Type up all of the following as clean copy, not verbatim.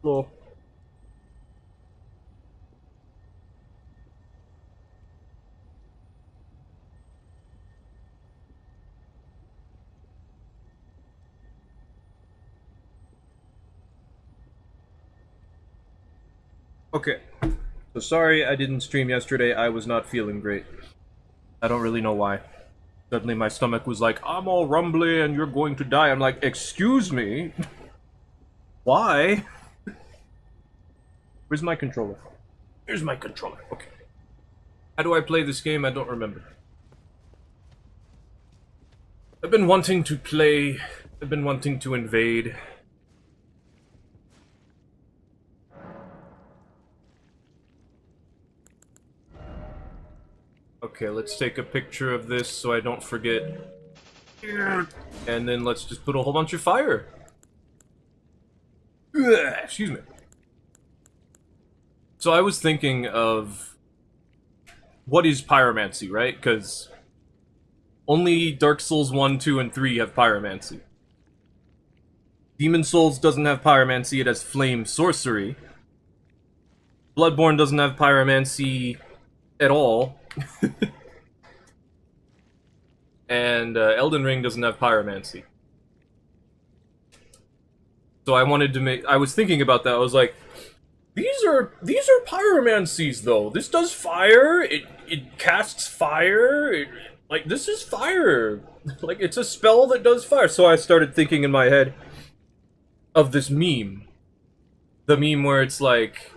Lol. Okay. So sorry I didn't stream yesterday. I was not feeling great. I don't really know why. Suddenly my stomach was like, I'm all rumbly and you're going to die. I'm like, excuse me? Why? Where's my controller? Here's my controller. Okay. How do I play this game? I don't remember. I've been wanting to play. I've been wanting to invade. Okay, let's take a picture of this so I don't forget. And then let's just put a whole bunch of fire. Excuse me. So I was thinking of what is pyromancy, right? Because only Dark Souls 1, 2, and 3 have pyromancy. Demon Souls doesn't have pyromancy, it has flame sorcery. Bloodborne doesn't have pyromancy at all. And Elden Ring doesn't have pyromancy. So I wanted to make... I was thinking about that, I was like, These are pyromancies though. This does fire, it casts fire, like this is fire. Like it's a spell that does fire. So I started thinking in my head of this meme. The meme where it's like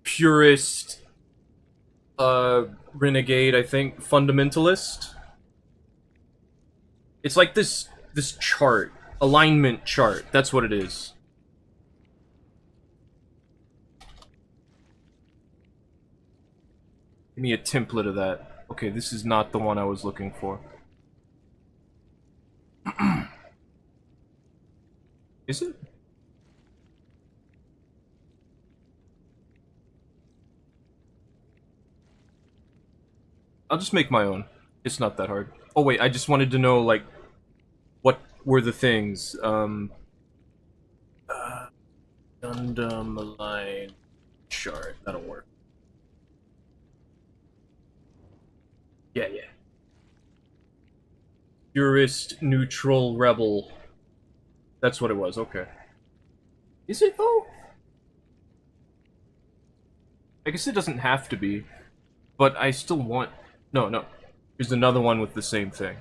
purist renegade, I think, fundamentalist. It's like this chart, alignment chart. That's what it is. Give me a template of that. Okay, this is not the one I was looking for. Is it? I'll just make my own. It's not that hard. Oh wait, I just wanted to know, like, what were the things? Gundam Align chart. That'll work. Yeah. Purist, neutral, rebel. That's what it was, okay. Is it, though? I guess it doesn't have to be. But I still want... No. Here's another one with the same thing.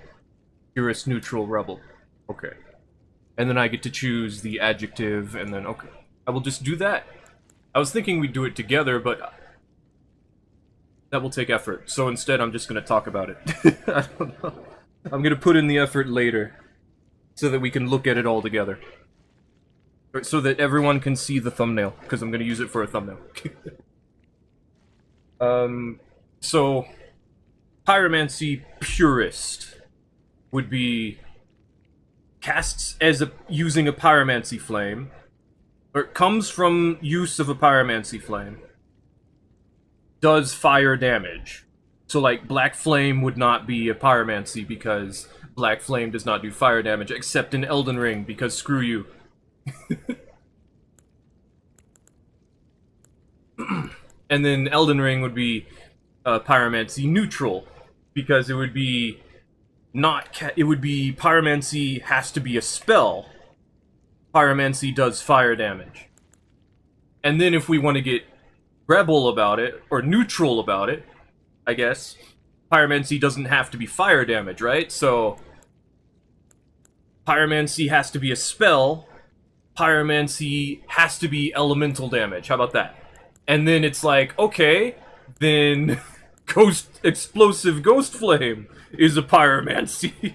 Purist, neutral, rebel. Okay. And then I get to choose the adjective, and then, okay. I will just do that. I was thinking we'd do it together, but... that will take effort. So instead, I'm just gonna talk about it. I don't know. I'm gonna put in the effort later. So that we can look at it all together. So that everyone can see the thumbnail. Because I'm gonna use it for a thumbnail. So... pyromancy purist would be casts as using a pyromancy flame, or it comes from use of a pyromancy flame, does fire damage. So like Black Flame would not be a pyromancy because Black Flame does not do fire damage, except in Elden Ring because screw you. And then Elden Ring would be pyromancy neutral, because it would be pyromancy has to be a spell. Pyromancy does fire damage. And then if we want to get rebel about it, or neutral about it, I guess, pyromancy doesn't have to be fire damage, right? So, pyromancy has to be a spell, pyromancy has to be elemental damage. How about that? And then it's like, okay, then explosive ghost flame is a pyromancy.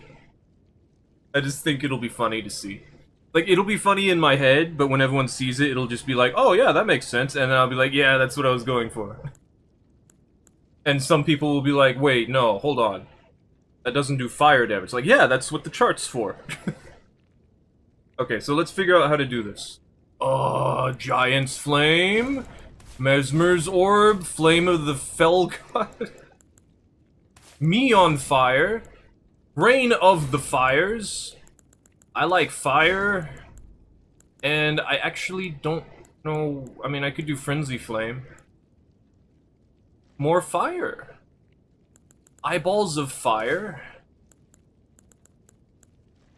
I just think it'll be funny to see. Like, it'll be funny in my head, but when everyone sees it, it'll just be like, oh yeah, that makes sense, and then I'll be like, yeah, that's what I was going for. And some people will be like, wait, no, hold on. That doesn't do fire damage. Like, yeah, that's what the chart's for. Okay, so let's figure out how to do this. Giant's Flame, Mesmer's Orb, Flame of the Fell God, Me on Fire, Reign of the Fires. I like fire, and I actually don't know. I mean, I could do Frenzy Flame. More fire. Eyeballs of Fire.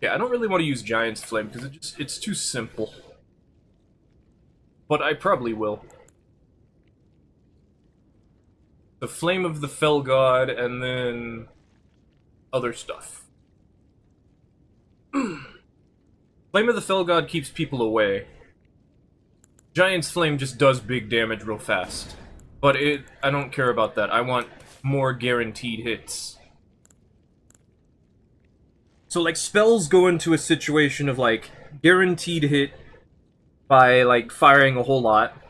Yeah, I don't really want to use Giant's Flame because it's too simple. But I probably will. The Flame of the Fell God, and then other stuff. Flame of the Fell God keeps people away. Giant's Flame just does big damage real fast. But I don't care about that. I want more guaranteed hits. So, like, spells go into a situation of, like, guaranteed hit by, like, firing a whole lot.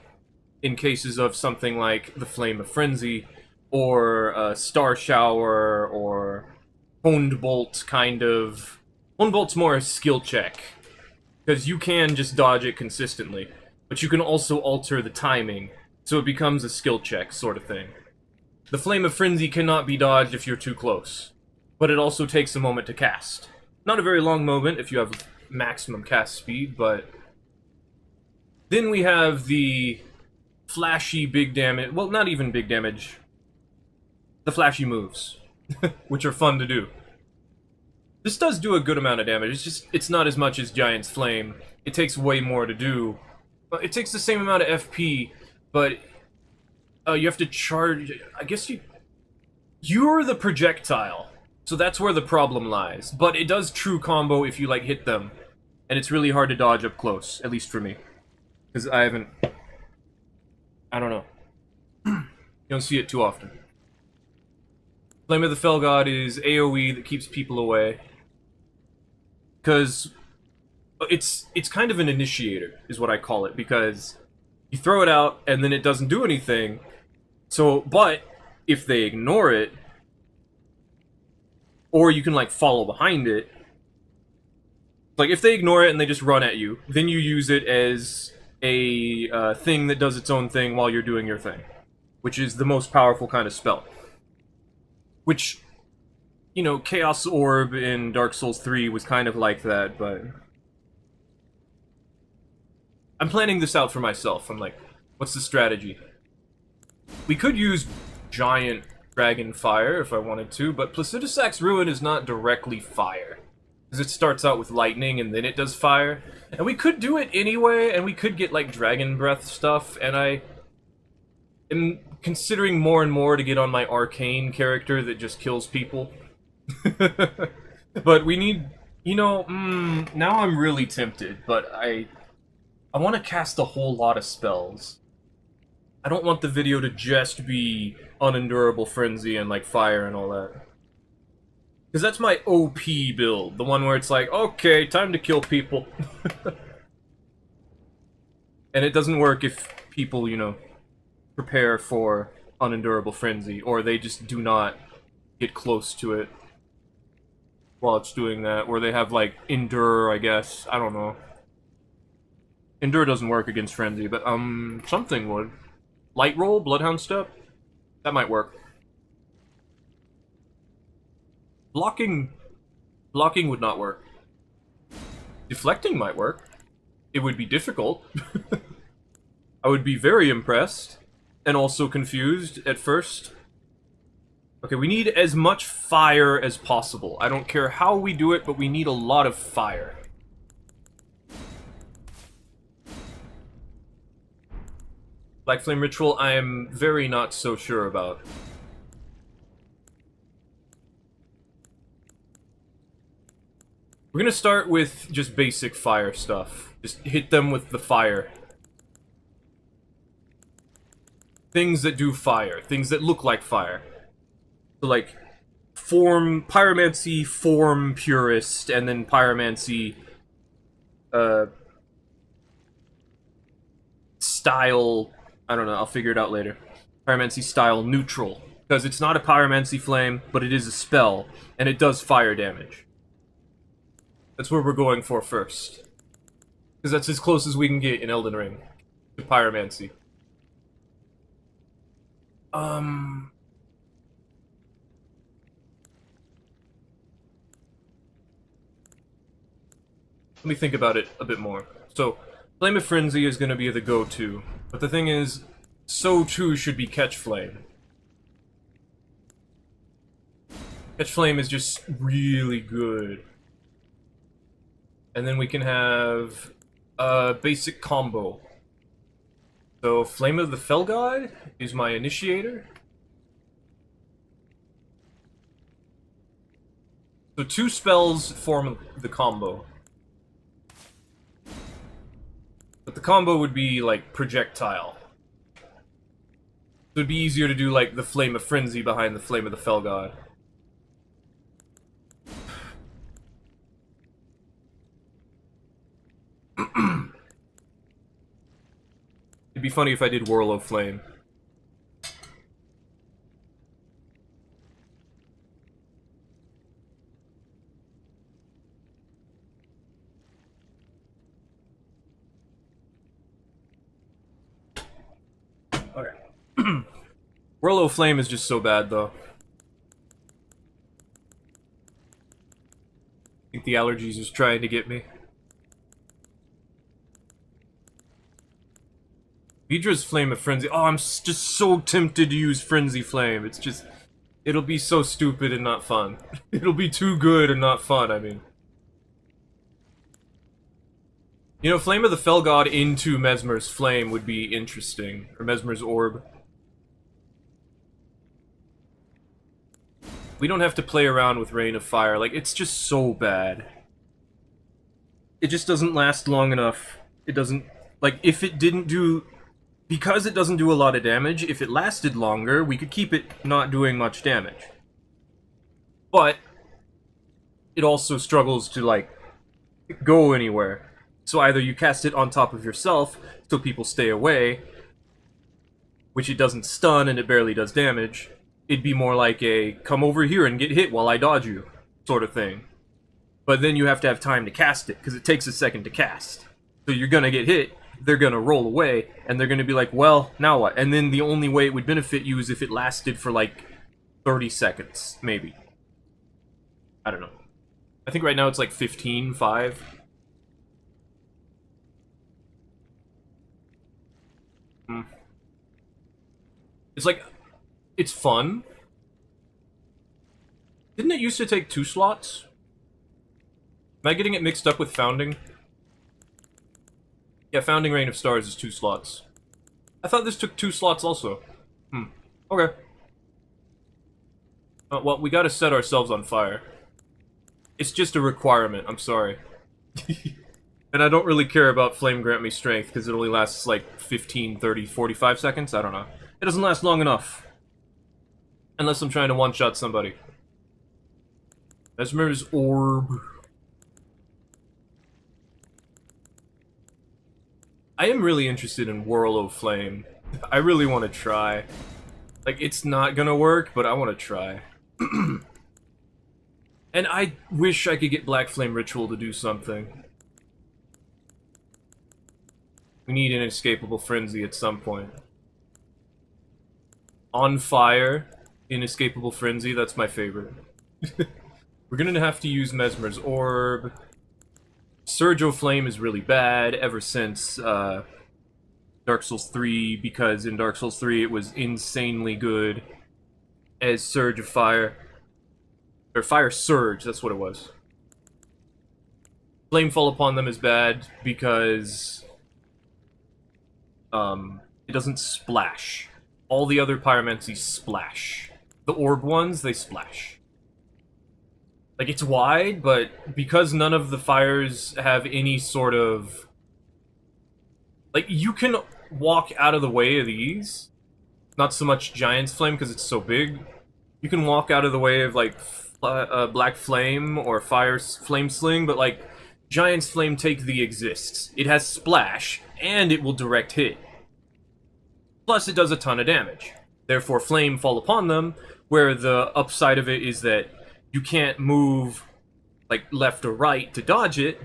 In cases of something like the Flame of Frenzy, or Star Shower, or Honed Bolt, kind of. Honed Bolt's more a skill check. Because you can just dodge it consistently. But you can also alter the timing, so it becomes a skill check, sort of thing. The Flame of Frenzy cannot be dodged if you're too close. But it also takes a moment to cast. Not a very long moment if you have maximum cast speed, but... Then we have the flashy big damage... Well, not even big damage. The flashy moves. Which are fun to do. This does do a good amount of damage, it's not as much as Giant's Flame. It takes way more to do. It takes the same amount of FP, but you have to charge... I guess you're the projectile, so that's where the problem lies. But it does true combo if you, like, hit them. And it's really hard to dodge up close, at least for me. Because I haven't... I don't know. You don't see it too often. Flame of the Fell God is AoE that keeps people away. Because it's kind of an initiator, is what I call it, because you throw it out, and then it doesn't do anything. So, but, if they ignore it, or you can, like, follow behind it, like, if they ignore it and they just run at you, then you use it as a thing that does its own thing while you're doing your thing. Which is the most powerful kind of spell. Which... You know, Chaos Orb in Dark Souls 3 was kind of like that, but... I'm planning this out for myself. I'm like, what's the strategy? We could use Giant Dragon Fire if I wanted to, but Placidusac's Ruin is not directly fire. Because it starts out with lightning and then it does fire. And we could do it anyway, and we could get, like, Dragon Breath stuff, and I am considering more and more to get on my Arcane character that just kills people. But we need, you know, now I'm really tempted, but I want to cast a whole lot of spells. I don't want the video to just be Unendurable Frenzy and, like, fire and all that. Because that's my OP build, the one where it's like, okay, time to kill people. And it doesn't work if people, you know, prepare for Unendurable Frenzy, or they just do not get close to it while it's doing that, or they have, like, Endure, I guess. I don't know. Endure doesn't work against Frenzy, but, something would. Light Roll? Bloodhound Step? That might work. Blocking would not work. Deflecting might work. It would be difficult. I would be very impressed, and also confused at first. Okay, we need as much fire as possible. I don't care how we do it, but we need a lot of fire. Black Flame Ritual, I am very not so sure about. We're gonna start with just basic fire stuff. Just hit them with the fire. Things that do fire. Things that look like fire. So, like, Pyromancy, Form Purist, and then Pyromancy, Style, I don't know, I'll figure it out later. Pyromancy Style Neutral. Because it's not a Pyromancy Flame, but it is a spell, and it does fire damage. That's where we're going for first. Because that's as close as we can get in Elden Ring to Pyromancy. Let me think about it a bit more. So, Flame of Frenzy is going to be the go-to. But the thing is, so too should be Catch Flame. Catch Flame is just really good. And then we can have a basic combo. So, Flame of the Fell God is my initiator. So 2 spells form the combo. But the combo would be, like, projectile. So it'd be easier to do, like, the Flame of Frenzy behind the Flame of the Fell God. It'd be funny if I did Whirl of Flame. Okay. Whirl of Flame is just so bad, though. I think the allergies is trying to get me. Vidra's Flame of Frenzy. Oh, I'm just so tempted to use Frenzy Flame. It's just... It'll be so stupid and not fun. It'll be too good and not fun, I mean. You know, Flame of the Fell God into Mesmer's Flame would be interesting. Or Mesmer's Orb. We don't have to play around with Rain of Fire. Like, it's just so bad. It just doesn't last long enough. It doesn't... Like, if it didn't do... Because it doesn't do a lot of damage, if it lasted longer, we could keep it not doing much damage. But... It also struggles to, like, go anywhere. So either you cast it on top of yourself, so people stay away, which it doesn't stun and it barely does damage. It'd be more like a, come over here and get hit while I dodge you, sort of thing. But then you have to have time to cast it, because it takes a second to cast. So you're gonna get hit, they're gonna roll away, and they're gonna be like, well, now what? And then the only way it would benefit you is if it lasted for like 30 seconds, maybe. I don't know. I think right now it's like 15-5. It's like, it's fun. Didn't it used to take 2 slots? Am I getting it mixed up with Founding? Yeah, Founding Reign of Stars is 2 slots. I thought this took 2 slots also. Okay. Well, we gotta set ourselves on fire. It's just a requirement, I'm sorry. And I don't really care about Flame Grant Me Strength, because it only lasts like 15, 30, 45 seconds? I don't know. It doesn't last long enough. Unless I'm trying to one-shot somebody. Mesmer's Orb. I am really interested in Whirl of Flame. I really want to try. Like, it's not gonna work, but I want to try. And I wish I could get Black Flame Ritual to do something. We need an Inescapable Frenzy at some point. On Fire, Inescapable Frenzy, that's my favorite. We're gonna have to use Mesmer's Orb. Surge of Flame is really bad ever since Dark Souls 3, because in Dark Souls 3 it was insanely good as Surge of Fire. Or Fire Surge, that's what it was. Flamefall upon them is bad because it doesn't splash. All the other pyromancies splash. The orb ones, they splash. Like, it's wide, but because none of the fires have any sort of... Like, you can walk out of the way of these. Not so much Giant's Flame, because it's so big. You can walk out of the way of, like, Black Flame or Flame Sling, but, like, Giant's Flame Take the exists. It has Splash, and it will direct hit. Plus, it does a ton of damage. Therefore, Flame Fall Upon them, where the upside of it is that you can't move, like, left or right to dodge it,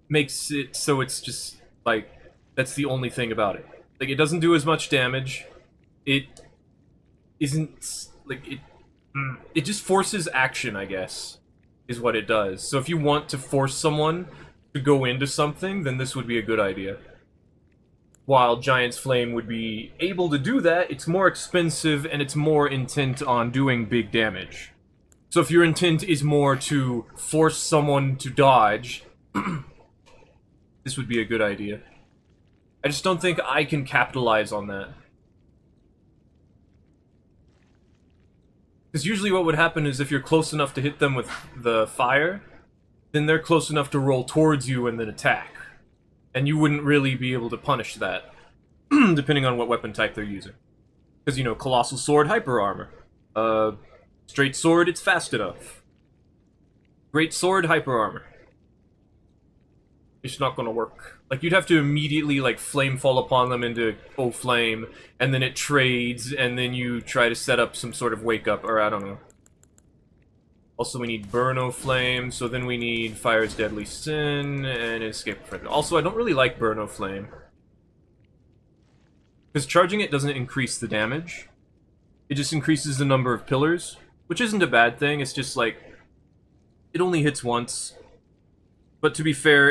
makes it so it's just, like, that's the only thing about it. Like, it doesn't do as much damage. It isn't, like, it just forces action, I guess. is what it does. So if you want to force someone to go into something, then this would be a good idea. While Giant's Flame would be able to do that, it's more expensive and it's more intent on doing big damage. So if your intent is more to force someone to dodge, this would be a good idea. I just don't think I can capitalize on that. Because usually what would happen is if you're close enough to hit them with the fire, then they're close enough to roll towards you and then attack. And you wouldn't really be able to punish that, depending on what weapon type they're using. Because, you know, Colossal Sword, Hyper Armor. Straight Sword, it's fast enough. Great Sword, Hyper Armor. It's not gonna work. Like, you'd have to immediately, like, Flame Fall upon them into O Flame, and then it trades, and then you try to set up some sort of wake-up, or I don't know. Also, we need Burn O Flame, so then we need Fire's Deadly Sin, and Escape Friend. Also, I don't really like Burn O Flame. Because charging it doesn't increase the damage. It just increases the number of pillars, which isn't a bad thing, it's just like, it only hits once. But to be fair,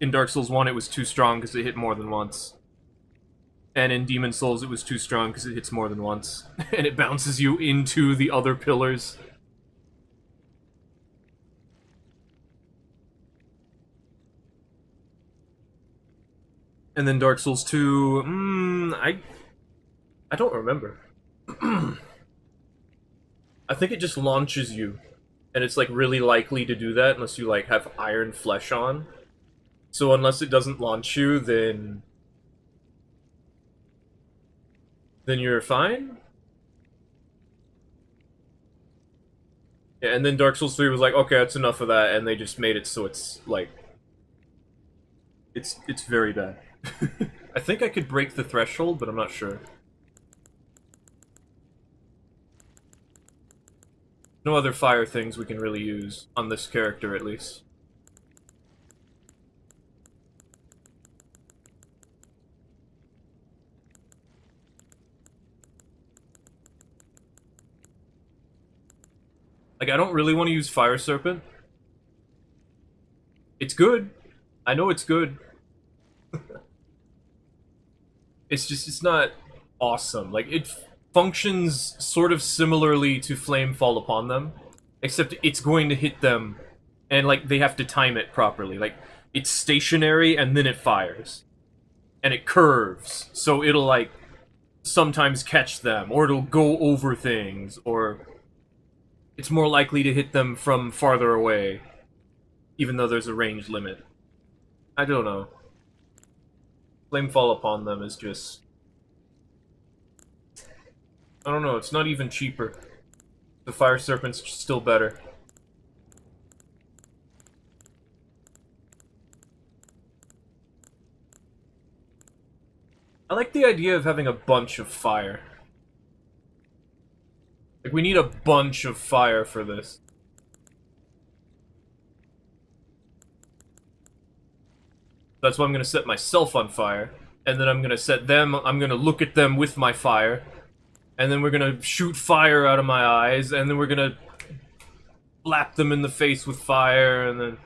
in Dark Souls 1 it was too strong because it hit more than once. And in Demon Souls it was too strong because it hits more than once. And it bounces you into the other pillars. And then Dark Souls 2, I don't remember. I think it just launches you. And it's like really likely to do that unless you like have iron flesh on. So unless it doesn't launch you, then you're fine? Yeah, and then Dark Souls 3 was like, okay, that's enough of that, and they just made it so it's like it's very bad. I think I could break the threshold, but I'm not sure. No other fire things we can really use, on this character at least. Like, I don't really want to use Fire Serpent. It's good. I know it's good. It's just, it's not awesome. Like, it functions sort of similarly to Flame Fall Upon Them, except it's going to hit them, and, like, they have to time it properly. Like, it's stationary, and then it fires. And it curves, so it'll, like, sometimes catch them, or it'll go over things, or it's more likely to hit them from farther away, even though there's a range limit. I don't know. Flame Fall Upon Them is just... I don't know, it's not even cheaper. The Fire Serpent's still better. I like the idea of having a bunch of fire. Like, we need a bunch of fire for this. That's why I'm gonna set myself on fire. And then I'm gonna set them, I'm gonna look at them with my fire. And then we're gonna shoot fire out of my eyes, and then we're gonna blap them in the face with fire, and then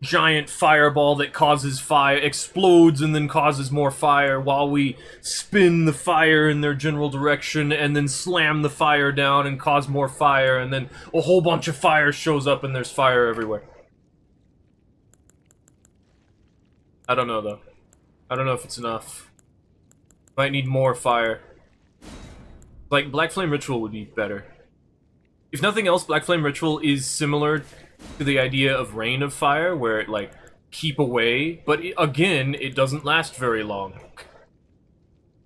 giant fireball that causes fire, explodes and then causes more fire while we spin the fire in their general direction and then slam the fire down and cause more fire, and then a whole bunch of fire shows up and there's fire everywhere. I don't know though. I don't know if it's enough. Might need more fire. Like, Black Flame Ritual would be better. If nothing else, Black Flame Ritual is similar to the idea of Rain of Fire, where it, like, keep away, but again, it doesn't last very long.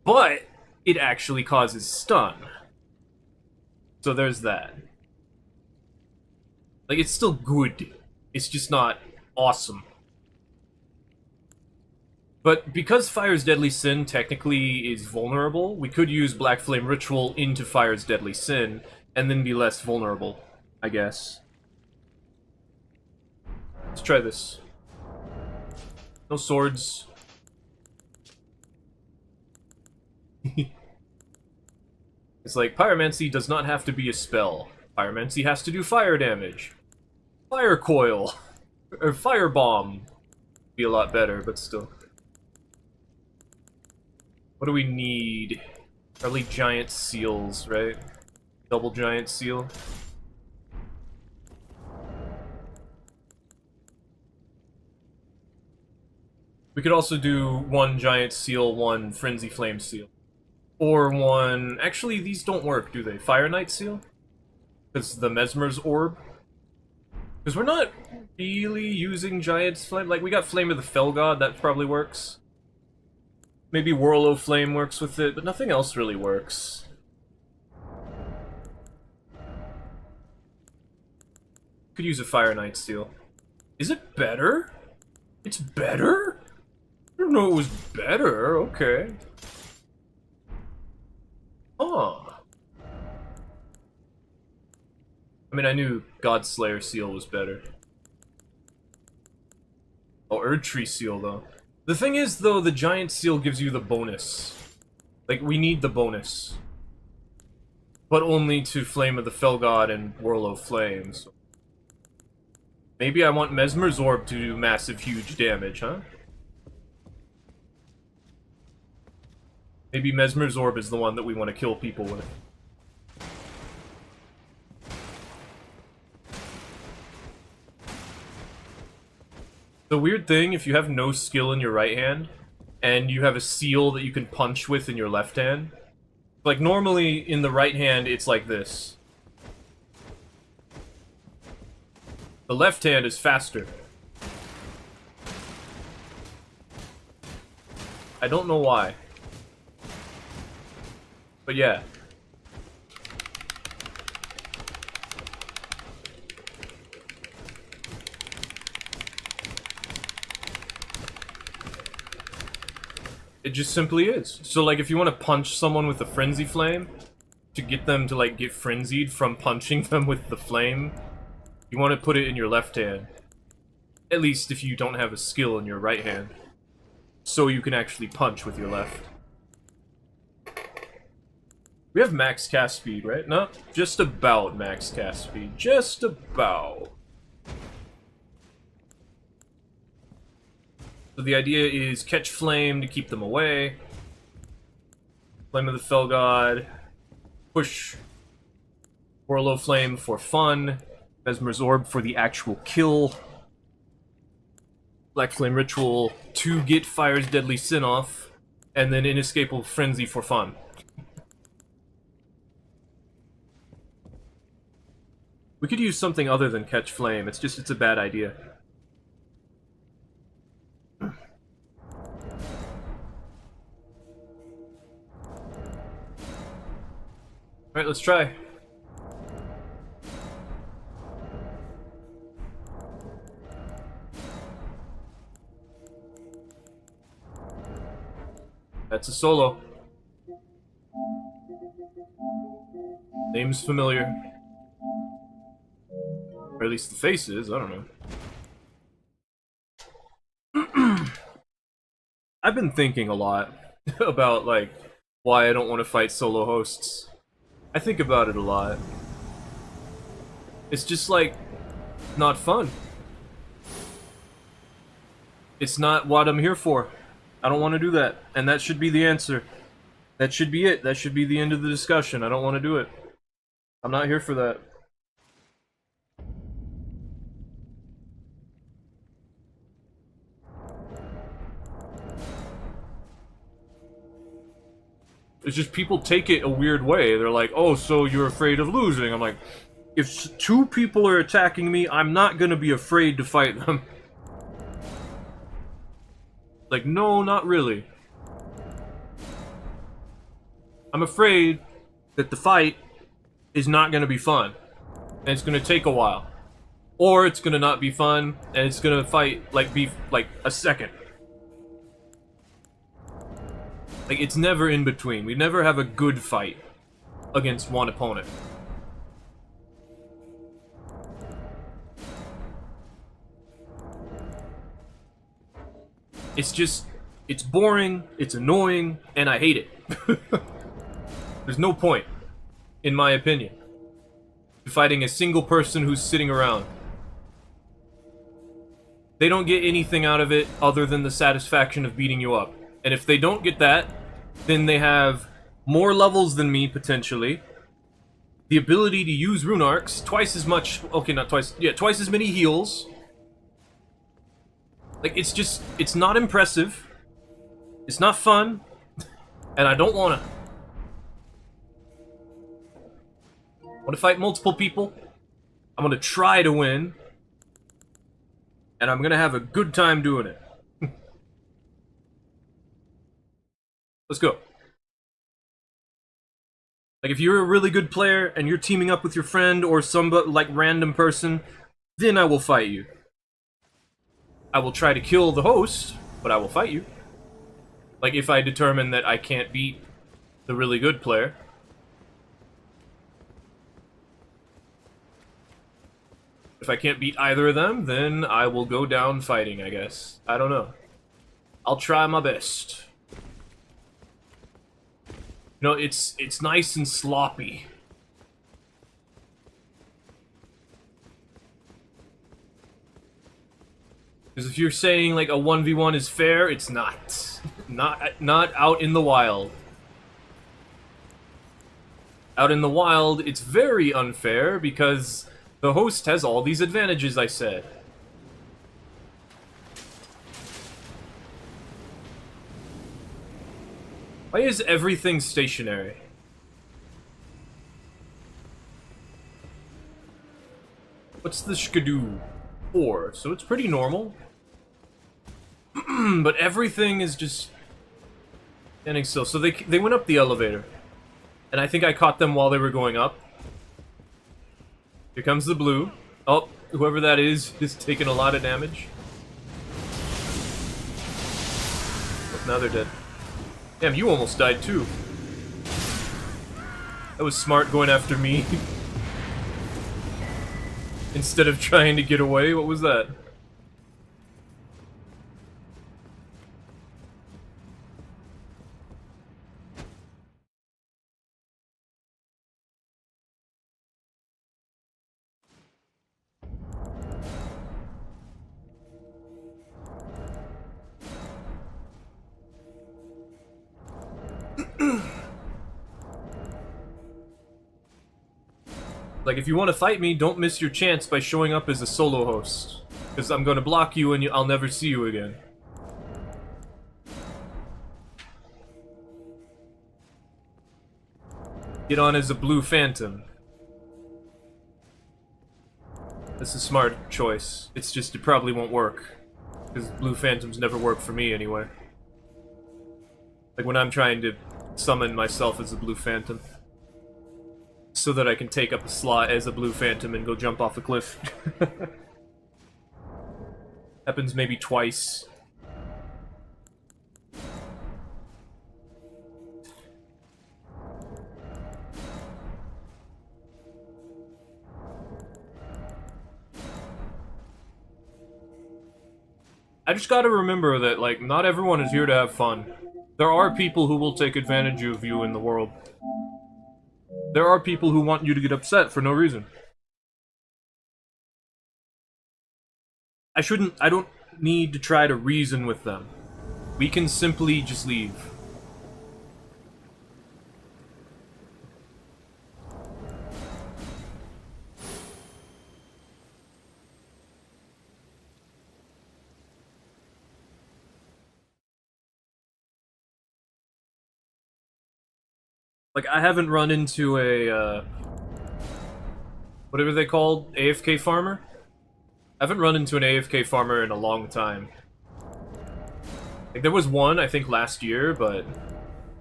But it actually causes stun. So there's that. Like, it's still good. It's just not awesome. But because Fire's Deadly Sin technically is vulnerable, we could use Black Flame Ritual into Fire's Deadly Sin, and then be less vulnerable, I guess. Let's try this. No swords. It's like, Pyromancy does not have to be a spell. Pyromancy has to do fire damage. Fire coil. Or fire bomb. Be a lot better, but still. What do we need? Probably giant seals, right? Double giant seal. We could also do one giant seal, one frenzy flame seal. Or one... Actually, these don't work, do they? Fire Knight seal? Because the Mesmer's orb? Because we're not really using giant flame. Like, we got Flame of the Fell God, that probably works. Maybe Whirl o' Flame works with it, but nothing else really works. Could use a Fire Knight seal. Is it better? It's better? I didn't know it was better, okay. Huh. I mean, I knew Godslayer seal was better. Oh, Erdtree seal, though. The thing is, though, the giant seal gives you the bonus. Like, we need the bonus. But only to Flame of the Fell God and Whirl o' Flame, so. Maybe I want Mesmer's Orb to do massive, huge damage, huh? Maybe Mesmer's Orb is the one that we want to kill people with. The weird thing, if you have no skill in your right hand, and you have a seal that you can punch with in your left hand, like normally in the right hand it's like this. The left hand is faster. I don't know why. But yeah. It just simply is. So like if you want to punch someone with a frenzy flame, to get them to like get frenzied from punching them with the flame, you want to put it in your left hand. At least if you don't have a skill in your right hand. So you can actually punch with your left. We have max cast speed, right? No, just about max cast speed. Just about. So the idea is catch flame to keep them away. Flame of the Fell God. Push Whirl o' Flame for fun. Mesmer's Orb for the actual kill. Black Flame Ritual to get Fire's Deadly Sin off. And then Inescapable Frenzy for fun. We could use something other than catch flame, it's just, it's a bad idea. Alright, let's try. That's a solo. Name's familiar. Or at least the face is, I don't know. I've been thinking a lot about, like, why I don't want to fight solo hosts. I think about it a lot. It's just, like, not fun. It's not what I'm here for. I don't want to do that. And that should be the answer. That should be it. That should be the end of the discussion. I don't want to do it. I'm not here for that. It's just people take it a weird way. They're like, oh, so you're afraid of losing. I'm like, if two people are attacking me, I'm not gonna be afraid to fight them. Like, no, not really. I'm afraid that the fight is not gonna be fun. And it's gonna take a while. Or it's gonna not be fun, and it's gonna fight, like, be, like, a second. Like, it's never in between. We never have a good fight against one opponent. It's just, it's boring, it's annoying, and I hate it. There's no point, in my opinion, to fighting a single person who's sitting around. they don't get anything out of it other than the satisfaction of beating you up. And if they don't get that, then they have more levels than me, potentially. The ability to use rune arcs, twice as much... Okay, not twice. Yeah, twice as many heals. Like, it's just... It's not impressive. It's not fun. And I don't wanna. I wanna fight multiple people. I'm gonna try to win. And I'm gonna have a good time doing it. Let's go. Like, if you're a really good player and you're teaming up with your friend or some like random person, then I will fight you. I will try to kill the host, but I will fight you. Like, if I determine that I can't beat the really good player. If I can't beat either of them, then I will go down fighting, I guess. I don't know. I'll try my best. You know, it's nice and sloppy. Because if you're saying, like, a 1v1 is fair, it's not. Not out in the wild. Out in the wild, it's very unfair, because the host has all these advantages I said. Why is everything stationary? What's the skidoo? 4, so it's pretty normal. But everything is just standing still. So they went up the elevator. And I think I caught them while they were going up. Here comes the blue. Oh, whoever that is taking a lot of damage. Oh, now they're dead. Damn, you almost died too. That was smart going after me. Instead of trying to get away. What was that? Like, if you want to fight me, don't miss your chance by showing up as a solo host. Because I'm going to block you and I'll never see you again. Get on as a blue phantom. That's a smart choice. It's just, it probably won't work. Because blue phantoms never work for me anyway. Like when I'm trying to summon myself as a blue phantom. So that I can take up a slot as a blue phantom and go jump off a cliff. Happens maybe twice. I just gotta remember that, like, not everyone is here to have fun. There are people who will take advantage of you in the world. There are people who want you to get upset for no reason. I don't need to try to reason with them. We can simply just leave. Like, I haven't run into a, whatever they called, AFK farmer? I haven't run into an AFK farmer in a long time. Like, there was one, I think, last year, but...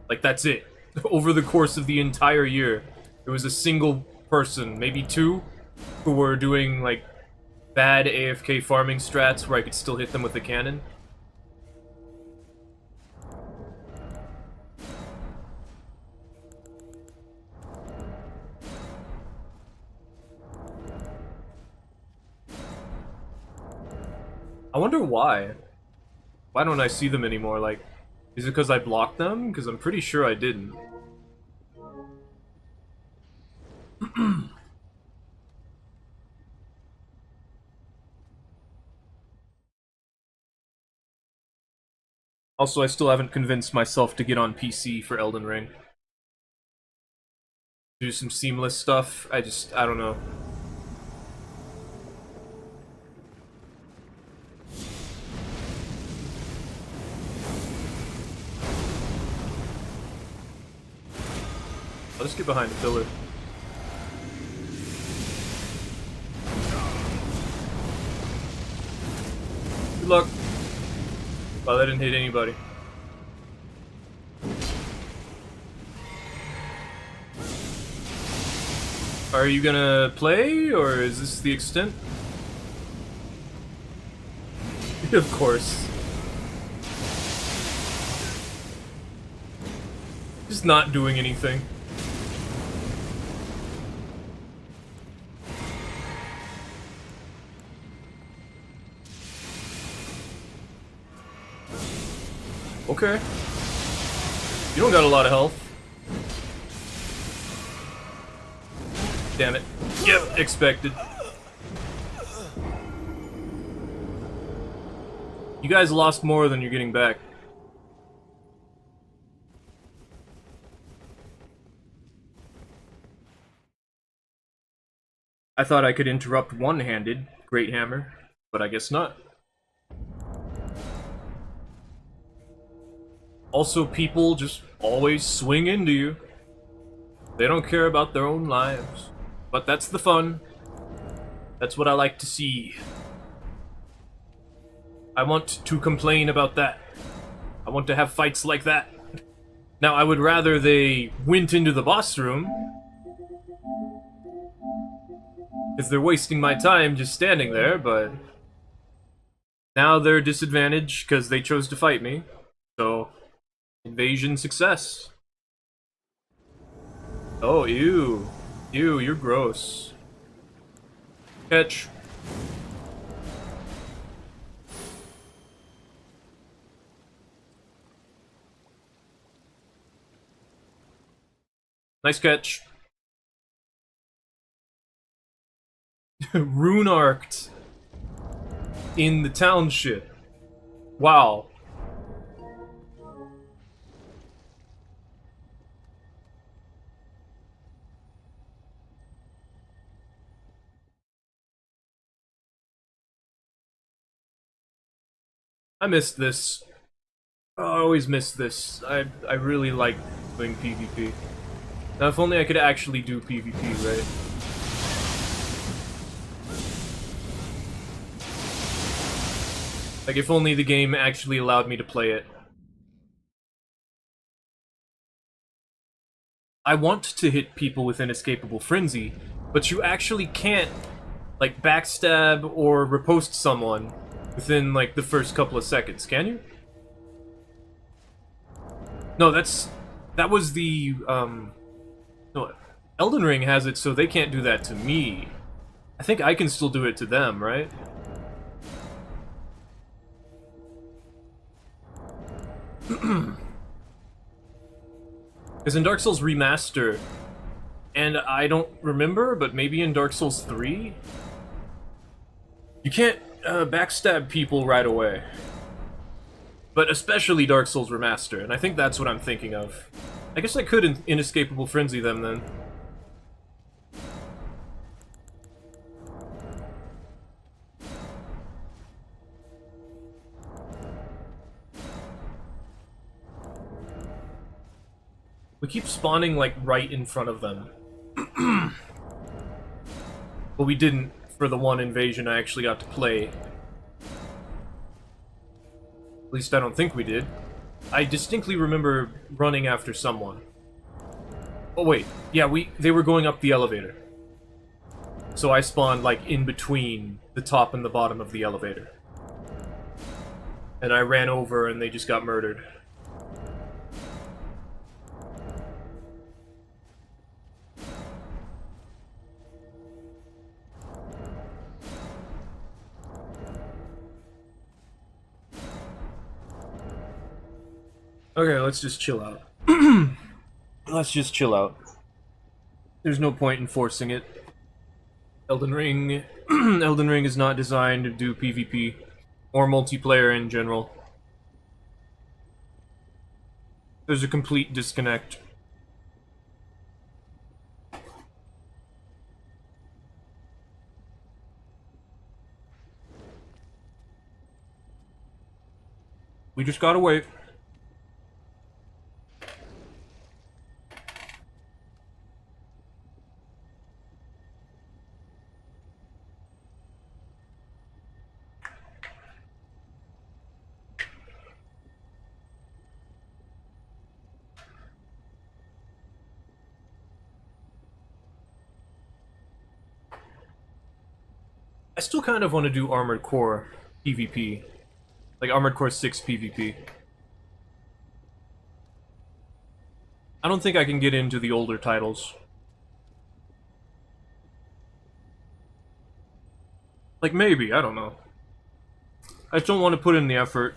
Like, that's it. Over the course of the entire year, there was a single person, maybe two, who were doing, like, bad AFK farming strats where I could still hit them with a cannon. I wonder why. Why don't I see them anymore? Like, is it because I blocked them? Because I'm pretty sure I didn't. Also, I still haven't convinced myself to get on PC for Elden Ring. Do some seamless stuff. I don't know. I'll just get behind the pillar. Good luck. Well, that didn't hit anybody. Are you gonna play, or is this the extent? Of course. Just not doing anything. Okay. You don't got a lot of health. Damn it. Yep, expected. You guys lost more than you're getting back. I thought I could interrupt one-handed Great Hammer, but I guess not. Also, people just always swing into you. They don't care about their own lives. But that's the fun. That's what I like to see. I want to complain about that. I want to have fights like that. Now, I would rather they went into the boss room, because they're wasting my time just standing there, but now they're disadvantaged because they chose to fight me. So, invasion success. Oh, ew. Ew, you're gross. Catch. Nice catch. Rune arced in the township. Wow. I missed this. Oh, I always miss this. I really like doing PvP. Now, if only I could actually do PvP, right? Like, if only the game actually allowed me to play it. I want to hit people with inescapable frenzy, but you actually can't, like, backstab or riposte someone within, like, the first couple of seconds, can you? No, that was the, no, Elden Ring has it so they can't do that to me. I think I can still do it to them, right? Because in Dark Souls Remaster, and I don't remember, but maybe in Dark Souls 3, you can't backstab people right away. But especially Dark Souls Remaster, and I think that's what I'm thinking of. I guess I could inescapable frenzy them then. We keep spawning, like, right in front of them. But we didn't for the one invasion I actually got to play. At least I don't think we did. I distinctly remember running after someone. Oh wait, yeah, they were going up the elevator. So I spawned, like, in between the top and the bottom of the elevator. And I ran over and they just got murdered. Okay, let's just chill out. Let's just chill out. There's no point in forcing it. Elden Ring... Elden Ring is not designed to do PvP. Or multiplayer in general. There's a complete disconnect. We just gotta wait. I still kind of want to do Armored Core PvP. Like Armored Core 6 PvP. I don't think I can get into the older titles. Like, maybe, I don't know. I just don't want to put in the effort.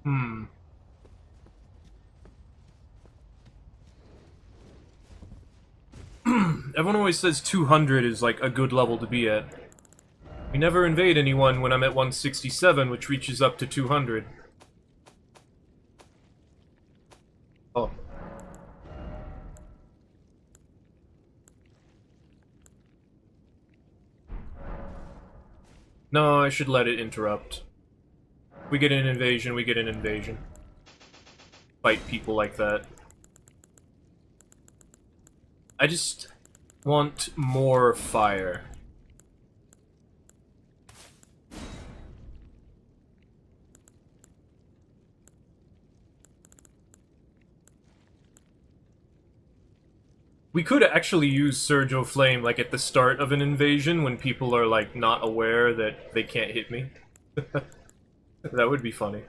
Hmm. Everyone always says 200 is, like, a good level to be at. We never invade anyone when I'm at 167, which reaches up to 200. Oh. No, I should let it interrupt. We get an invasion, we get an invasion. Fight people like that. I just want more fire. We could actually use Surge of Flame, like, at the start of an invasion, when people are, like, not aware that they can't hit me. That would be funny.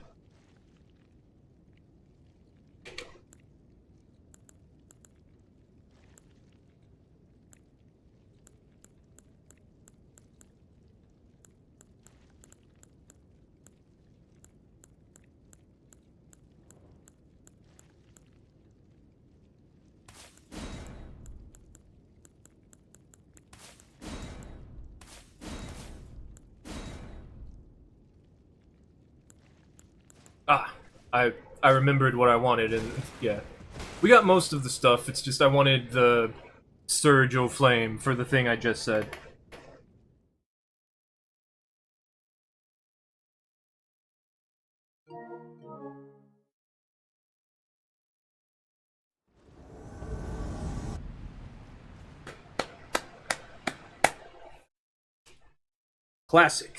Ah, I remembered what I wanted, and yeah. We got most of the stuff, it's just I wanted the Surge of Flame for the thing I just said. Classic.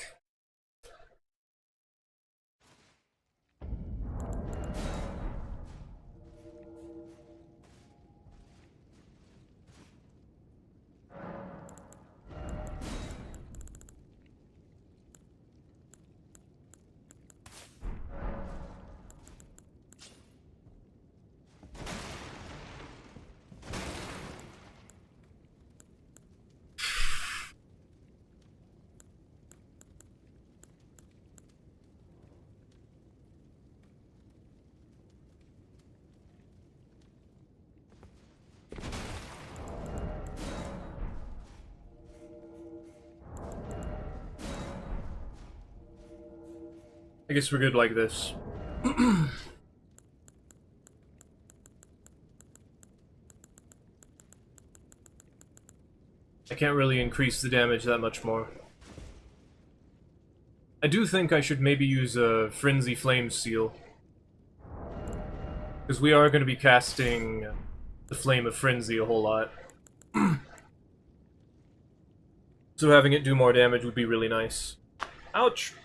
I guess we're good like this. I can't really increase the damage that much more. I do think I should maybe use a Frenzy Flame Seal. Because we are going to be casting the Flame of Frenzy a whole lot. So having it do more damage would be really nice. Ouch!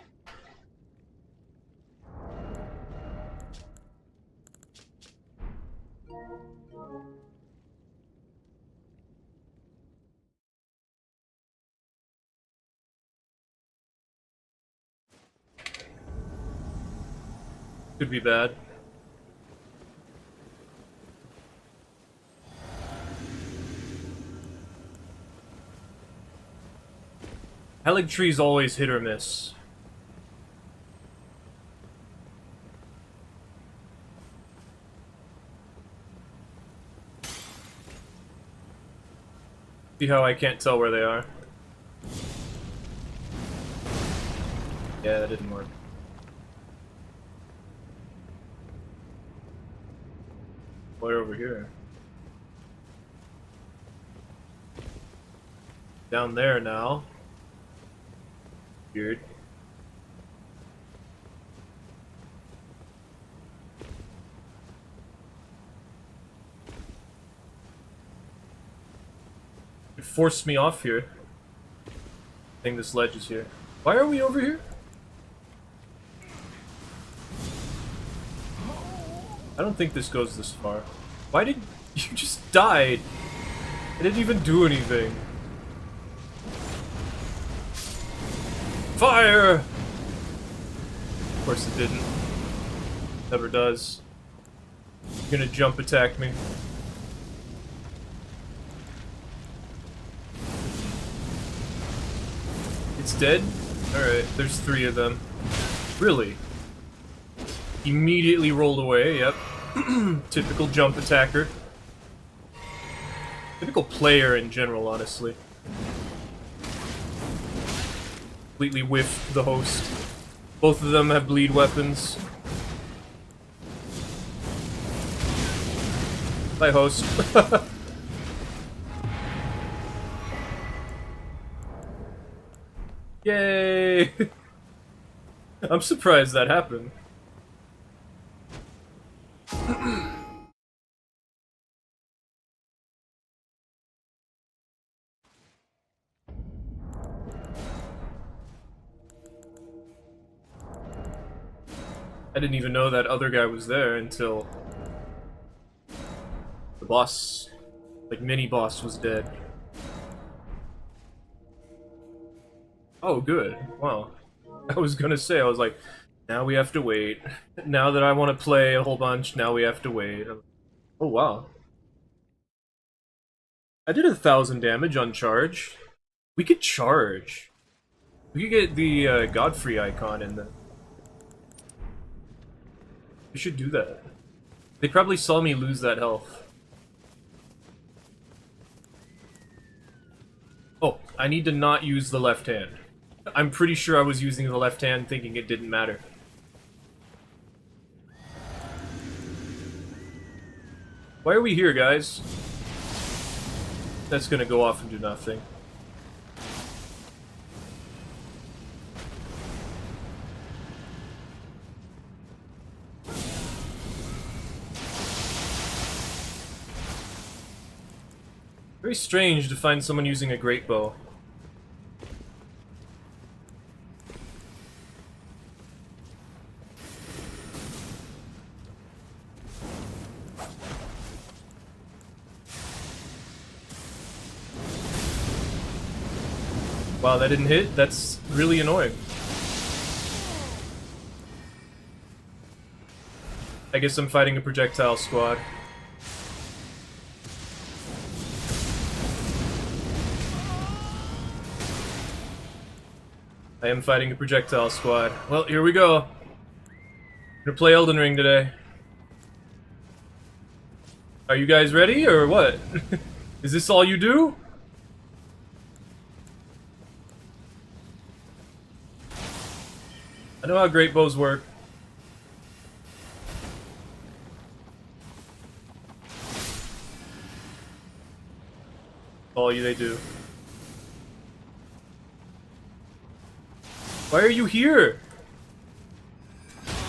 Could be bad. Helig Tree's always hit or miss. See how I can't tell where they are? Yeah, that didn't work. What over here? Down there now. Weird. It forced me off here. I think this ledge is here. Why are we over here? I don't think this goes this far. Why did you just died? I didn't even do anything. Fire! Of course it didn't. Never does. You're gonna jump attack me. It's dead? Alright, there's 3 of them. Really? Immediately rolled away, yep. Typical jump attacker. Typical player in general, honestly. Completely whiffed the host. Both of them have bleed weapons. Bye, host. Yay! I'm surprised that happened. I didn't even know that other guy was there until the boss, like mini-boss, was dead. Oh, good. Wow. I was gonna say, I was like, now we have to wait. Now that I want to play a whole bunch, now we have to wait. Oh, wow. I did 1,000 damage on charge. We could charge. We could get the Godfrey icon in there. We should do that. They probably saw me lose that health. Oh, I need to not use the left hand. I'm pretty sure I was using the left hand thinking it didn't matter. Why are we here, guys? That's gonna go off and do nothing. Very strange to find someone using a great bow. Wow, that didn't hit? That's really annoying. I guess I'm fighting a projectile squad. I am fighting a projectile squad. Well, here we go. I'm gonna play Elden Ring today. Are you guys ready, or what? Is this all you do? I know how great bows work. All you they do. Why are you here?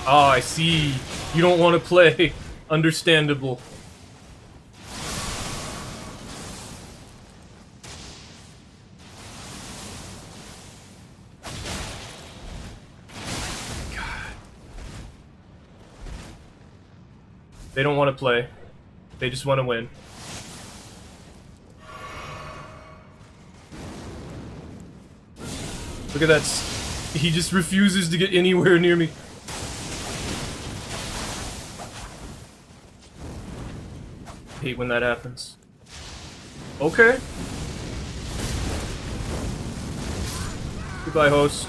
Ah, I see. You don't want to play. Understandable. God. They don't want to play. They just want to win. Look at that. He just refuses to get anywhere near me. I hate when that happens. Okay. Goodbye, host.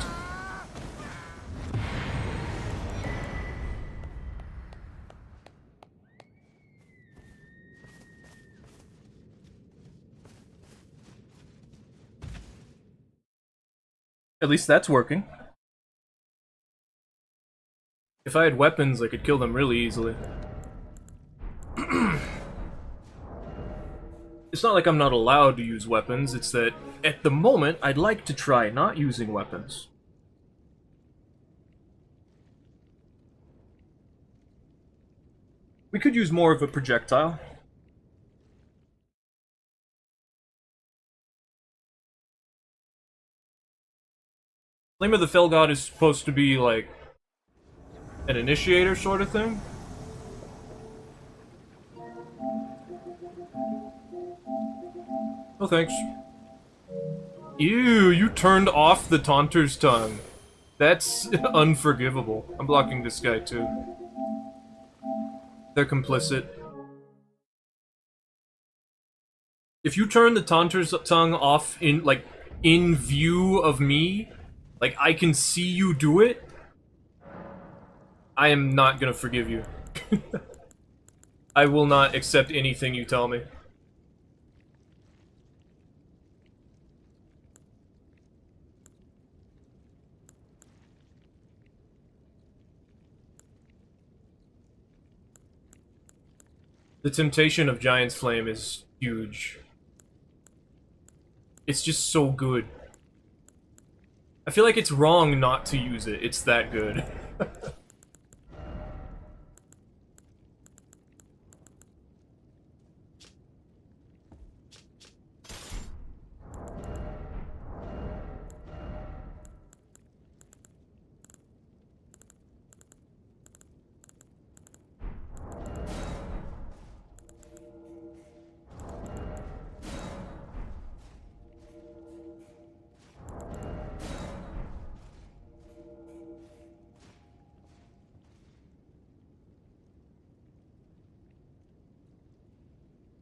At least that's working. If I had weapons, I could kill them really easily. It's not like I'm not allowed to use weapons, it's that, at the moment, I'd like to try not using weapons. We could use more of a projectile. Flame of the Fell God is supposed to be, like, an initiator sort of thing? Oh, thanks. Ew, you turned off the Taunter's Tongue. That's unforgivable. I'm blocking this guy, too. They're complicit. If you turn the Taunter's Tongue off in, like, in view of me, like, I can see you do it, I am not gonna forgive you. I will not accept anything you tell me. The temptation of Giant's Flame is huge. It's just so good. I feel like it's wrong not to use it. It's that good.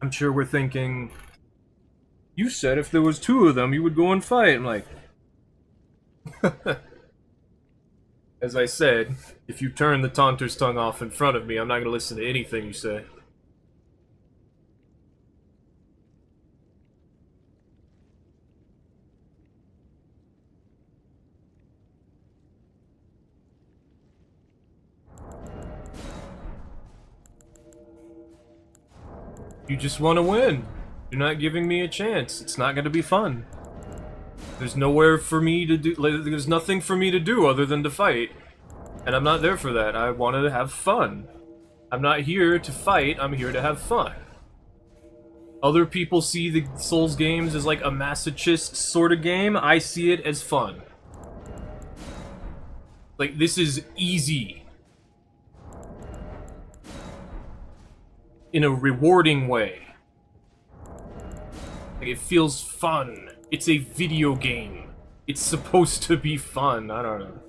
I'm sure we're thinking, you said if there was two of them, you would go and fight. I'm like, as I said, if you turn the Taunter's Tongue off in front of me, I'm not gonna listen to anything you say. You just want to win. You're not giving me a chance. It's not gonna be fun. There's nowhere for me to do, like, there's nothing for me to do other than to fight. And I'm not there for that. I wanted to have fun. I'm not here to fight, I'm here to have fun. Other people see the Souls games as like a masochist sort of game. I see it as fun. Like, this is easy. In a rewarding way. Like, it feels fun. It's a video game. It's supposed to be fun. I don't know.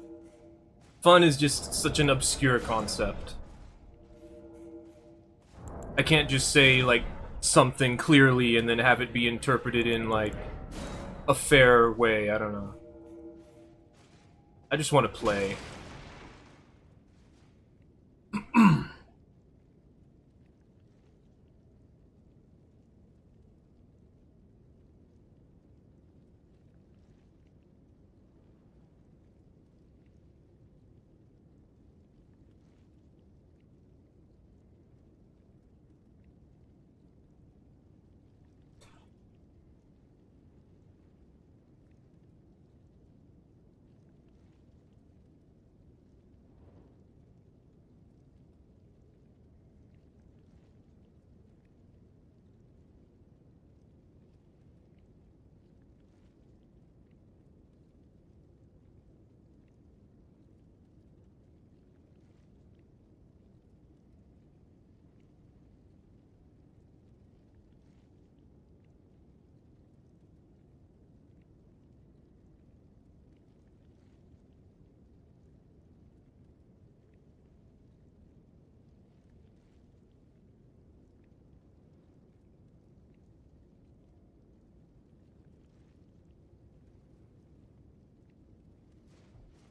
Fun is just such an obscure concept. I can't just say, like, something clearly and then have it be interpreted in, like, a fair way. I don't know. I just want to play.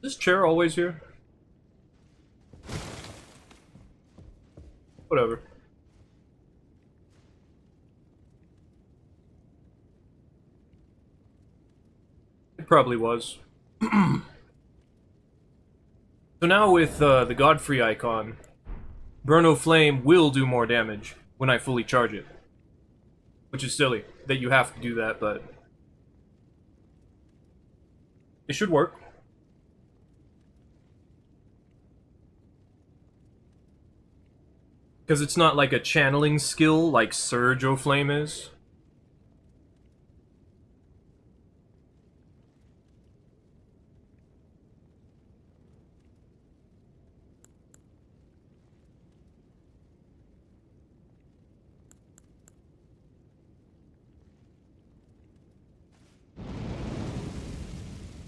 Is this chair always here? Whatever. It probably was. So now with the Godfrey icon, Burno Flame will do more damage when I fully charge it. Which is silly that you have to do that, but it should work. Because it's not like a channeling skill like Surge O'Flame is.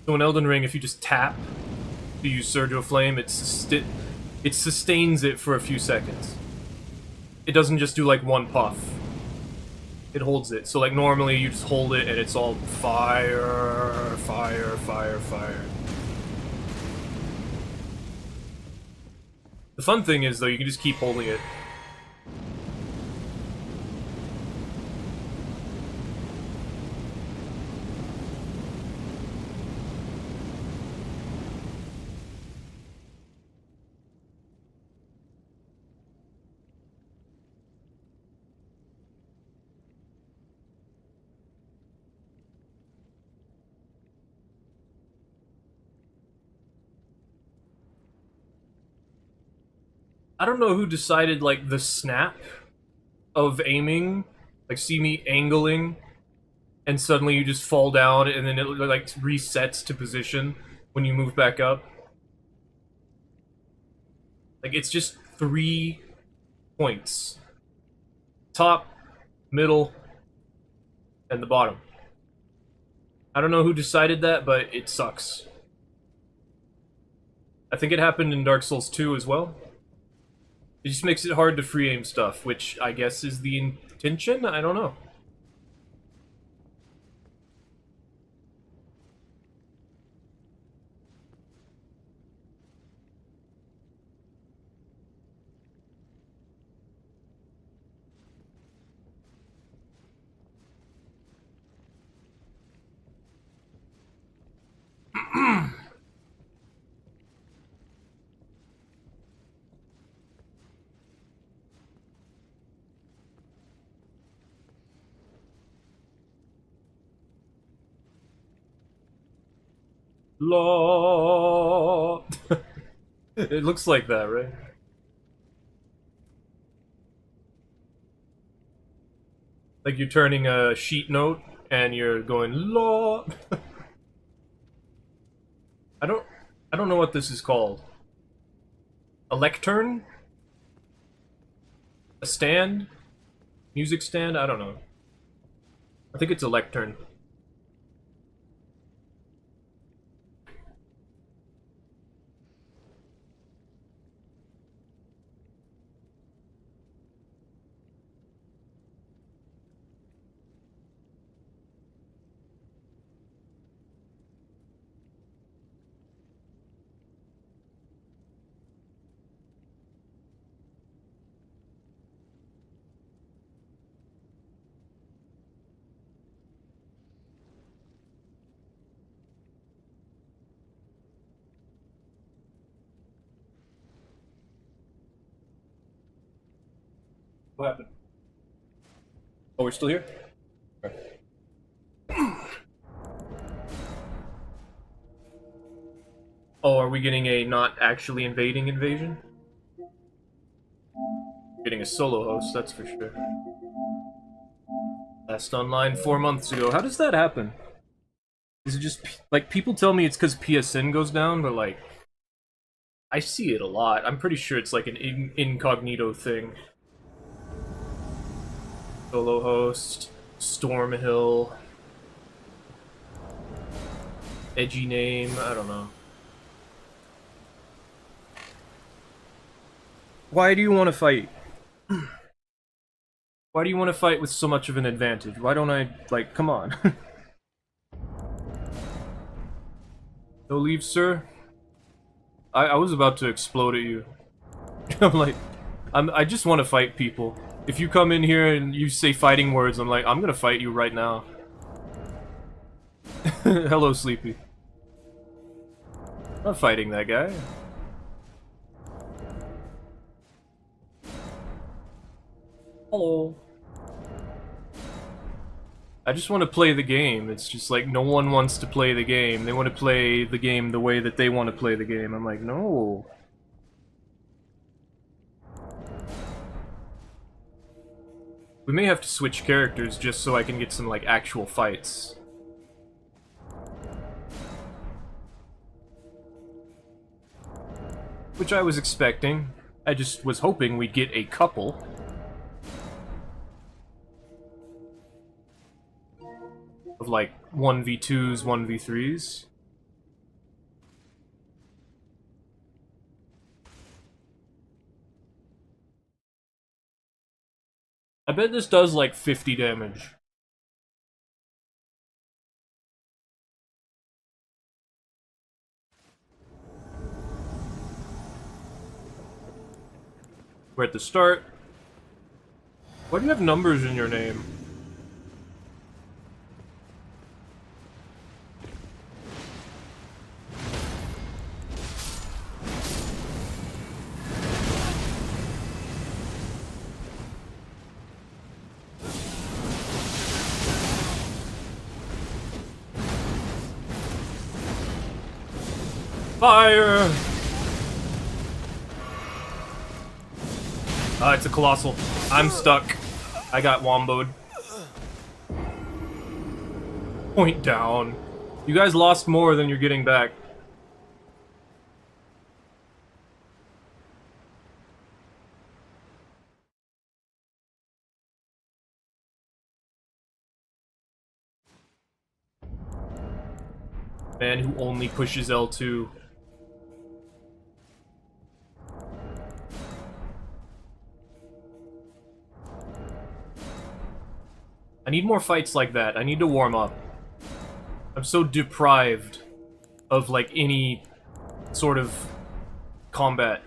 So in Elden Ring, if you just tap to use Surge O'Flame, it sustains it for a few seconds. It doesn't just do like one puff. It holds it. So like normally you just hold it and it's all fire, fire, fire, fire. The fun thing is though, you can just keep holding it. I don't know who decided, like, the snap of aiming. Like, see me angling, and suddenly you just fall down, and then it, like, resets to position when you move back up. Like, it's just 3 points. Top, middle, and the bottom. I don't know who decided that, but it sucks. I think it happened in Dark Souls 2 as well. It just makes it hard to free aim stuff, which I guess is the intention? I don't know. Law. It looks like that, right? Like you're turning a sheet note and you're going law. I don't know what this is called. A lectern? A stand? Music stand? I don't know. I think it's a lectern. What happened? Oh, we're still here? Okay. Oh, are we getting a not actually invading invasion? Getting a solo host, that's for sure. Last online 4 months ago. How does that happen? Is it just, like, people tell me it's because PSN goes down, but, like, I see it a lot. I'm pretty sure it's, like, an incognito thing. Solo host, Stormhill, edgy name, I don't know. Why do you want to fight? Why do you want to fight with so much of an advantage? Why don't I, like, come on. No leave, sir? I was about to explode at you. I'm like, I just want to fight people. If you come in here and you say fighting words, I'm like, I'm gonna fight you right now. Hello, Sleepy. Not fighting that guy. Hello. I just want to play the game. It's just like no one wants to play the game. They want to play the game the way that they want to play the game. I'm like, no. We may have to switch characters just so I can get some, like, actual fights. Which I was expecting. I just was hoping we'd get a couple. Of, like, 1v2s, 1v3s. I bet this does, like, 50 damage. We're at the start. Why do you have numbers in your name? Fire! It's a colossal. I'm stuck. I got womboed. Point down. You guys lost more than you're getting back. Man who only pushes L2. I need more fights like that. I need to warm up. I'm so deprived of, like, any sort of combat.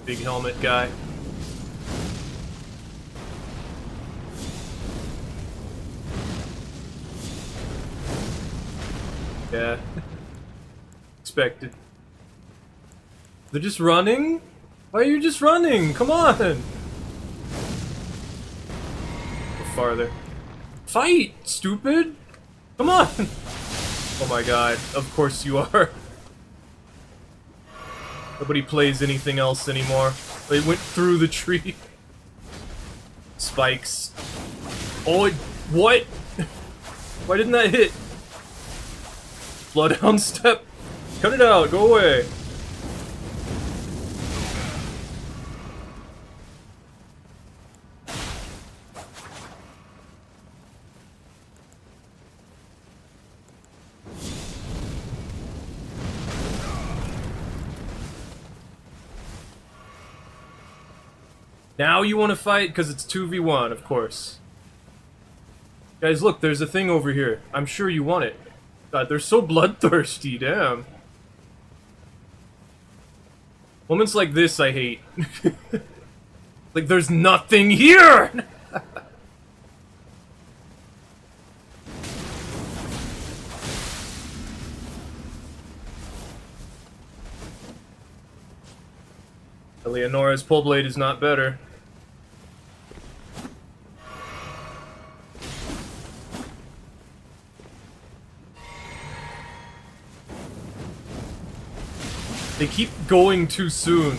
Big helmet guy. Yeah. Expected. They're just running? Why are you just running? Come on! Go farther. Fight, stupid! Come on! Oh my god, of course you are. Nobody plays anything else anymore. They went through the tree. Spikes. Oh, what? Why didn't that hit? Bloodhound step. Cut it out, go away. Now you want to fight? Because it's 2v1, of course. Guys, look, there's a thing over here. I'm sure you want it. God, they're so bloodthirsty, damn. Moments like this I hate. Like, there's nothing here! Eleonora's pole blade is not better. They keep going too soon.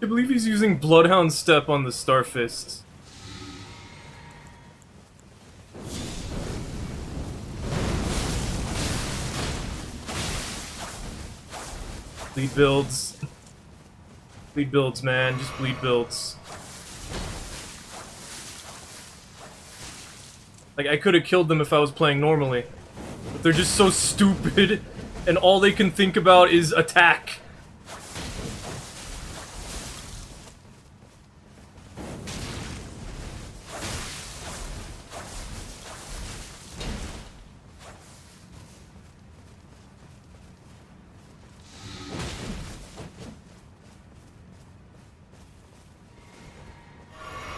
I believe he's using Bloodhound Step on the Starfists. Bleed builds. Bleed builds, man. Just bleed builds. Like, I could have killed them if I was playing normally. But they're just so stupid, and all they can think about is attack.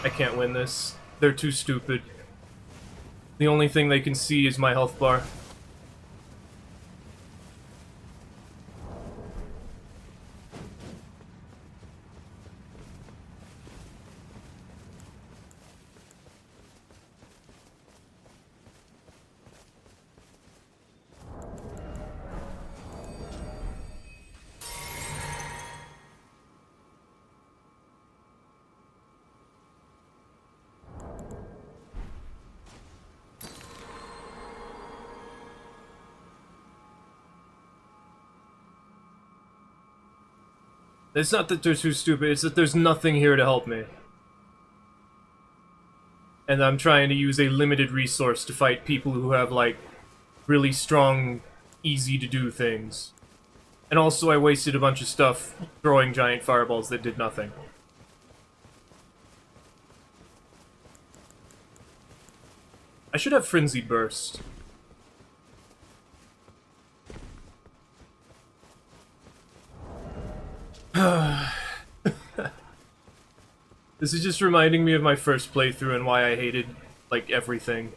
I can't win this. They're too stupid. The only thing they can see is my health bar. It's not that they're too stupid, it's that there's nothing here to help me. And I'm trying to use a limited resource to fight people who have, like, really strong, easy-to-do things. And also I wasted a bunch of stuff throwing giant fireballs that did nothing. I should have Frenzied Burst. This is just reminding me of my first playthrough and why I hated, like, everything.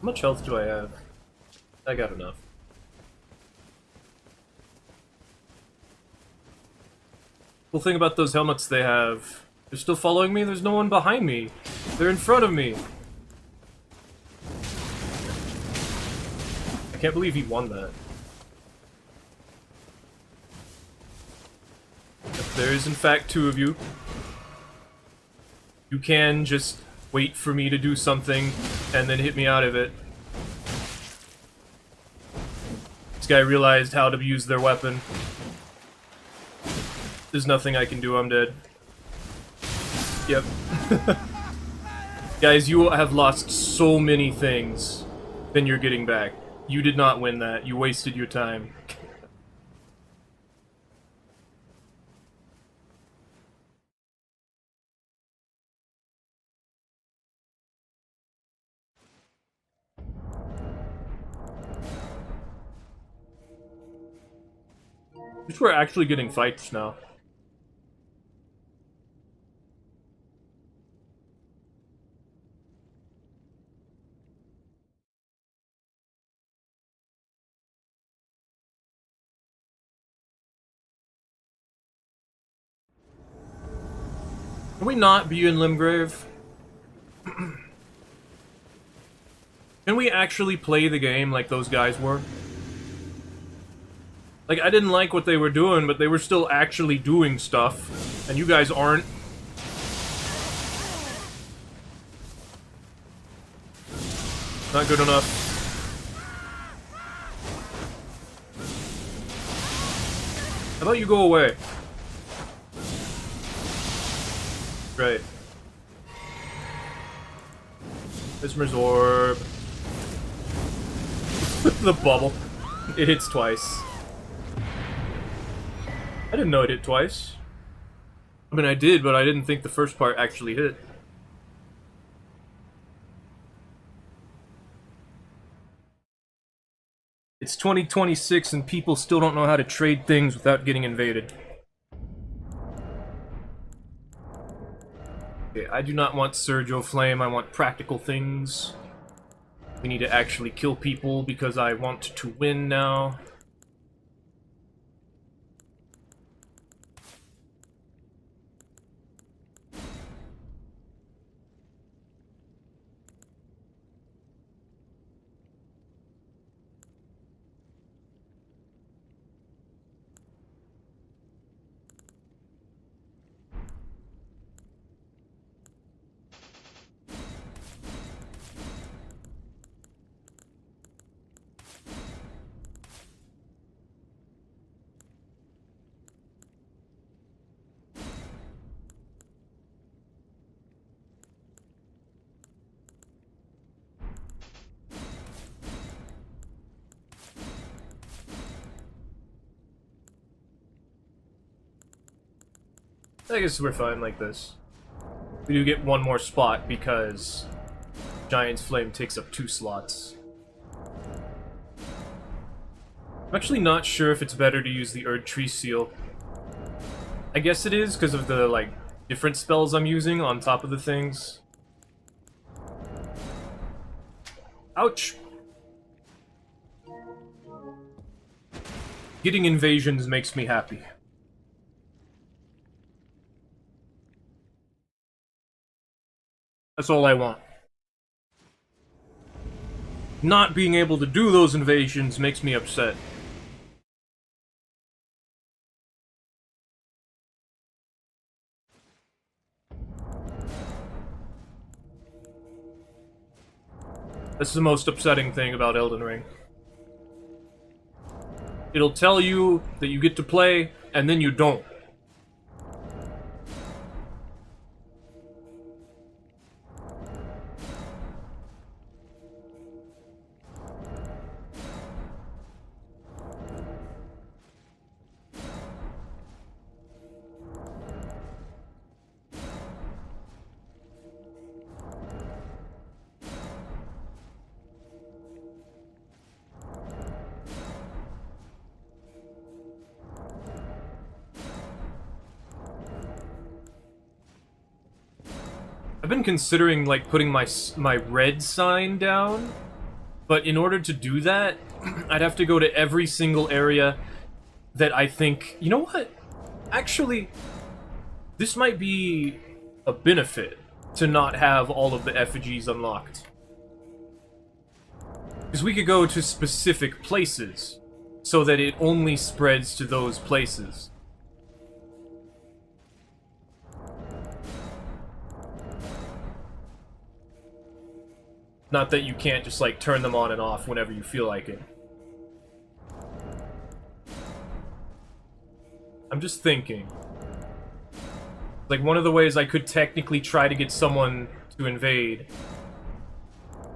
How much health do I have? I got enough. Cool thing about those helmets they have, they're still following me, there's no one behind me. They're in front of me. I can't believe he won that. If there is in fact two of you, you can just wait for me to do something and then hit me out of it. This guy realized how to use their weapon. There's nothing I can do, I'm dead. Yep. Guys, you have lost so many things than you're getting back. You did not win that. You wasted your time. Which we're actually getting fights now. Can we not be in Limgrave? Can we actually play the game like those guys were? Like, I didn't like what they were doing, but they were still actually doing stuff. And you guys aren't. Not good enough. How about you go away? Right. Mesmer's Orb. The bubble. It hits twice. I didn't know it hit twice. I mean, I did, but I didn't think the first part actually hit. It's 2026 and people still don't know how to trade things without getting invaded. Okay, I do not want Sergio Flame, I want practical things. We need to actually kill people because I want to win now. I guess we're fine like this. We do get one more spot because Giant's Flame takes up 2 slots. I'm actually not sure if it's better to use the Erd Tree Seal. I guess it is because of the, like, different spells I'm using on top of the things. Ouch! Getting invasions makes me happy. That's all I want. Not being able to do those invasions makes me upset. That's the most upsetting thing about Elden Ring. It'll tell you that you get to play, and then you don't. I've been considering, like, putting my red sign down, but in order to do that, I'd have to go to every single area that I think... You know what? Actually, this might be a benefit to not have all of the effigies unlocked. Because we could go to specific places, so that it only spreads to those places. Not that you can't just, like, turn them on and off whenever you feel like it. I'm just thinking. Like, one of the ways I could technically try to get someone to invade,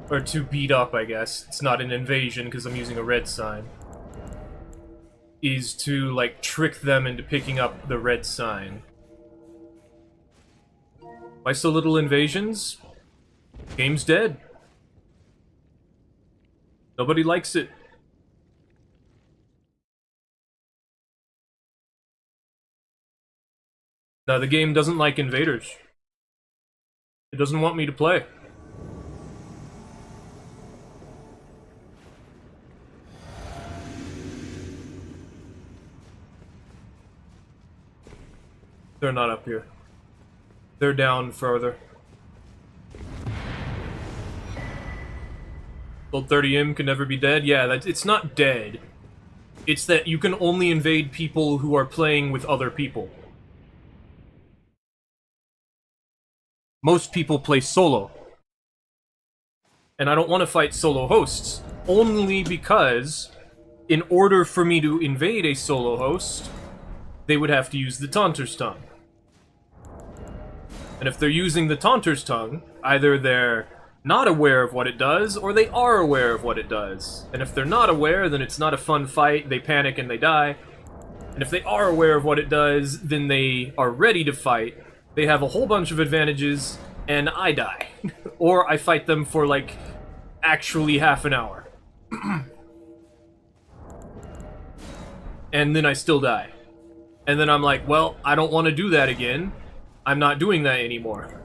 or to beat up, I guess. It's not an invasion because I'm using a red sign. Is to, like, trick them into picking up the red sign. Why so little invasions? Game's dead. Nobody likes it. Now, the game doesn't like invaders. It doesn't want me to play. They're not up here. They're down further. Old 30M can never be dead? Yeah, it's not dead. It's that you can only invade people who are playing with other people. Most people play solo. And I don't want to fight solo hosts, only because in order for me to invade a solo host, they would have to use the Taunter's Tongue. And if they're using the Taunter's Tongue, either they're not aware of what it does, or they are aware of what it does. And if they're not aware, then it's not a fun fight, they panic and they die. And if they are aware of what it does, then they are ready to fight, they have a whole bunch of advantages, and I die. Or I fight them for, like, actually half an hour. And then I still die. And then I'm like, well, I don't want to do that again. I'm not doing that anymore.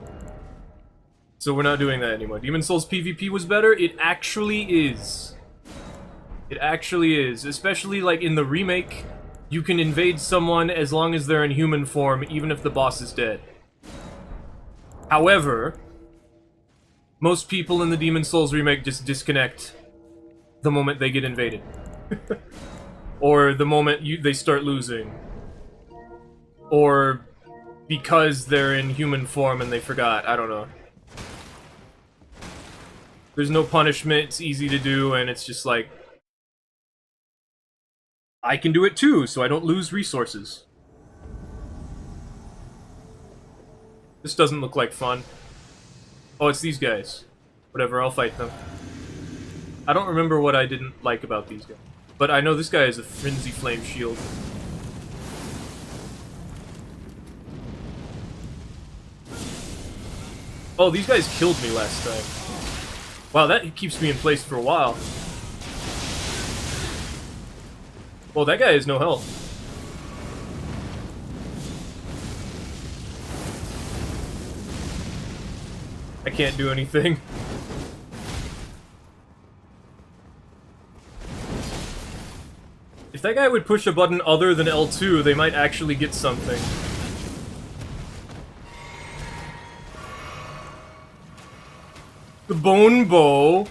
So we're not doing that anymore. Demon Souls PvP was better? It actually is. It actually is. Especially, like, in the remake, you can invade someone as long as they're in human form, even if the boss is dead. However, most people in the Demon Souls remake just disconnect the moment they get invaded. Or the moment they start losing. Or because they're in human form and they forgot. I don't know. There's no punishment, it's easy to do, and it's just like... I can do it too, so I don't lose resources. This doesn't look like fun. Oh, it's these guys. Whatever, I'll fight them. I don't remember what I didn't like about these guys. But I know this guy has a Frenzy Flame shield. Oh, these guys killed me last time. Wow, that keeps me in place for a while. Well, that guy has no health. I can't do anything. If that guy would push a button other than L2, they might actually get something. The Bone Bow.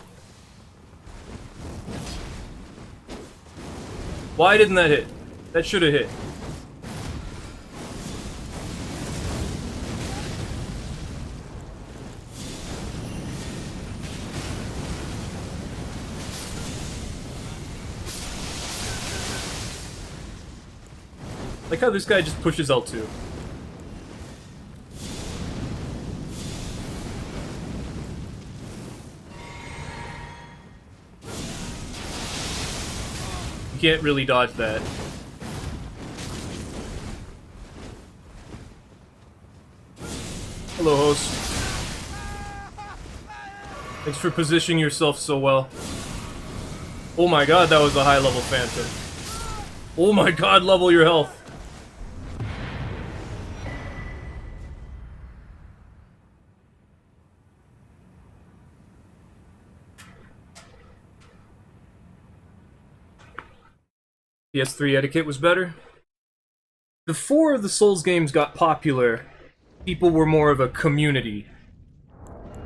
Why didn't that hit? That should have hit. Like how this guy just pushes L2. You can't really dodge that. Hello, host. Thanks for positioning yourself so well. Oh my god, that was a high-level Phantom. Oh my god, level your health. PS3 etiquette was better. Before the Souls games got popular, people were more of a community.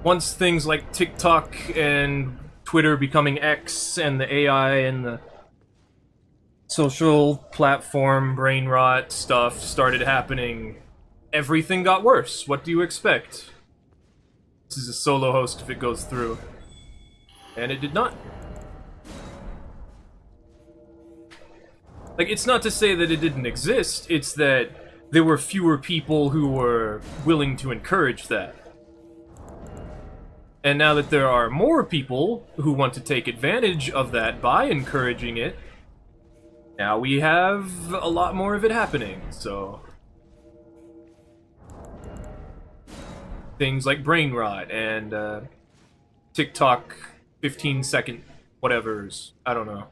Once things like TikTok and Twitter becoming X and the AI and the social platform brain rot stuff started happening, everything got worse. What do you expect? This is a solo host if it goes through. And it did not. Like, it's not to say that it didn't exist, it's that there were fewer people who were willing to encourage that. And now that there are more people who want to take advantage of that by encouraging it, now we have a lot more of it happening, so... Things like brain rot and TikTok 15-second whatevers. I don't know.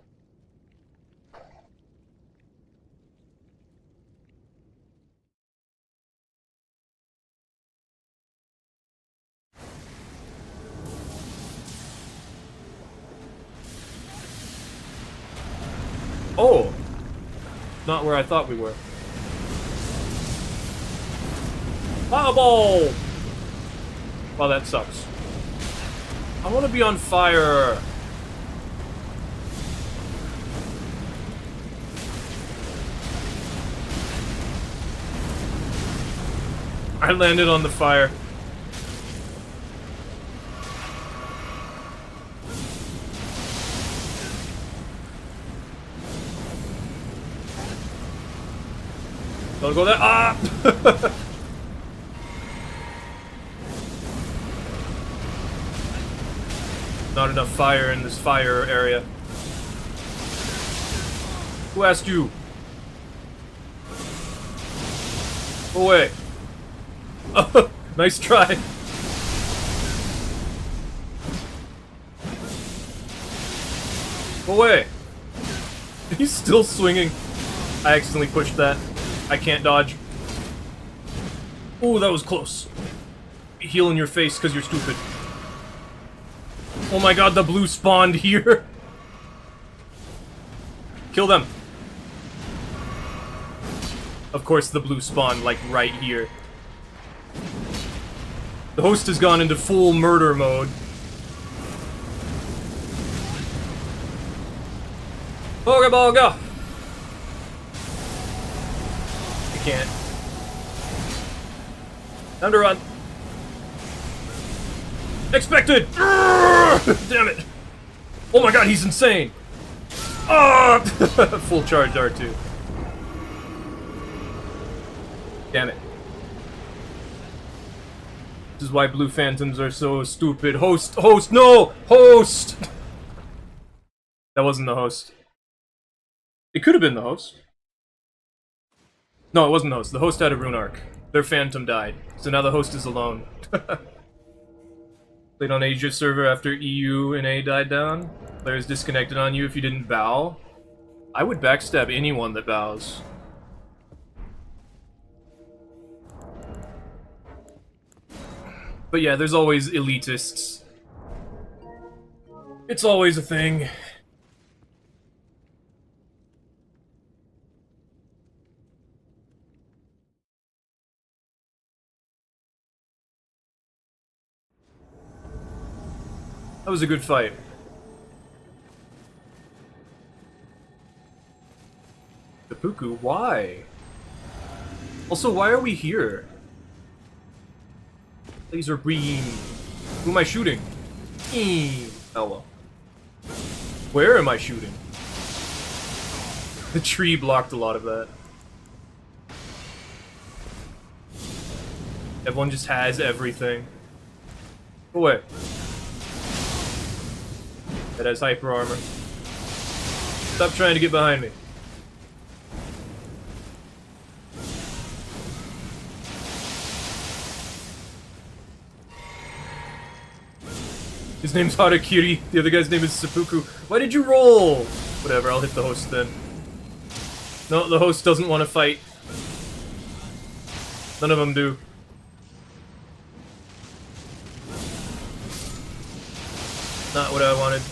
Oh! Not where I thought we were. Fireball! Well, that sucks. I want to be on fire! I landed on the fire. Don't go there. Ah! Not enough fire in this fire area. Who asked you? Go away. Nice try. Go away. He's still swinging. I accidentally pushed that. I can't dodge. Ooh, that was close. Heal in your face because you're stupid. Oh my god, the blue spawned here. Kill them. Of course the blue spawned, like, right here. The host has gone into full murder mode. Boga boga! I can't. Time to run. Expected! Damn it! Oh my god, he's insane! Ah! Full charge R2. Damn it. This is why blue phantoms are so stupid. Host! Host! No! Host! That wasn't the host. It could have been the host. No, it wasn't the host. The host had a rune arc. Their phantom died. So now the host is alone. Played on Asia server after EU and A died down. Players disconnected on you if you didn't bow. I would backstab anyone that bows. But yeah, there's always elitists. It's always a thing. That was a good fight. Seppuku, why? Also, why are we here? Laser beam. Who am I shooting? Oh well. Where am I shooting? The tree blocked a lot of that. Everyone just has everything. Go away. That has hyper armor. Stop trying to get behind me. His name's Harakiri, the other guy's name is Seppuku. Why did you roll? Whatever, I'll hit the host then. No, the host doesn't want to fight. None of them do. Not what I wanted.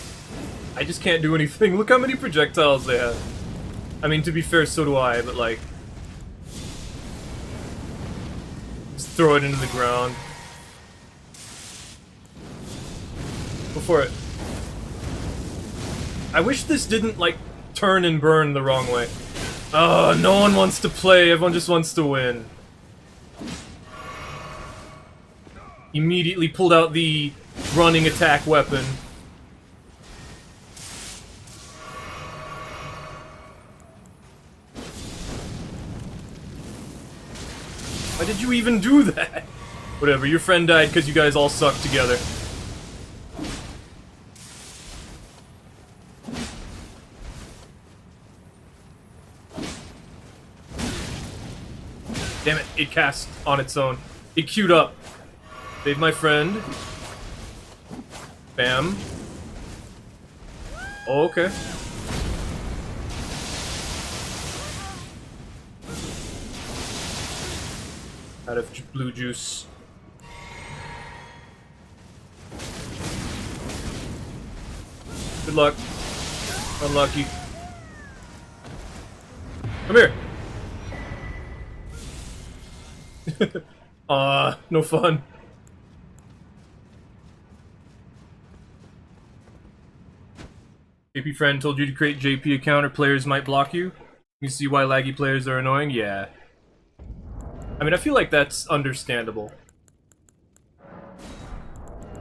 I just can't do anything. Look how many projectiles they have. I mean, to be fair, so do I, but like... just throw it into the ground. Go for it. I wish this didn't, like, turn and burn the wrong way. Oh, no one wants to play, everyone just wants to win. Immediately pulled out the running attack weapon. Why did you even do that? Whatever, your friend died because you guys all suck together. Damn it, it cast on its own. It queued up. Save my friend. Bam. Oh, okay. Out of blue juice. Good luck. Unlucky. Come here. No fun. JP friend told you to create JP account or players might block you. You see why laggy players are annoying? Yeah. I mean, I feel like that's understandable.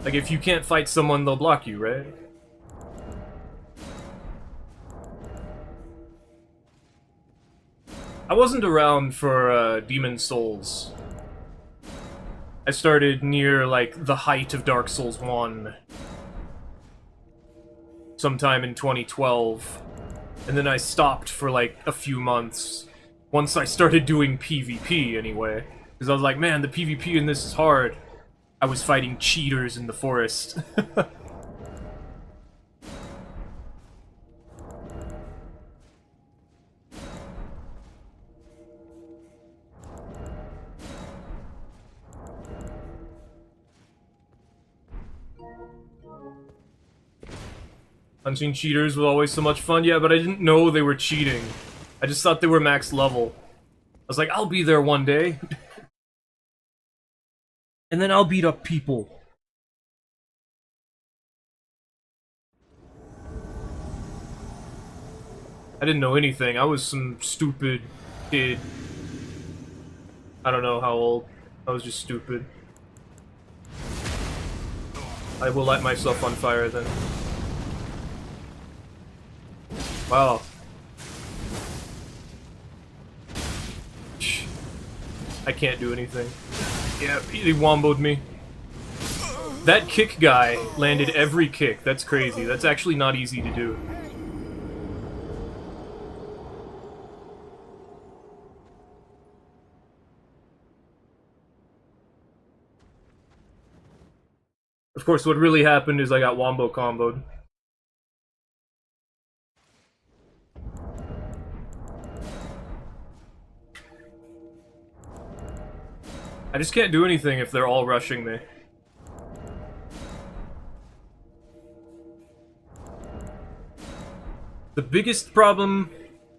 Like, if you can't fight someone, they'll block you, right? I wasn't around for Demon Souls. I started near, like, the height of Dark Souls 1. Sometime in 2012. And then I stopped for, like, a few months. Once I started doing PvP, anyway. Because I was like, man, the PvP in this is hard. I was fighting cheaters in the forest. Punching cheaters was always so much fun, yeah, but I didn't know they were cheating. I just thought they were max level. I was like, I'll be there one day. And then I'll beat up people. I didn't know anything. I was some stupid kid. I don't know how old. I was just stupid. I will light myself on fire then. Wow. I can't do anything. Yeah, he womboed me. That kick guy landed every kick. That's crazy. That's actually not easy to do. Of course, what really happened is I got wombo comboed. I just can't do anything if they're all rushing me. The biggest problem...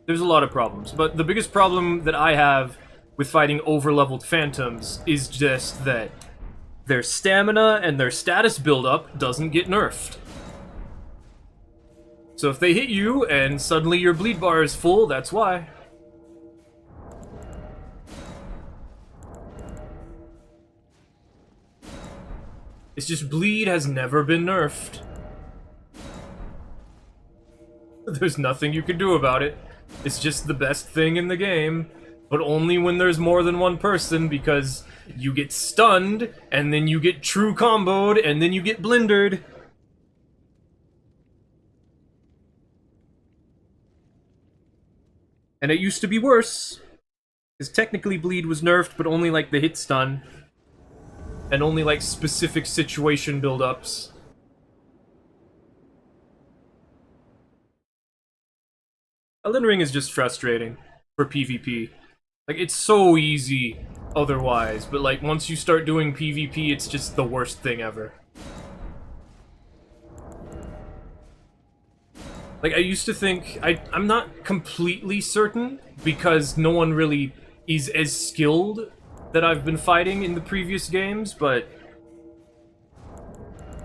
There's a lot of problems, but the biggest problem that I have with fighting over-leveled phantoms is just that their stamina and their status buildup doesn't get nerfed. So if they hit you and suddenly your bleed bar is full, that's why. It's just bleed has never been nerfed. There's nothing you can do about it. It's just the best thing in the game. But only when there's more than one person, because you get stunned, and then you get true comboed, and then you get blindered. And it used to be worse. Because technically bleed was nerfed, but only like the hit stun. And only like specific situation build-ups. Elden Ring is just frustrating for PvP. Like, it's so easy otherwise, but like, once you start doing PvP, it's just the worst thing ever. Like, I used to think... I'm not completely certain, because no one really is as skilled that I've been fighting in the previous games, but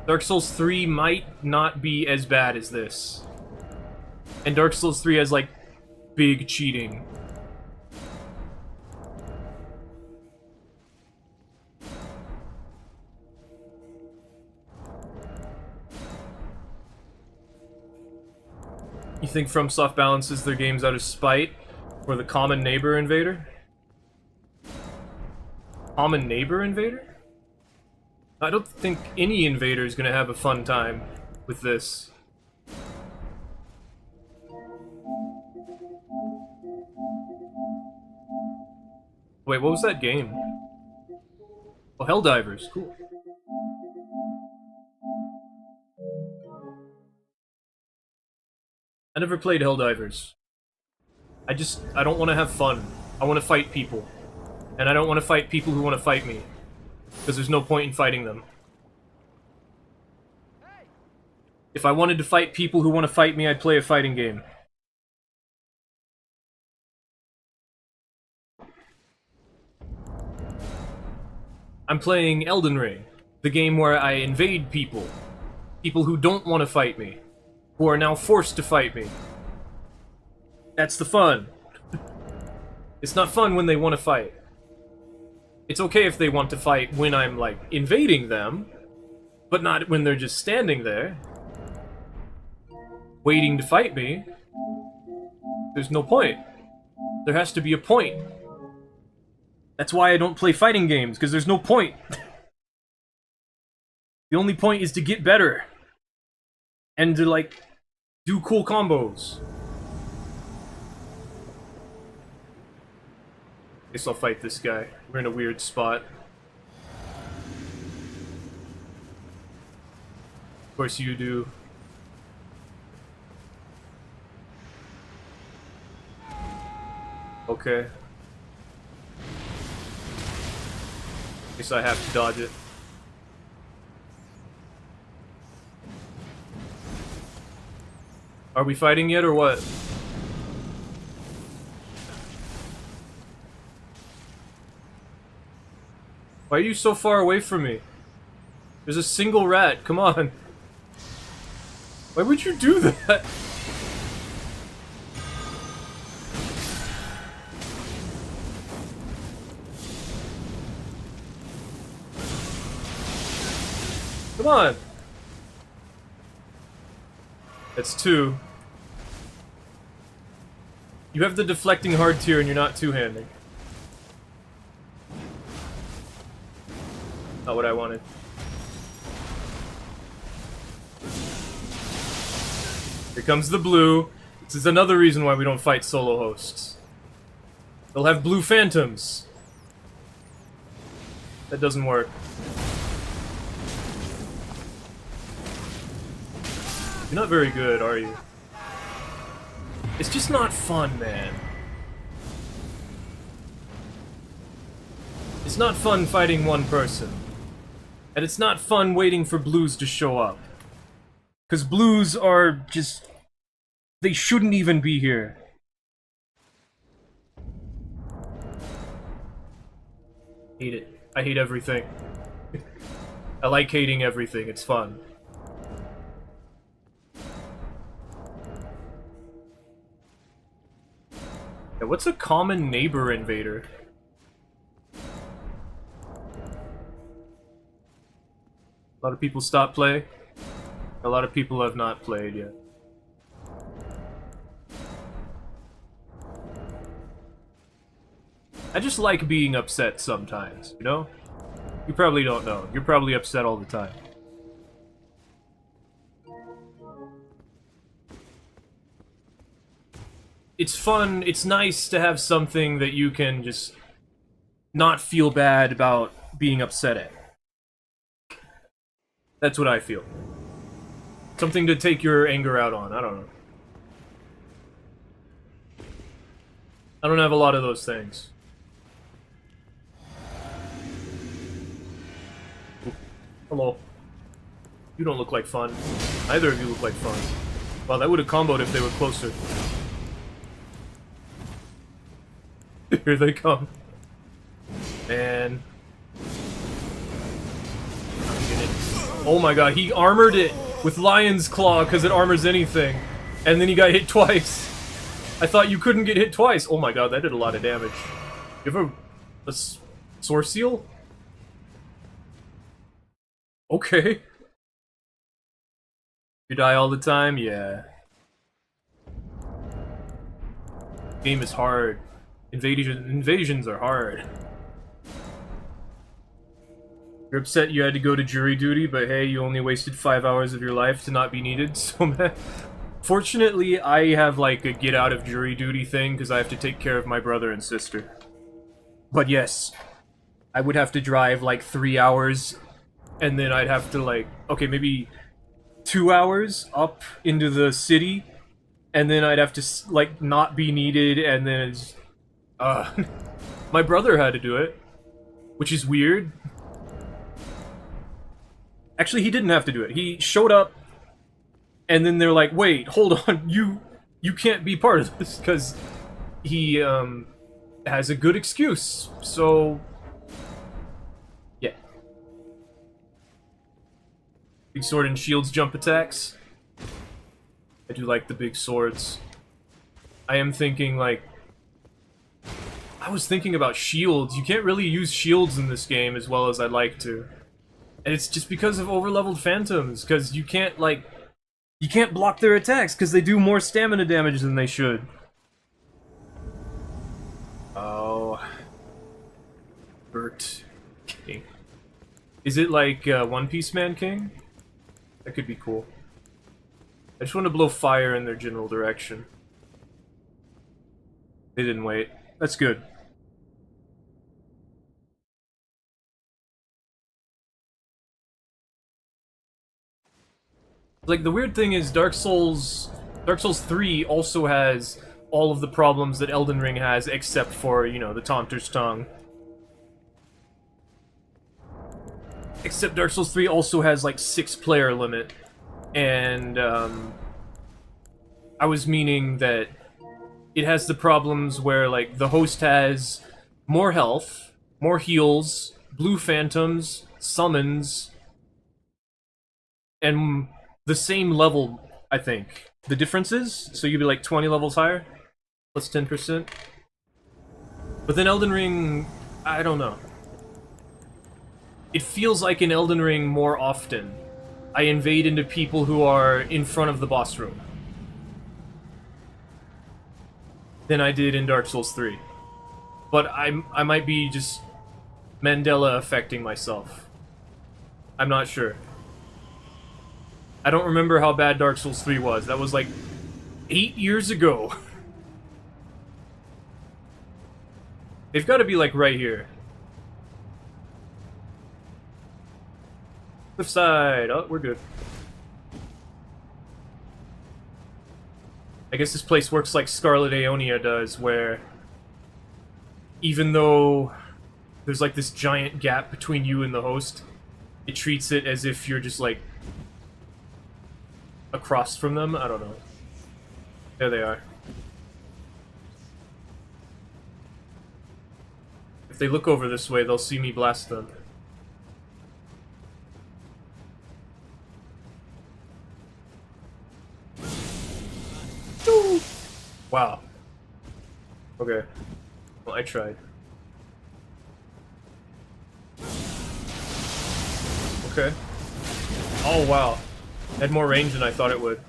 Dark Souls 3 might not be as bad as this. And Dark Souls 3 has, like, big cheating. You think FromSoft balances their games out of spite for the common neighbor invader? Common neighbor invader? I don't think any invader is gonna have a fun time with this. Wait, what was that game? Oh, Helldivers, cool. I never played Helldivers. I don't want to have fun. I want to fight people. And I don't want to fight people who want to fight me. Because there's no point in fighting them. If I wanted to fight people who want to fight me, I'd play a fighting game. I'm playing Elden Ring, the game where I invade people. People who don't want to fight me. Who are now forced to fight me. That's the fun. It's not fun when they want to fight. It's okay if they want to fight when I'm, like, invading them, but not when they're just standing there, waiting to fight me. There's no point. There has to be a point. That's why I don't play fighting games, because there's no point. The only point is to get better. And to, like, do cool combos. Guess I'll fight this guy. We're in a weird spot. Of course you do. Okay. Guess I have to dodge it. Are we fighting yet or what? Why are you so far away from me? There's a single rat, come on. Why would you do that? Come on! That's 2. You have the deflecting hard tier and you're not two-handing. Not what I wanted. Here comes the blue. This is another reason why we don't fight solo hosts. They'll have blue phantoms. That doesn't work. You're not very good, are you? It's just not fun, man. It's not fun fighting one person. And it's not fun waiting for blues to show up. Because blues are just... they shouldn't even be here. Hate it. I hate everything. I like hating everything, it's fun. Yeah, what's a common neighbor invader? A lot of people stop play. A lot of people have not played yet. I just like being upset sometimes, you know? You probably don't know. You're probably upset all the time. It's fun, it's nice to have something that you can just not feel bad about being upset at. That's what I feel. Something to take your anger out on, I don't know. I don't have a lot of those things. Hello. You don't look like fun. Neither of you look like fun. Well, that would have comboed if they were closer. Here they come. Man. Oh my god, he armored it with Lion's Claw because it armors anything. And then he got hit twice. I thought you couldn't get hit twice. Oh my god, that did a lot of damage. You have a Source Seal? Okay. You die all the time? Yeah. Game is hard. Invasions are hard. You're upset you had to go to jury duty, but hey, you only wasted 5 hours of your life to not be needed, so man. Fortunately, I have like a get out of jury duty thing, because I have to take care of my brother and sister. But yes, I would have to drive like 3 hours, and then I'd have to like, okay, maybe 2 hours up into the city, and then I'd have to like not be needed, and then it's... my brother had to do it, which is weird. Actually, he didn't have to do it. He showed up, and then they're like, wait, hold on, you can't be part of this, because he, has a good excuse, so... yeah. Big sword and shields jump attacks. I do like the big swords. I am thinking, like... I was thinking about shields. You can't really use shields in this game as well as I'd like to. And it's just because of overleveled phantoms, because you can't, like... you can't block their attacks, because they do more stamina damage than they should. Bert King. Is it like One Piece Man King? That could be cool. I just want to blow fire in their general direction. They didn't wait. That's good. Like, the weird thing is Dark Souls 3 also has all of the problems that Elden Ring has, except for, you know, the Taunter's Tongue. Except Dark Souls 3 also has, like, 6-player limit. And, I was meaning that it has the problems where, like, the host has more health, more heals, blue phantoms, summons, and the same level, I think. The difference is, so you'd be like 20 levels higher, plus 10%. But then Elden Ring, I don't know. It feels like in Elden Ring more often, I invade into people who are in front of the boss room than I did in Dark Souls 3. But I might be just Mandela affecting myself. I'm not sure. I don't remember how bad Dark Souls 3 was. That was like 8 years ago. They've got to be like right here. Cliffside. Oh, we're good. I guess this place works like Scarlet Aeonia does, where even though there's like this giant gap between you and the host, it treats it as if you're just like across from them. I don't know. There they are. If they look over this way, they'll see me blast them. Wow. Okay. Well, I tried. Okay. Oh, wow. Had more range than I thought it would.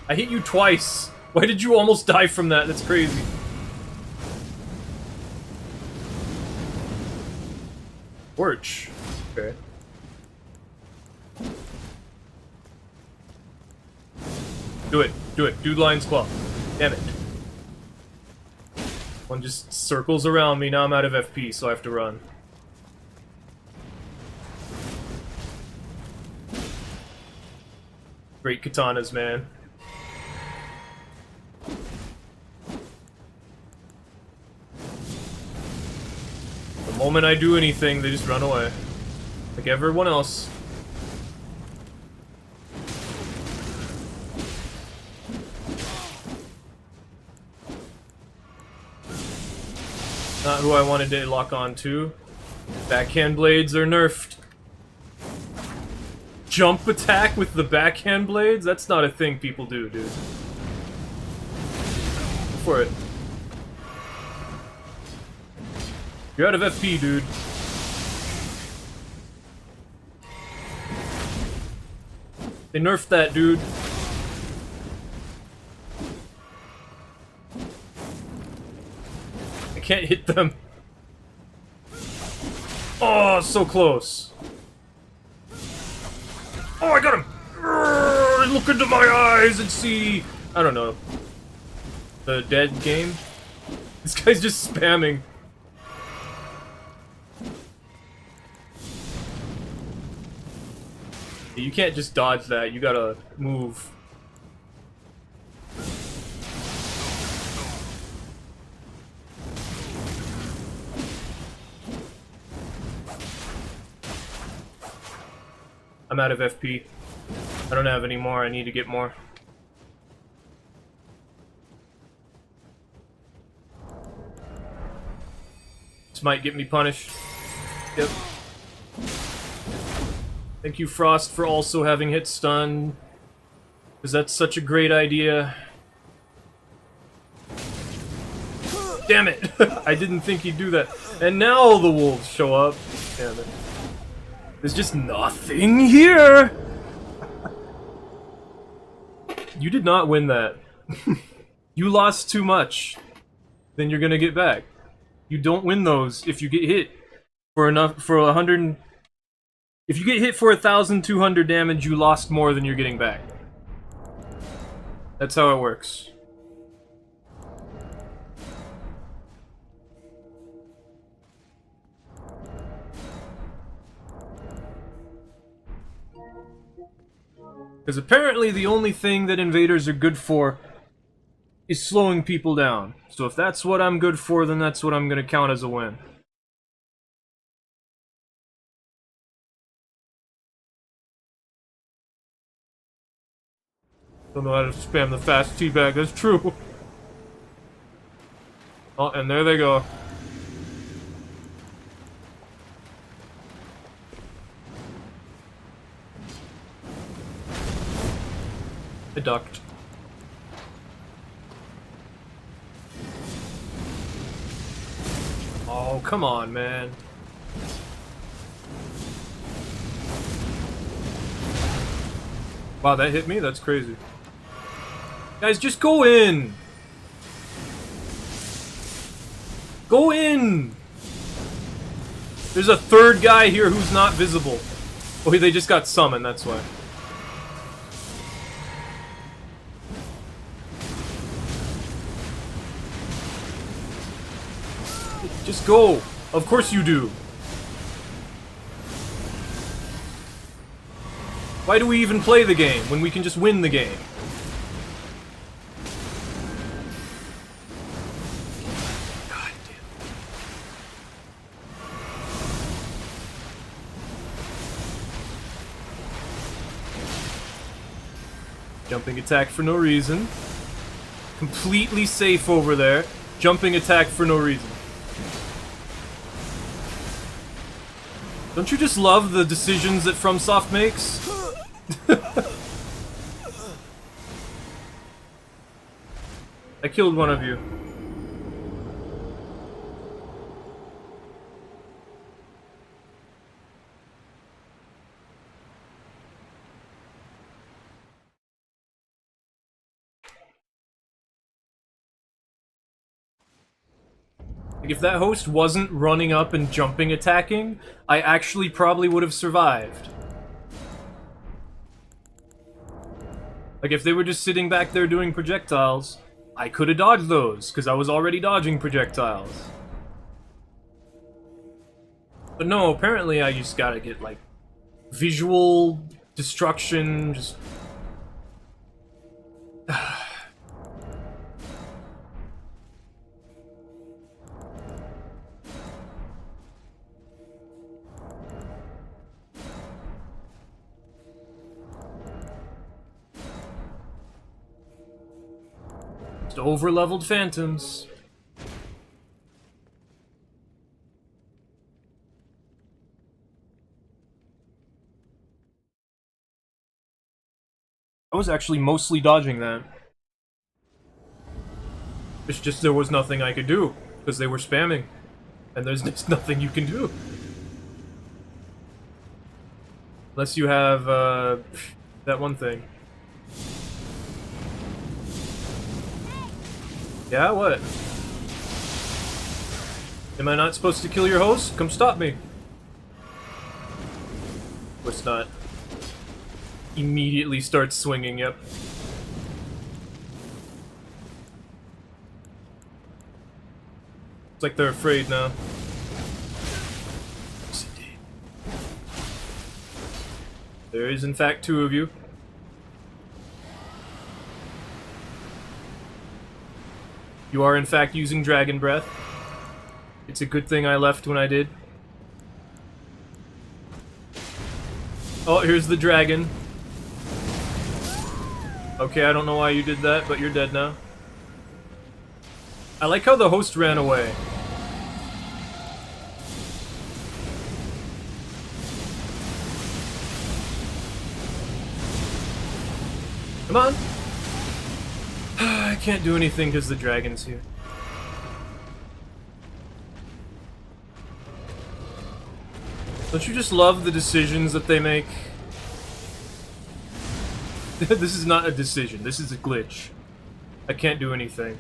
I hit you twice! Why did you almost die from that? That's crazy. Torch. Okay. Do it. Do it. Do Lion's Claw. Damn it. One just circles around me. Now I'm out of FP, so I have to run. Great katanas, man. The moment I do anything, they just run away. Like everyone else. Not who I wanted to lock on to. Backhand blades are nerfed. Jump attack with the backhand blades? That's not a thing people do, dude. Go for it. You're out of FP, dude. They nerfed that, dude. I can't hit them. Oh, so close. Oh, I got him! Urgh, look into my eyes and see... I don't know. The dead game? This guy's just spamming. You can't just dodge that, you gotta move. I'm out of FP. I don't have any more, I need to get more. This might get me punished. Yep. Thank you, Frost, for also having hit stun. Because that's such a great idea. Damn it! I didn't think he'd do that. And now the wolves show up. Damn it. There's just nothing here! You did not win that. You lost too much. Then you're gonna get back. You don't win those if you get hit for enough for 100. If you get hit for 1,200 damage, you lost more than you're getting back. That's how it works. Because apparently the only thing that invaders are good for is slowing people down. So if that's what I'm good for, then that's what I'm gonna count as a win. Don't know how to spam the fast teabag, that's true. Oh, and there they go. I ducked. Oh, come on, man. Wow, that hit me? That's crazy. Guys, just go in! Go in! There's a third guy here who's not visible. Oh, they just got summoned, that's why. Just go! Of course you do! Why do we even play the game when we can just win the game? God damn. Jumping attack for no reason. Completely safe over there. Jumping attack for no reason. Don't you just love the decisions that FromSoft makes? I killed one of you. If that host wasn't running up and jumping attacking, I actually probably would have survived. Like, if they were just sitting back there doing projectiles, I could have dodged those, because I was already dodging projectiles. But no, apparently I just gotta get, like, visual destruction, just... over-leveled phantoms. I was actually mostly dodging that. It's just there was nothing I could do, because they were spamming. And there's just nothing you can do. Unless you have, that one thing. Yeah, what? Am I not supposed to kill your host? Come stop me. Let's not. Immediately starts swinging, yep. It's like they're afraid now. There is in fact two of you. You are in fact using Dragon Breath. It's a good thing I left when I did. Oh, here's the dragon. Okay, I don't know why you did that, but you're dead now. I like how the host ran away. Come on! I can't do anything because the dragon's here. Don't you just love the decisions that they make? This is not a decision, this is a glitch. I can't do anything.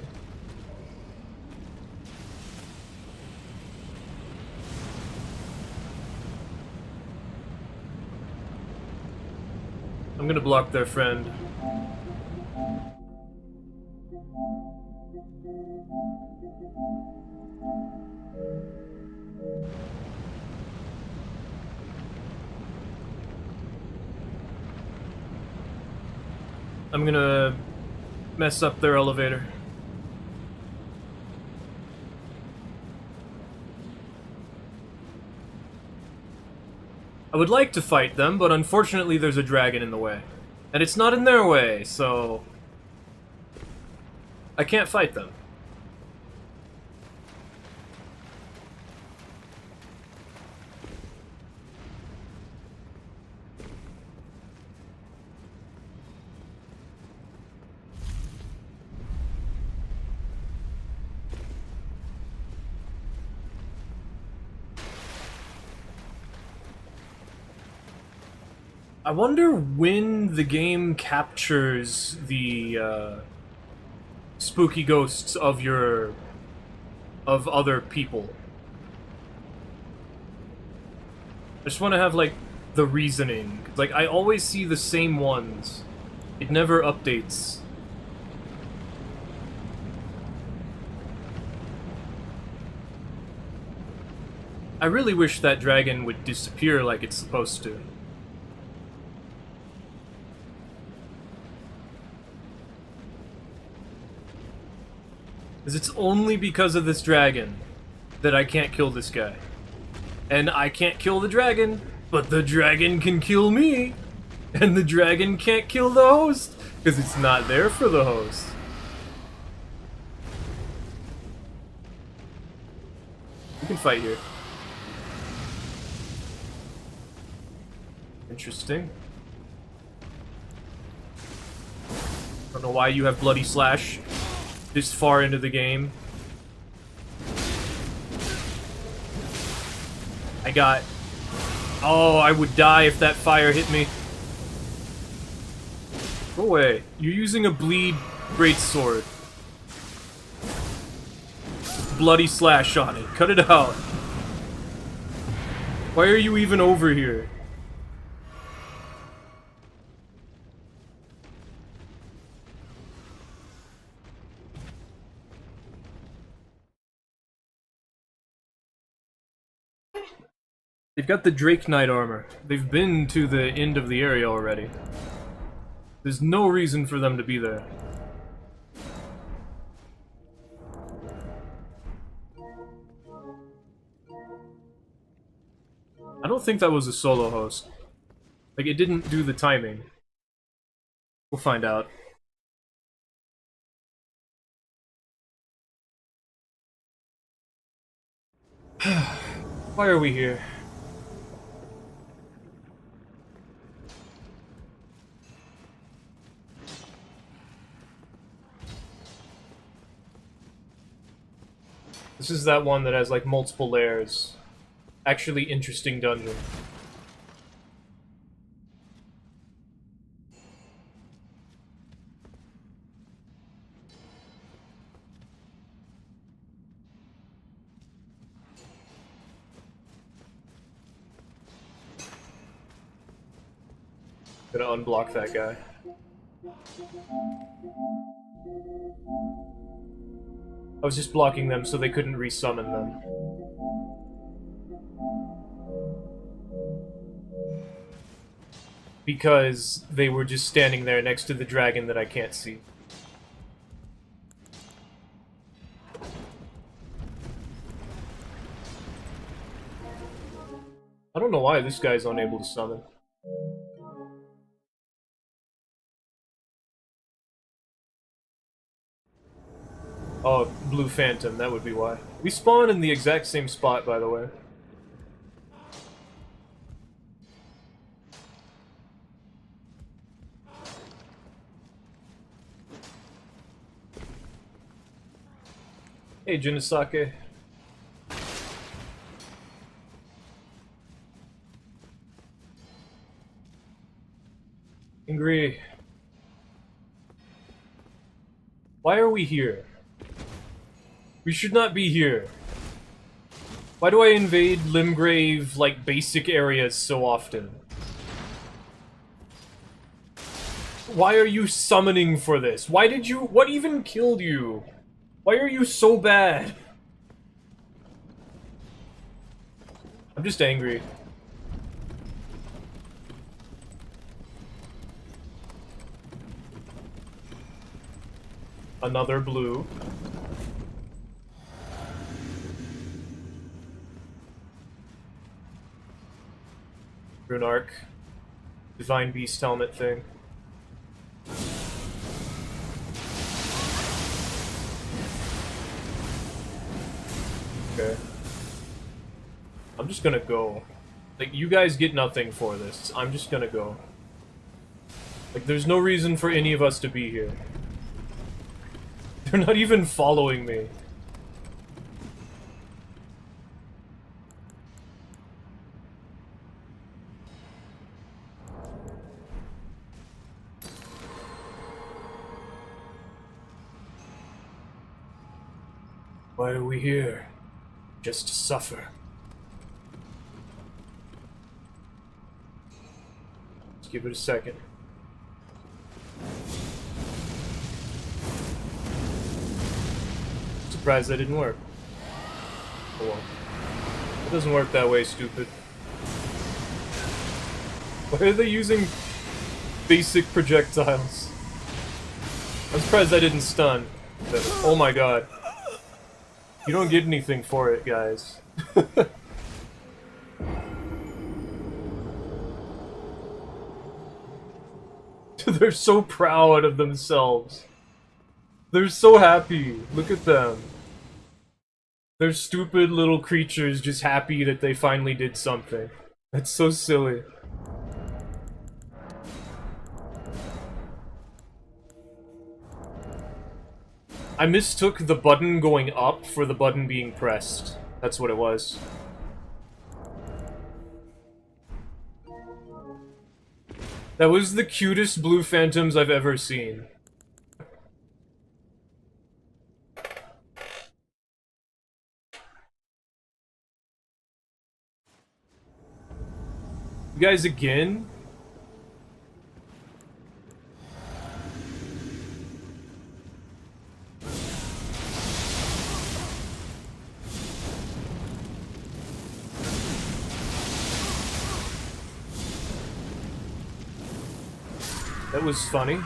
I'm gonna block their friend. I'm gonna mess up their elevator. I would like to fight them, but unfortunately there's a dragon in the way. And it's not in their way, so... I can't fight them. I wonder when the game captures the spooky ghosts of other people. I just want to have like the reasoning. Like I always see the same ones. It never updates. I really wish that dragon would disappear like it's supposed to. Because it's only because of this dragon that I can't kill this guy. And I can't kill the dragon, but the dragon can kill me. And the dragon can't kill the host, because it's not there for the host. We can fight here. Interesting. Don't know why you have Bloody Slash this far into the game. I got... Oh, I would die if that fire hit me. Go away. You're using a bleed greatsword. Bloody Slash on it. Cut it out. Why are you even over here? They've got the Drake Knight armor. They've been to the end of the area already. There's no reason for them to be there. I don't think that was a solo host. Like, it didn't do the timing. We'll find out. Why are we here? This is that one that has, like, multiple layers. Actually interesting dungeon. Gonna unblock that guy. I was just blocking them so they couldn't resummon them. Because they were just standing there next to the dragon that I can't see. I don't know why this guy's unable to summon. Oh, Blue Phantom, that would be why. We spawn in the exact same spot, by the way. Hey, Jinisake. Angry. Why are we here? We should not be here. Why do I invade Limgrave, like, basic areas so often? Why are you summoning for this? Why did you- what even killed you? Why are you so bad? I'm just angry. Another blue. Rune Arc. Divine Beast helmet thing. Okay. I'm just gonna go. Like, you guys get nothing for this. I'm just gonna go. Like, there's no reason for any of us to be here. They're not even following me. Why are we here? Just to suffer. Let's give it a second. Surprised that didn't work. Oh well. It doesn't work that way, stupid. Why are they using basic projectiles? I'm surprised I didn't stun. But, oh my god. You don't get anything for it, guys. They're so proud of themselves. They're so happy. Look at them. They're stupid little creatures just happy that they finally did something. That's so silly. I mistook the button going up for the button being pressed. That's what it was. That was the cutest blue phantoms I've ever seen. You guys again? That was funny.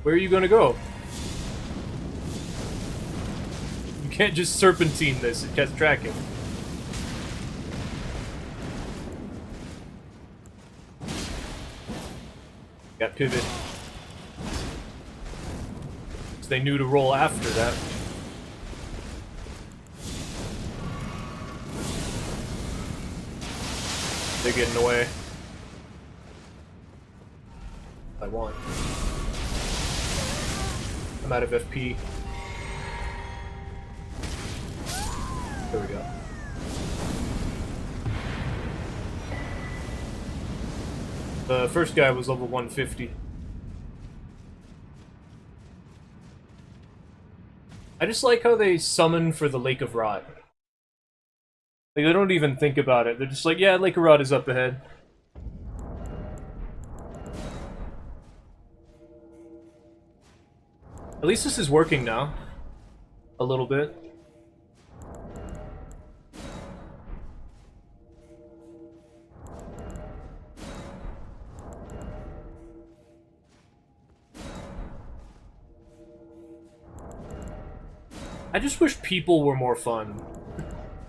Where are you gonna go? You can't just serpentine this, it gets tracking. Got pivot. So they knew to roll after that. They're getting away. I want. I'm out of FP. There we go. The first guy was level 150. I just like how they summon for the Lake of Rot. Like, they don't even think about it. They're just like, yeah, Lake of Rot is up ahead. At least this is working now. A little bit. I just wish people were more fun.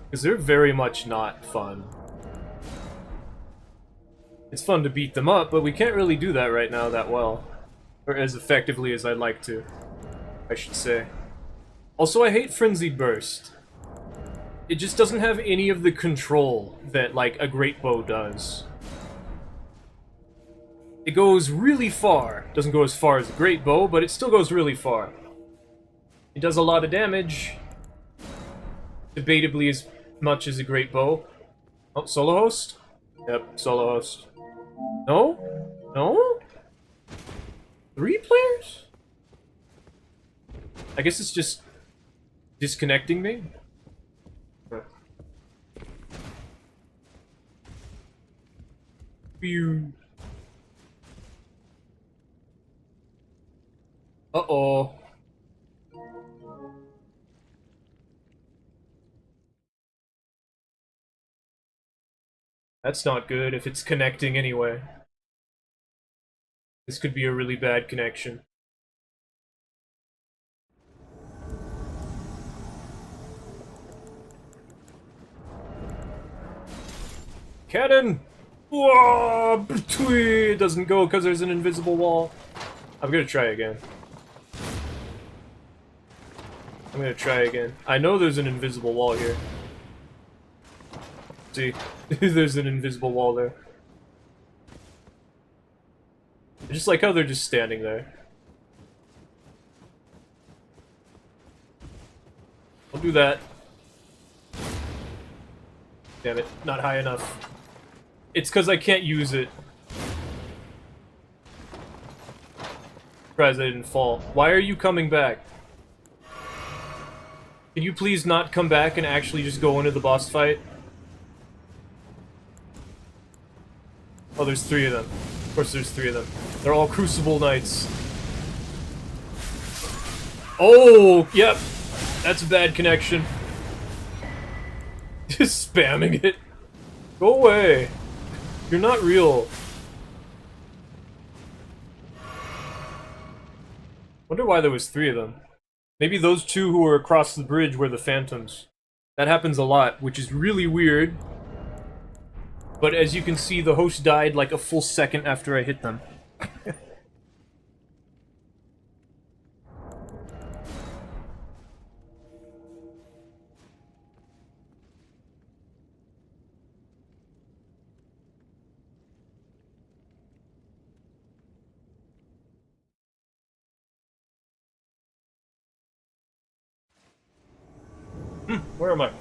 Because they're very much not fun. It's fun to beat them up, but we can't really do that right now that well. Or as effectively as I'd like to, I should say. Also, I hate Frenzied Burst. It just doesn't have any of the control that, like, a Great Bow does. It goes really far. Doesn't go as far as a Great Bow, but it still goes really far. It does a lot of damage. Debatably as much as a Great Bow. Oh, solo host? Yep, solo host. No? No? 3 players? I guess it's just disconnecting me? Phew. Uh-oh. That's not good if it's connecting anyway. This could be a really bad connection. Cannon! Whoa! It doesn't go because there's an invisible wall. I'm gonna try again. I'm gonna try again. I know there's an invisible wall here. See? There's an invisible wall there. I just like how they're just standing there. I'll do that. Damn it, not high enough. It's because I can't use it. Surprised I didn't fall. Why are you coming back? Can you please not come back and actually just go into the boss fight? Oh, there's 3 of them. Of course there's 3 of them. They're all Crucible Knights. Oh, yep. That's a bad connection. Just spamming it. Go away. You're not real. Wonder why there was 3 of them. Maybe those 2 who were across the bridge were the phantoms. That happens a lot, which is really weird. But as you can see, the host died like a full second after I hit them. Where am I?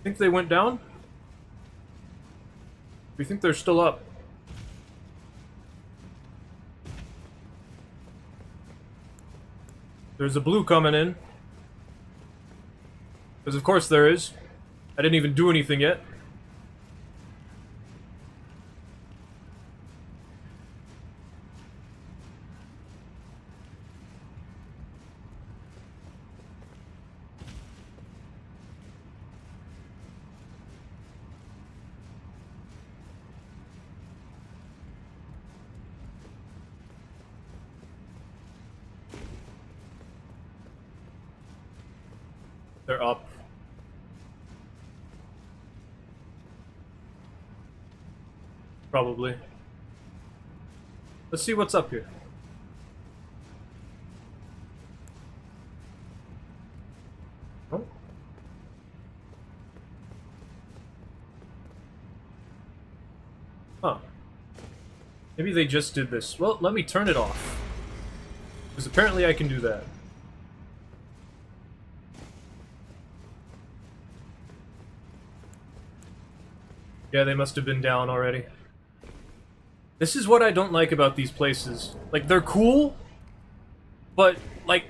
Think they went down? We think they're still up. There's a blue coming in. Because of course there is. I didn't even do anything yet. They're up. Probably. Let's see what's up here. Oh. Huh. Maybe they just did this. Well, let me turn it off. Because apparently I can do that. Yeah, they must have been down already. This is what I don't like about these places. Like, they're cool, but, like,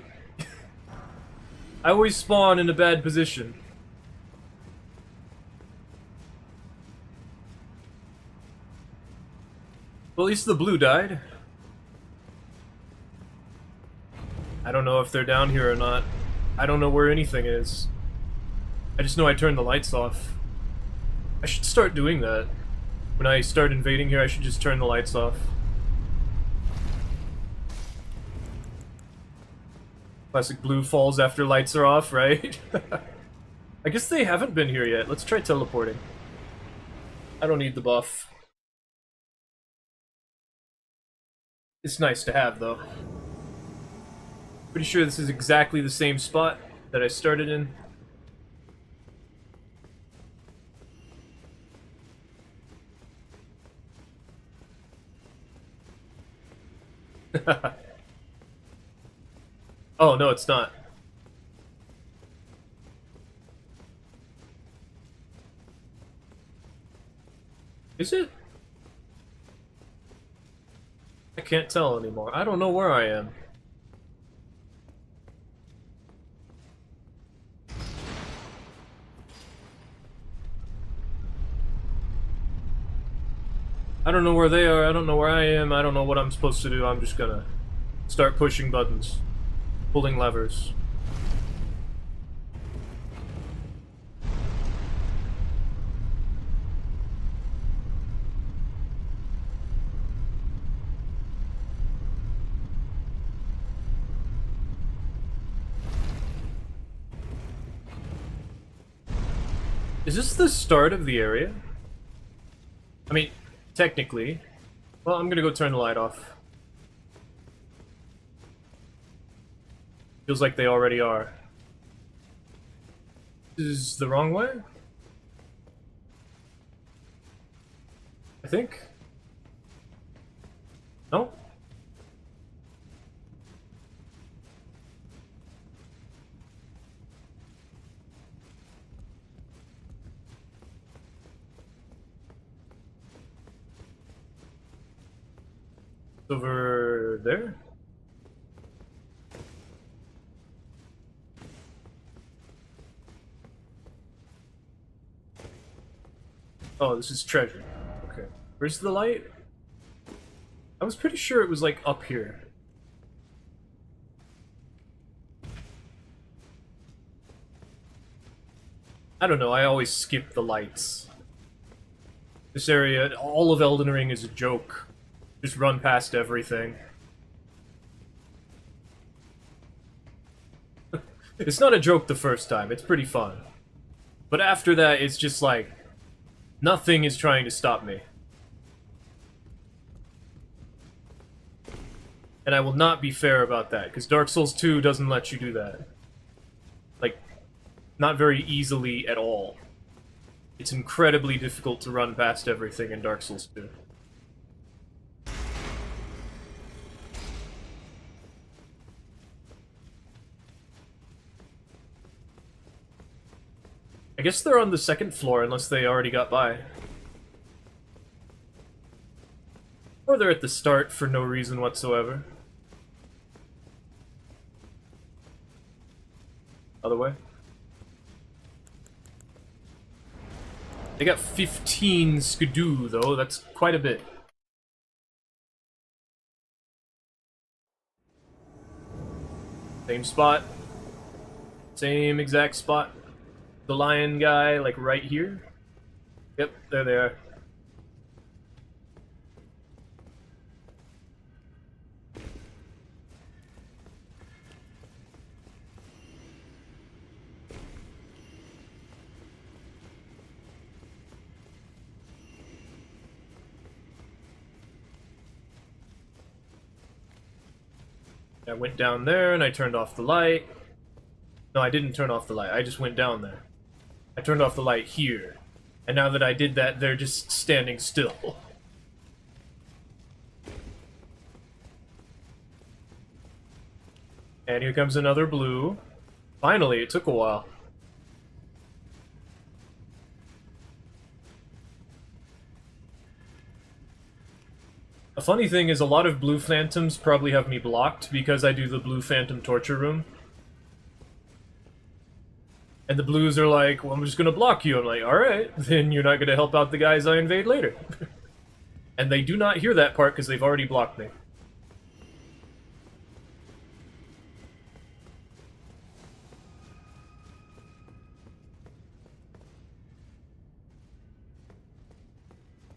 I always spawn in a bad position. Well, at least the blue died. I don't know if they're down here or not. I don't know where anything is. I just know I turned the lights off. I should start doing that. When I start invading here, I should just turn the lights off. Classic blue falls after lights are off, right? I guess they haven't been here yet. Let's try teleporting. I don't need the buff. It's nice to have, though. Pretty sure this is exactly the same spot that I started in. Oh, no, it's not. Is it? I can't tell anymore. I don't know where I am. I don't know where they are, I don't know where I am, I don't know what I'm supposed to do, I'm just gonna start pushing buttons. Pulling levers. Is this the start of the area? I mean, technically. Well, I'm gonna go turn the light off. Feels like they already are. This is the wrong way? I think? No? Over there? Oh, this is treasure. Okay. Where's the light? I was pretty sure it was, like, up here. I don't know, I always skip the lights. This area, all of Elden Ring is a joke. Just run past everything. It's not a joke the first time, it's pretty fun. But after that, it's just like, nothing is trying to stop me. And I will not be fair about that, because Dark Souls 2 doesn't let you do that. Like, not very easily at all. It's incredibly difficult to run past everything in Dark Souls 2. I guess they're on the second floor, unless they already got by. Or they're at the start for no reason whatsoever. Other way. They got 15 skidoo, though. That's quite a bit. Same spot. Same exact spot. The lion guy, like, right here. Yep, there they are. I went down there and I turned off the light. No, I didn't turn off the light. I just went down there. I turned off the light here. And now that I did that, they're just standing still. And here comes another blue. Finally, it took a while. A funny thing is a lot of blue phantoms probably have me blocked because I do the blue phantom torture room. And the blues are like, well, I'm just gonna block you. I'm like, alright, then you're not gonna help out the guys I invade later. And they do not hear that part because they've already blocked me.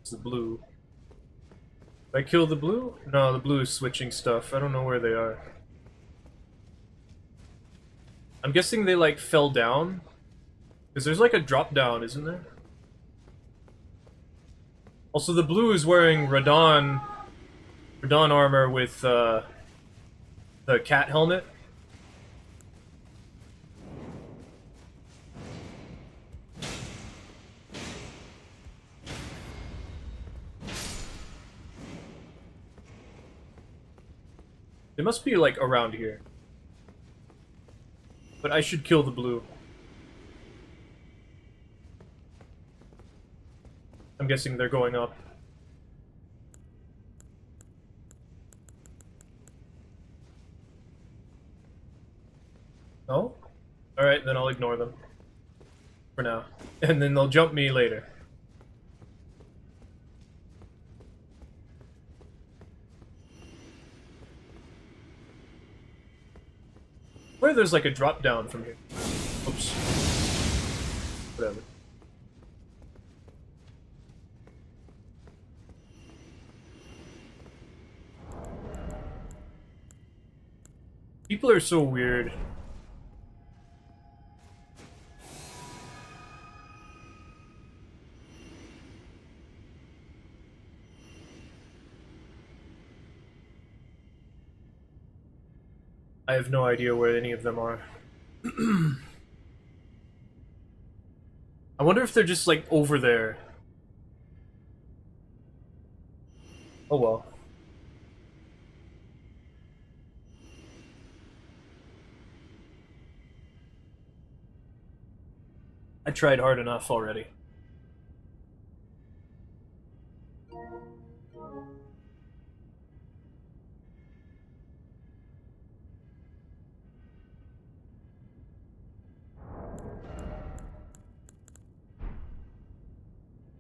It's the blue. Did I kill the blue? No, the blue is switching stuff. I don't know where they are. I'm guessing they, like, fell down. Because there's, like, a drop down, isn't there? Also, the blue is wearing Radon armor with, the cat helmet. They must be, like, around here. But I should kill the blue. I'm guessing they're going up. No? Alright, then I'll ignore them. For now. And then they'll jump me later. Where there's like a drop down from here. Oops. Whatever. People are so weird. I have no idea where any of them are. I wonder if they're just, like, over there. Oh well. I tried hard enough already.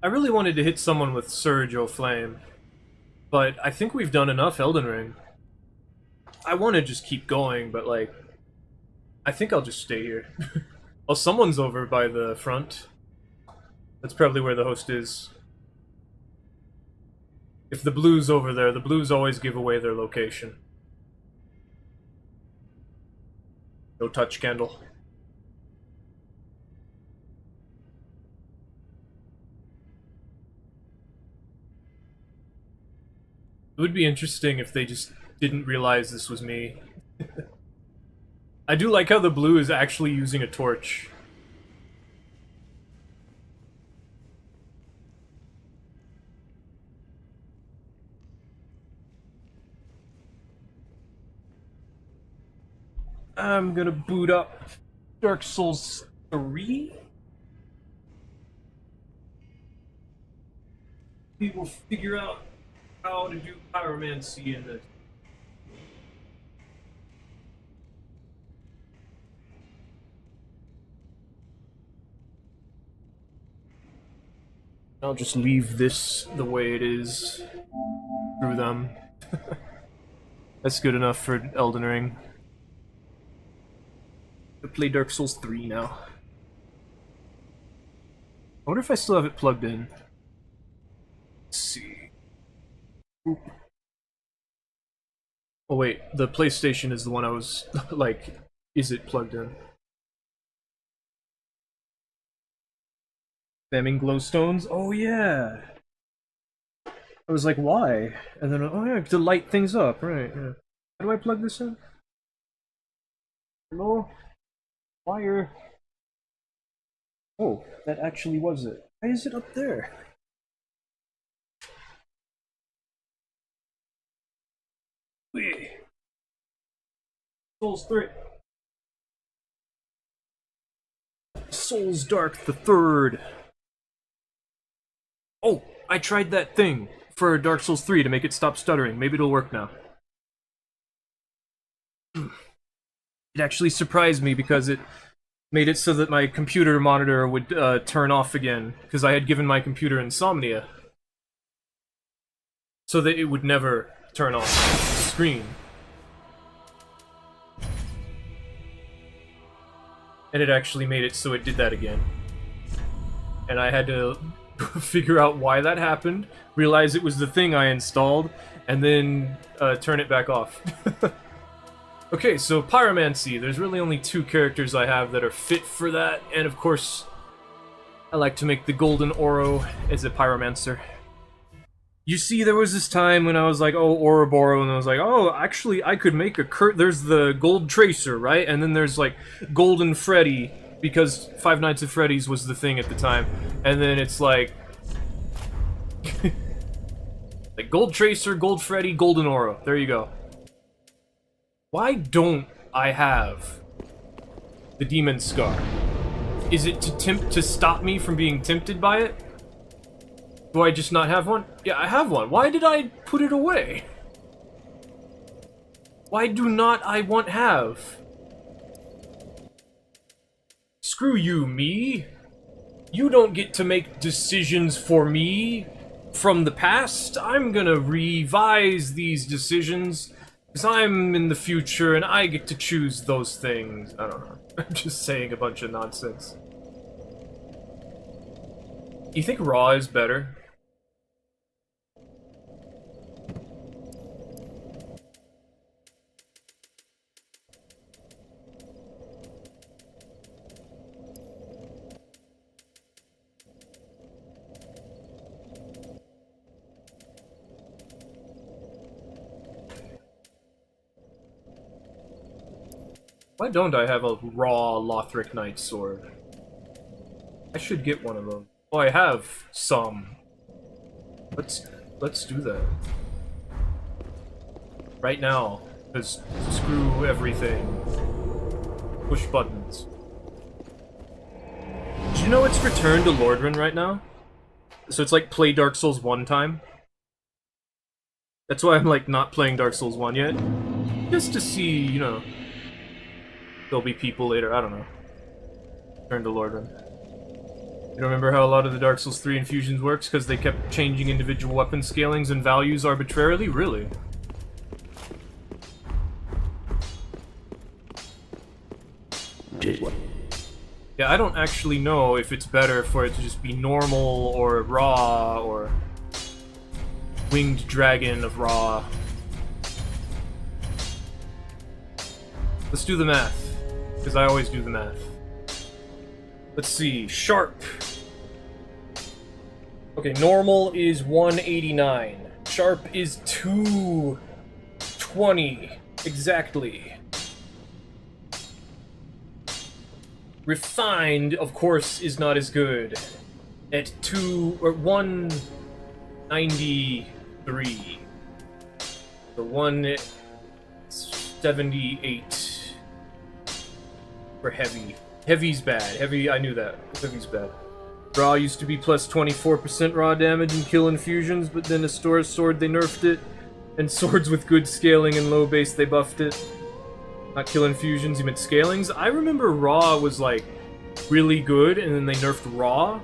I really wanted to hit someone with Surge O Flame, but I think we've done enough Elden Ring. I want to just keep going, but like, I think I'll just stay here. Oh, someone's over by the front. That's probably where the host is. If the blue's over there, the blues always give away their location. No touch, Candle. It would be interesting if they just didn't realize this was me. I do like how the blue is actually using a torch. I'm gonna boot up Dark Souls 3. We will figure out how to do pyromancy in this. I'll just leave this the way it is through them. That's good enough for Elden Ring. I'll play Dark Souls 3 now. I wonder if I still have it plugged in. Let's see. Oop. Oh wait, the PlayStation is the one I was like, is it plugged in? Spamming glowstones? Oh yeah! I was like, why? And then, oh yeah, to light things up, right, yeah. How do I plug this in? Hello? Wire? Oh, that actually was it. Why is it up there? Wee. Souls 3. Souls Dark the Third. Oh, I tried that thing for Dark Souls 3 to make it stop stuttering. Maybe it'll work now. It actually surprised me because it made it so that my computer monitor would turn off again, because I had given my computer insomnia. So that it would never turn off the screen. And it actually made it so it did that again. And I had to figure out why that happened, realize it was the thing I installed, and then turn it back off. Okay, so Pyromancy. There's really only 2 characters I have that are fit for that, and of course, I like to make the Golden Oro as a Pyromancer. You see, there was this time when I was like, oh, Ouroboros, and I was like, oh, actually, I could make a there's the Gold Tracer, right? And then there's, like, Golden Freddy, because Five Nights at Freddy's was the thing at the time. And then it's like... like, Gold Tracer, Gold Freddy, Golden Oro. There you go. Why don't I have The Demon Scar. Is it to stop me from being tempted by it? Do I just not have one? Yeah, I have one. Why did I put it away? Why do not I have? Screw you, me. You don't get to make decisions for me from the past. I'm gonna revise these decisions because I'm in the future and I get to choose those things. I don't know. I'm just saying a bunch of nonsense. You think raw is better? Why don't I have a raw Lothric Knight sword? I should get one of them. Oh, I have some. Let's do that. Right now. Because screw everything. Push buttons. Do you know it's Return to Lordran right now? So it's like play Dark Souls 1 time. That's why I'm like not playing Dark Souls 1 yet. Just to see, you know. There'll be people later, I don't know. Return to Lordran. You remember how a lot of the Dark Souls 3 infusions works? Because they kept changing individual weapon scalings and values arbitrarily? Really? Yeah, I don't actually know if it's better for it to just be normal or raw or winged dragon of raw. Let's do the math. Because I always do the math. Let's see. Sharp. Okay, normal is 189. Sharp is 220. Exactly. Refined, of course, is not as good. At 193. The 178. For heavy. Heavy's bad. Heavy, I knew that. Heavy's bad. Raw used to be plus 24% raw damage and kill infusions, but then Astora's sword they nerfed it. And swords with good scaling and low base they buffed it. Not kill infusions, you meant scalings? I remember raw was like really good and then they nerfed raw.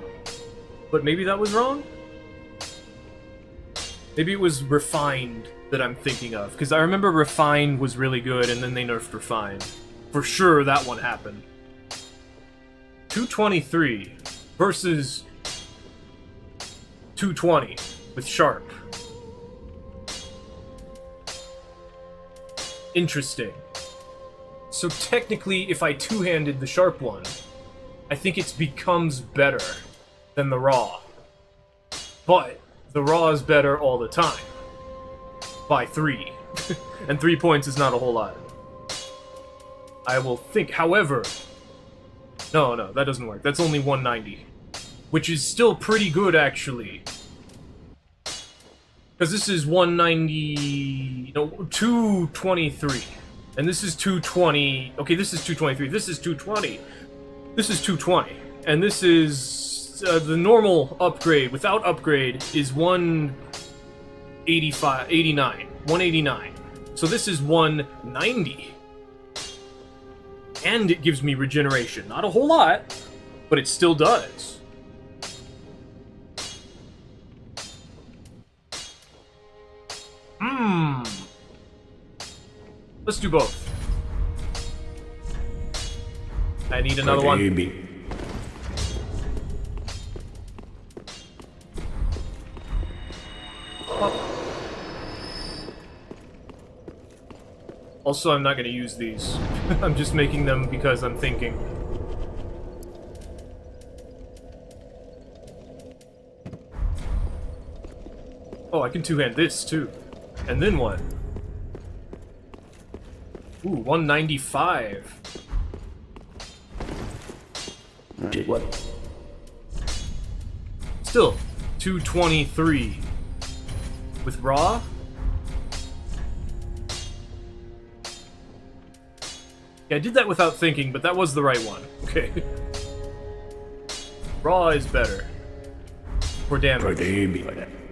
But maybe that was wrong? Maybe it was refined that I'm thinking of. Because I remember refined was really good and then they nerfed refined. For sure that one happened. 223 versus 220 with sharp. Interesting. So technically, if I two-handed the sharp one, I think it becomes better than the raw. But the raw is better all the time. By 3. And 3 points is not a whole lot. I will think, however... No, that doesn't work. That's only 190. Which is still pretty good, actually. Because this is 190... No, 223. And this is 220... Okay, this is 223. This is 220. This is 220. And this is... the normal upgrade, without upgrade, is 185... 89. 189. So this is 190. And it gives me regeneration. Not a whole lot, but it still does. Let's do both. I need another one. Also, I'm not going to use these. I'm just making them because I'm thinking. Oh, I can two-hand this, too. And then what? Ooh, 195. What? Still, 223. With raw? Yeah, I did that without thinking, but that was the right one. Okay. Raw is better. For damage.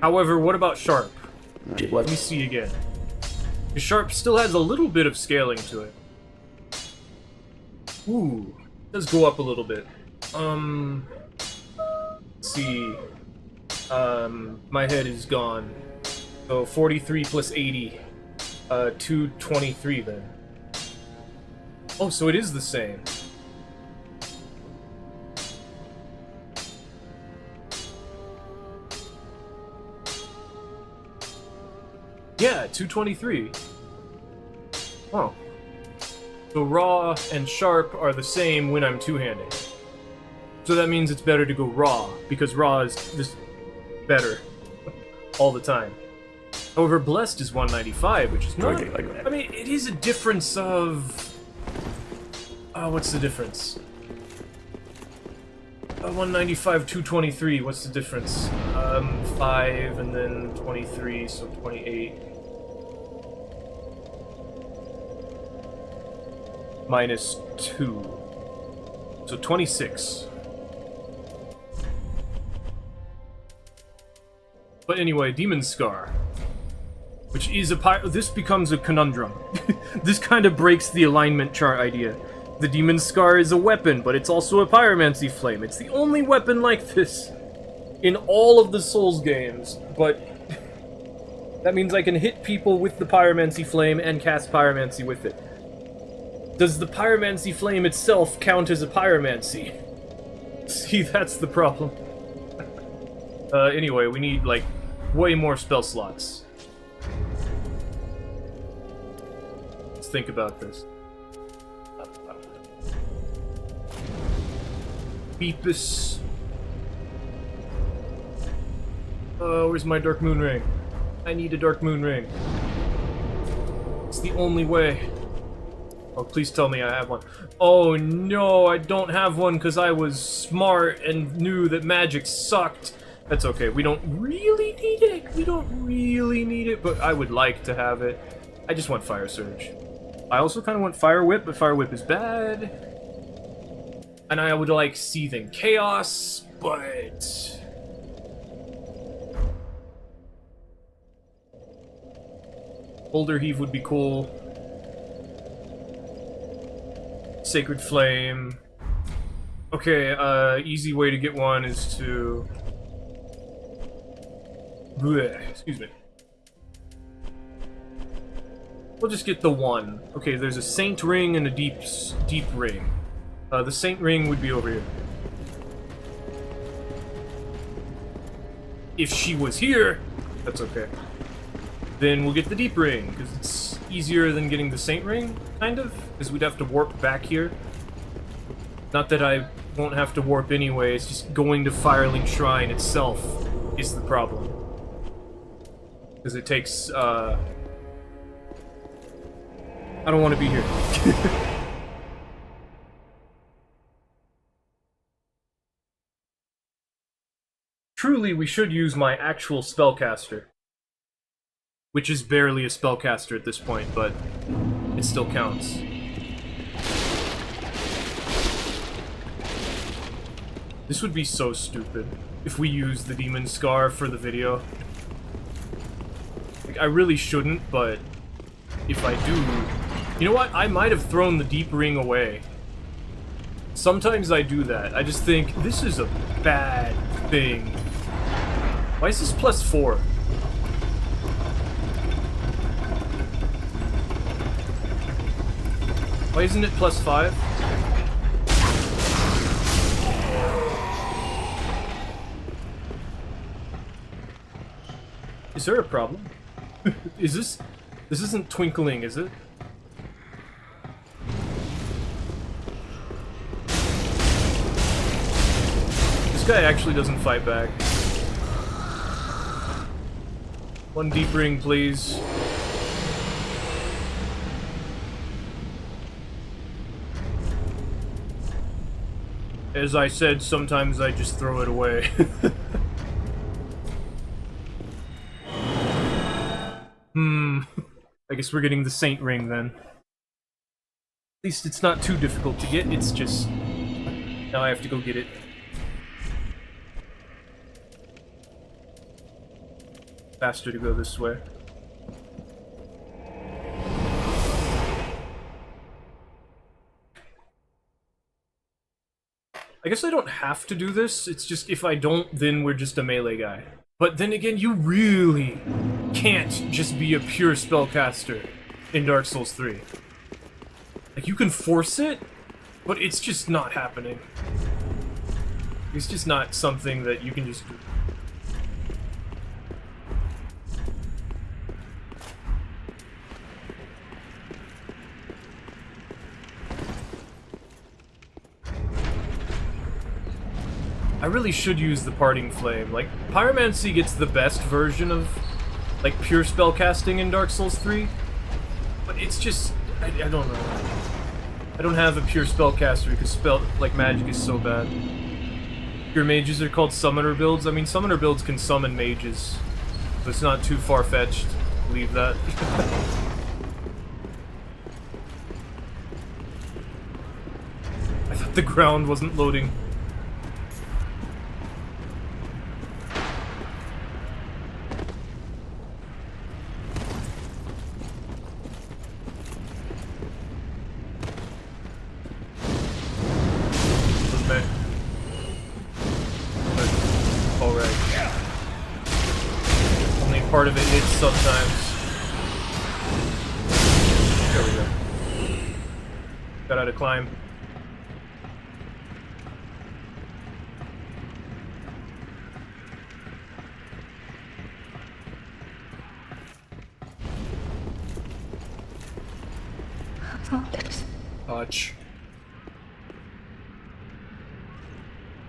However, what about Sharp? What? Let me see again. The Sharp still has a little bit of scaling to it. Ooh. It does go up a little bit. Let's see. My head is gone. So 43 plus 80. 223 then. Oh, so it is the same. Yeah, 223. Oh. So raw and sharp are the same when I'm two-handed. So that means it's better to go raw, because raw is just better all the time. However, blessed is 195, which is not... I mean, it is a difference of... what's the difference? 195, 223, what's the difference? 5 and then 23, so 28. Minus 2. So 26. But anyway, Demon Scar. Which is a this becomes a conundrum. This kind of breaks the alignment chart idea. The Demon Scar is a weapon, but it's also a Pyromancy Flame. It's the only weapon like this in all of the Souls games, but that means I can hit people with the Pyromancy Flame and cast Pyromancy with it. Does the Pyromancy Flame itself count as a Pyromancy? See, that's the problem. Anyway, we need, like, way more spell slots. Let's think about this. Beepus. Where's my Dark Moon Ring? I need a Dark Moon Ring. It's the only way. Oh, please tell me I have one. Oh no, I don't have one because I was smart and knew that magic sucked. That's okay, we don't really need it. We don't really need it, but I would like to have it. I just want Fire Surge. I also kind of want Fire Whip, but Fire Whip is bad. And I would like Seething Chaos, but... Boulder Heave would be cool. Sacred Flame. Okay, easy way to get one is to... Blech, excuse me. We'll just get the one. Okay, there's a Saint Ring and a Deep Ring. The Saint Ring would be over here. If she was here, that's okay. Then we'll get the Deep Ring, because it's easier than getting the Saint Ring, kind of, because we'd have to warp back here. Not that I won't have to warp anyway, it's just going to Firelink Shrine itself is the problem. Because it takes, I don't want to be here. Truly, we should use my actual spellcaster. Which is barely a spellcaster at this point, but it still counts. This would be so stupid if we use the Demon Scar for the video. Like, I really shouldn't, but if I do... You know what? I might have thrown the Deep Ring away. Sometimes I do that. I just think, this is a bad thing. Why is this plus 4? Why isn't it plus 5? Is there a problem? Is this... This isn't twinkling, is it? This guy actually doesn't fight back. One Deep Ring, please. As I said, sometimes I just throw it away. I guess we're getting the Saint Ring then. least it's not too difficult to get, it's just... Now I have to go get it. Faster to go this way. I guess I don't have to do this, it's just if I don't, then we're just a melee guy. But then again, you really can't just be a pure spellcaster in Dark Souls 3. Like, you can force it, but it's just not happening. It's just not something that you can just do. I really should use the Parting Flame. Like, Pyromancy gets the best version of, like, pure spellcasting in Dark Souls 3. But it's just... I don't know. I don't have a pure spellcaster because magic is so bad. Pure mages are called summoner builds. I mean, summoner builds can summon mages. So it's not too far-fetched to believe that. I thought the ground wasn't loading. Part of it hits sometimes. There we go. Got how to climb. Touch.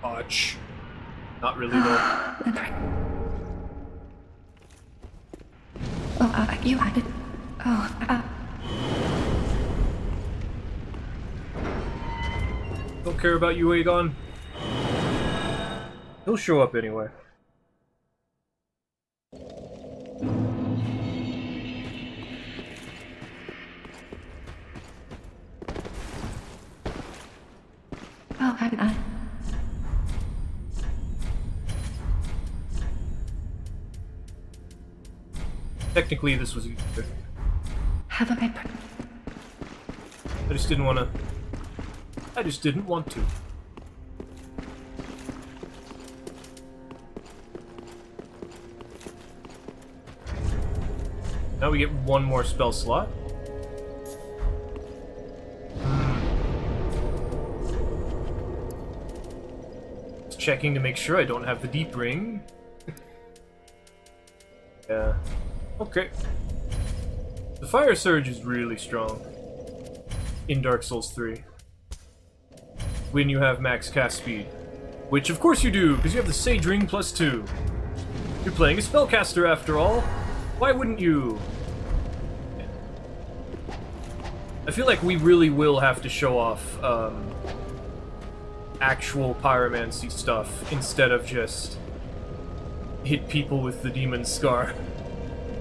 Touch. Not really though. You had it. Don't care about you, Aegon. He'll show up anyway. Oh, haven't I? Technically, this was... Have I... I just didn't want to... I just didn't want to. Now we get one more spell slot. Just checking to make sure I don't have the deep ring. Yeah. Okay. The Fire Surge is really strong in Dark Souls 3. When you have max cast speed. Which of course you do, because you have the Sage Ring +2. You're playing a spellcaster after all. Why wouldn't you? Yeah. I feel like we really will have to show off actual pyromancy stuff instead of just hit people with the Demon Scar.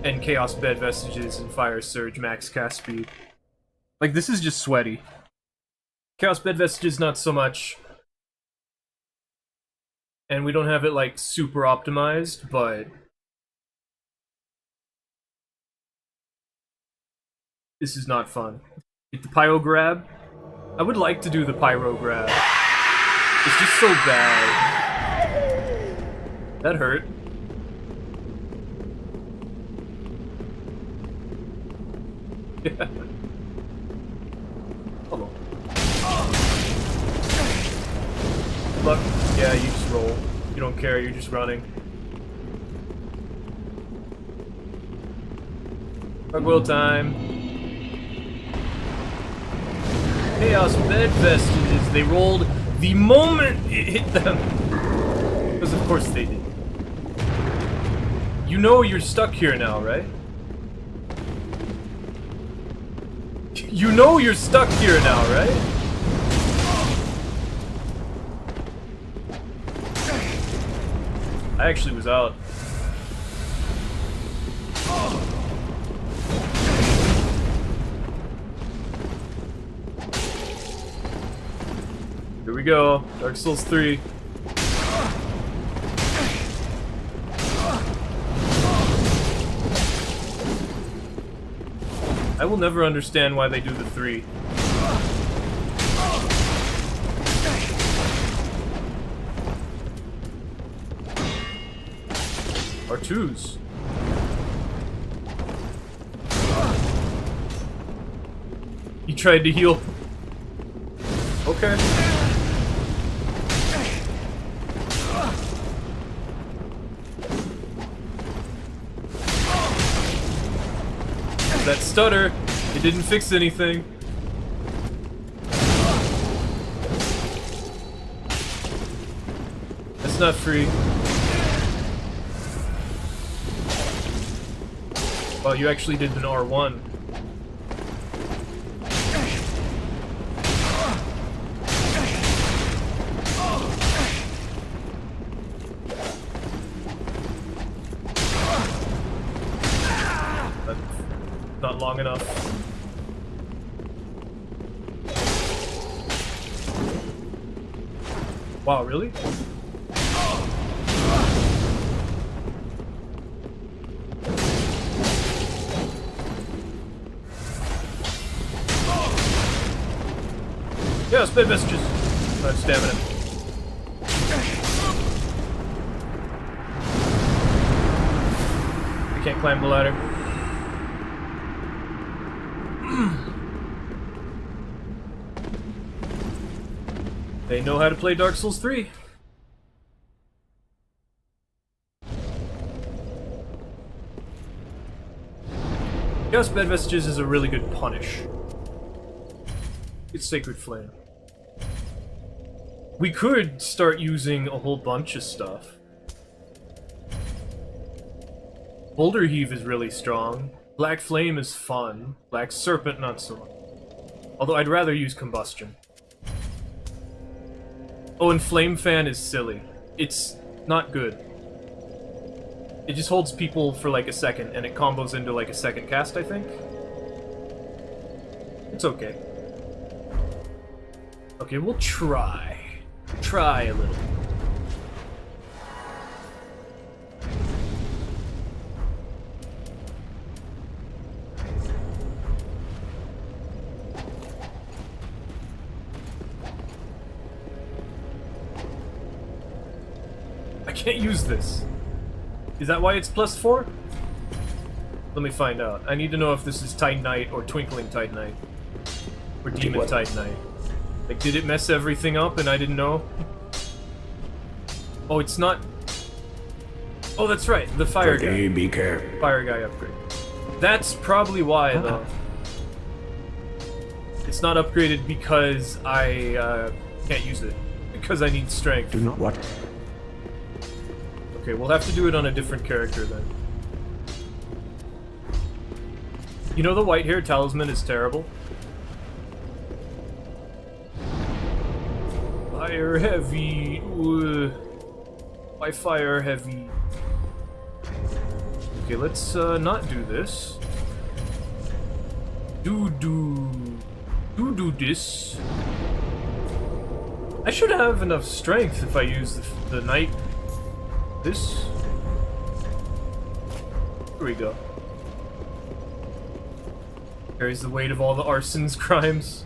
And Chaos Bed Vestiges and Fire Surge max cast speed. Like, this is just sweaty. Chaos Bed Vestiges not so much. And we don't have it, like, super optimized, but... This is not fun. Get the Pyro Grab. I would like to do the Pyro Grab. It's just so bad. That hurt. Yeah. Hold on. Look, yeah, you just roll. You don't care, you're just running. Gargoyle time. Chaos Bed Vestiges. They rolled the moment it hit them. Because of course they did. You know you're stuck here now, right? You know you're stuck here now, right? I actually was out. we go. Dark Souls 3. I will never understand why they do the 3. Or 2s. He tried to heal. Okay. That stutter, it didn't fix anything. That's not free. Well, you actually did an R1. Not long enough. Wow, really? Yeah, spit messages. I have stamina. I can't climb the ladder. They know how to play Dark Souls 3. Yes, Bed Vestiges is a really good punish. It's Sacred Flame. We could start using a whole bunch of stuff. Boulder Heave is really strong. Black Flame is fun. Black Serpent, not so much. Although I'd rather use Combustion. Oh, and Flame Fan is silly. It's not good. It just holds people for like a second, and it combos into like a second cast, I think. It's okay. Okay, we'll try. Try a little. I can't use this. Is that why it's +4? Let me find out. I need to know if this is Titanite or Twinkling Titanite. Or Demon Titanite. Like, did it mess everything up and I didn't know? Oh, it's not... Oh, that's right, the fire guy. Be careful. Fire guy upgrade. That's probably why, though. It's not upgraded because I can't use it. Because I need strength. Do not what? Okay, we'll have to do it on a different character then. You know the white hair talisman is terrible? Fire heavy. Why fire heavy? Okay, let's not do this. Do this. I should have enough strength if I use the knight. This. Here we go. Carries the weight of all the arson's crimes.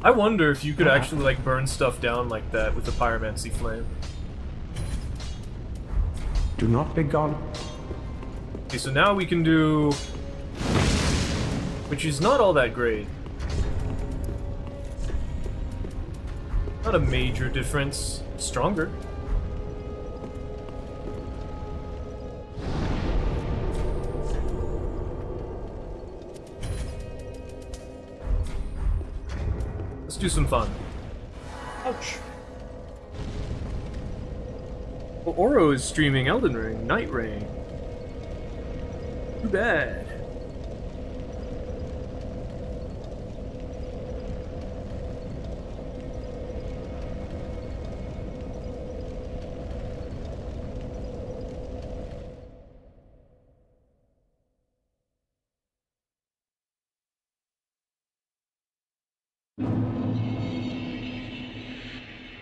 I wonder if you could actually like burn stuff down like that with the pyromancy flame. Do not be gone. Okay, so now we can do... Which is not all that great. Not a major difference. Stronger. Let's do some fun. Ouch. Well, Oro is streaming Elden Ring, Night Rain. Too bad.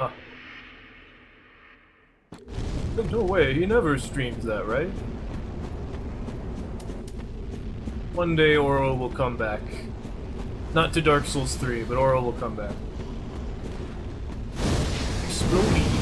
Huh. No way, he never streams that, right? One day Oro will come back. Not to Dark Souls 3, but Oro will come back. Explodey.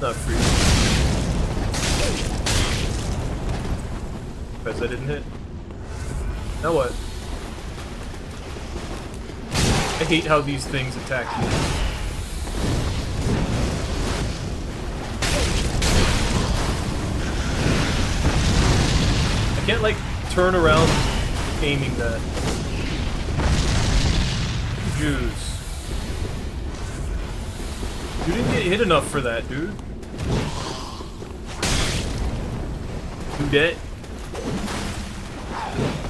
Not free. Because I didn't hit. Now what? I hate how these things attack you. I can't, like, turn around aiming that. Jews. You didn't get hit enough for that, dude. You dead?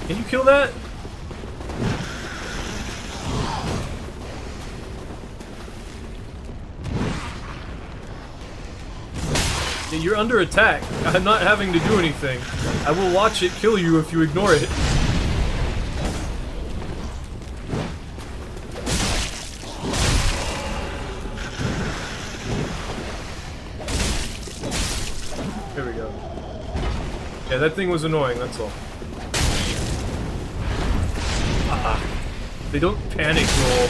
Can you kill that? Yeah, you're under attack. I'm not having to do anything. I will watch it kill you if you ignore it. There we go. Yeah, that thing was annoying, that's all. They don't panic roll.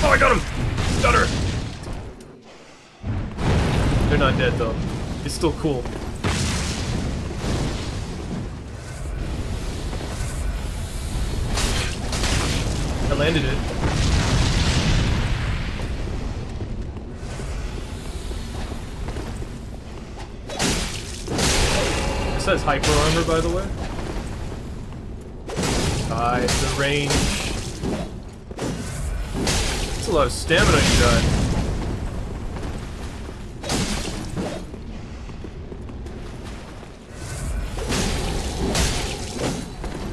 Oh, I got him! Got her! They're not dead, though. It's still cool. I landed it. It says hyper armor, by the way. The range. That's a lot of stamina you got.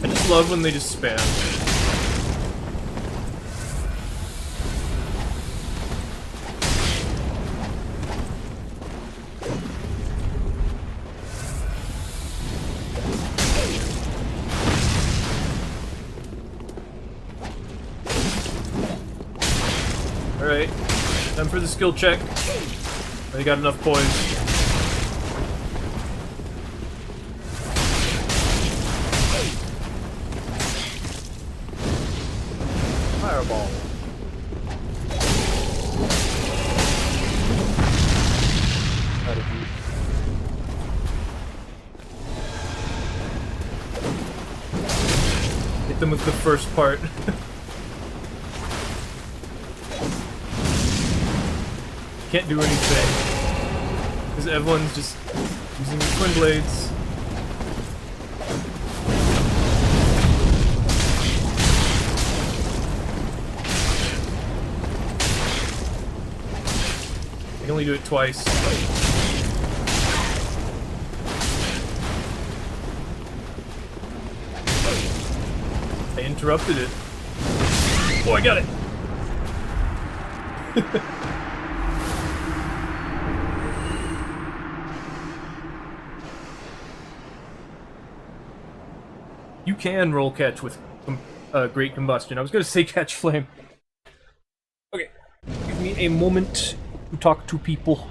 I just love when they just spam. Alright, time for the skill check. They got enough poise. Fireball. Hit them with the first part. Can't do anything because everyone's just using the twin blades. I can only do it twice. I interrupted it. Oh, I got it! You can roll catch with Great Combustion. I was gonna say catch flame. Okay, give me a moment to talk to people.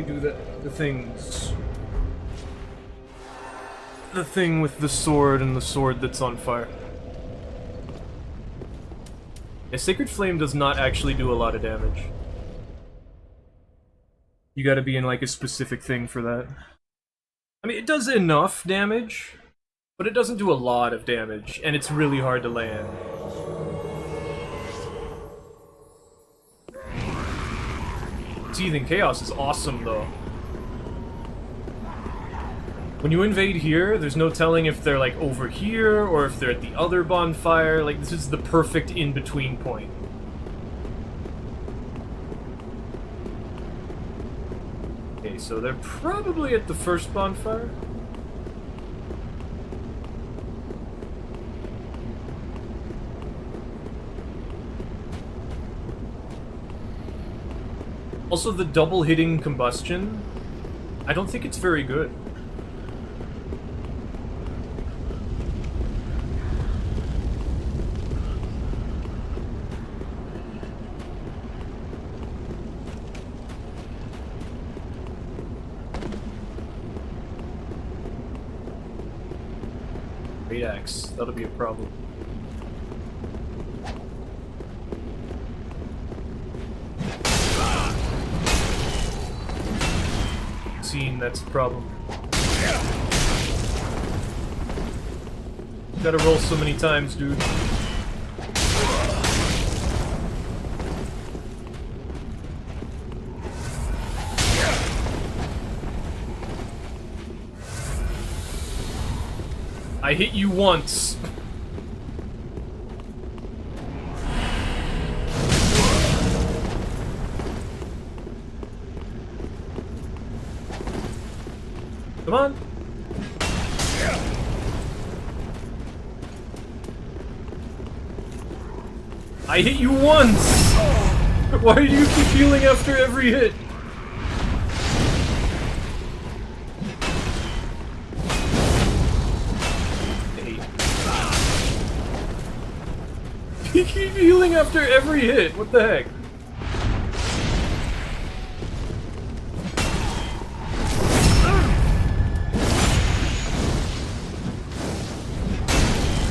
me do that. The things. The thing with the sword and the sword that's on fire. A Sacred Flame does not actually do a lot of damage. You gotta be in like a specific thing for that. I mean, it does enough damage, but it doesn't do a lot of damage, and it's really hard to land. Seething Chaos is awesome, though. When you invade here, there's no telling if they're, like, over here, or if they're at the other bonfire. Like, this is the perfect in-between point. Okay, so they're probably at the first bonfire. Also, the double hitting combustion, I don't think it's very good. Great axe, that'll be a problem. That's the problem. Gotta roll so many times, dude. I hit you once. Come on. I hit you once! Why do you keep healing after every hit? You keep healing after every hit, what the heck?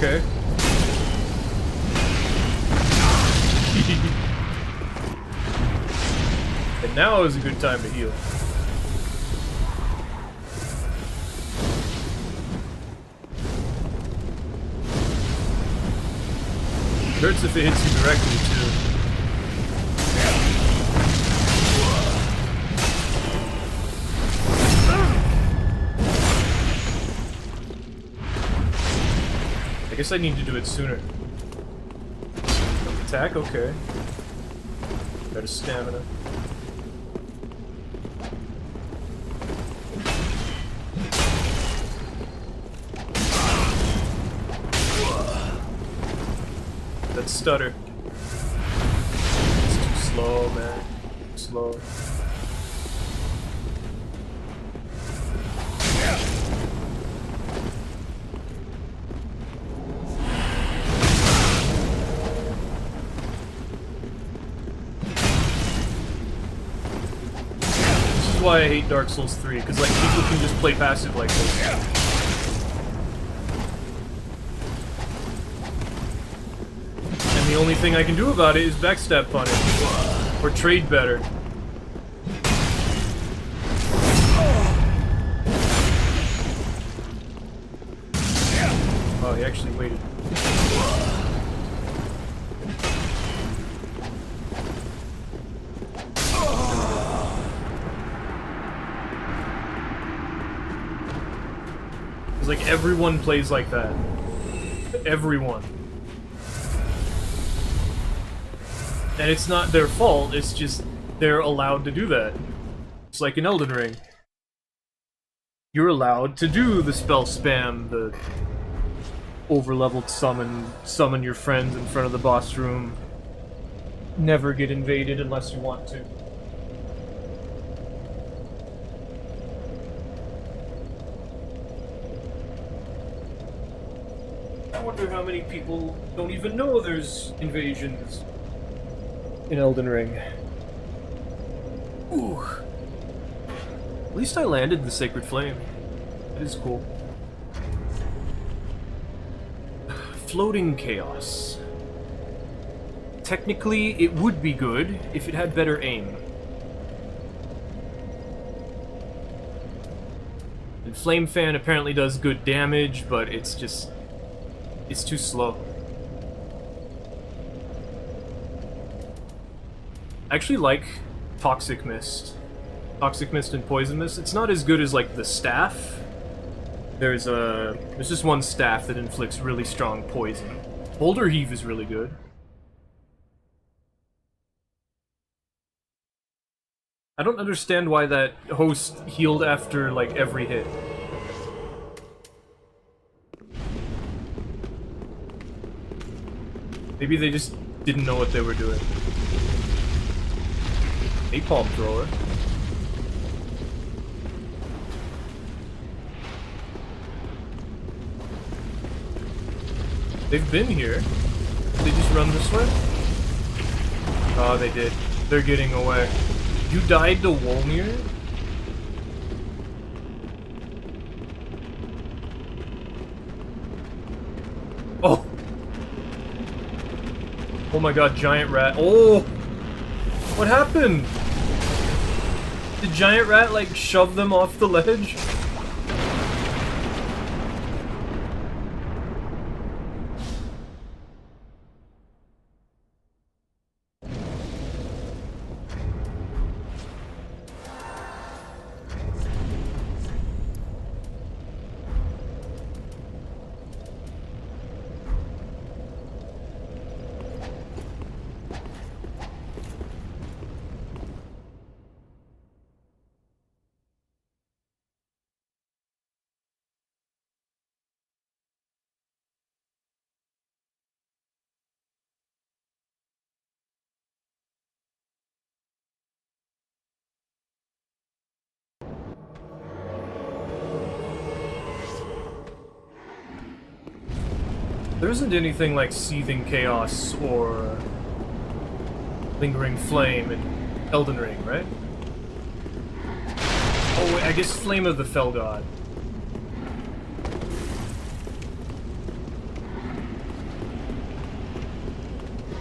Okay. And now is a good time to heal. Hurts if it hits you directly, too. I guess I need to do it sooner. Attack? Okay. Better stamina. That stutter. It's too slow, man. Too slow. Why I hate Dark Souls 3, because like people can just play passive like this. And the only thing I can do about it is backstab punish. Or trade better. Oh, he actually waited. Like, everyone plays like that. Everyone. And it's not their fault, it's just they're allowed to do that. It's like in Elden Ring. You're allowed to do the spell spam, the over-leveled summon your friends in front of the boss room. Never get invaded unless you want to. I wonder how many people don't even know there's invasions in Elden Ring. Ooh. At least I landed the Sacred Flame. It is cool. Floating Chaos. Technically, it would be good if it had better aim. And Flame Fan apparently does good damage, but it's just... it's too slow. I actually like Toxic Mist. Toxic Mist and Poison Mist. It's not as good as, like, the staff. There's just one staff that inflicts really strong poison. Boulder Heave is really good. I don't understand why that host healed after, like, every hit. Maybe they just didn't know what they were doing. Napalm Thrower. They've been here. Did they just run this way? Oh, they did. They're getting away. You died to Wolmir? Oh! Oh my god, giant rat. Oh! What happened? Did giant rat, like, shove them off the ledge? There isn't anything like Seething Chaos or Lingering Flame in Elden Ring, right? Oh, wait, I guess Flame of the Fell God.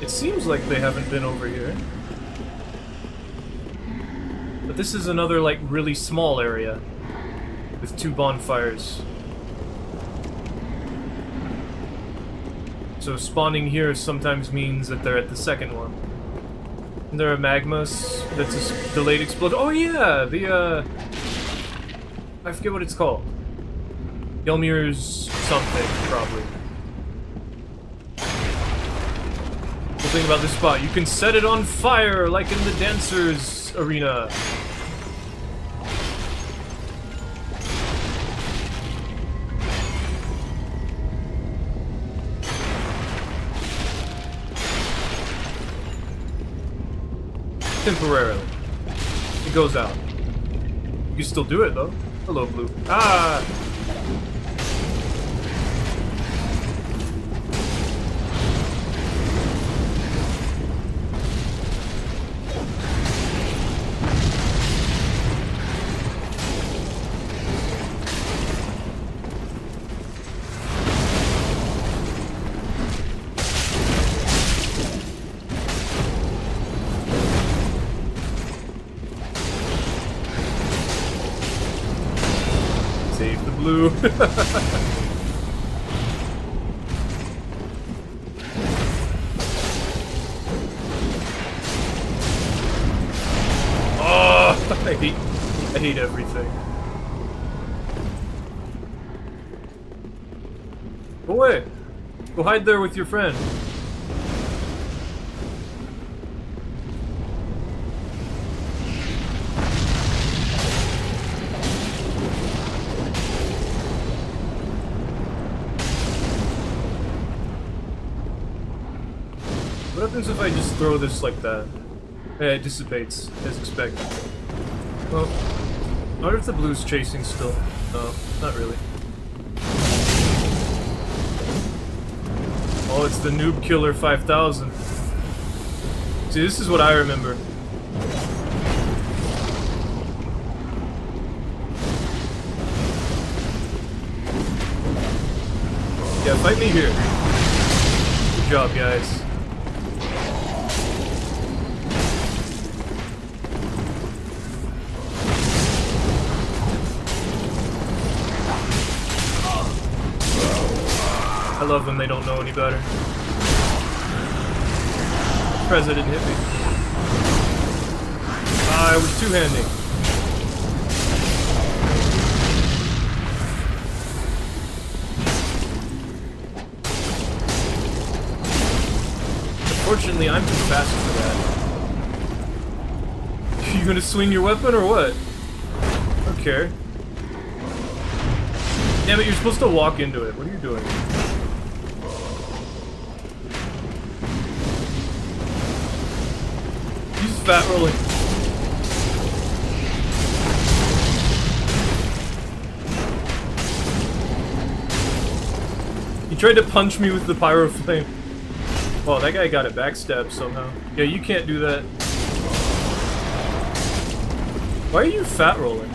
It seems like they haven't been over here. But this is another, like, really small area with 2 bonfires. So spawning here sometimes means that they're at the second one. And there are magmas that's a delayed explosion. Oh yeah, the I forget what it's called. Gelmir's something, probably. The thing about this spot, you can set it on fire like in the Dancers arena. Temporarily. It goes out. You can still do it, though. Hello, Blue. Ah! Save the blue. Oh, I hate everything. Go away. Go hide there with your friend. What happens if I just throw this like that? Yeah, it dissipates, as expected. Well, I wonder if the blue's chasing still. No, not really. Oh, it's the Noob Killer 5000. See, this is what I remember. Yeah, fight me here. Good job, guys. I love when they don't know any better. President hit me. I was two-handing. Unfortunately, I'm too fast for that. You gonna swing your weapon or what? Okay. Yeah, but you're supposed to walk into it. What are you doing? He's fat rolling. He tried to punch me with the pyro flame. Oh, that guy got a backstab somehow. Yeah, you can't do that. Why are you fat rolling?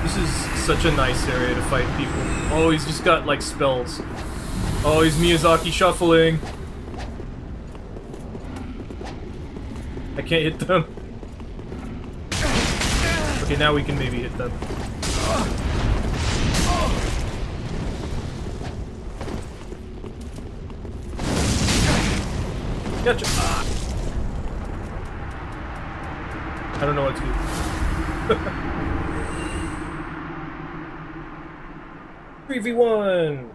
This is such a nice area to fight people. Oh, he's just got, like, spells. Oh, he's Miyazaki shuffling. I can't hit them. Okay, now we can maybe hit them. Gotcha. I don't know what to do. 3v1!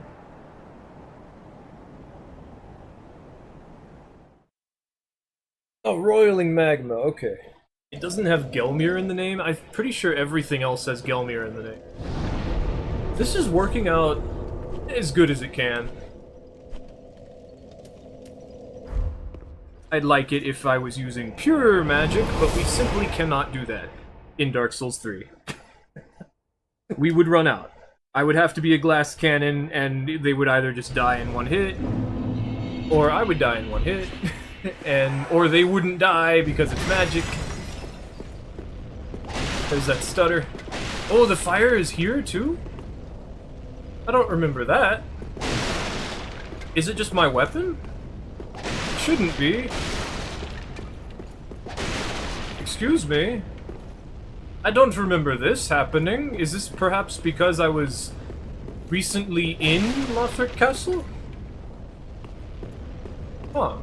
Oh, roiling magma, okay. It doesn't have Gelmir in the name. I'm pretty sure everything else has Gelmir in the name. This is working out as good as it can. I'd like it if I was using pure magic, but we simply cannot do that in Dark Souls 3. We would run out. I would have to be a glass cannon, and they would either just die in one hit, or I would die in one hit, or they wouldn't die because it's magic. There's that stutter. Oh, the fire is here too? I don't remember that. Is it just my weapon? Shouldn't be. Excuse me. I don't remember this happening. Is this perhaps because I was recently in Lothric Castle? Huh.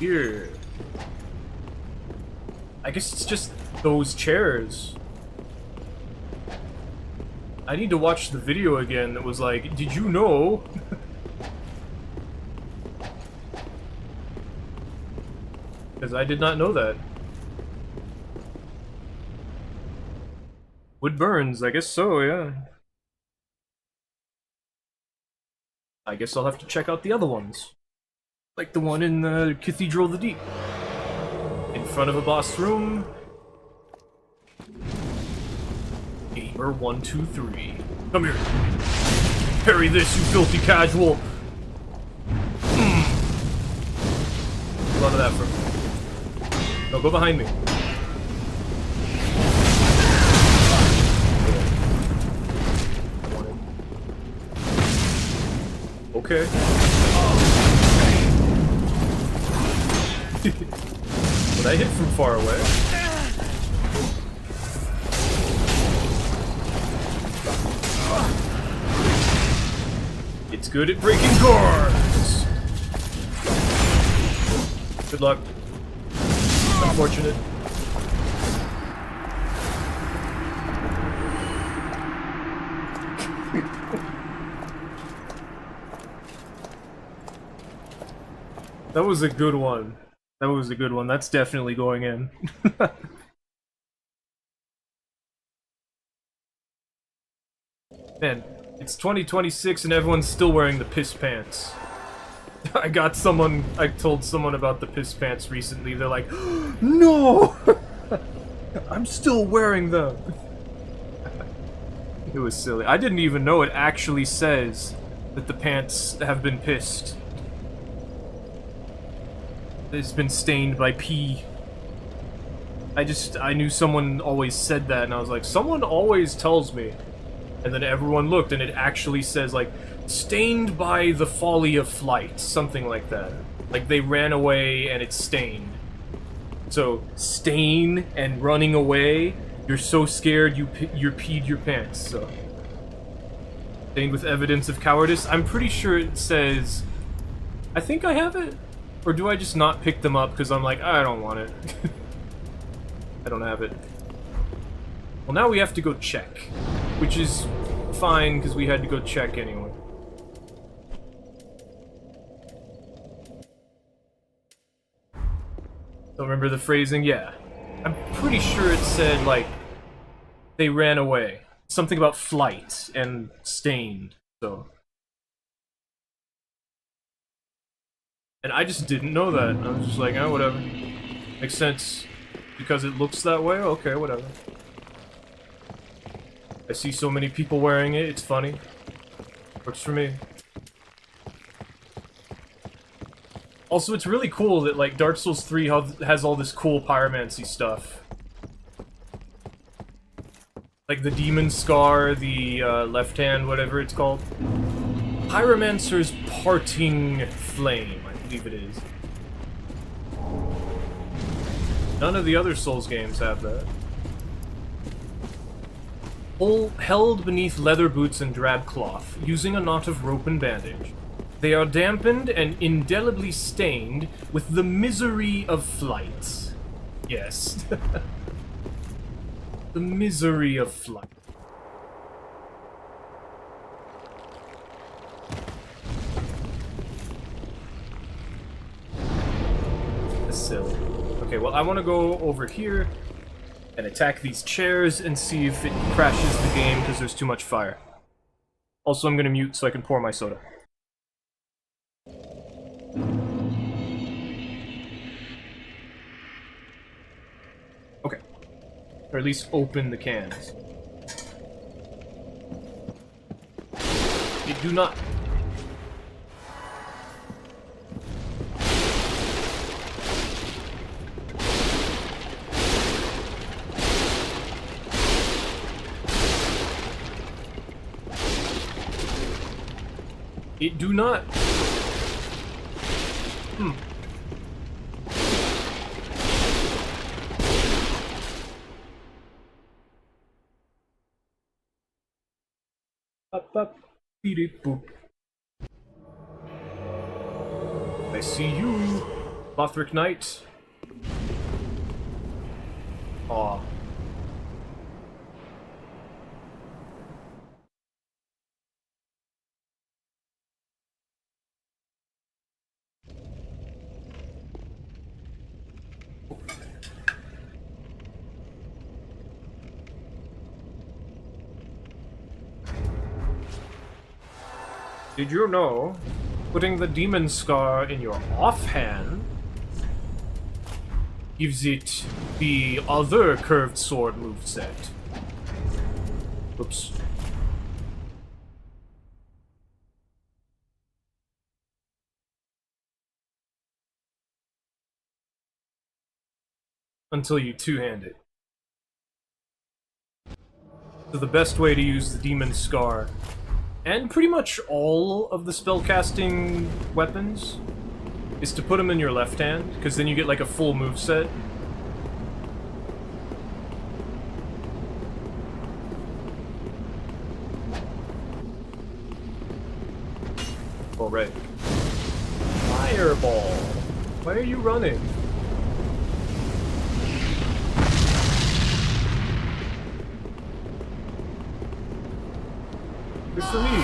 Here. I guess it's just those chairs. I need to watch the video again that was like, did you know? Because I did not know that. Wood burns, I guess so, yeah. I guess I'll have to check out the other ones. Like the one in the Cathedral of the Deep. In front of a boss room. Gamer 123. Come here. Parry this, you filthy casual. A lot of that from. No, go behind me. Okay. Would I hit from far away? It's good at breaking guards! Good luck. Unfortunate. That was a good one. That was a good one. That's definitely going in. Man, it's 2026 and everyone's still wearing the piss pants. I told someone about the piss pants recently. They're like, no! I'm still wearing them. It was silly. I didn't even know it actually says that the pants have been pissed. It's been stained by pee. I knew someone always said that, and I was like, someone always tells me. And then everyone looked, and it actually says, like, stained by the folly of flight, something like that. Like, they ran away, and it's stained. So, stain and running away, you're so scared you peed your pants, so. Stained with evidence of cowardice. I'm pretty sure it says... I think I have it? Or do I just not pick them up because I'm like, I don't want it. I don't have it. Well, now we have to go check. Which is fine, because we had to go check anyway. Don't remember the phrasing? Yeah. I'm pretty sure it said, like, they ran away. Something about flight and stained, so... And I just didn't know that. I was just like, oh, whatever. Makes sense. Because it looks that way? Okay, whatever. I see so many people wearing it, it's funny. Works for me. Also, it's really cool that, like, Dark Souls 3 has all this cool pyromancy stuff. Like the Demon Scar, the left hand, whatever it's called. Pyromancer's Parting Flame, I believe it is. None of the other Souls games have that. Held beneath leather boots and drab cloth, using a knot of rope and bandage. They are dampened and indelibly stained with the misery of flight. Yes. The misery of flight. That's silly. Okay, well, I want to go over here and attack these chairs and see if it crashes the game because there's too much fire. Also, I'm going to mute so I can pour my soda. Okay. Or at least open the cans. You do not... It do not... Up, up, beat it, boop. I see you, Lothric Knight. Aw. Did you know putting the Demon Scar in your offhand gives it the other curved sword moveset? Oops. Until you two-hand it. So the best way to use the Demon Scar, and pretty much all of the spellcasting weapons, is to put them in your left hand, because then you get like a full moveset. Alright. Fireball! Why are you running? Good for me.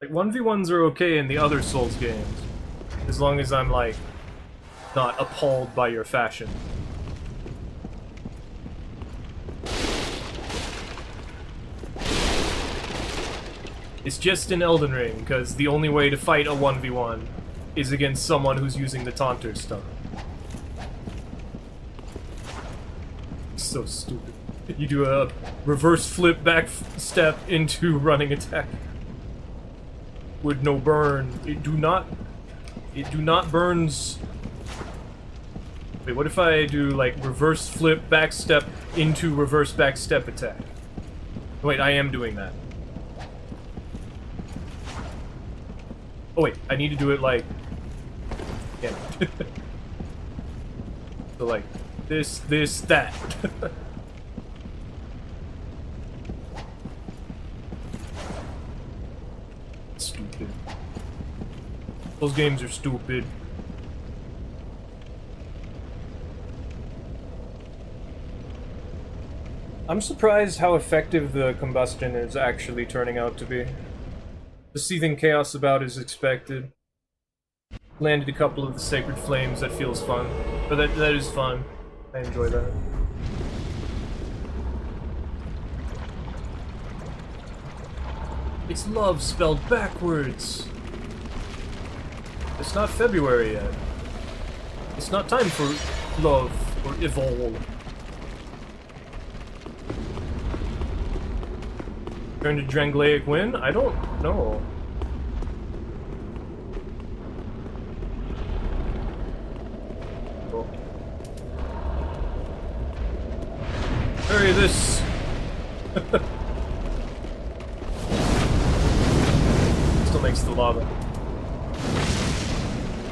Like, 1v1s are okay in the other Souls games, as long as I'm, like, not appalled by your fashion. It's just in Elden Ring, because the only way to fight a 1v1 is against someone who's using the Taunter stuff. So stupid. You do a reverse flip back step into running attack. With no burn. It do not burns. Wait, what if I do like reverse flip back step into reverse back step attack? Wait, I am doing that. Oh wait, I need to do it like... Yeah. So like, this, that. Stupid. Those games are stupid. I'm surprised how effective the combustion is actually turning out to be. The seething chaos about as expected. Landed a couple of the sacred flames, that feels fun. But that is fun. I enjoy that. It's love spelled backwards! It's not February yet. It's not time for love or evolve. Turn to Drangleic win? I don't know. Cool. Bury this! Still makes the lava.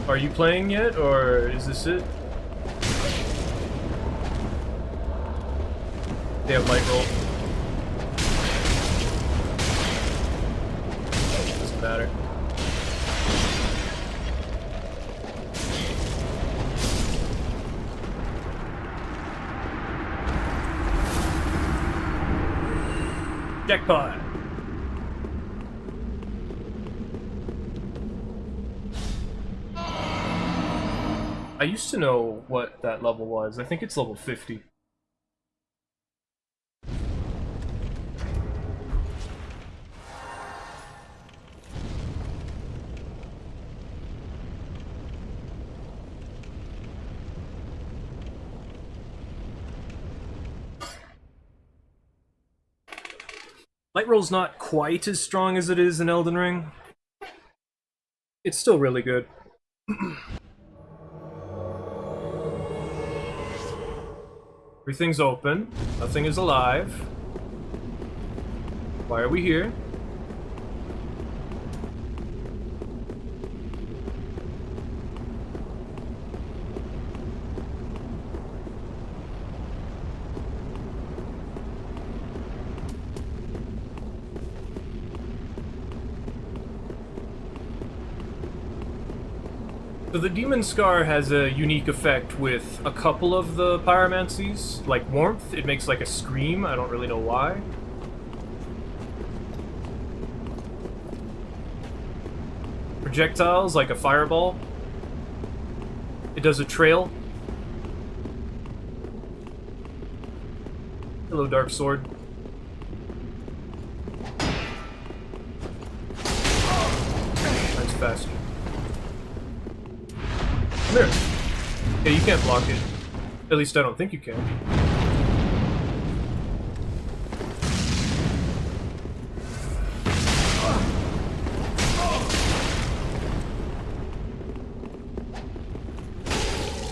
Are you playing yet, or is this it? They have light roll. Doesn't matter. Jackpot! I used to know what that level was. I think it's level 50. Light roll's not quite as strong as it is in Elden Ring. It's still really good. Everything's open. Nothing is alive. Why are we here? So the Demon Scar has a unique effect with a couple of the pyromancies. Like warmth, it makes like a scream, I don't really know why. Projectiles, like a fireball. It does a trail. Hello, Dark Sword. Mine's faster. Come here. Yeah, you can't block it. At least I don't think you can.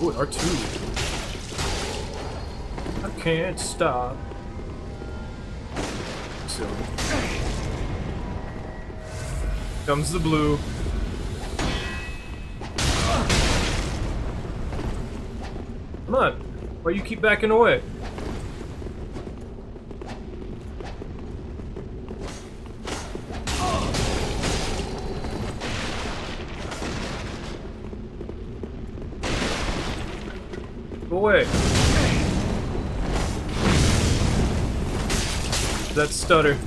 Ooh, R2. I can't stop. So. Comes the blue. Come on. Why you keep backing away? Go away. That stutter.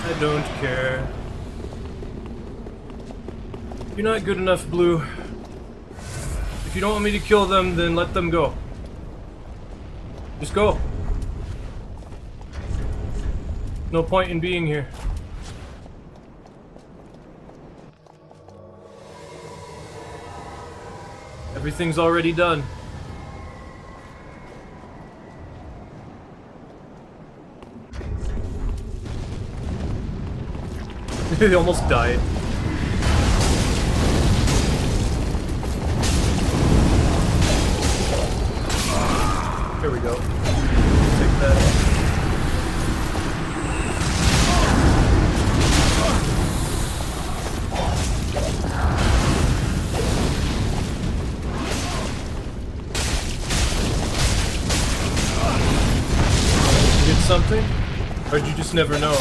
I don't care. You're not good enough, Blue. If you don't want me to kill them, then let them go. Just go. No point in being here. Everything's already done. They almost died. Here we go. Take that. You get something? Or did you just never know?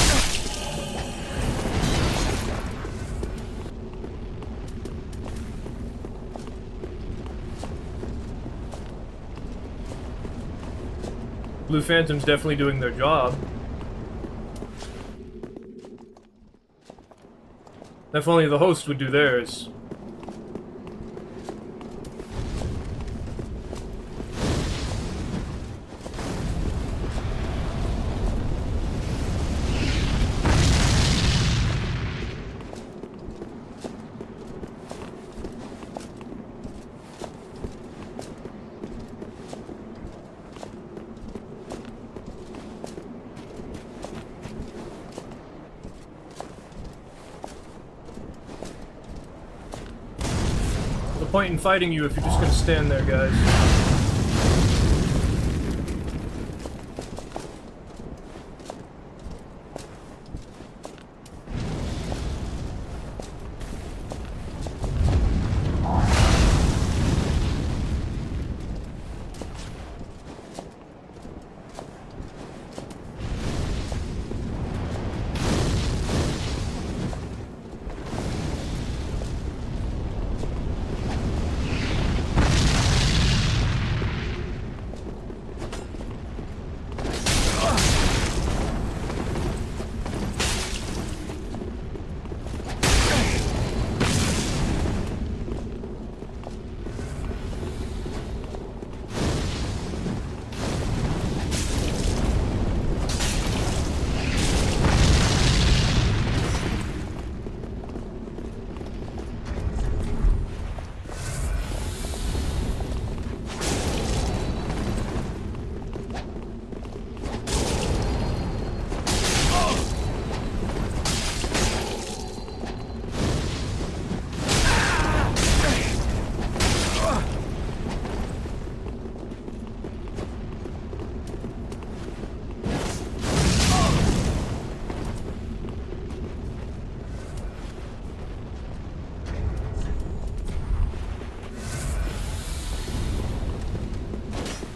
Blue Phantom's definitely doing their job. If only the host would do theirs. Point in fighting you if you're just gonna stand there, guys.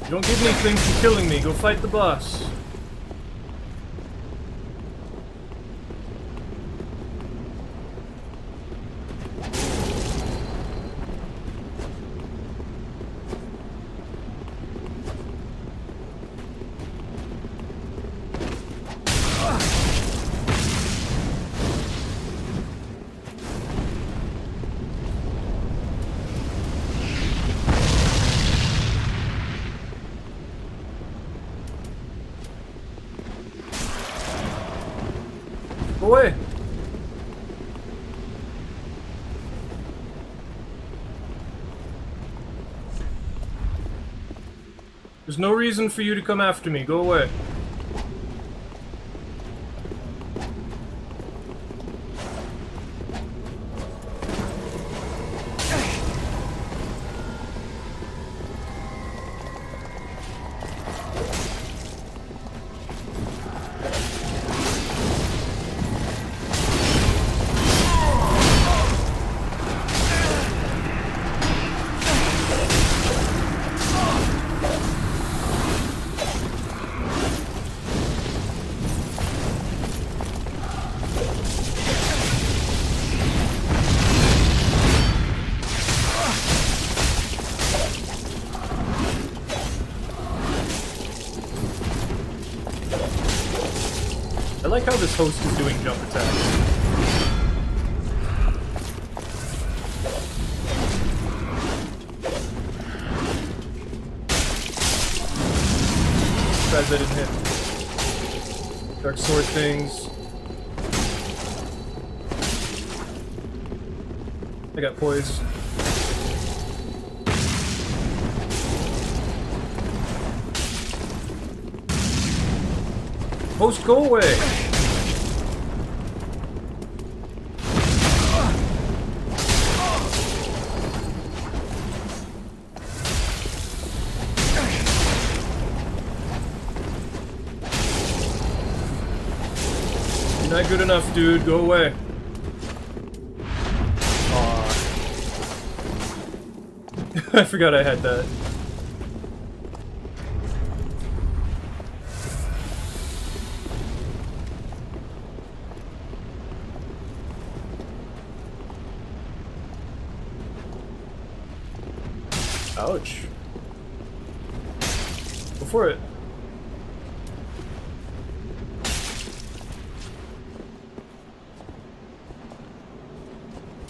You don't give me things for killing me. Go fight the boss. Go away. There's no reason for you to come after me. Go away. I like how this host is doing jump attacks. Guys, I didn't hit. Dark sword things. I got poise. Host, go away! You're not good enough, dude. Go away. Aw. I forgot I had that. Ouch. Go for it.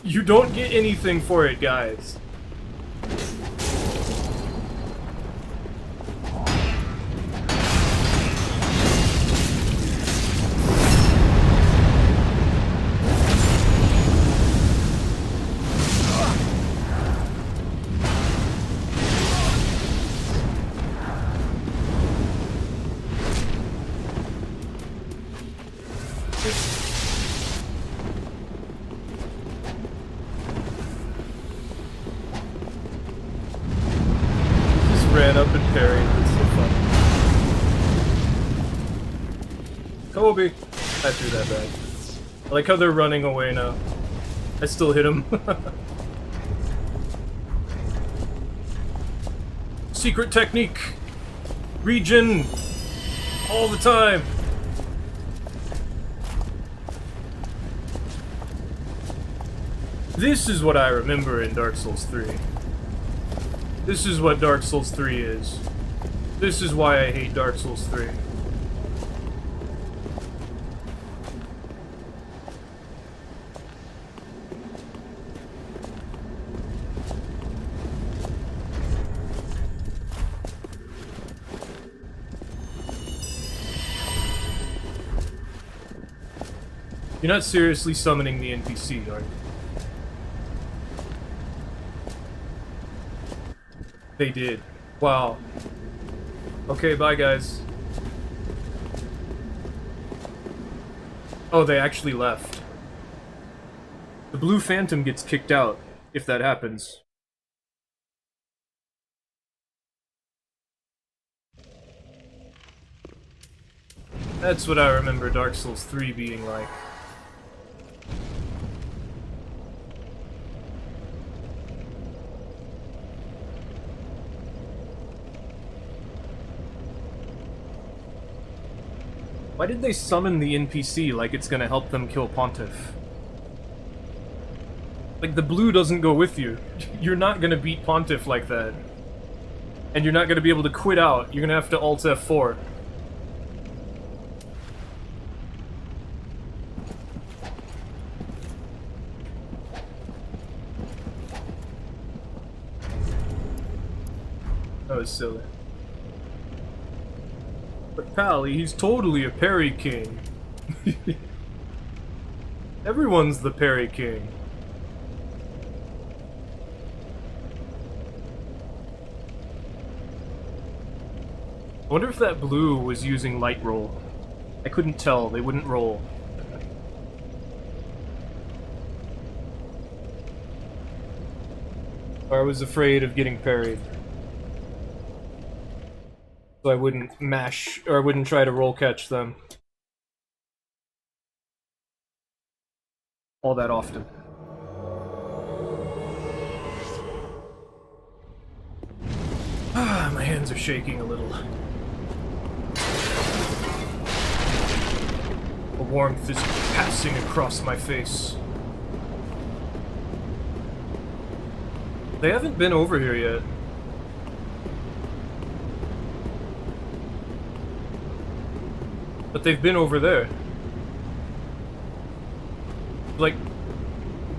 You don't get anything for it, guys. Ran up and parried. It's so fun. Kobe! I threw that back. I like how they're running away now. I still hit him. Secret technique! Regen! All the time! This is what I remember in Dark Souls 3. This is what Dark Souls 3 is. This is why I hate Dark Souls 3. You're not seriously summoning the NPC, are you? They did. Wow. Okay, bye guys. Oh, they actually left. The blue phantom gets kicked out, if that happens. That's what I remember Dark Souls 3 being like. Why did they summon the NPC like it's gonna help them kill Pontiff? Like, the blue doesn't go with you. You're not gonna beat Pontiff like that. And you're not gonna be able to quit out. You're gonna have to Alt F4. That was silly. But Pally, he's totally a parry king. Everyone's the parry king. I wonder if that blue was using light roll. I couldn't tell, they wouldn't roll. Or I was afraid of getting parried. So I wouldn't mash, or I wouldn't try to roll catch them all that often. Ah, my hands are shaking a little. A warmth is passing across my face. They haven't been over here yet. But they've been over there. Like,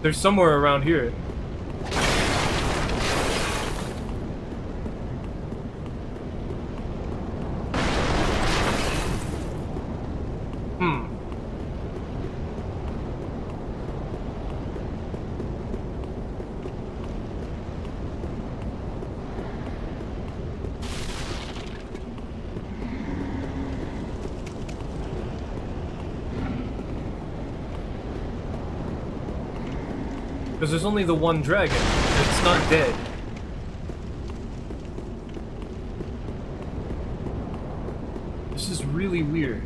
they're somewhere around here. Because there's only the one dragon. It's not dead. This is really weird.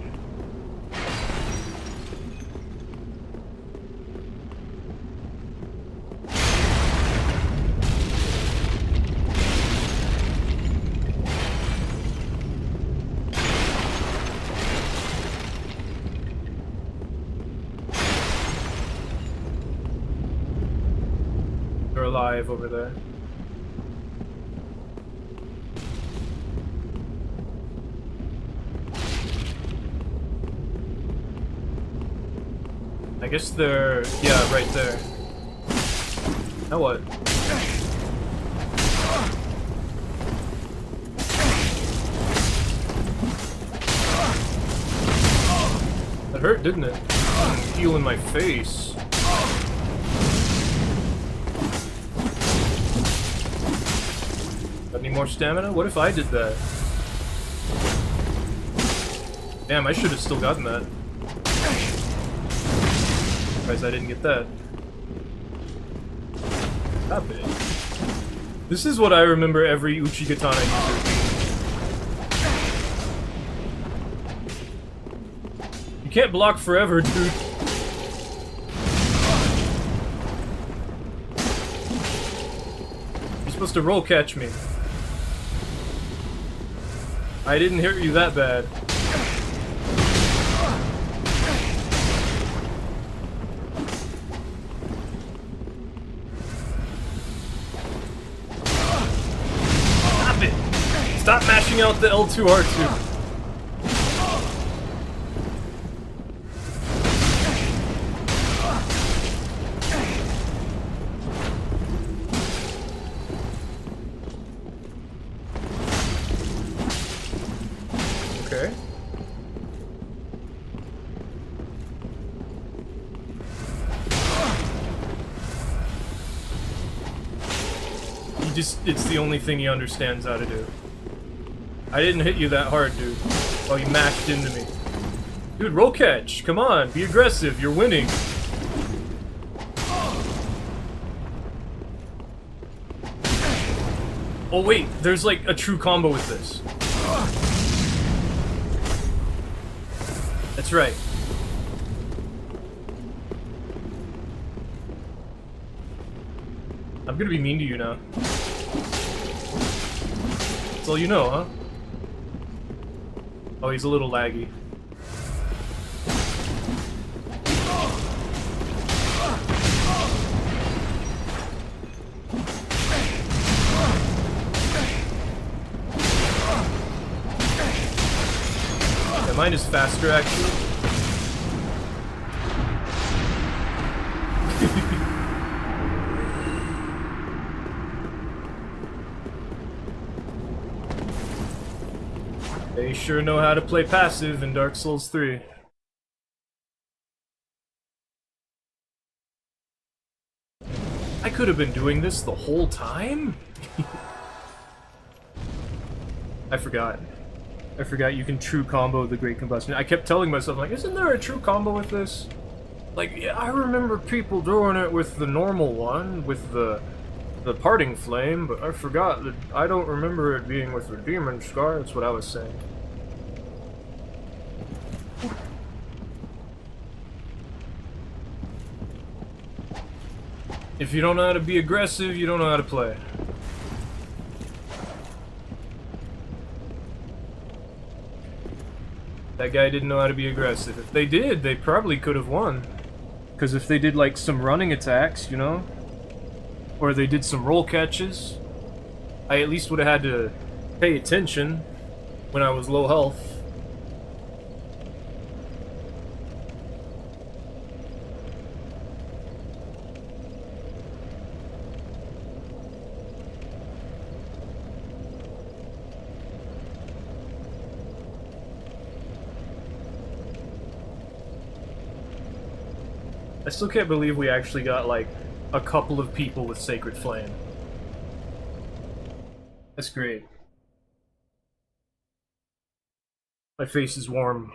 They're alive over there. I guess they're... yeah, right there. Now what? That hurt, didn't it? Heal in my face. Got any more stamina? What if I did that? Damn, I should have still gotten that. Surprised I didn't get that. Stop it. This is what I remember every Uchigatana user. You can't block forever, dude. You're supposed to roll catch me. I didn't hurt you that bad. Stop it! Stop mashing out the L2 R2. Okay. It's the only thing he understands how to do. I didn't hit you that hard, dude. Oh, you mashed into me. Dude, roll catch! Come on, be aggressive, you're winning. Oh wait, there's like a true combo with this. That's right. I'm gonna be mean to you now. That's all you know, huh? Oh, he's a little laggy. Yeah, mine is faster, actually. They sure know how to play passive in Dark Souls 3. I could have been doing this the whole time? I forgot. I forgot you can true combo the Great Combustion. I kept telling myself, like, isn't there a true combo with this? Like, yeah, I remember people doing it with the normal one, with the Parting Flame, but I forgot that I don't remember it being with the Demon Scar. That's what I was saying. If you don't know how to be aggressive, you don't know how to play. That guy didn't know how to be aggressive. If they did, they probably could have won. Because if they did like some running attacks, you know? Or they did some roll catches, I at least would have had to pay attention when I was low health. I still can't believe we actually got, like, a couple of people with Sacred Flame. That's great. My face is warm.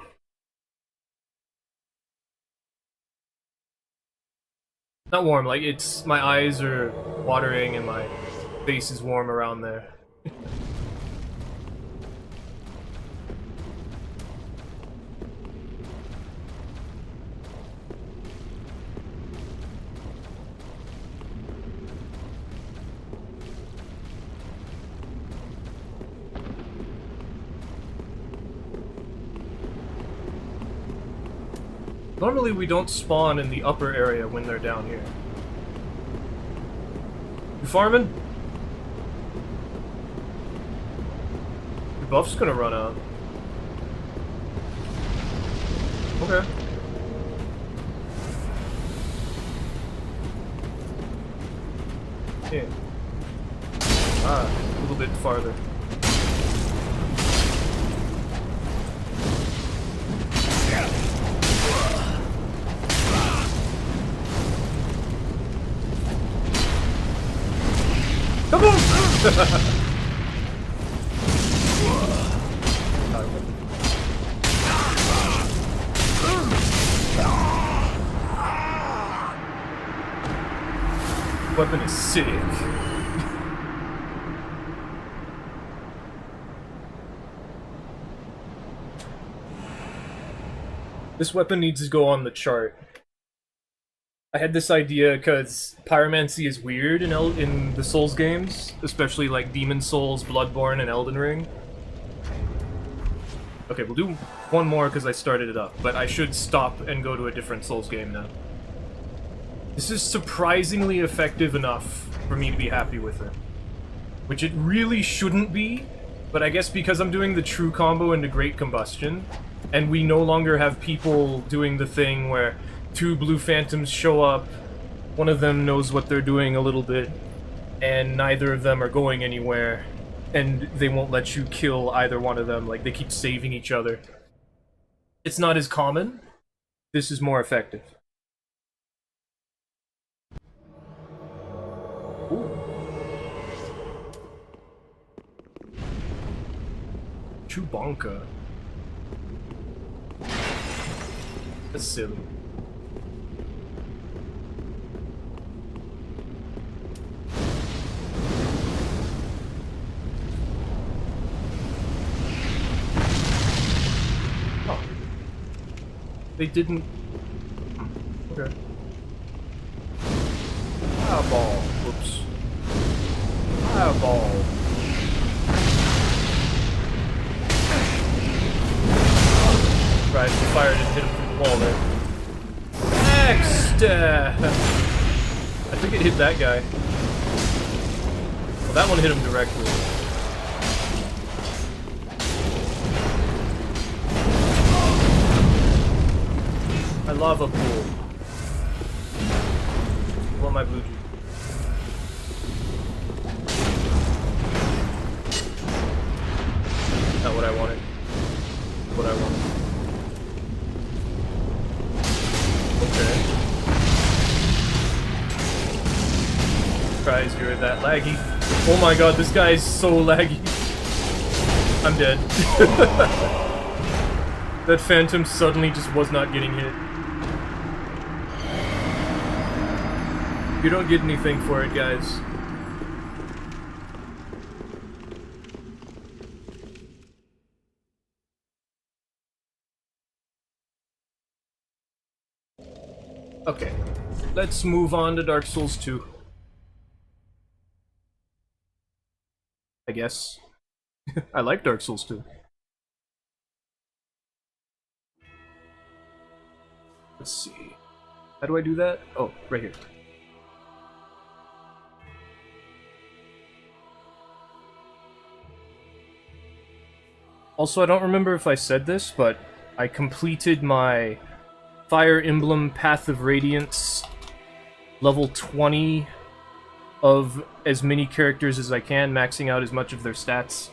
Not warm, like it's my eyes are watering and my face is warm around there. Normally we don't spawn in the upper area when they're down here. You farming? Your buff's gonna run out. Okay. Yeah. Ah, a little bit farther. Come on! Weapon is sick. This weapon needs to go on the chart. I had this idea because pyromancy is weird in the Souls games, especially like Demon Souls, Bloodborne, and Elden Ring. Okay, we'll do one more because I started it up, but I should stop and go to a different Souls game now. This is surprisingly effective enough for me to be happy with it. Which it really shouldn't be, but I guess because I'm doing the true combo into Great Combustion, and we no longer have people doing the thing where two blue phantoms show up, one of them knows what they're doing a little bit, and neither of them are going anywhere, and they won't let you kill either one of them, like they keep saving each other. It's not as common. This is more effective. Ooh. Chewbacca. That's silly. Oh. They didn't... Okay. Fireball. Whoops. Fireball. Right, the fire didn't hit him through the wall there. Backstab! I think it hit that guy. Well, that one hit him directly. I lava pool. I want my blue juice. Not what I wanted. What I wanted. Okay. Surprised you're that laggy. Oh my god, this guy is so laggy. I'm dead. That phantom suddenly just was not getting hit. You don't get anything for it, guys. Okay, let's move on to Dark Souls 2. I guess. I like Dark Souls 2. Let's see. How do I do that? Oh, right here. Also, I don't remember if I said this, but I completed my Fire Emblem Path of Radiance level 20 of as many characters as I can, maxing out as much of their stats.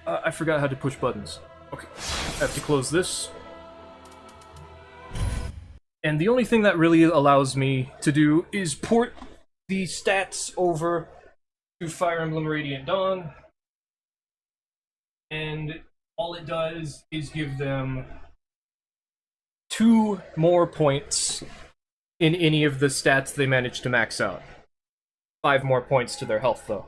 I forgot how to push buttons. Okay, I have to close this. And the only thing that really allows me to do is port the stats over to Fire Emblem Radiant Dawn. And all it does is give them 2 more points in any of the stats they manage to max out. 5 more points to their health, though.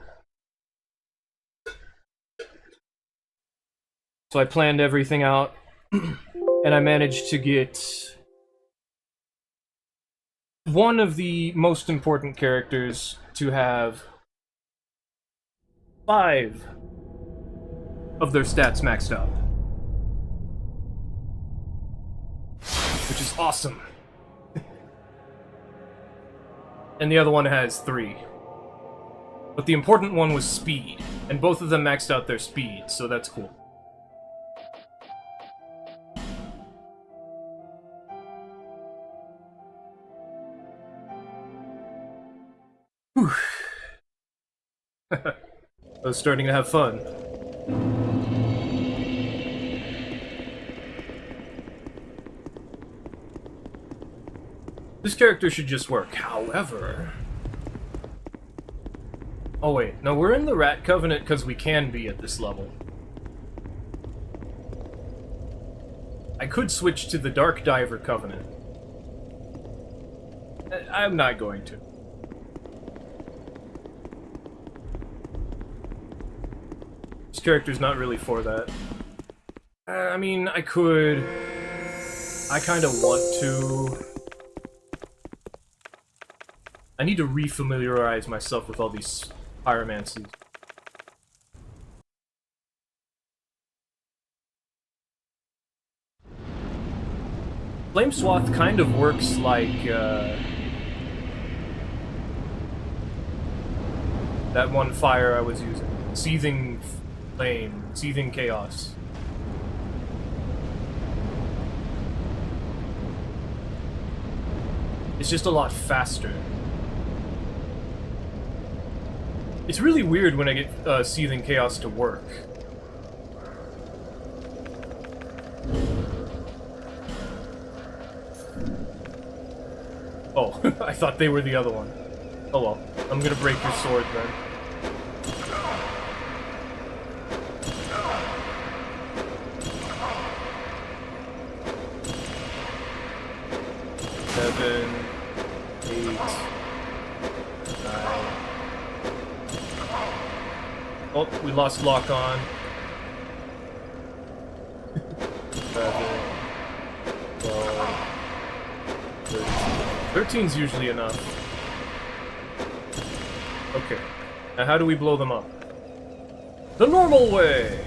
So I planned everything out, and I managed to get one of the most important characters to have 5 of their stats maxed out. Which is awesome. And the other one has 3. But the important one was speed, and both of them maxed out their speed, so that's cool. Whew. I was starting to have fun. This character should just work, however... Oh wait, no, we're in the Rat Covenant because we can be at this level. I could switch to the Dark Diver Covenant. I'm not going to. This character's not really for that. I mean, I could... I kinda want to... I need to refamiliarize myself with all these pyromancies. Flame Swath kind of works like, that one fire I was using. Seething Flame, Seething Chaos. It's just a lot faster. It's really weird when I get Seething Chaos to work. Oh, I thought they were the other one. Oh well, I'm gonna break your sword then. Seven, 8, 9. Oh, we lost lock on. 11, 12, 13. 13's usually enough. Okay. Now how do we blow them up? The normal way!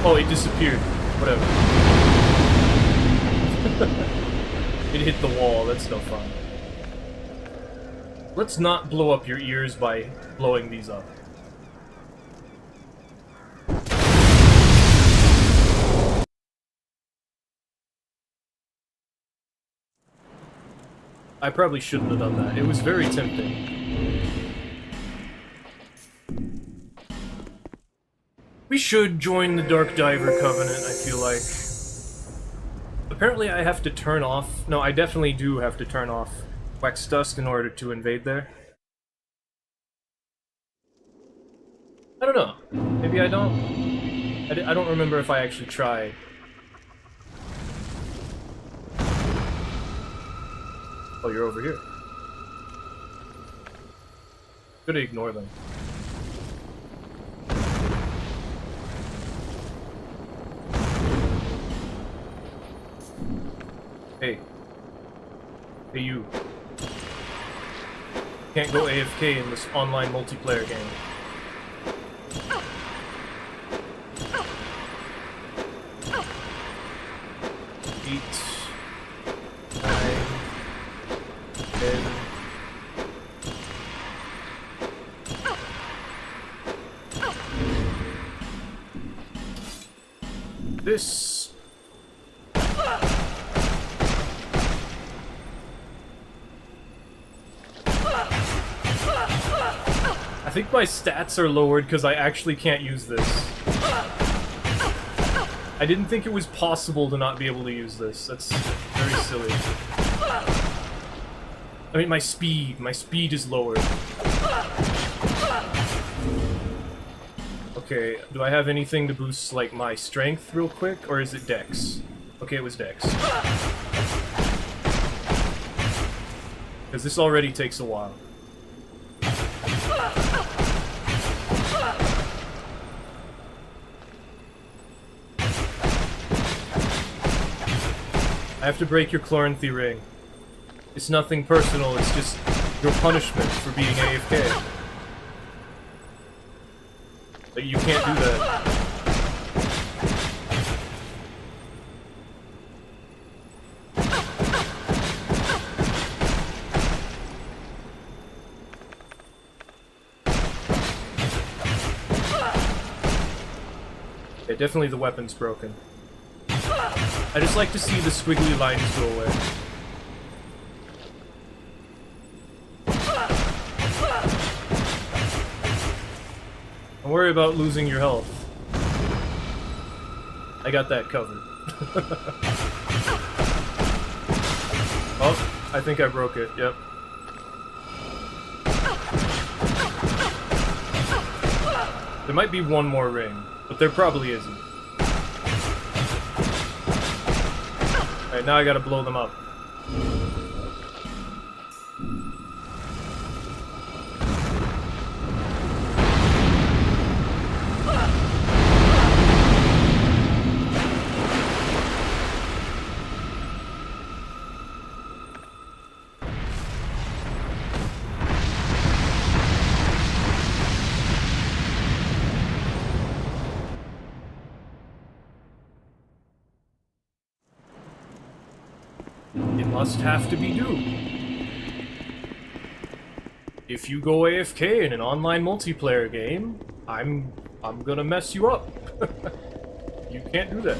Oh, it disappeared. Whatever. It hit the wall, that's no fun. Let's not blow up your ears by blowing these up. I probably shouldn't have done that. It was very tempting. We should join the Dark Diver Covenant, I feel like. Apparently I have to turn off... No, I definitely do have to turn off Wax Dust in order to invade there. I don't know. Maybe I don't. I don't remember if I actually tried. Oh, you're over here. Gotta ignore them. Hey. Hey, you. Can't go AFK in this online multiplayer game. Eight. 9. 10. This... I think my stats are lowered because I actually can't use this. I didn't think it was possible to not be able to use this. That's very silly. I mean, my speed is lowered. Okay, do I have anything to boost, like, my strength real quick, or is it Dex? Okay, it was Dex. Because this already takes a while. I have to break your Chloranthy ring. It's nothing personal, it's just your punishment for being AFK. Like, you can't do that. Yeah, definitely the weapon's broken. I just like to see the squiggly lines go away. Don't worry about losing your health. I got that covered. Oh, I think I broke it, yep. There might be one more ring, but there probably isn't. Alright, now I gotta blow them up. It must have to be due. If you go AFK in an online multiplayer game, I'm gonna mess you up. You can't do that.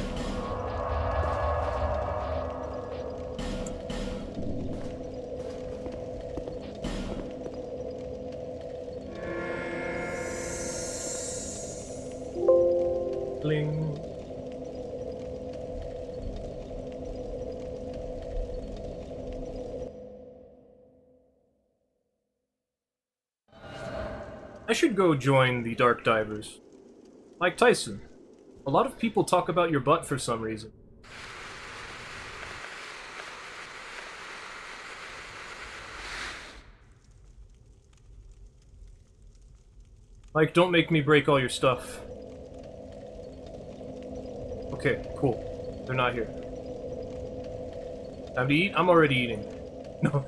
Bling. I should go join the Dark Divers. Mike Tyson. A lot of people talk about your butt for some reason. Mike, don't make me break all your stuff. Okay, cool. They're not here. Time to eat? I'm already eating. No.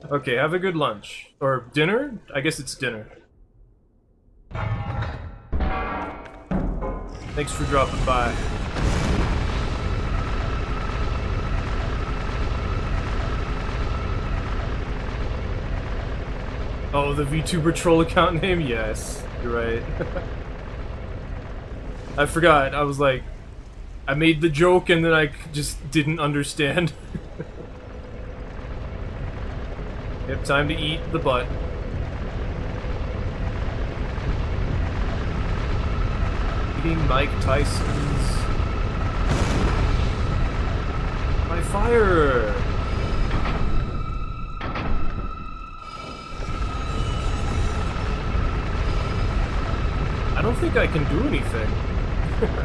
Okay, have a good lunch. Or dinner? I guess it's dinner. Thanks for dropping by. Oh, the VTuber troll account name? Yes, you're right. I forgot. I was like, I made the joke and then I just didn't understand. Yep, time to eat the butt. Eating Mike Tyson's... My fire! I don't think I can do anything.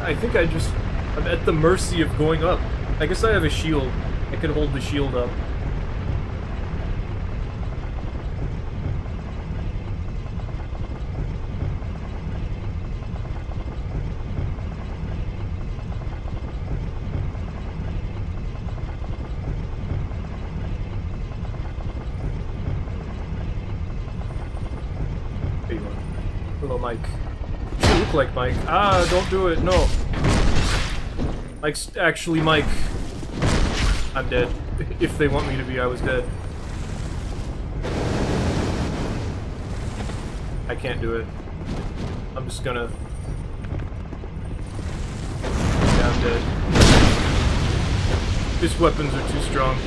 I think I'm at the mercy of going up. I guess I have a shield. I could hold the shield up. Hello, Mike. You look like Mike. Ah, don't do it. No. Mike's actually Mike. I'm dead. If they want me to be, I was dead. I can't do it. I'm just gonna... Yeah, I'm dead. His weapons are too strong.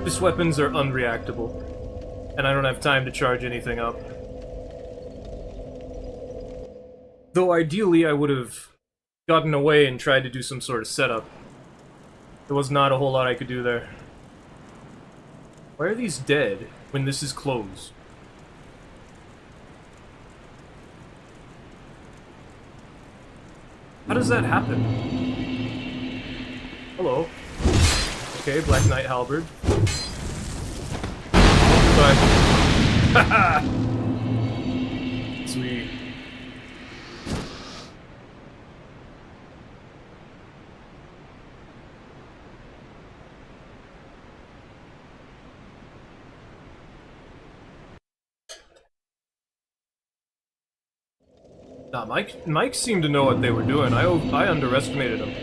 His weapons are unreactable, and I don't have time to charge anything up. Though ideally I would have gotten away and tried to do some sort of setup. There was not a whole lot I could do there. Why are these dead when this is closed? How does that happen? Hello. Okay, Black Knight Halberd. Goodbye. Haha! Sweet. Nah, Mike seemed to know what they were doing. I underestimated them.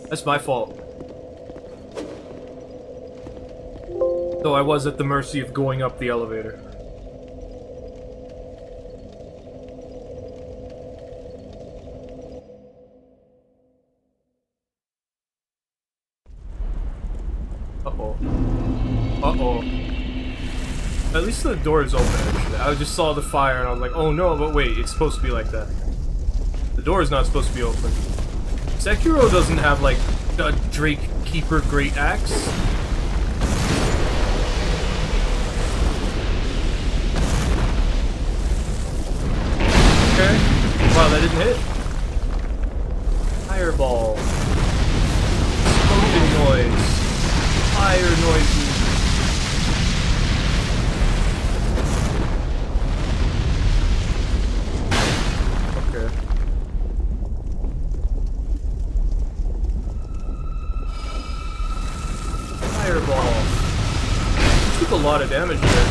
That's my fault. Though I was at the mercy of going up the elevator. Uh-oh. Uh-oh. At least the door is open, actually. I just saw the fire and I was like, oh no, but wait, it's supposed to be like that. The door is not supposed to be open. Sekiro doesn't have, like, a Drake Keeper Great Axe. Okay. Wow, that didn't hit. Fireball. Smoking noise. Fire noises. Fireball. Took a lot of damage there.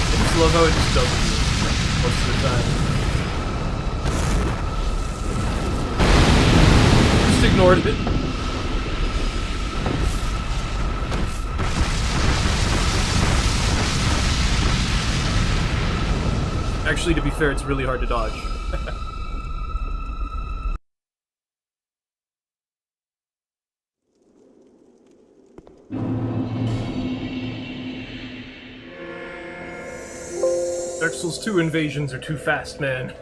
I just love how it just does it most of the time. Just ignored it. Actually, to be fair, it's really hard to dodge. Dark Souls 2 invasions are too fast, man.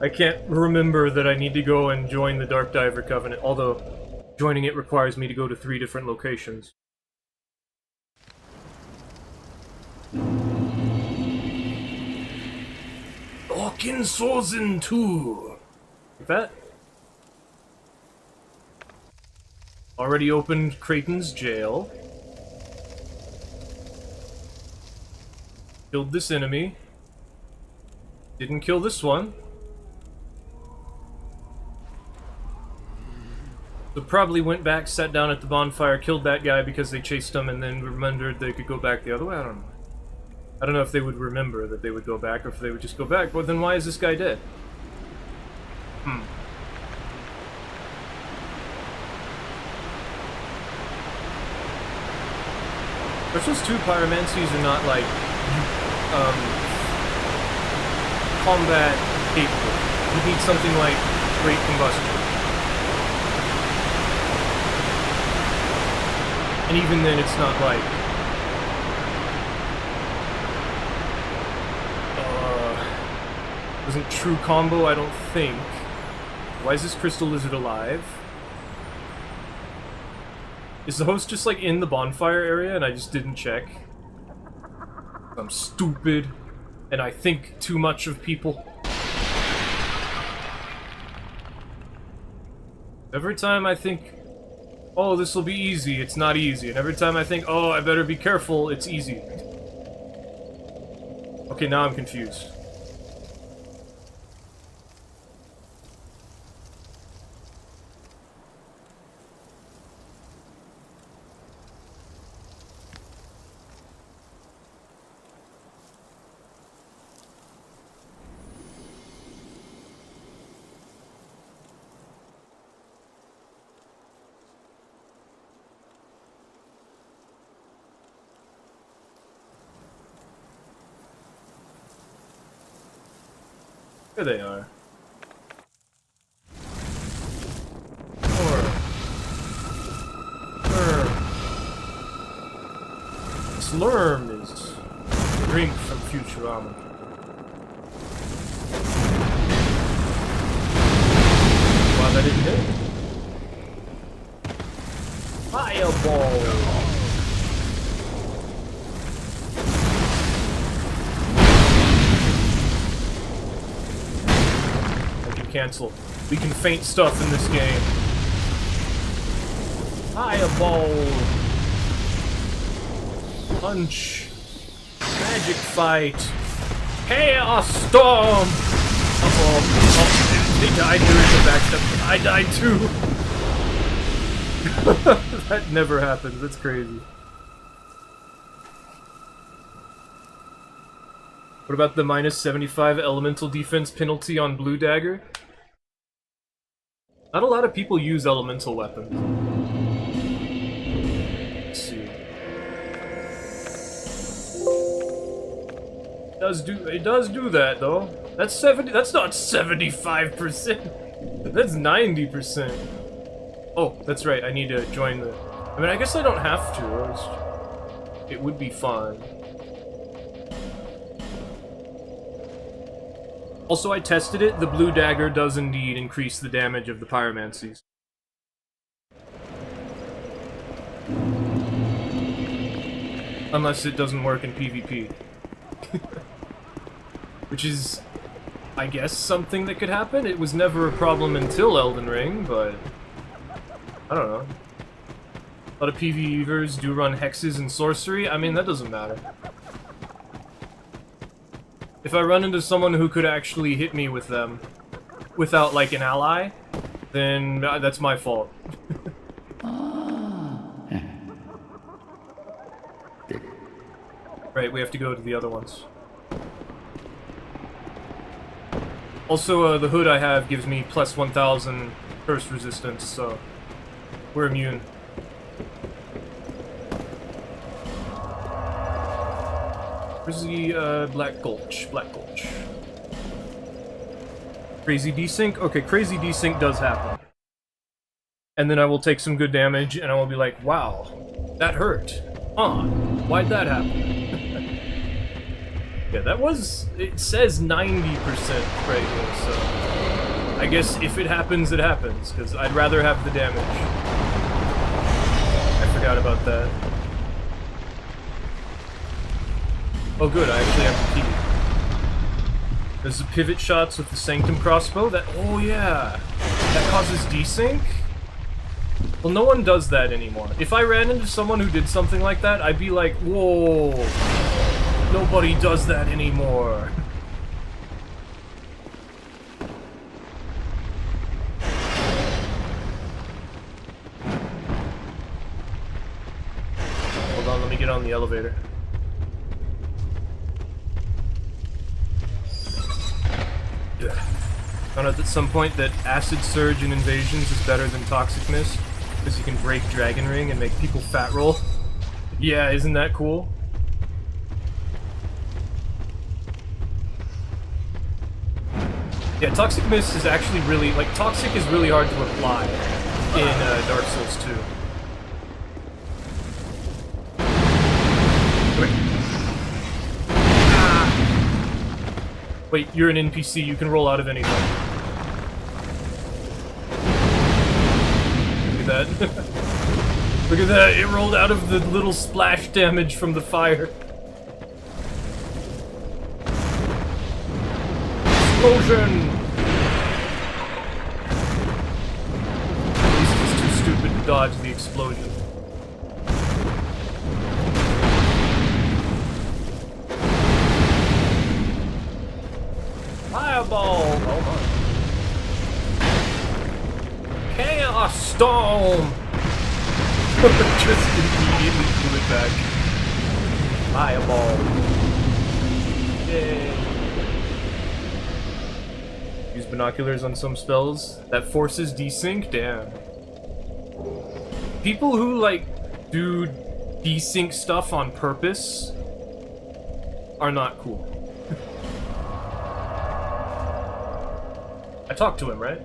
I can't remember that I need to go and join the Dark Diver Covenant, although joining it requires me to go to 3 different locations. Orkinsozen 2! Like that? Already opened Kraten's jail. Killed this enemy. Didn't kill this one. So probably went back, sat down at the bonfire, killed that guy because they chased him, and then remembered they could go back the other way. I don't know. I don't know if they would remember that they would go back, or if they would just go back. But then why is this guy dead? Dark Souls 2 pyromancies are not like combat capable. You need something like Great Combustion. And even then it's not like wasn't true combo, I don't think. Why is this crystal lizard alive? Is the host just like in the bonfire area and I just didn't check? I'm stupid, and I think too much of people. Every time I think, oh, this will be easy, it's not easy. And every time I think, oh, I better be careful, it's easy. Okay, now I'm confused. There they are. Slurm is drink from Futurama. Wow, that didn't hit. Fireball! I can cancel. We can feint stuff in this game. Fireball! Punch! Magic fight! Chaos storm! Uh-oh. Oh, they died during the backstep. I died too! That never happens. That's crazy. What about the minus 75 elemental defense penalty on Blue Dagger? Not a lot of people use elemental weapons. Let's see. It does do that though. That's 70. That's not 75%. That's 90%. Oh, that's right. I need to join the. I mean, I guess I don't have to. It would be fun. Also, I tested it. The Blue Dagger does indeed increase the damage of the pyromancies. Unless it doesn't work in PvP. Which is, I guess, something that could happen. It was never a problem until Elden Ring, but I don't know. A lot of PvEvers do run hexes and sorcery. I mean, that doesn't matter. If I run into someone who could actually hit me with them without, like, an ally, then that's my fault. Right, we have to go to the other ones. Also, the hood I have gives me plus 1000 curse resistance, so we're immune. Where's the, Black Gulch? Black Gulch. Crazy desync? Okay, crazy desync does happen. And then I will take some good damage, and I will be like, wow, that hurt. Huh, why'd that happen? Yeah, that was... It says 90% right here, so... I guess if it happens, it happens, because I'd rather have the damage. I forgot about that. Oh good, I actually have the key. There's the pivot shots with the Sanctum crossbow that... Oh yeah! That causes desync? Well, no one does that anymore. If I ran into someone who did something like that, I'd be like, whoa! Nobody does that anymore. Hold on, let me get on the elevator. Found out at some point that Acid Surge in Invasions is better than Toxic Mist, because you can break Dragon Ring and make people fat roll. Yeah, isn't that cool? Yeah, Toxic Mist is actually really, like, Toxic is really hard to apply in Dark Souls 2. Wait. Ah. Wait, you're an NPC, you can roll out of anything. Look at that. Look at that, it rolled out of the little splash damage from the fire. Explosion! At least it's too stupid to dodge the explosion. Fireball! Hold on. Chaos Storm! Just immediately blew it back. Fireball. Yay. Use binoculars on some spells. That forces desync? Damn. People who, like, do desync stuff on purpose are not cool. I talked to him, right?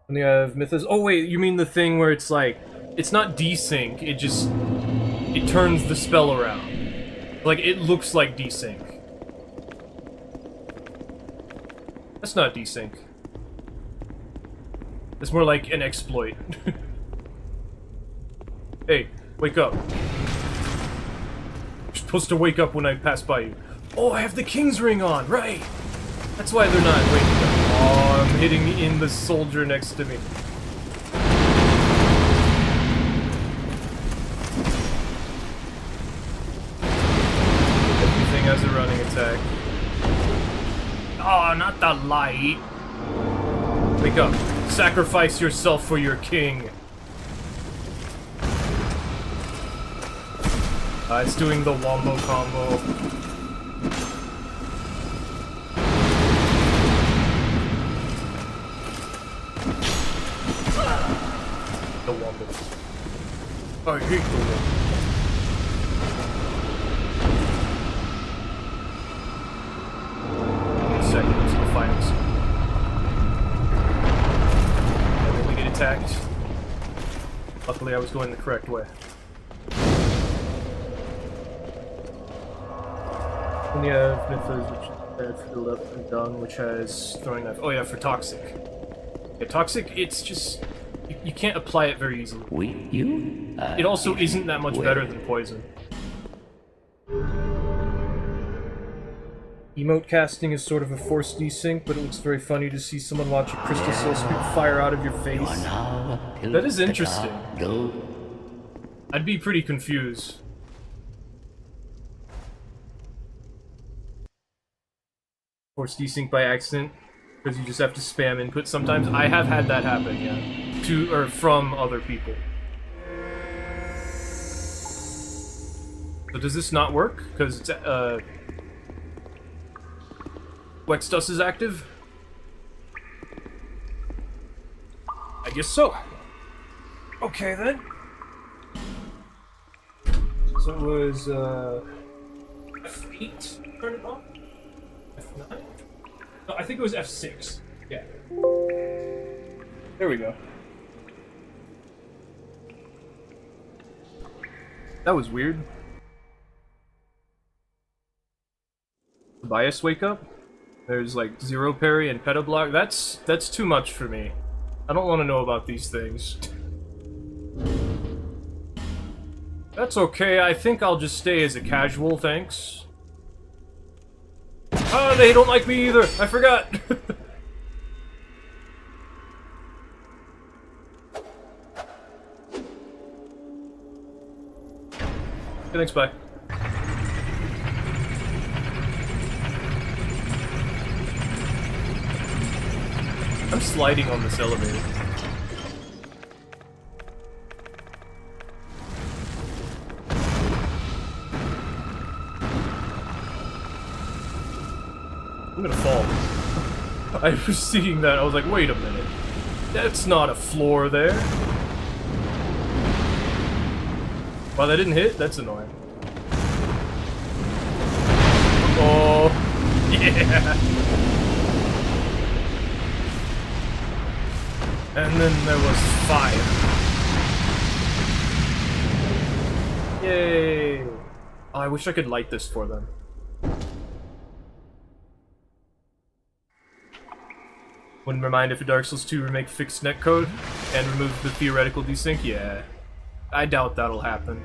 And you have Mythos. Oh wait, you mean the thing where it's like, it's not desync, it turns the spell around. Like, it looks like desync. That's not desync. It's more like an exploit. Hey, wake up. You're supposed to wake up when I pass by you. Oh, I have the King's Ring on, right! That's why they're not waking up. Oh, I'm hitting in the soldier next to me. Everything has a running attack. Oh, not the light. Wake up. Sacrifice yourself for your king. It's doing the wombo combo. The wombo. I hate the wombo. Wait a second, let's go find us. And then we get attacked. Luckily I was going the correct way. And you have Mythos, which is bad for the left, and Dung, which has throwing knife. Oh yeah, for Toxic. Yeah, Toxic, it's just... You can't apply it very easily. It also isn't that much better than Poison. Emote casting is sort of a forced desync, but it looks very funny to see someone watch a crystal soul spit fire out of your face. That is interesting. I'd be pretty confused. Forced desync by accident, because you just have to spam input sometimes. I have had that happen, yeah. To, or from other people. So does this not work? Because it's, Wextus is active? I guess so. Okay then. So it was, F8? Turn it on? F9? No, I think it was F6. Yeah. There we go. That was weird. Tobias wake up? There's like zero parry and peta block. That's too much for me. I don't want to know about these things. That's okay, I think I'll just stay as a casual, thanks. Oh, they don't like me either! I forgot! Okay, thanks, bye. I'm sliding on this elevator. I'm gonna fall. I was seeing that, I was like, wait a minute. That's not a floor there. Wow, that didn't hit? That's annoying. Oh, yeah! And then there was fire. Yay! Oh, I wish I could light this for them. Wouldn't remind if a Dark Souls 2 remake fixed netcode and removed the theoretical desync? Yeah. I doubt that'll happen.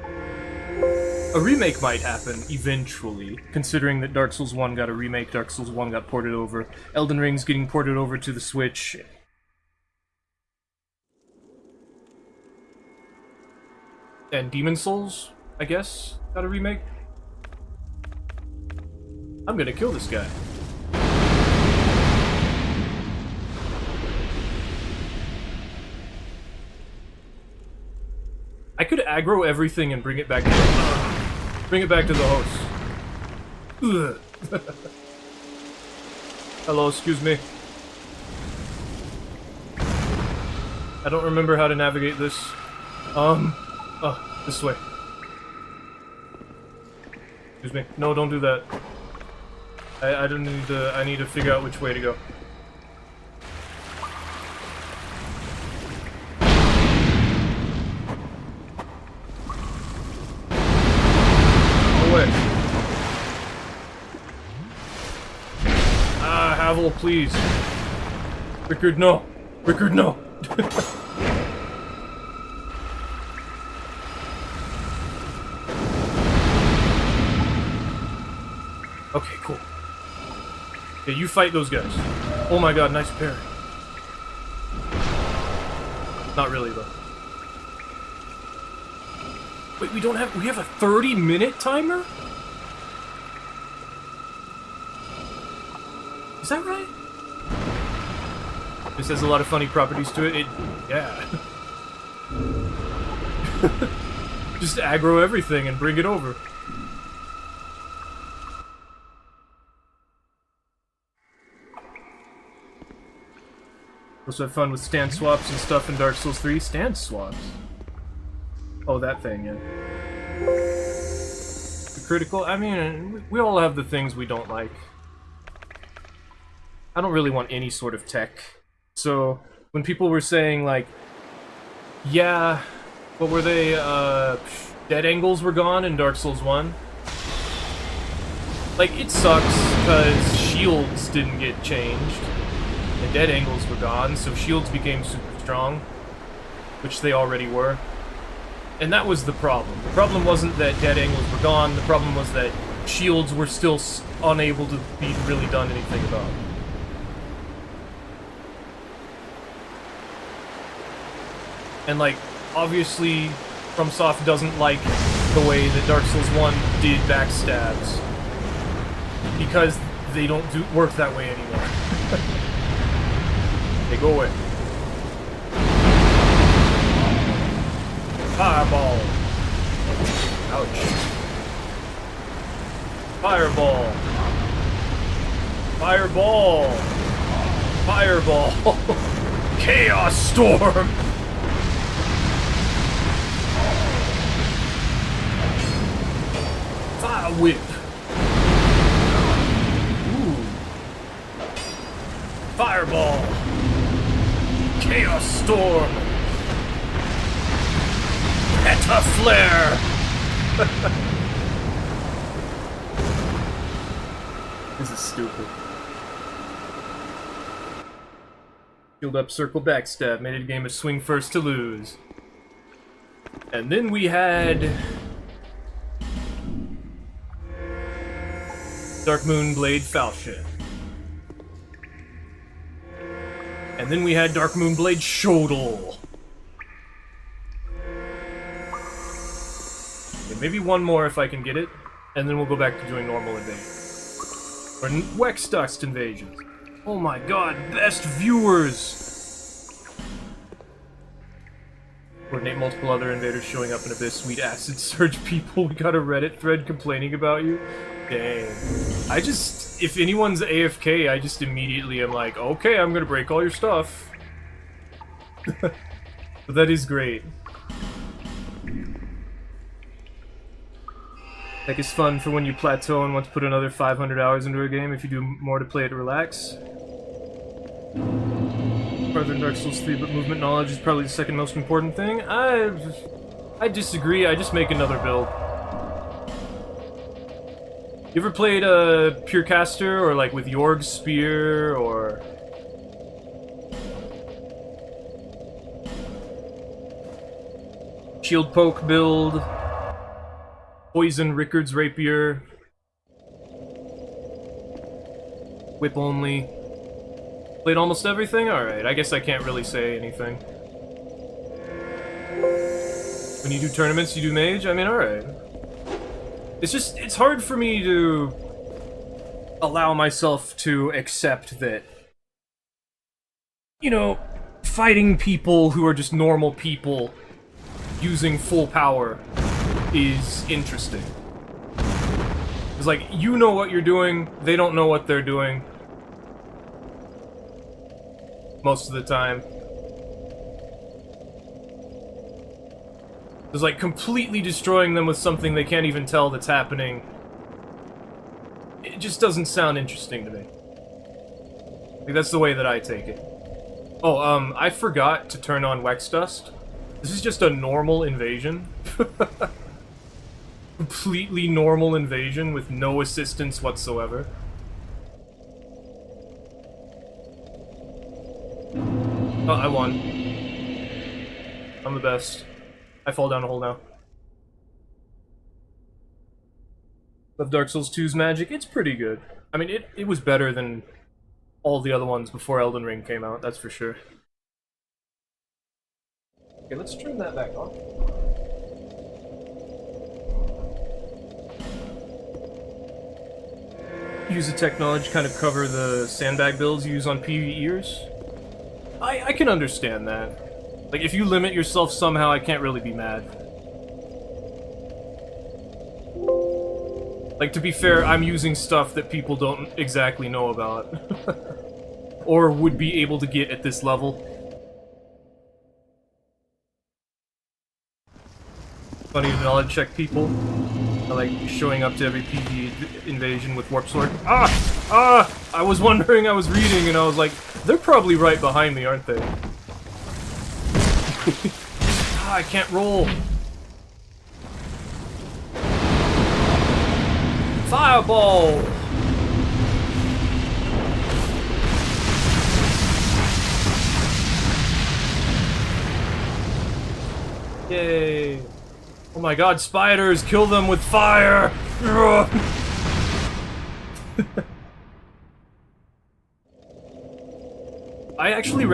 A remake might happen, eventually, considering that Dark Souls 1 got a remake, Dark Souls 1 got ported over, Elden Ring's getting ported over to the Switch. And Demon Souls, I guess, got a remake. I'm gonna kill this guy. I could aggro everything and bring it back to the host. Ugh. Hello, excuse me. I don't remember how to navigate this. Oh, this way. Excuse me. No, don't do that. I don't need to, I need to figure out which way to go. Travel, please. Rickard, no. Rickard, no. Okay, cool. Yeah, you fight those guys. Oh my god, nice parry. Not really, though. Wait, we have a 30-minute timer? Is that right? This has a lot of funny properties to it. Yeah. Just aggro everything and bring it over. Also have fun with stand swaps and stuff in Dark Souls 3. Stand swaps? Oh, that thing, yeah. The critical... I mean, we all have the things we don't like. I don't really want any sort of tech. So, when people were saying, like... Yeah... What were they, dead angles were gone in Dark Souls 1? Like, it sucks, because shields didn't get changed. And dead angles were gone, so shields became super strong. Which they already were. And that was the problem. The problem wasn't that dead angles were gone, the problem was that shields were still unable to be really done anything about. And, like, obviously, FromSoft doesn't like the way that Dark Souls 1 did backstabs. Because they don't work that way anymore. They go away. Fireball! Ouch. Fireball! Fireball! Fireball! Chaos Storm! Fire Whip! Ooh. Fireball! Chaos Storm! Peta Flare! This is stupid. Shield up, circle, backstab. Made it a game of swing first to lose. And then we had... Dark Moon Blade Falchion. And then we had Dark Moon Blade Shodel. Okay, maybe one more if I can get it, and then we'll go back to doing normal invasion. Or Wex Dust invasions. Oh my god, best viewers! Coordinate multiple other invaders showing up in Abyss. Sweet acid surge people. We got a Reddit thread complaining about you. Dang. If anyone's AFK, I just immediately am like, okay, I'm gonna break all your stuff. But that is great. Like, it's fun for when you plateau and want to put another 500 hours into a game if you do more to play it to relax. Farther than Dark Souls 3, but movement knowledge is probably the second most important thing. I disagree, I just make another build. You ever played Pure Caster, or like with Yorg's Spear, or... Shield Poke build? Poison Rickard's Rapier? Whip only? Played almost everything? Alright, I guess I can't really say anything. When you do tournaments, you do mage? I mean, alright. It's hard for me to allow myself to accept that, you know, fighting people who are just normal people using full power is interesting. It's like, you know what you're doing, they don't know what they're doing. Most of the time. It's like completely destroying them with something they can't even tell that's happening. It just doesn't sound interesting to me. Like, that's the way that I take it. Oh, I forgot to turn on Wex Dust. This is just a normal invasion. Completely normal invasion with no assistance whatsoever. Oh, I won. I'm the best. I fall down a hole now. Love Dark Souls 2's magic. It's pretty good. I mean, it was better than all the other ones before Elden Ring came out, that's for sure. Okay, let's turn that back on. Use the technology to kind of cover the sandbag builds you use on PvEers. I can understand that. Like, if you limit yourself somehow, I can't really be mad. Like, to be fair, I'm using stuff that people don't exactly know about. Or would be able to get at this level. Funny to knowledge check people. I like showing up to every PvE invasion with Warp Sword. I was wondering, I was reading, and I was like, they're probably right behind me, aren't they? I can't roll. Fireball! Yay! Oh my god, spiders! Kill them with fire! I actually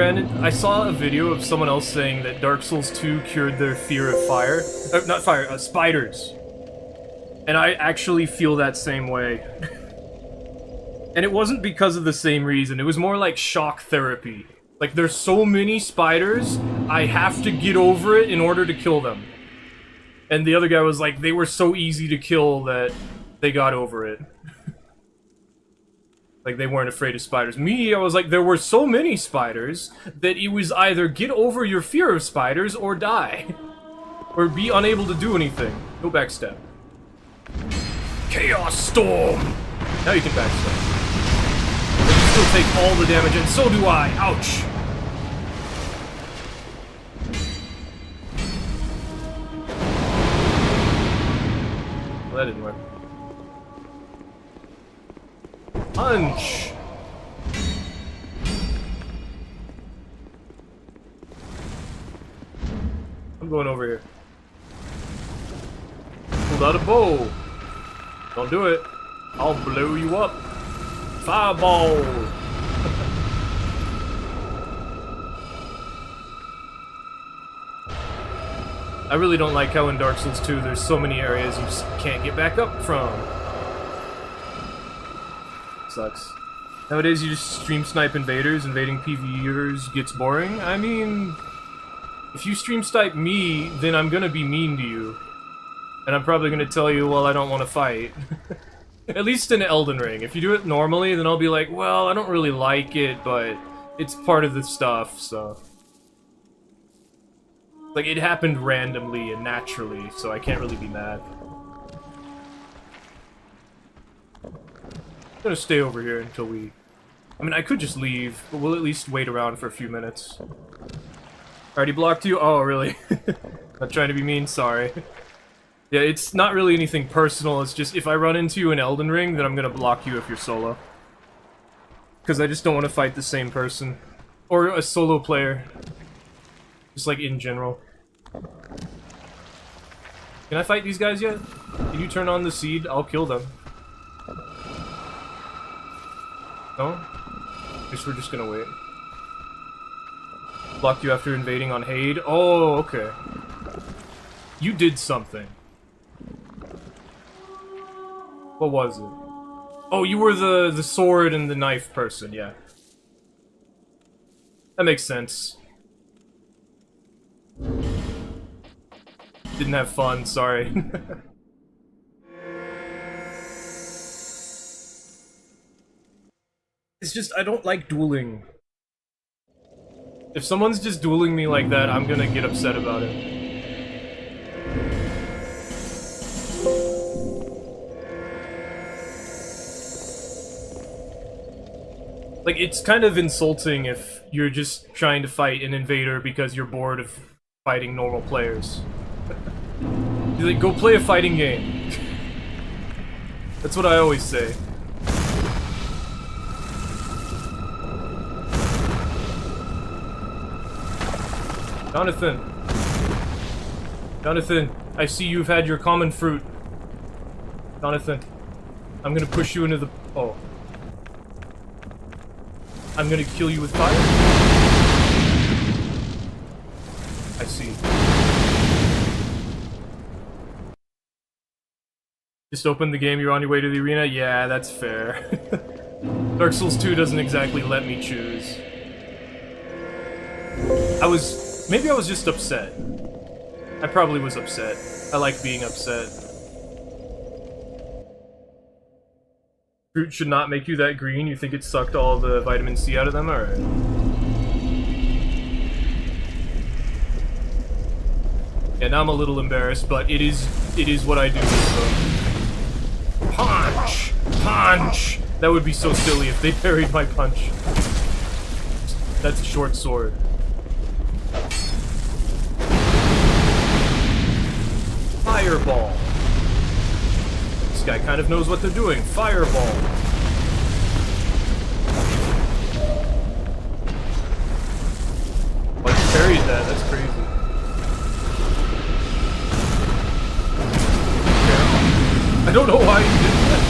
I saw a video of someone else saying that Dark Souls 2 cured their fear of fire. Not fire, spiders. And I actually feel that same way. And it wasn't because of the same reason, it was more like shock therapy. Like, there's so many spiders, I have to get over it in order to kill them. And the other guy was like, they were so easy to kill that they got over it. Like, they weren't afraid of spiders. Me, I was like, there were so many spiders that it was either get over your fear of spiders or die. Or be unable to do anything. No backstab. Chaos Storm! Now you can backstab. But you still take all the damage, and so do I! Ouch! Well, that didn't work. Punch! I'm going over here. Pulled out a bow. Don't do it. I'll blow you up. Fireball! I really don't like how in Dark Souls 2 there's so many areas you just can't get back up from. Sucks. Nowadays you just stream snipe invaders, invading PvEers gets boring. I mean, if you stream snipe me, then I'm gonna be mean to you. And I'm probably gonna tell you, well, I don't want to fight. At least in Elden Ring. If you do it normally, then I'll be like, well, I don't really like it, but it's part of the stuff, so... Like, it happened randomly and naturally, so I can't really be mad. I'm gonna stay over here until we... I mean, I could just leave, but we'll at least wait around for a few minutes. Already blocked you? Oh, really? Not trying to be mean, sorry. Yeah, it's not really anything personal, it's just if I run into you in Elden Ring, then I'm gonna block you if you're solo. Because I just don't want to fight the same person. Or a solo player. Just like in general. Can I fight these guys yet? Can you turn on the seed? I'll kill them. No? Guess we're just gonna wait. Blocked you after invading on Haid? Oh, okay. You did something. What was it? Oh, you were the sword and the knife person, yeah. That makes sense. Didn't have fun, sorry. It's just, I don't like dueling. If someone's just dueling me like that, I'm gonna get upset about it. Like, it's kind of insulting if you're just trying to fight an invader because you're bored of fighting normal players. You're like, go play a fighting game. That's what I always say. Jonathan. Jonathan, I see you've had your common fruit. Jonathan, I'm gonna push you into the... Oh. I'm gonna kill you with fire? I see. Just open the game, you're on your way to the arena? Yeah, that's fair. Dark Souls 2 doesn't exactly let me choose. Maybe I was just upset. I probably was upset. I like being upset. Fruit should not make you that green. You think it sucked all the vitamin C out of them? Alright. Yeah, now I'm a little embarrassed, but it is what I do. So. Punch! Punch! That would be so silly if they parried my punch. That's a short sword. Fireball. This guy kind of knows what they're doing. Fireball. Oh, he parried that. That's crazy. I don't know why he did that.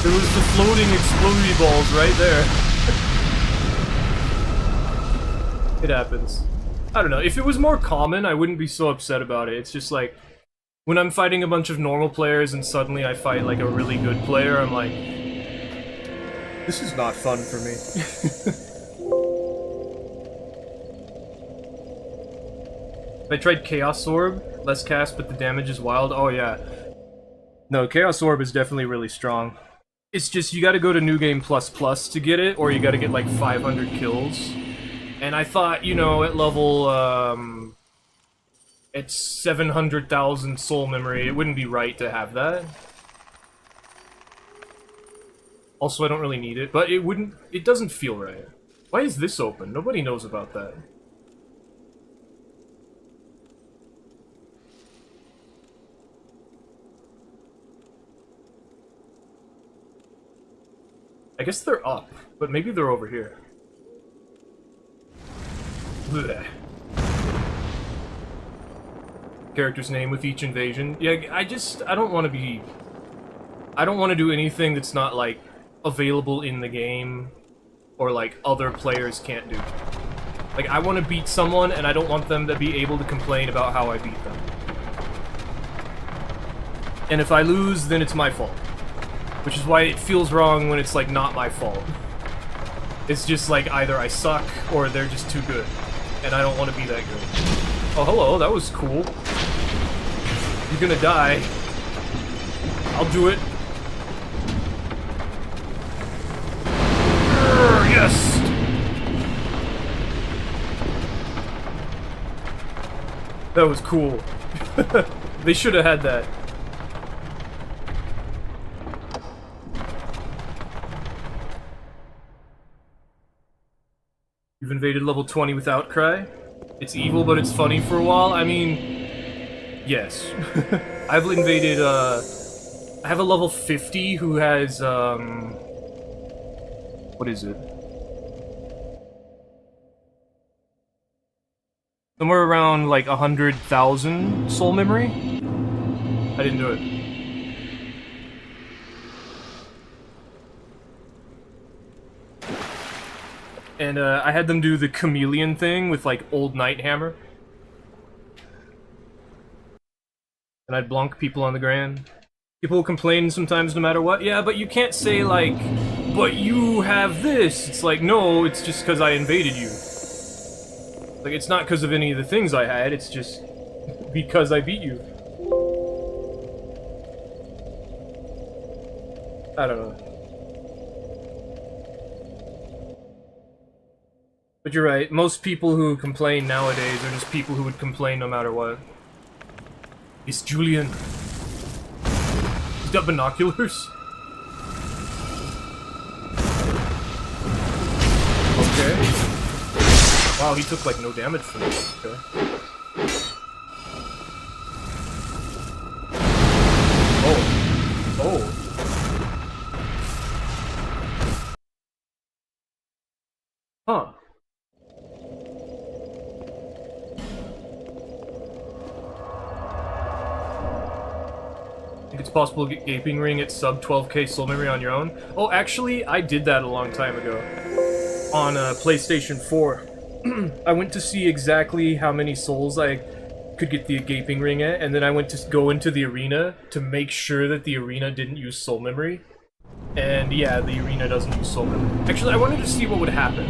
There was the floating explodey balls right there. It happens. I don't know, if it was more common, I wouldn't be so upset about it. It's just like, when I'm fighting a bunch of normal players and suddenly I fight like a really good player, I'm like, this is not fun for me. I tried Chaos Orb, less cast but the damage is wild. Oh yeah. No, Chaos Orb is definitely really strong. It's just, you gotta go to New Game Plus Plus to get it, or you gotta get like 500 kills. And I thought, you know, at level, at 700,000 soul memory, it wouldn't be right to have that. Also, I don't really need it, but it doesn't feel right. Why is this open? Nobody knows about that. I guess they're up, but maybe they're over here. Blech. Character's name with each invasion. Yeah, I don't want to be... I don't want to do anything that's not, like, available in the game, or, like, other players can't do. Like, I want to beat someone, and I don't want them to be able to complain about how I beat them. And if I lose, then it's my fault. Which is why it feels wrong when it's, like, not my fault. It's just, like, either I suck, or they're just too good. And I don't want to be that good. Oh, hello, that was cool. You're gonna die. I'll do it. Yes! That was cool. They should have had that. You've invaded level 20 with Outcry? It's evil, but it's funny for a while? I mean... yes. I've invaded, I have a level 50 who has, what is it? Somewhere around, like, 100,000 soul memory? I didn't do it. And, I had them do the chameleon thing with, like, Old Nighthammer. And I'd blonk people on the ground. People complain sometimes no matter what. Yeah, but you can't say, like, but you have this. It's like, no, it's just because I invaded you. Like, it's not because of any of the things I had, it's just because I beat you. I don't know. But you're right, most people who complain nowadays are just people who would complain no matter what. It's Julian. He's got binoculars? Okay. Wow, he took like no damage from this. Okay. Oh. Oh. think it's possible to get Gaping Ring at sub 12k soul memory on your own. Oh, actually, I did that a long time ago. On PlayStation 4. I went to see exactly how many souls I could get the Gaping Ring at, and then I went to go into the arena to make sure that the arena didn't use soul memory. And yeah, the arena doesn't use soul memory. Actually, I wanted to see what would happen.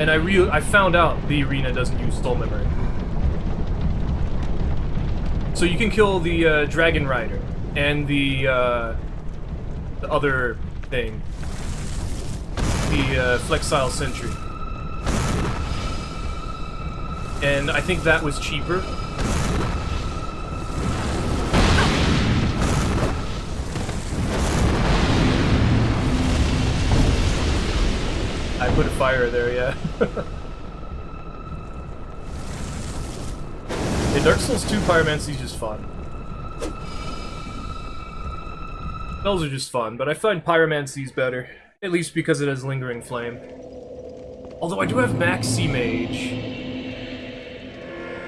And I found out the arena doesn't use soul memory. So you can kill the Dragon Rider and the other thing, the Flexile Sentry. And I think that was cheaper. I put a fire there, yeah. In Dark Souls 2, Pyromancy is just fun. Spells are just fun, but I find Pyromancy's better. At least because it has Lingering Flame. Although I do have Maxi Mage.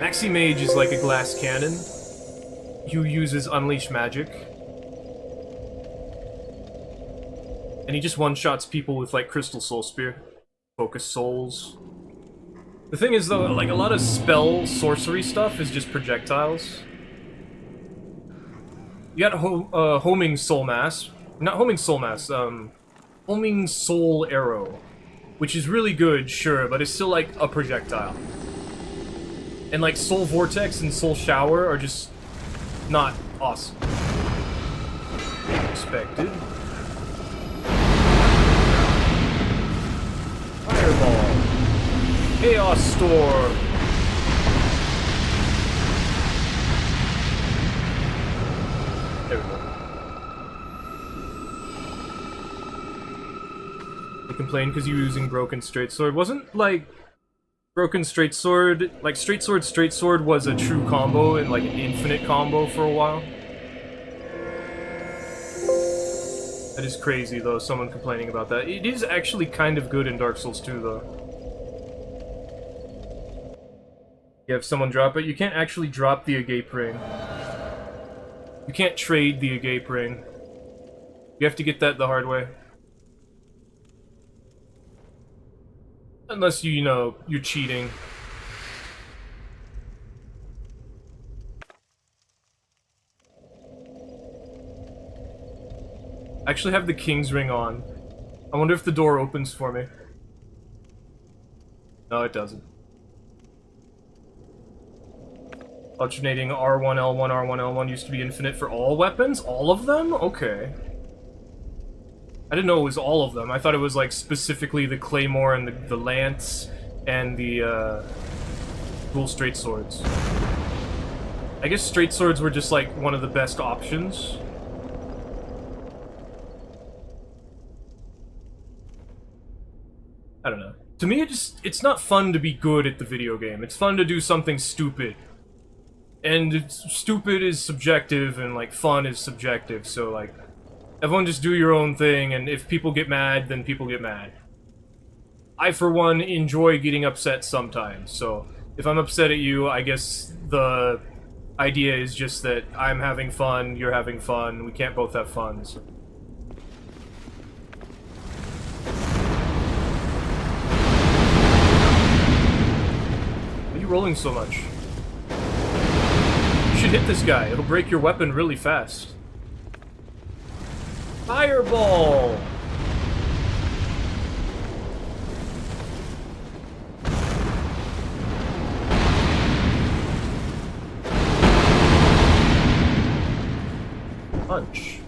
Maxi Mage is like a glass cannon who uses Unleash Magic. And he just one-shots people with, like, Crystal Soul Spear. Focus Souls. The thing is, though, like, a lot of spell sorcery stuff is just projectiles. You got Homing Soul Mass. Not Homing Soul Mass, Homing Soul Arrow. Which is really good, sure, but it's still, like, a projectile. And, like, Soul Vortex and Soul Shower are just not awesome. Expected. Fireball. Chaos Storm. There we go. I complained because you were using Broken Straight Sword. Wasn't, like, Broken Straight Sword, like, Straight Sword was a true combo and, like, an infinite combo for a while. That is crazy, though, someone complaining about that. It is actually kind of good in Dark Souls 2, though. You have someone drop it. You can't actually drop the Agape Ring. You can't trade the Agape Ring. You have to get that the hard way. Unless you know, you're cheating. I actually have the King's Ring on. I wonder if the door opens for me. No, it doesn't. Alternating R1, L1, R1, L1 used to be infinite for all weapons? All of them? Okay. I didn't know it was all of them. I thought it was, like, specifically the Claymore and the Lance and the, dual straight swords. I guess straight swords were just, like, one of the best options. I don't know. To me, it's not fun to be good at the video game. It's fun to do something stupid. And stupid is subjective, and, like, fun is subjective, so, like, everyone just do your own thing, and if people get mad, then people get mad. I, for one, enjoy getting upset sometimes, so if I'm upset at you, I guess the idea is just that I'm having fun, you're having fun, we can't both have fun, so. Why are you rolling so much? You should hit this guy, it'll break your weapon really fast. Fireball! Punch.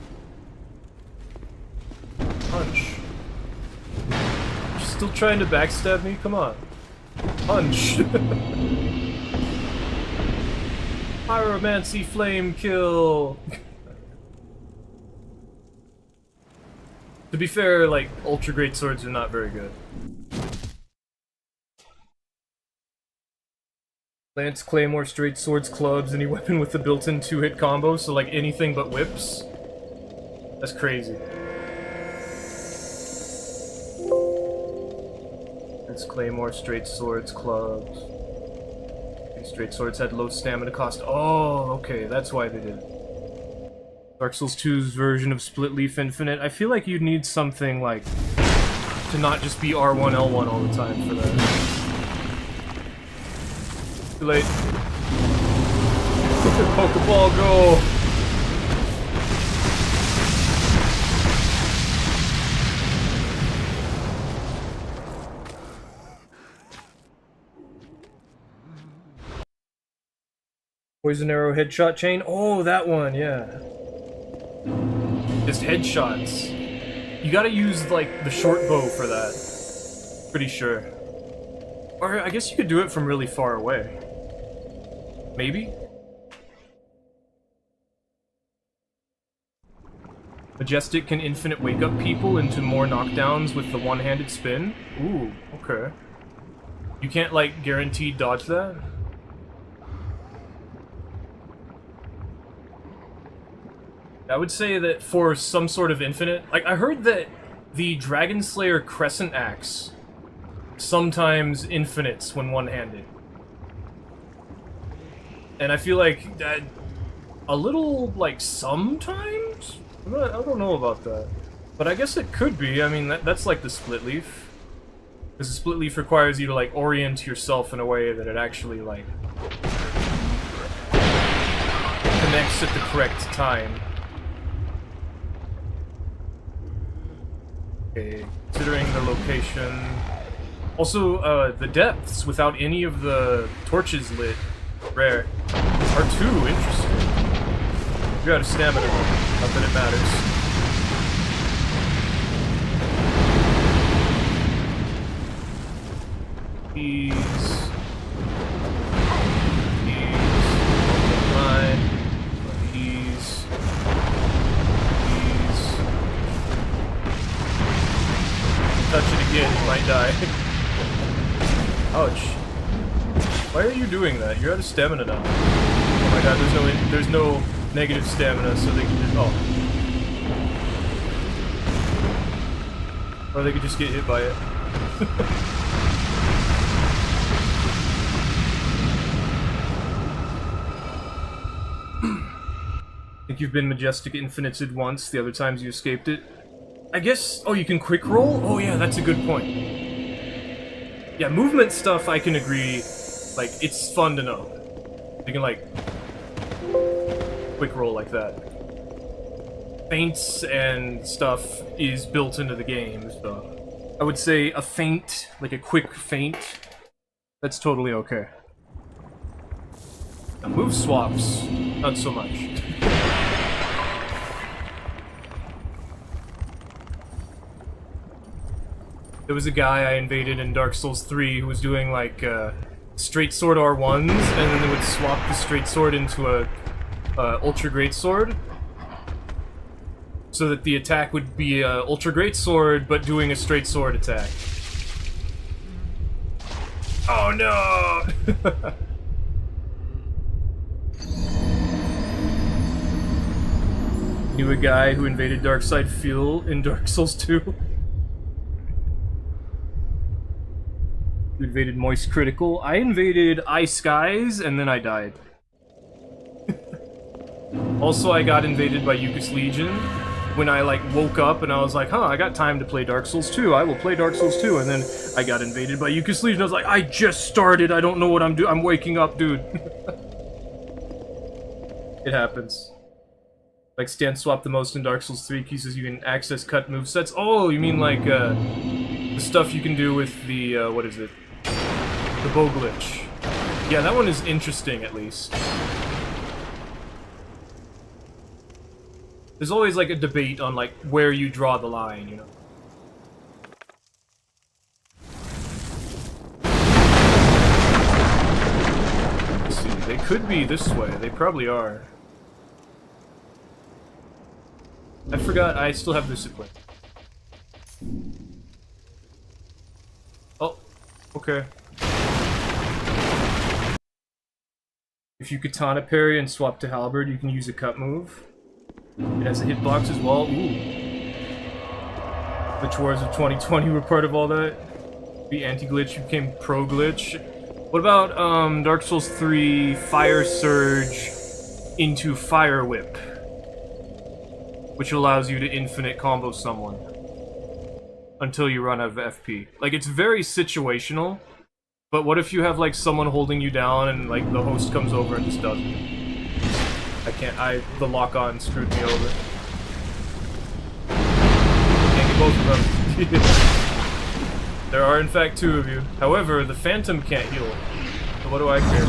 Punch. You're still trying to backstab me? Come on. Punch. Pyromancy flame kill. To be fair, like, ultra great swords are not very good. Lance, Claymore, straight swords, clubs, any weapon with the built-in 2-hit combo, so like anything but whips. That's crazy. Lance, Claymore, straight swords, clubs. These straight swords had low stamina cost. Oh, okay, that's why they did it. Dark Souls 2's version of Split Leaf Infinite. I feel like you'd need something like to not just be R1 L1 all the time for that. Too late. Pokeball go! Poison arrow headshot chain? Oh, that one, yeah. Just headshots. You gotta use, like, the short bow for that. Pretty sure. Or I guess you could do it from really far away. Maybe? Majestic can infinite wake up people into more knockdowns with the one-handed spin? Ooh, okay. You can't, like, guaranteed dodge that? I would say that for some sort of infinite... Like, I heard that the Dragon Slayer Crescent Axe sometimes infinites when one-handed. And I feel like that... A little, like, sometimes? I don't know about that. But I guess it could be. I mean, that's like the Split Leaf. Because the Split Leaf requires you to, like, orient yourself in a way that it actually, like... connects at the correct time. Okay, considering the location. Also, the depths without any of the torches lit, rare, are too interesting. You're out of stamina, not that it matters. These. Mine. These. Touch it again, you might die. Ouch. Why are you doing that? You're out of stamina now. Oh my god, there's no negative stamina, so they can just... Oh. Or they could just get hit by it. I think you've been Majestic Infinited once, the other times you escaped it. I guess... Oh, you can quick roll? Oh yeah, that's a good point. Yeah, movement stuff, I can agree. Like, it's fun to know. You can, like... quick roll like that. Feints and stuff is built into the game, so... I would say a feint, like a quick feint, that's totally okay. Now, move swaps, not so much. There was a guy I invaded in Dark Souls 3 who was doing, like, straight sword R1s, and then they would swap the straight sword into a ultra great sword, so that the attack would be a ultra great sword, but doing a straight sword attack. Oh no! Knew a guy who invaded Darkside Fuel in Dark Souls 2. You invaded Moist Critical. I invaded Ice Skies, and then I died. Also, I got invaded by Yukis Legion when I, like, woke up and I was like, huh, I got time to play Dark Souls 2. I will play Dark Souls 2. And then I got invaded by Yukis Legion. I was like, I just started. I don't know what I'm doing. I'm waking up, dude. It happens. Like, stand swap the most in Dark Souls 3 cases you can access cut movesets. Oh, you mean, like, the stuff you can do with the, what is it? The bow glitch. Yeah, that one is interesting, at least. There's always, like, a debate on, like, where you draw the line, you know? Let's see, they could be this way. They probably are. I forgot I still have this equipped. Oh, okay. If you katana parry and swap to halberd, you can use a cut move. It has a hitbox as well. Ooh. Glitch Wars of 2020 were part of all that. The anti-glitch became pro-glitch. What about Dark Souls 3 Fire Surge into Fire Whip? which allows you to infinite combo someone until you run out of FP. Like, it's very situational, but what if you have, like, someone holding you down and, like, the host comes over and just does it? I can't, the lock-on screwed me over. Can't get both of them. There are, in fact, 2 of you. However, the Phantom can't heal. So what do I care?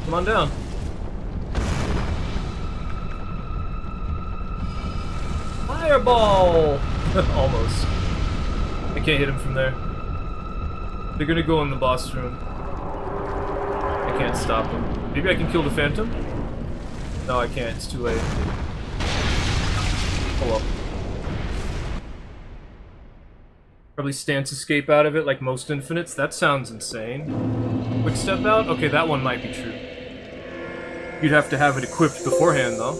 Come on down. Fireball! Almost. I can't hit him from there. They're gonna go in the boss room. I can't stop them. Maybe I can kill the Phantom? No, I can't. It's too late. Oh well. Probably stance escape out of it like most infinites. That sounds insane. Quick step out? Okay, that one might be true. You'd have to have it equipped beforehand, though.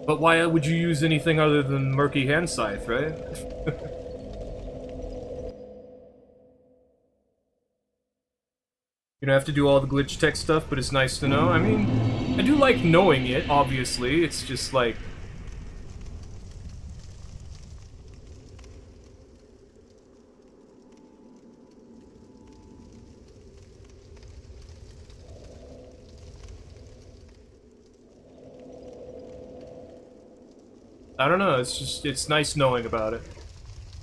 But why would you use anything other than Murky Hand Scythe, right? You don't have to do all the glitch tech stuff, but it's nice to know. I mean, I do like knowing it, obviously. It's just like... I don't know, it's just, it's nice knowing about it.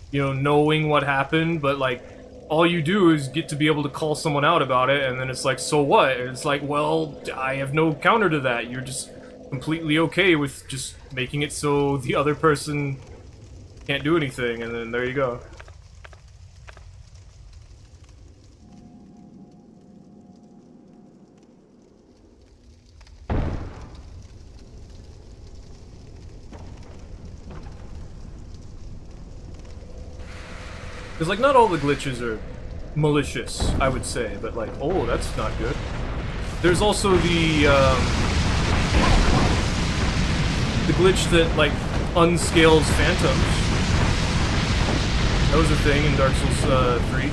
You know, knowing what happened, but like, all you do is get to be able to call someone out about it, and then it's like, so what? And it's like, well, I have no counter to that. You're just completely okay with just making it so the other person can't do anything, and then there you go. Because, like, not all the glitches are malicious, I would say, but, like, oh, that's not good. There's also the glitch that, like, unscales phantoms. That was a thing in Dark Souls 3.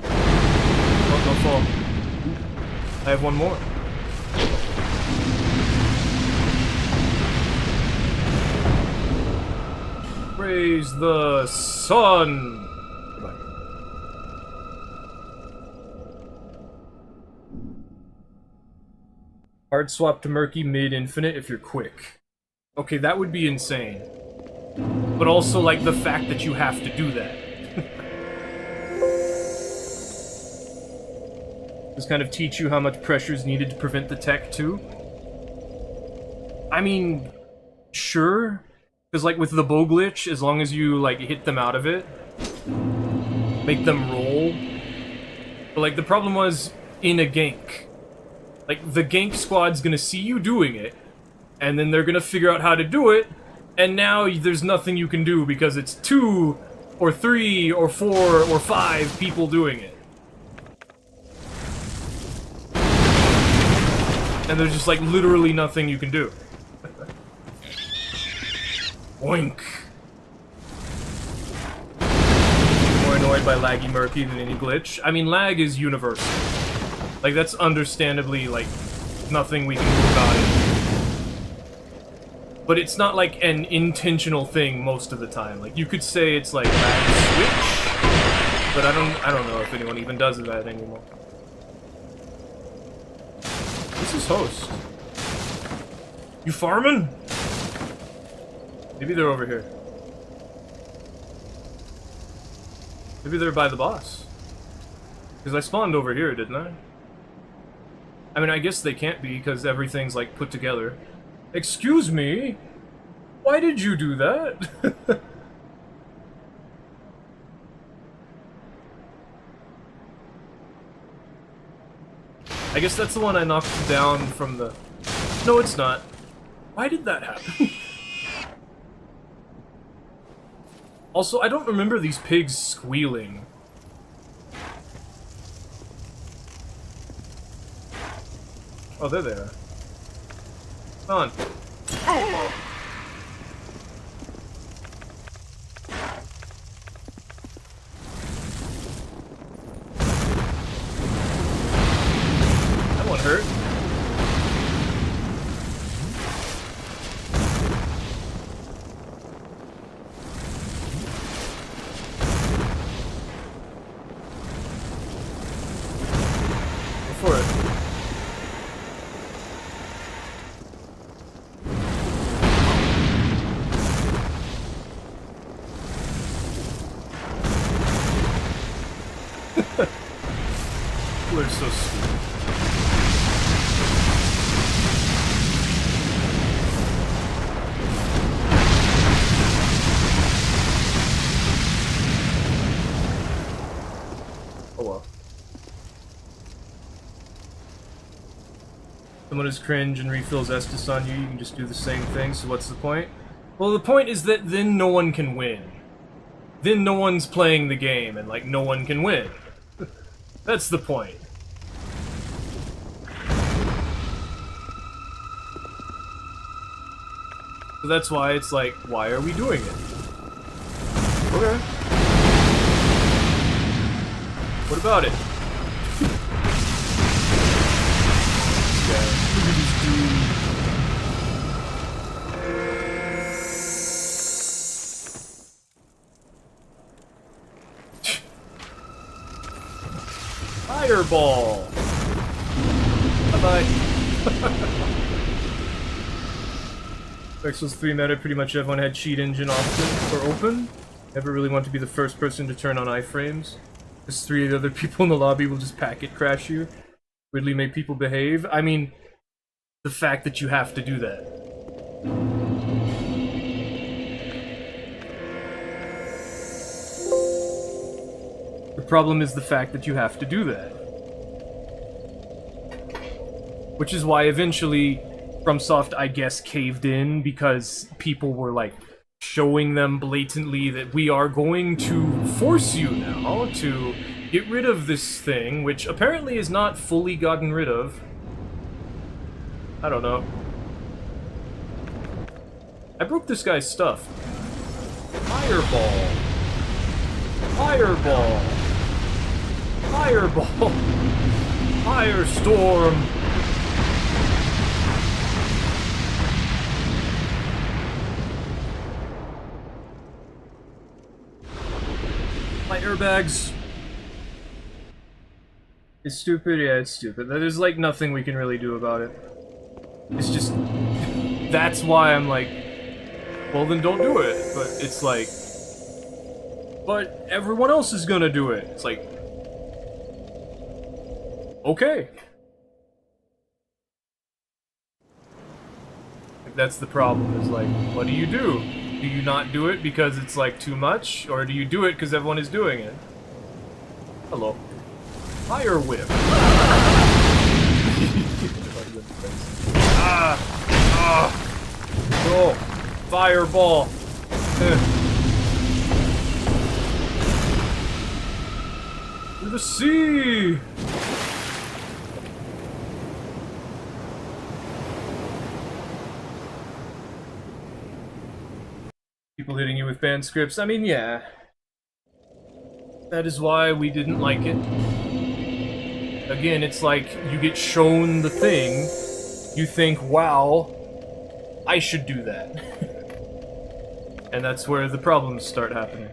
Oh, don't fall. I have one more. Praise the sun! Goodbye. Hard swap to Murky mid-infinite if you're quick. Okay, that would be insane. But also, like, the fact that you have to do that. Just kind of teach you how much pressure is needed to prevent the tech, too. I mean, sure. Because, like, with the bow glitch, as long as you, like, hit them out of it, make them roll. But, like, the problem was, in a gank. Like, the gank squad's gonna see you doing it, and then they're gonna figure out how to do it, and now there's nothing you can do because it's 2, or 3, or 4, or 5 people doing it. And there's just, like, literally nothing you can do. Oink. More annoyed by laggy Murky than any glitch. I mean, lag is universal. Like, that's understandably, like, nothing we can do about it. But it's not, like, an intentional thing most of the time. Like, you could say it's, like, lag switch, but I don't know if anyone even does that anymore. This is host. You farming? Maybe they're over here. Maybe they're by the boss. Because I spawned over here, didn't I? I mean, I guess they can't be, because everything's, like, put together. Excuse me? Why did you do that? I guess that's the one I knocked down from the... No, it's not. Why did that happen? Also, I don't remember these pigs squealing. Oh, there they are. Come on. People are so stupid. Oh well. Someone is cringe and refills Estus on you, you can just do the same thing, so what's the point? Well, the point is that then no one can win. Then no one's playing the game, and, like, no one can win. That's the point. So that's why it's like, why are we doing it? Okay. What about it? Yeah, look at this dude. Fireball! Bye-bye. Dark Souls 3 meta, pretty much everyone had cheat engine often, or open. Never really want to be the first person to turn on iframes. Because 3 other people in the lobby will just packet crash you. Weirdly make people behave. I mean, the fact that you have to do that. The problem is the fact that you have to do that. Which is why eventually FromSoft, I guess, caved in, because people were, like, showing them blatantly that we are going to force you now to get rid of this thing, which apparently is not fully gotten rid of. I don't know. I broke this guy's stuff. Fireball. Fireball. Fireball. Firestorm. My airbags. It's stupid? Yeah, it's stupid. There's like nothing we can really do about it. It's just... That's why I'm like, well then don't do it. But it's like... But everyone else is gonna do it. It's like... Okay. That's the problem, is like, what do you do? Do you not do it because it's like too much? Or do you do it because everyone is doing it? Hello. Fire whip. Oh, fireball. To the sea. People hitting you with banned scripts. I mean, yeah. That is why we didn't like it. Again, it's like, you get shown the thing, you think, wow, I should do that. And that's where the problems start happening.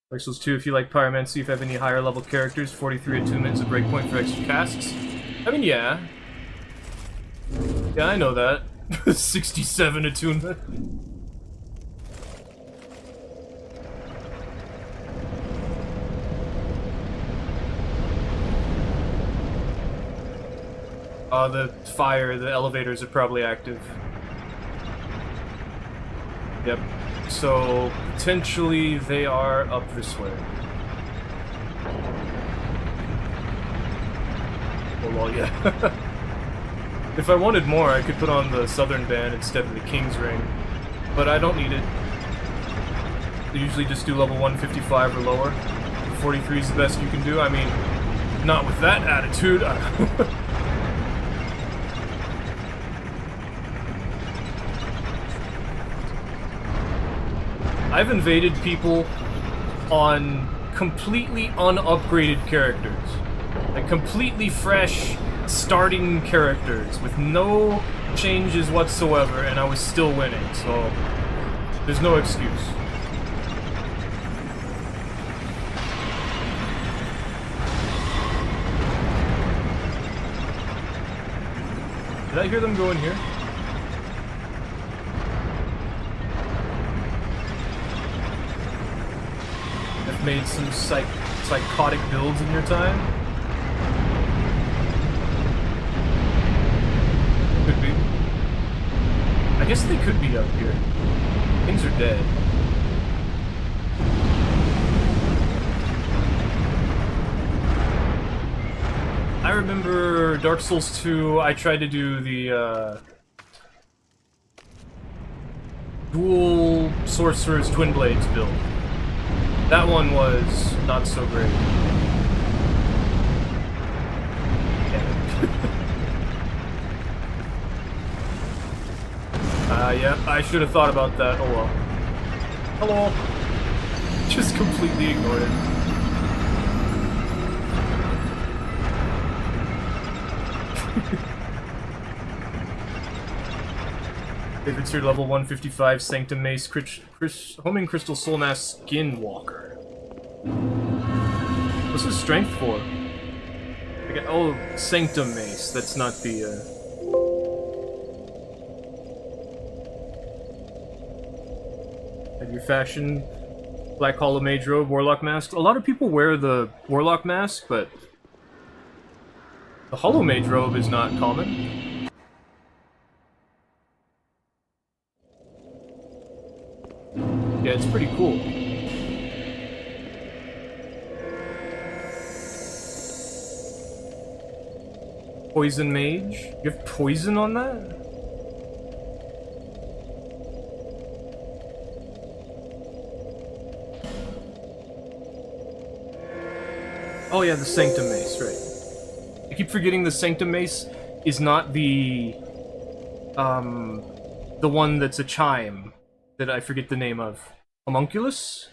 Dark Souls 2, if you like Pyromancy, if you have any higher level characters, 43 at 2 minutes of breakpoint for extra casts. I mean, yeah. Yeah, I know that. 67 attunement. The fire, the elevators are probably active. Yep. So, potentially they are up this way. Oh, well, yeah. If I wanted more, I could put on the Southern Band instead of the King's Ring. But I don't need it. They usually just do level 155 or lower. 43 is the best you can do. I mean, not with that attitude. I've invaded people on completely unupgraded characters. Like, completely fresh, starting characters with no changes whatsoever, and I was still winning, so there's no excuse. Did I hear them go in here? have made some psychotic builds in your time? Could be. I guess they could be up here. Things are dead. I remember Dark Souls 2, I tried to do the, dual Sorcerer's Twin Blades build. That one was not so great. Yeah, I should have thought about that. Oh well. Hello. Just completely ignored it. Favorite tier level 155 Sanctum Mace Homing Crystal Soul Mask Skinwalker. What's his strength for? Oh, Sanctum Mace. That's not the Have you fashioned Black Hollow Mage Robe, Warlock Mask? A lot of people wear the Warlock Mask, but the Hollow Mage Robe is not common. Yeah, it's pretty cool. Poison Mage? You have poison on that? Oh yeah, the Sanctum Mace, right. I keep forgetting the Sanctum Mace is not the one that's a chime that I forget the name of. Homunculus?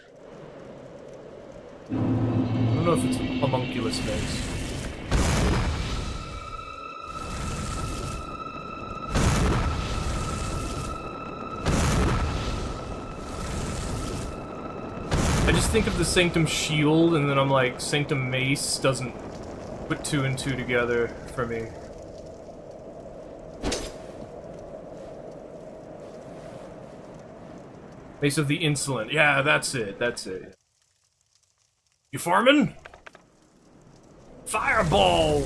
I don't know if it's Homunculus Mace. I just think of the Sanctum Shield, and then I'm like, Sanctum Mace doesn't put 2 and 2 together for me. Mace of the Insolent. Yeah, that's it, that's it. You farming? Fireball!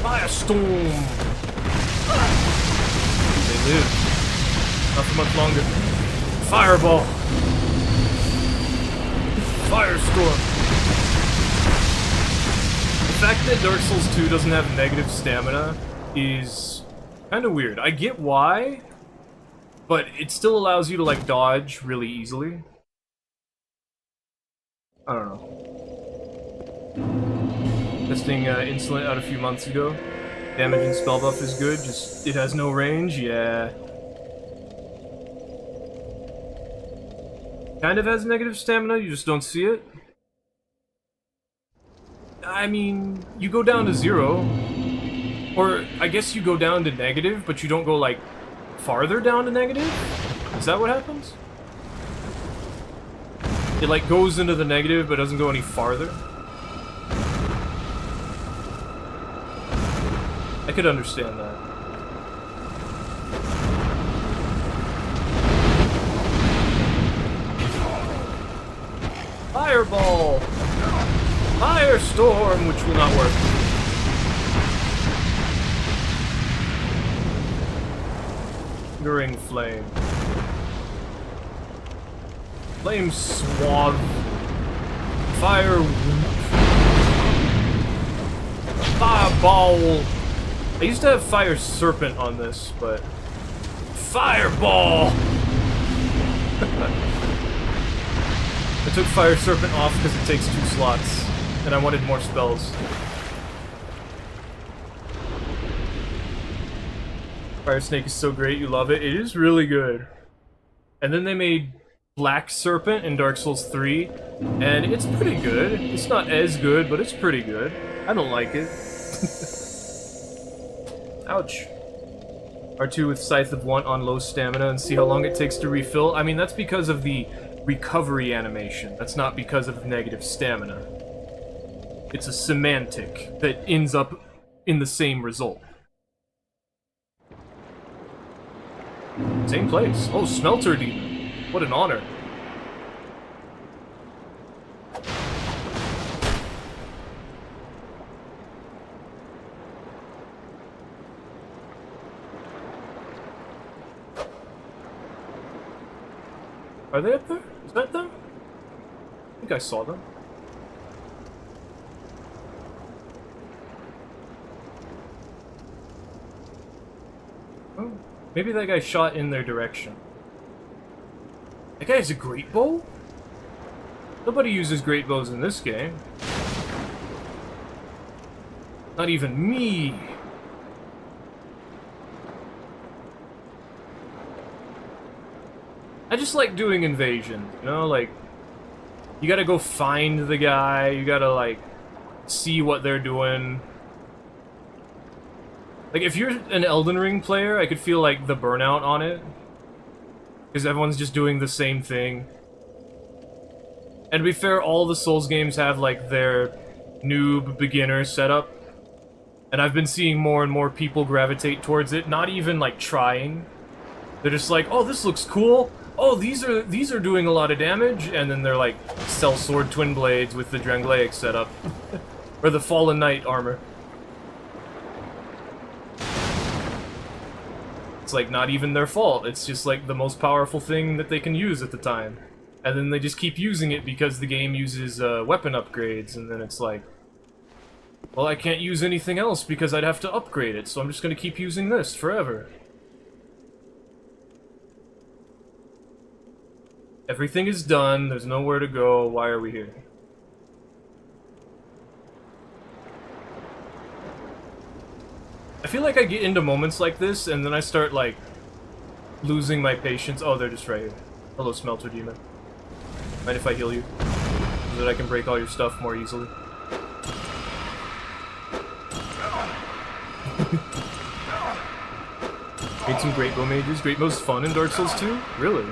Firestorm! They live. Not for much longer. Fireball! Firestorm! The fact that Dark Souls 2 doesn't have negative stamina is kind of weird. I get why, but it still allows you to, like, dodge really easily. I don't know. Testing Insolent out a few months ago. Damage and spell buff is good, just it has no range, yeah. Kind of has negative stamina, you just don't see it. I mean, you go down to 0. Or, I guess you go down to negative, but you don't go, like, farther down to negative? Is that what happens? It, like, goes into the negative, but doesn't go any farther? I could understand that. Fireball! Firestorm, which will not work. Lingering Flame. Flame Swathe. Fire Whoop. Fireball! I used to have Fire Serpent on this, but... Fireball! I took Fire Serpent off because it takes 2 slots, and I wanted more spells. Fire Snake is so great, you love it. It is really good. And then they made Black Serpent in Dark Souls 3, and it's pretty good. It's not as good, but it's pretty good. I don't like it. Ouch. R2 with Scythe of Want on low stamina and see how long it takes to refill. I mean, that's because of the recovery animation. That's not because of negative stamina. It's a semantic that ends up in the same result. Same place. Oh, Smelter Demon. What an honor. Are they up there? Is that them? I think I saw them. Oh, maybe that guy shot in their direction. That guy has a great bow? Nobody uses great bows in this game. Not even me. I just like doing invasions, you know, like, you gotta go find the guy, you gotta, like, see what they're doing. Like, if you're an Elden Ring player, I could feel, like, the burnout on it. Because everyone's just doing the same thing. And to be fair, all the Souls games have, like, their noob beginner setup. And I've been seeing more and more people gravitate towards it, not even, like, trying. They're just like, oh, this looks cool. Oh, these are doing a lot of damage, and then they're like, Cell Sword Twin Blades with the Drangleic setup. Or the Fallen Knight armor. It's like, not even their fault, it's just like the most powerful thing that they can use at the time. And then they just keep using it because the game uses weapon upgrades, and then it's like, well, I can't use anything else because I'd have to upgrade it, so I'm just gonna keep using this forever. Everything is done, there's nowhere to go, why are we here? I feel like I get into moments like this, and then I start, like, losing my patience. Oh, they're just right here. Hello, Smelter Demon. Mind if I heal you? So that I can break all your stuff more easily. Made some Great Bow mages. Great Bow's fun in Dark Souls 2? Really?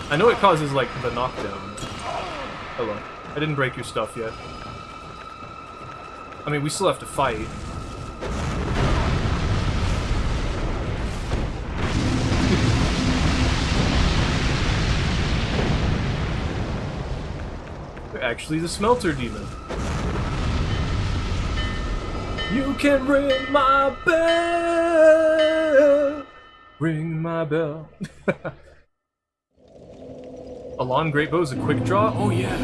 I know it causes, like, the knockdown. Hello. I didn't break your stuff yet. I mean, we still have to fight. They're actually the Smelter Demon. You can ring my bell! Ring my bell. Alon Great Bow is a quick draw? Oh yeah.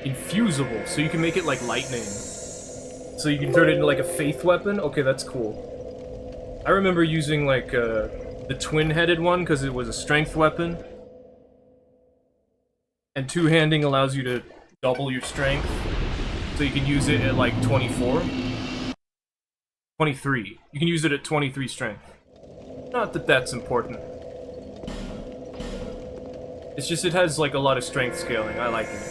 Infusible, so you can make it like lightning. So you can turn it into like a faith weapon? Okay, that's cool. I remember using like the twin-headed one because it was a strength weapon. And two-handing allows you to double your strength. So you can use it at like 24. 23. You can use it at 23 strength. Not that that's important. It's just it has like a lot of strength scaling. I like it.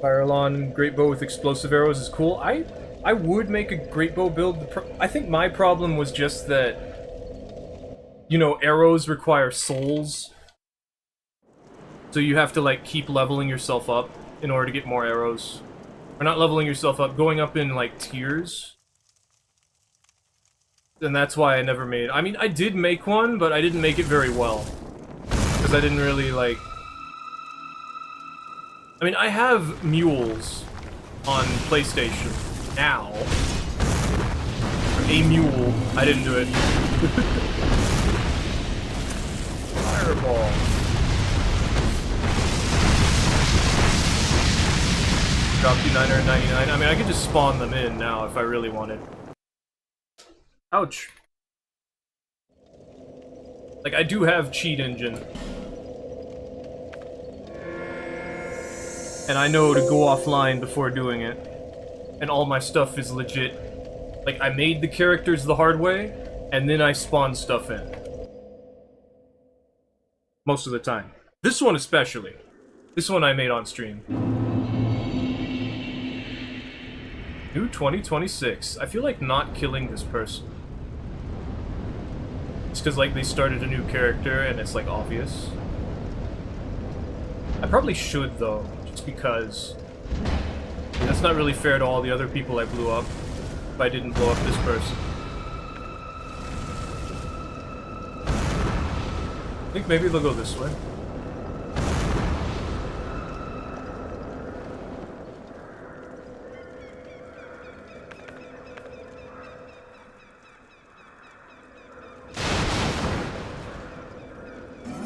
Firelon Great Bow with explosive arrows is cool. I would make a Great Bow build. I think my problem was just that, you know, arrows require souls. So you have to like keep leveling yourself up in order to get more arrows. Or not leveling yourself up, going up in like tiers. And that's why I never made. I mean, I did make one, but I didn't make it very well. Because I didn't really, like... I mean, I have mules on PlayStation now. A mule. I didn't do it. Fireball. Dropped you 999. I mean, I could just spawn them in now if I really wanted. Ouch. Like, I do have Cheat Engine. And I know to go offline before doing it. And all my stuff is legit. Like, I made the characters the hard way, and then I spawned stuff in. Most of the time. This one especially. This one I made on stream. New 2026. I feel like not killing this person. It's because, like, they started a new character and it's, like, obvious. I probably should, though, just because that's not really fair to all the other people I blew up if I didn't blow up this person. I think maybe they'll go this way.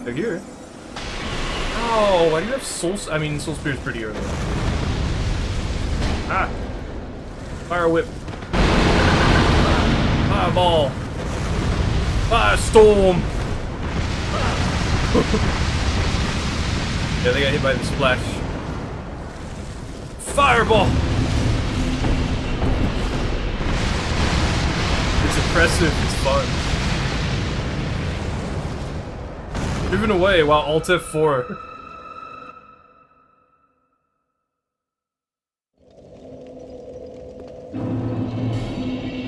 They're here. Oh, why do you have Soul... I mean, Soul Spear's pretty early. Ah! Fire Whip. Fireball. Firestorm! Yeah, they got hit by the splash. Fireball! It's impressive, it's fun. Driven away while Alt F4.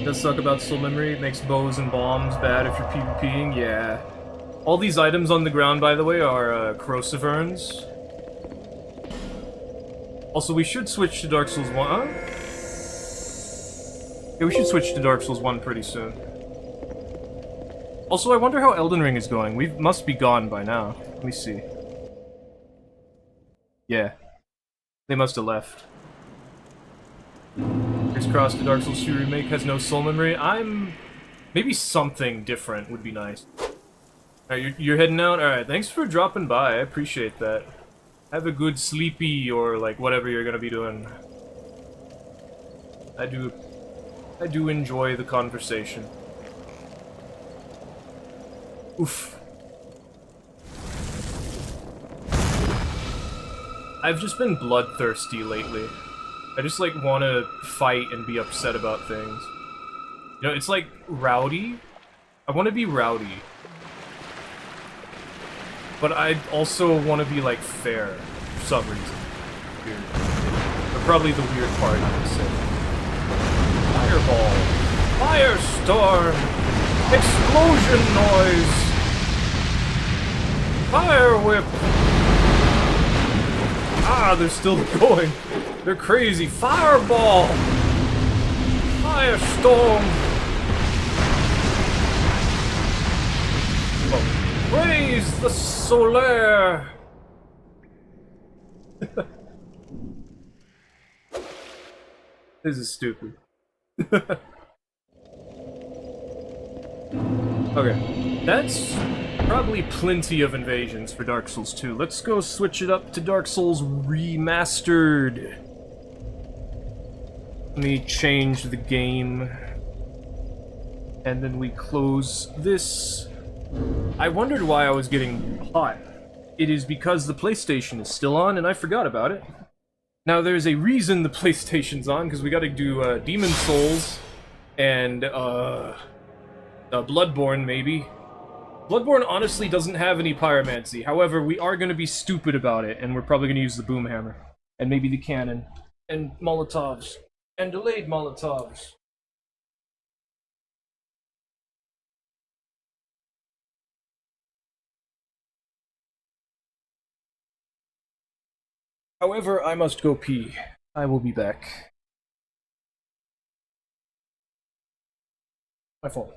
Does suck about soul memory, it makes bows and bombs bad if you're PvPing, yeah. All these items on the ground, by the way, are corrosive urns. Also, we should switch to Dark Souls 1, huh? Yeah, we should switch to Dark Souls 1 pretty soon. Also, I wonder how Elden Ring is going. We must be gone by now. Let me see. Yeah. They must have left. Fingers crossed the Dark Souls 2 remake has no soul memory. Maybe something different would be nice. Alright, you're heading out? Alright, thanks for dropping by. I appreciate that. Have a good sleepy or, like, whatever you're gonna be doing. I do enjoy the conversation. Oof. I've just been bloodthirsty lately. I just, like, want to fight and be upset about things. You know, it's like rowdy. I want to be rowdy. But I also want to be, like, fair for some reason. Weird. But probably the weird part, I would say. Fireball. Firestorm. Explosion noise. Fire whip. Ah, they're still going. They're crazy. Fireball. Firestorm. Oh. Praise the Solaire! This is stupid. Okay, that's probably plenty of invasions for Dark Souls 2. Let's go switch it up to Dark Souls Remastered. Let me change the game. And then we close this. I wondered why I was getting hot. It is because the PlayStation is still on, and I forgot about it. Now, there's a reason the PlayStation's on, because we gotta do, Demon Souls, and, Bloodborne, maybe. Bloodborne honestly doesn't have any pyromancy, however, we are gonna be stupid about it, and we're probably gonna use the boom hammer. And maybe the cannon. And Molotovs. And delayed Molotovs. However, I must go pee. I will be back. My fault.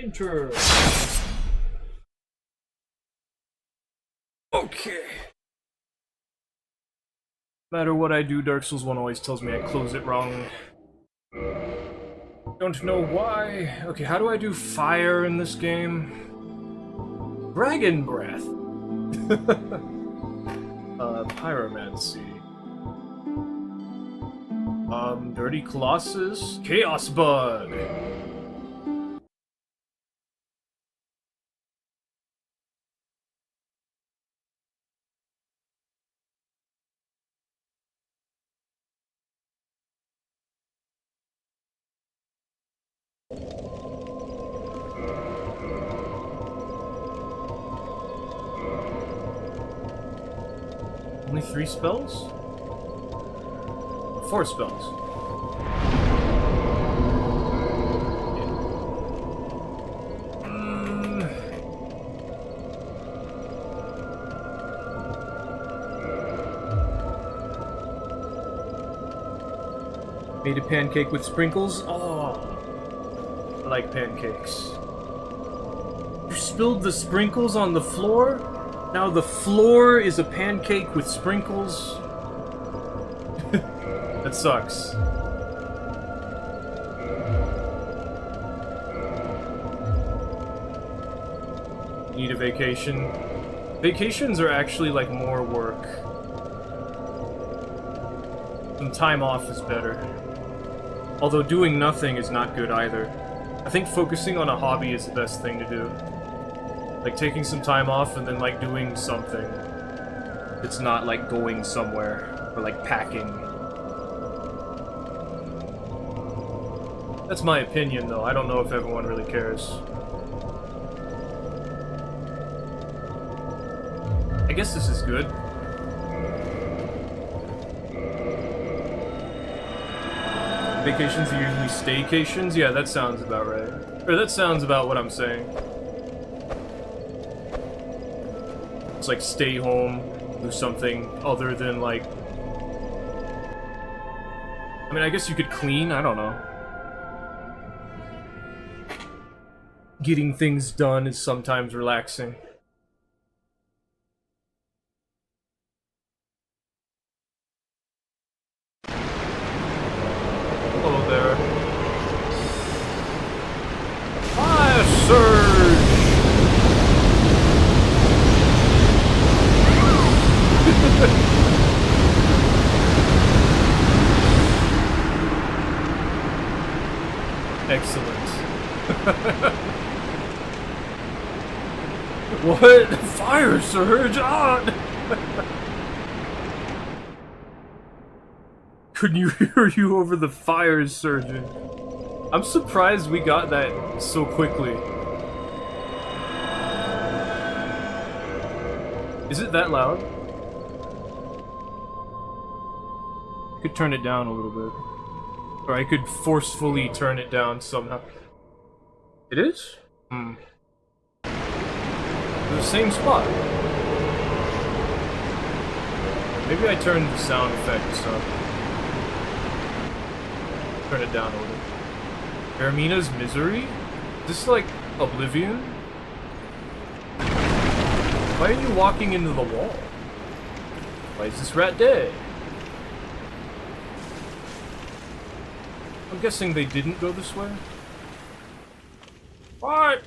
Enter. Okay. No matter what I do, Dark Souls 1 always tells me I close it wrong. Don't know why. Okay, how do I do fire in this game? Dragon Breath. Pyromancy. Dirty Colossus. Chaos Bug. Only 3 spells? 4 spells. Made a pancake with sprinkles? Oh, I like pancakes. You spilled the sprinkles on the floor? Now the floor is a pancake with sprinkles? That sucks. Need a vacation. Vacations are actually like more work. Some time off is better. Although doing nothing is not good either. I think focusing on a hobby is the best thing to do. Like taking some time off and then like doing something. It's not like going somewhere or like packing. That's my opinion though. I don't know if everyone really cares. I guess this is good. Vacations are usually staycations? Yeah, that sounds about right. Or that sounds about what I'm saying. It's like stay home, do something other than like... I mean, I guess you could clean, I don't know. Getting things done is sometimes relaxing. Hello there. Fire surge! Excellent. What? Fire surge on! Couldn't you hear you over the fire surging? I'm surprised we got that so quickly. Is it that loud? I could turn it down a little bit. Or I could forcefully turn it down somehow. It is? Hmm. The same spot. Maybe I turned the sound effects up. Turn it down a little. Aramina's Misery? Is this like Oblivion? Why are you walking into the wall? Why is this rat dead? I'm guessing they didn't go this way? What?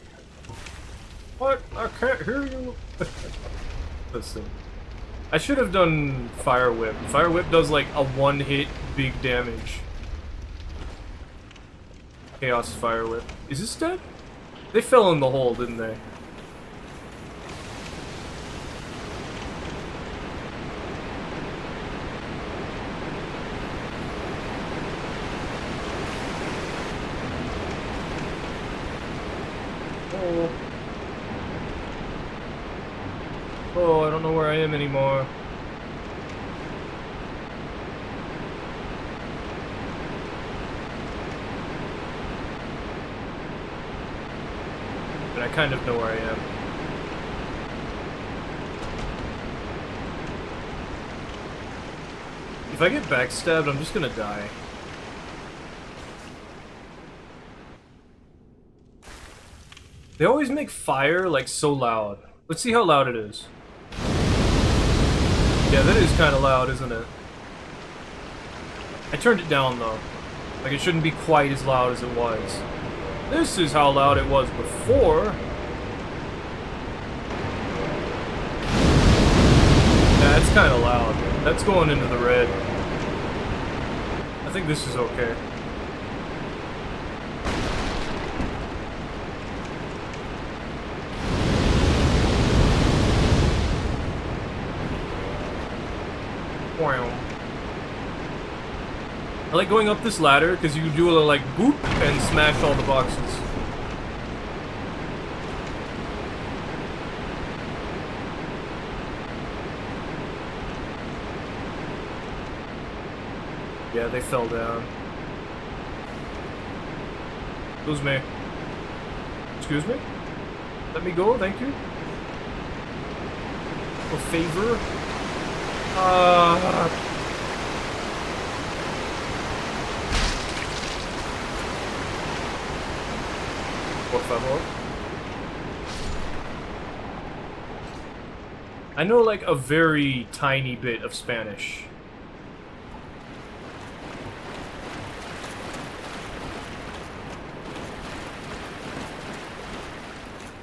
What? I can't hear you. Listen. I should have done Fire Whip. Fire Whip does like a one-hit big damage. Chaos Fire Whip. Is this dead? They fell in the hole, didn't they? Oh. Oh, I don't know where I am anymore. But I kind of know where I am. If I get backstabbed, I'm just gonna die. They always make fire, like, so loud. Let's see how loud it is. Yeah, that is kind of loud, isn't it? I turned it down, though. Like, it shouldn't be quite as loud as it was. This is how loud it was before. Yeah, it's kind of loud. That's going into the red. I think this is okay. I like going up this ladder because you do a little, like, boop and smash all the boxes. Yeah, they fell down. Excuse me. Excuse me? Let me go, thank you. A favor? Por favor. I know, like, a very tiny bit of Spanish.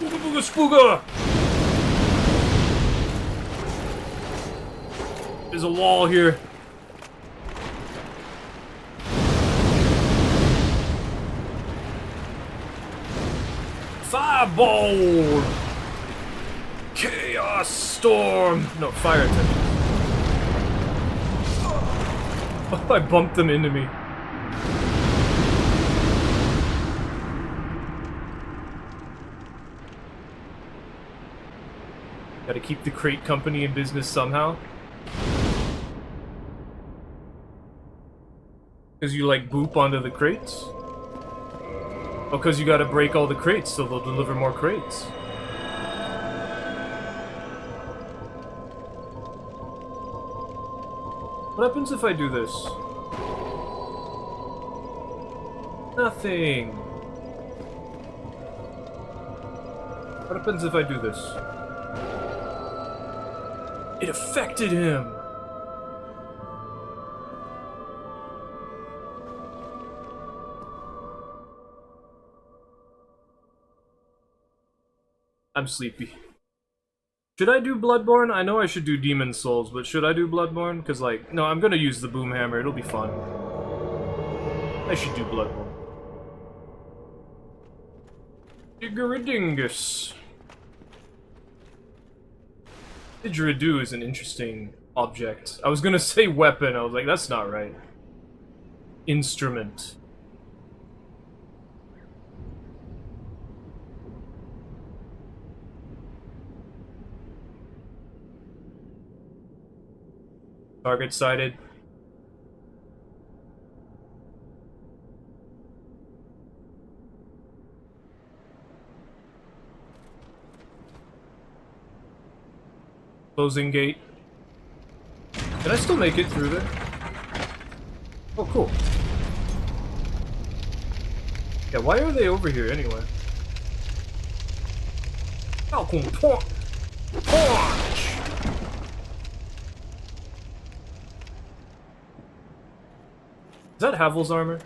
Booga booga spooga! There's a wall here. Fireball! Chaos storm! No, fire attack. Oh, I bumped them into me. Gotta keep the crate company in business somehow. Because you, like, boop onto the crates? Oh, because you gotta break all the crates so they'll deliver more crates. What happens if I do this? Nothing. What happens if I do this? It affected him! I'm sleepy. Should I do Bloodborne? I know I should do Demon Souls, but should I do Bloodborne? Because, like, no, I'm gonna use the boom hammer. It'll be fun. I should do Bloodborne. Digeridingus. Didgeridoo is an interesting object. I was gonna say weapon. I was like, that's not right. Instrument. Target sighted. Closing gate. Can I still make it through there? Oh, cool. Yeah, why are they over here anyway? Falcon punch! Punch! Is that Havel's armor?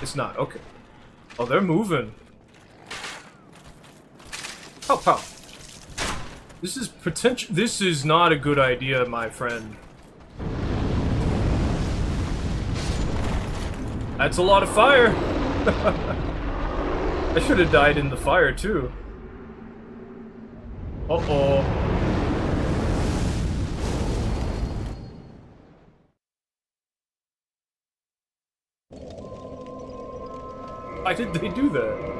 It's not, okay. Oh, they're moving. Pow pow. This is potential. This is not a good idea, my friend. That's a lot of fire! I should have died in the fire, too. Uh-oh. Why did they do that?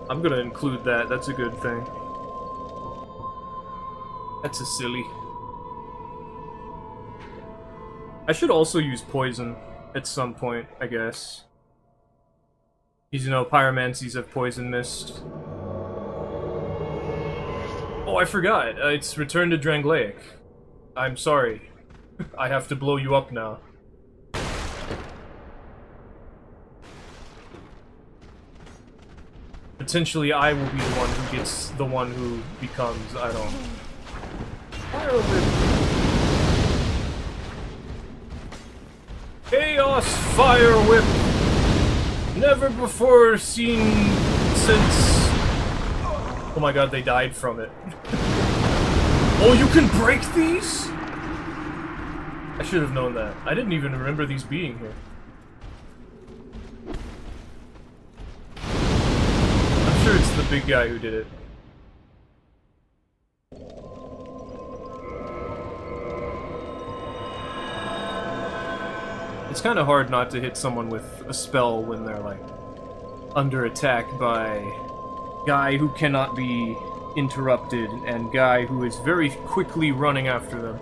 I'm gonna include that, that's a good thing. That's a silly. I should also use poison at some point, I guess. Because, you know, pyromancies have poison mist. Oh, I forgot. It's Return to Drangleic. I'm sorry. I have to blow you up now. Potentially I will be the one who gets the one who becomes, I don't... Fire Whip! Chaos Fire Whip! Never before seen since... Oh my god, they died from it. Oh, you can break these?! I should have known that. I didn't even remember these being here. I'm sure it's the big guy who did it. It's kind of hard not to hit someone with a spell when they're, like, under attack by guy who cannot be interrupted and guy who is very quickly running after them.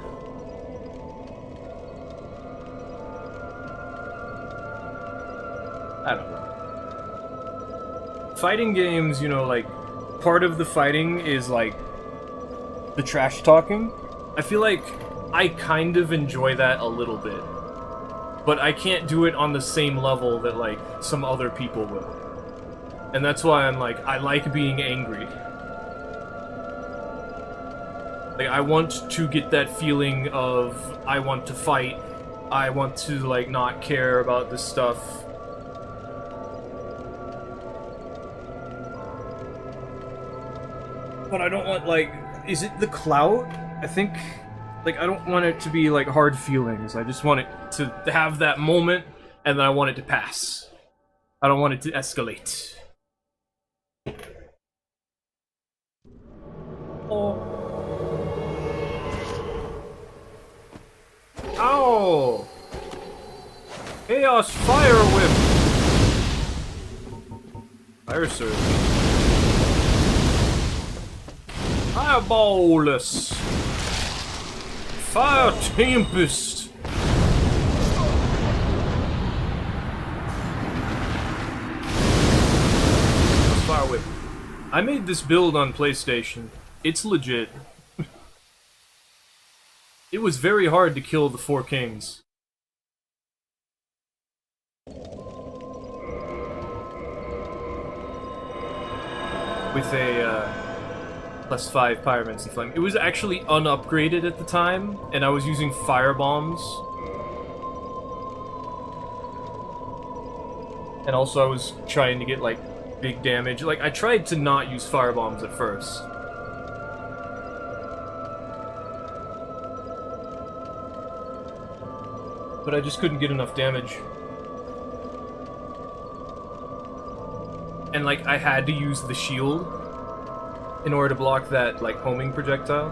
I don't know. Fighting games, you know, like, part of the fighting is, like, the trash talking. I feel like I kind of enjoy that a little bit. But I can't do it on the same level that, like, some other people will. And that's why I'm like, I like being angry. Like, I want to get that feeling of, I want to fight, I want to, like, not care about this stuff. But I don't want, like, is it the clout? I think, like, I don't want it to be, like, hard feelings. I just want it to have that moment, and then I want it to pass. I don't want it to escalate. Oh. Ow! Chaos Fire Whip! Fire Surge. Fireballus! Fire Tempest! Fire Whip. I made this build on PlayStation. It's legit. It was very hard to kill the four kings. With a, +5 Pyromancy Flame. It was actually unupgraded at the time, and I was using fire bombs. And also I was trying to get, like, big damage. Like, I tried to not use fire bombs at first. But I just couldn't get enough damage. And, like, I had to use the shield in order to block that, like, homing projectile.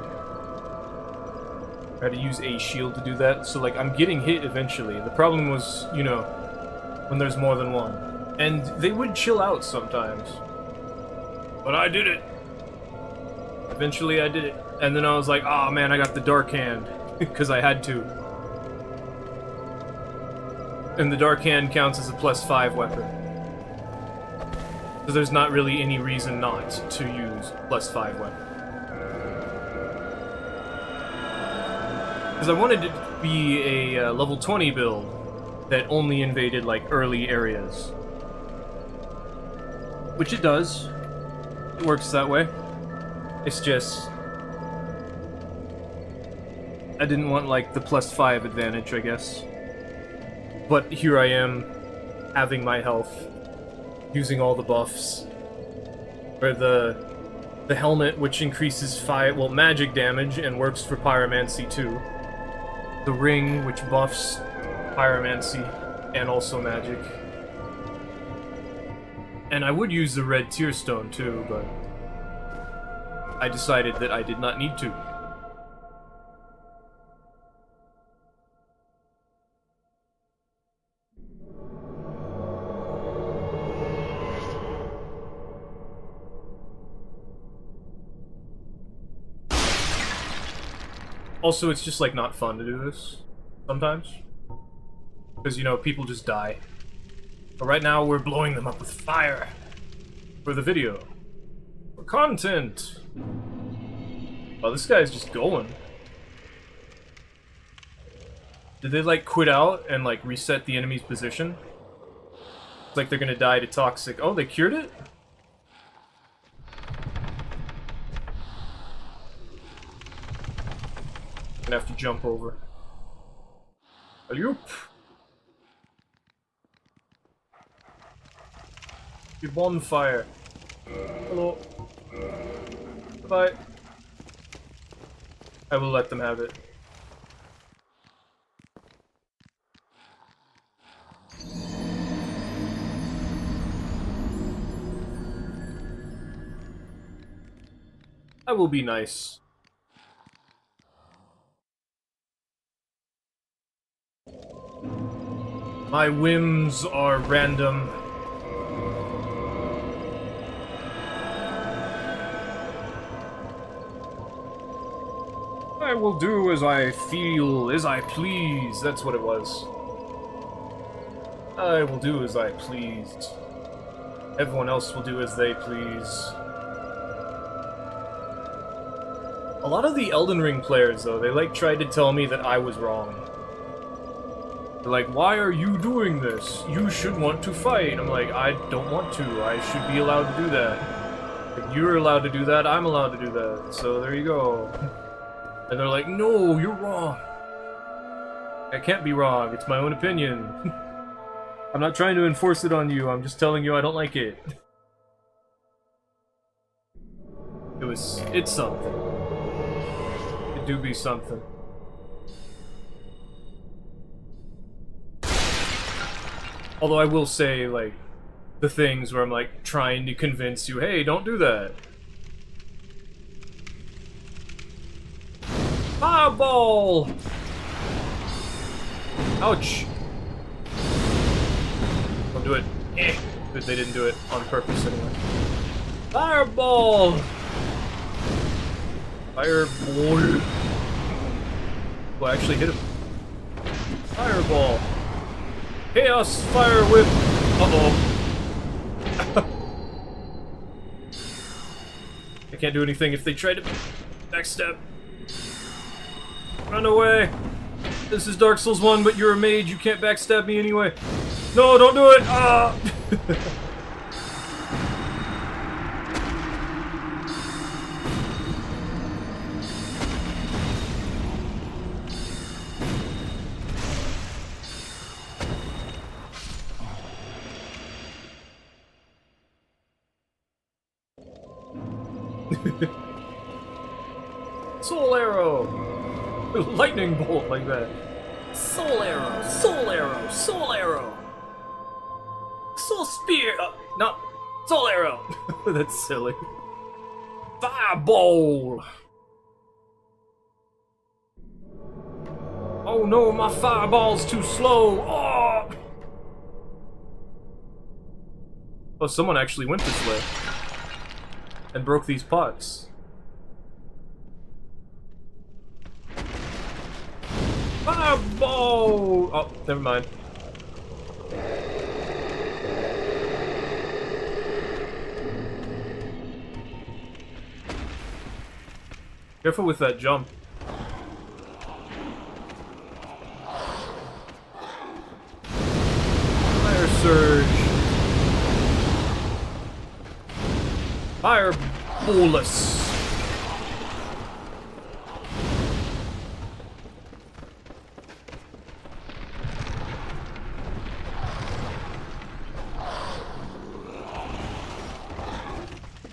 I had to use a shield to do that, so, like, I'm getting hit eventually. The problem was, you know, when there's more than one. And they would chill out sometimes. But I did it! Eventually I did it. And then I was like, oh man, I got the Dark Hand. Because I had to. And the Dark Hand counts as a +5 weapon. So there's not really any reason not to use +5 weapon. Because I wanted it to be a level 20 build that only invaded, like, early areas. Which it does. It works that way. It's just... I didn't want, like, the +5 advantage, I guess. But here I am, having my health, using all the buffs. Or the helmet, which increases magic damage and works for pyromancy too. The ring, which buffs pyromancy and also magic. And I would use the red tear stone too, but I decided that I did not need to. Also, it's just, like, not fun to do this, sometimes. Because, you know, people just die. But right now, we're blowing them up with fire. For the video. For content! Oh, this guy's just going. Did they, like, quit out and, like, reset the enemy's position? It's like they're gonna die to toxic. Oh, they cured it? Gonna have to jump over. Alley-oop! Your bonfire. Hello. Bye. I will let them have it. I will be nice. My whims are random. I will do as I feel, as I please. That's what it was. I will do as I please. Everyone else will do as they please. A lot of the Elden Ring players, though, they like tried to tell me that I was wrong. They're like, why are you doing this? You should want to fight. I'm like, I don't want to. I should be allowed to do that. If you're allowed to do that, I'm allowed to do that. So there you go. And they're like, no, you're wrong. I can't be wrong. It's my own opinion. I'm not trying to enforce it on you. I'm just telling you I don't like it. It's something. It do be something. Although I will say, like, the things where I'm, like, trying to convince you, hey, don't do that. Fireball! Ouch. Don't do it. Eh. Good they didn't do it on purpose anyway. Fireball! Fireball. Oh, I actually hit him. Fireball. Chaos Fire Whip! Uh-oh. I can't do anything if they try to backstab. Run away! This is Dark Souls 1, but you're a mage, you can't backstab me anyway. No, don't do it! Ah! Soul Arrow! Lightning bolt like that. Soul Arrow! Soul Arrow! Soul Arrow! Soul Spear! No! Soul Arrow! That's silly. Fireball! Oh no, my fireball's too slow! Oh! Oh, someone actually went this way. And broke these pots. Fireball! Oh, never mind. Careful with that jump. Fire Surge. Fire Bolus.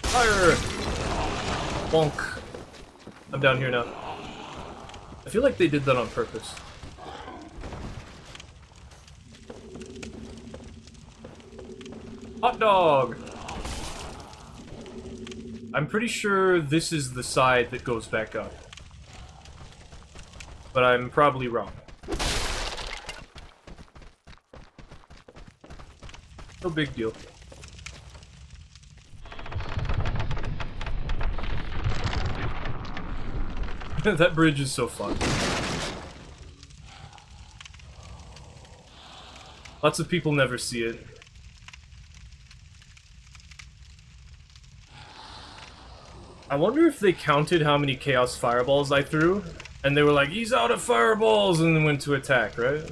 Fire! Bonk. I'm down here now. I feel like they did that on purpose. Hot dog! I'm pretty sure this is the side that goes back up. But I'm probably wrong. No big deal. That bridge is so fun. Lots of people never see it. I wonder if they counted how many Chaos Fireballs I threw, and they were like, he's out of fireballs, and then went to attack, right?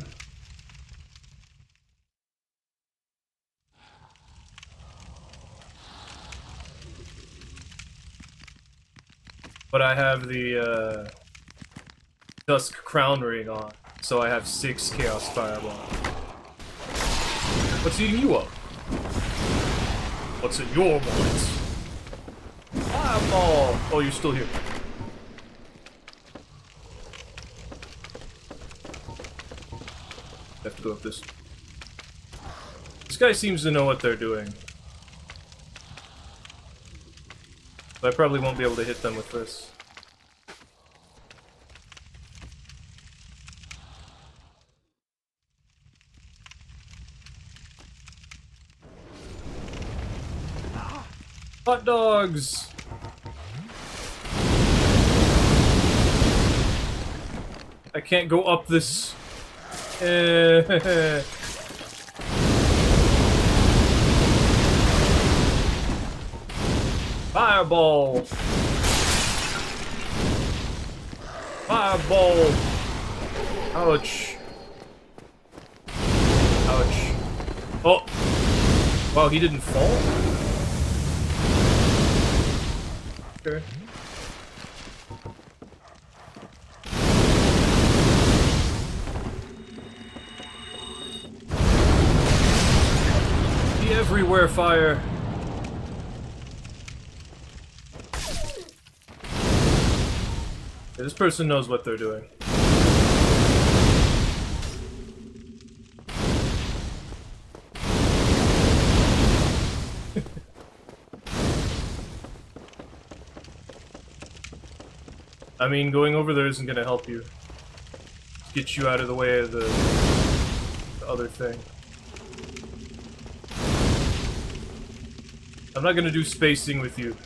But I have the, Dusk Crown Ring on, so I have 6 Chaos Fireball. What's eating you up? What's in your wallet? Fireball! Oh, you're still here. I have to go up this. This guy seems to know what they're doing. But I probably won't be able to hit them with this. Hot dogs! I can't go up this. Fireball! Fireball! Ouch. Ouch. Oh! Wow, he didn't fall? Okay. Be everywhere, fire! Yeah, this person knows what they're doing. I mean, going over there isn't gonna help you. Get you out of the way of the other thing. I'm not gonna do spacing with you.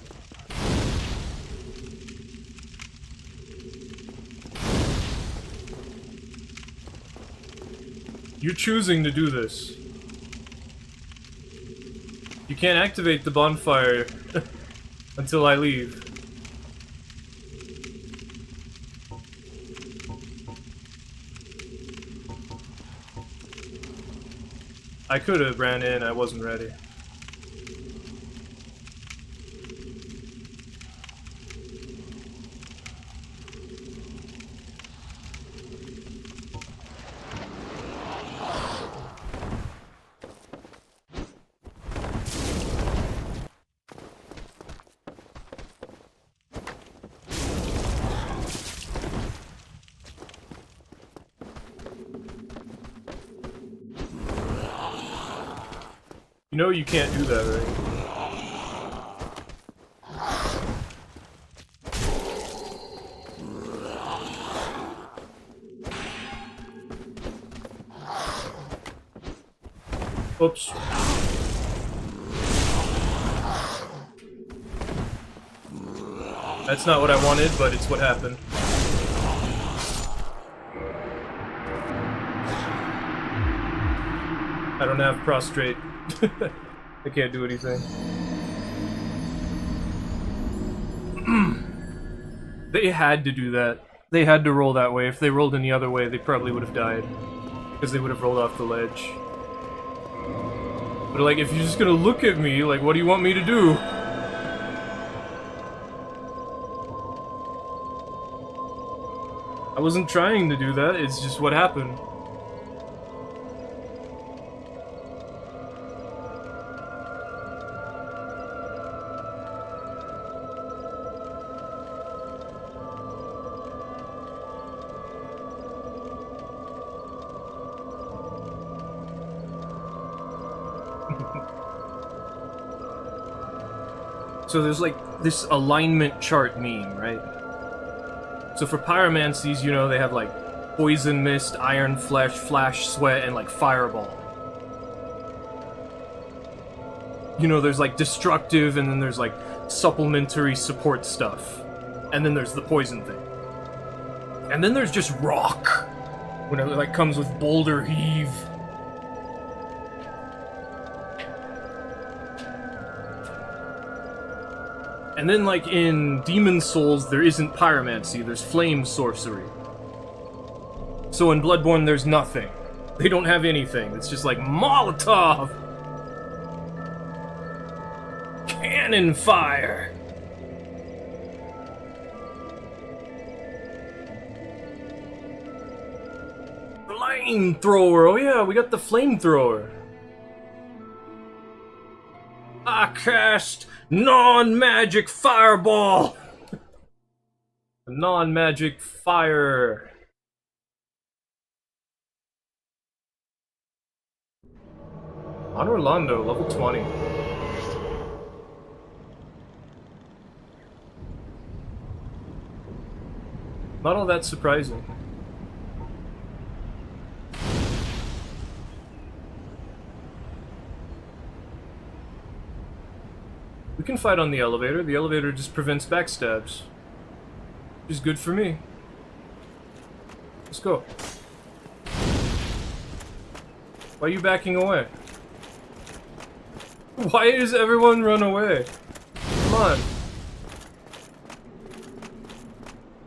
You're choosing to do this. You can't activate the bonfire until I leave. I could have ran in, I wasn't ready. You know you can't do that, right? Oops. That's not what I wanted, but it's what happened. I don't have prostrate. I can't do anything. They had to do that. They had to roll that way. If they rolled any other way, they probably would have died. Because they would have rolled off the ledge. But like, if you're just gonna look at me, like, what do you want me to do? I wasn't trying to do that, it's just what happened. So there's like this alignment chart meme, right? So for pyromancies, you know, they have like poison mist, iron flesh, flash sweat, and like fireball. You know, there's like destructive, and then there's like supplementary support stuff. And then there's the poison thing. And then there's just rock. When it like comes with boulder heave. And then, like, in Demon Souls, there isn't pyromancy, there's flame sorcery. So in Bloodborne, there's nothing. They don't have anything. It's just like, Molotov! Cannon fire! Flamethrower! Oh yeah, we got the flamethrower. I cast non-magic fireball! Non-magic fire. On Orlando, level 20. Not all that surprising. We can fight on the elevator. The elevator just prevents backstabs. Which is good for me. Let's go. Why are you backing away? Why does everyone run away? Come on.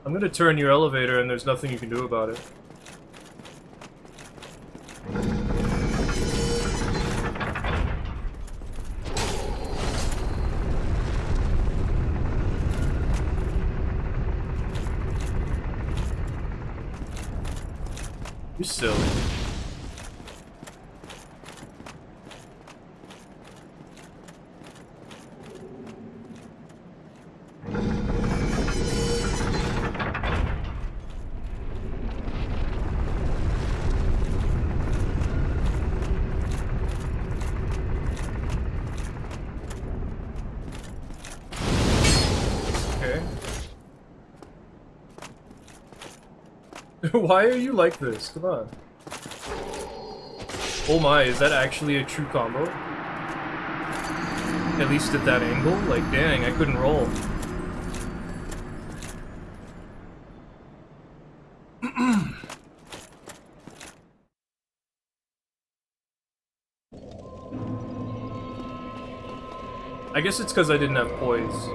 I'm gonna turn your elevator and there's nothing you can do about it. You're silly. Okay. Why are you like this? Come on. Oh my, is that actually a true combo? At least at that angle? Like, dang, I couldn't roll. I guess it's because I didn't have poise.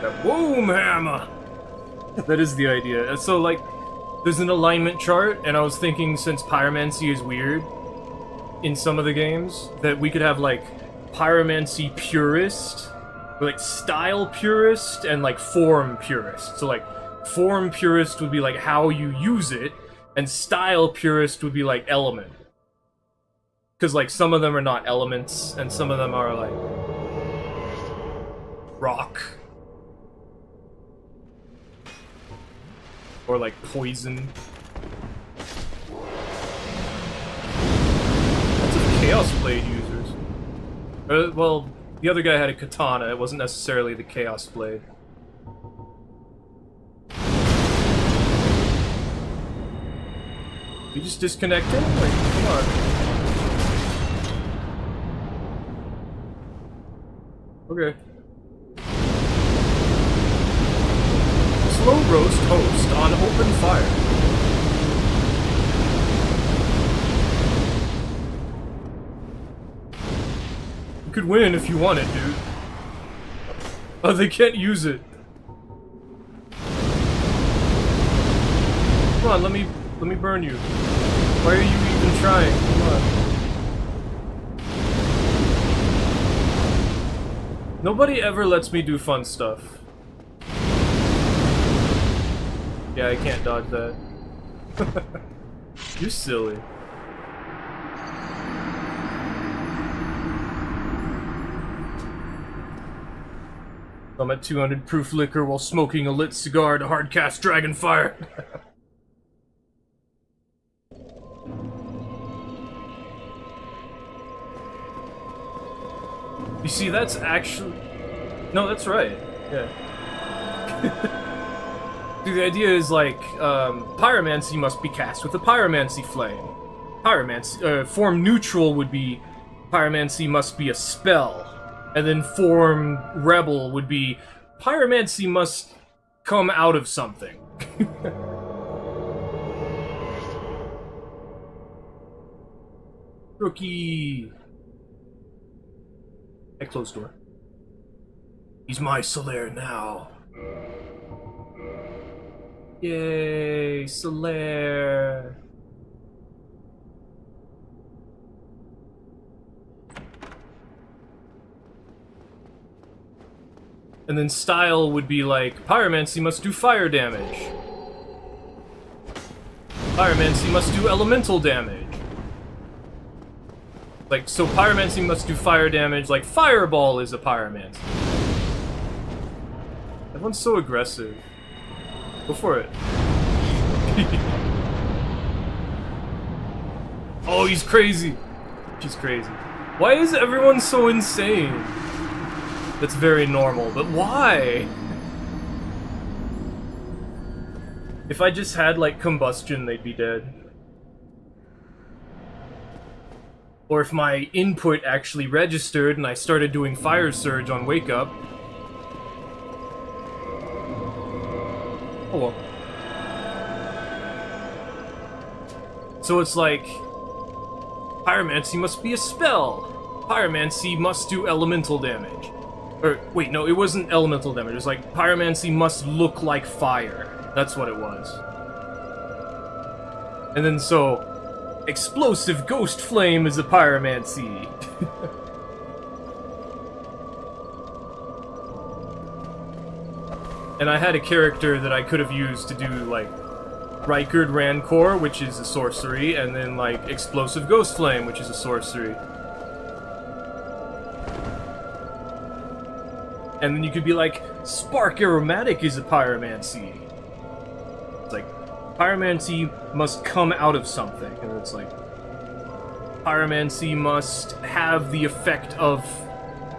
That boom hammer! That is the idea. So, like, there's an alignment chart, and I was thinking since pyromancy is weird in some of the games, that we could have, like, pyromancy purist, or, like, style purist, and, like, form purist. So, like, form purist would be, like, how you use it, and style purist would be, like, element. Because, like, some of them are not elements, and some of them are, like, rock. Or, like, poison. Lots of Chaos Blade users. Well, the other guy had a katana, it wasn't necessarily the Chaos Blade. You just disconnected? Like, come on. Okay. Slow roast host on open fire. You could win if you want it, dude. Oh, they can't use it. Come on, let me burn you. Why are you even trying? Come on. Nobody ever lets me do fun stuff. Yeah, I can't dodge that. You're silly. I'm at 200 proof liquor while smoking a lit cigar to hardcast Dragonfire. You see, that's actually... No, that's right. Yeah. Dude, the idea is, like, pyromancy must be cast with a pyromancy flame. Pyromancy... form neutral would be... Pyromancy must be a spell. And then form rebel would be... Pyromancy must come out of something. Rookie... I closed door. He's my Solaire now. Yay, Solaire. And then style would be like, pyromancy must do fire damage. Pyromancy must do elemental damage. Like, so pyromancy must do fire damage, like fireball is a pyromancy. Everyone's so aggressive. Go for it. Oh, he's crazy. She's crazy. Why is everyone so insane? That's very normal, but why? If I just had, like, combustion, they'd be dead. Or if my input actually registered and I started doing fire surge on wake up. Oh well. So it's like, pyromancy must be a spell. Pyromancy must do elemental damage. Or, wait, no, it wasn't elemental damage. It was like, pyromancy must look like fire. That's what it was. And then so, explosive ghost flame is a pyromancy. And I had a character that I could have used to do, like, Rykard Rancor, which is a sorcery, and then, like, explosive ghost flame, which is a sorcery. And then you could be like, Spark Aromatic is a pyromancy. It's like, pyromancy must come out of something. And it's like, pyromancy must have the effect of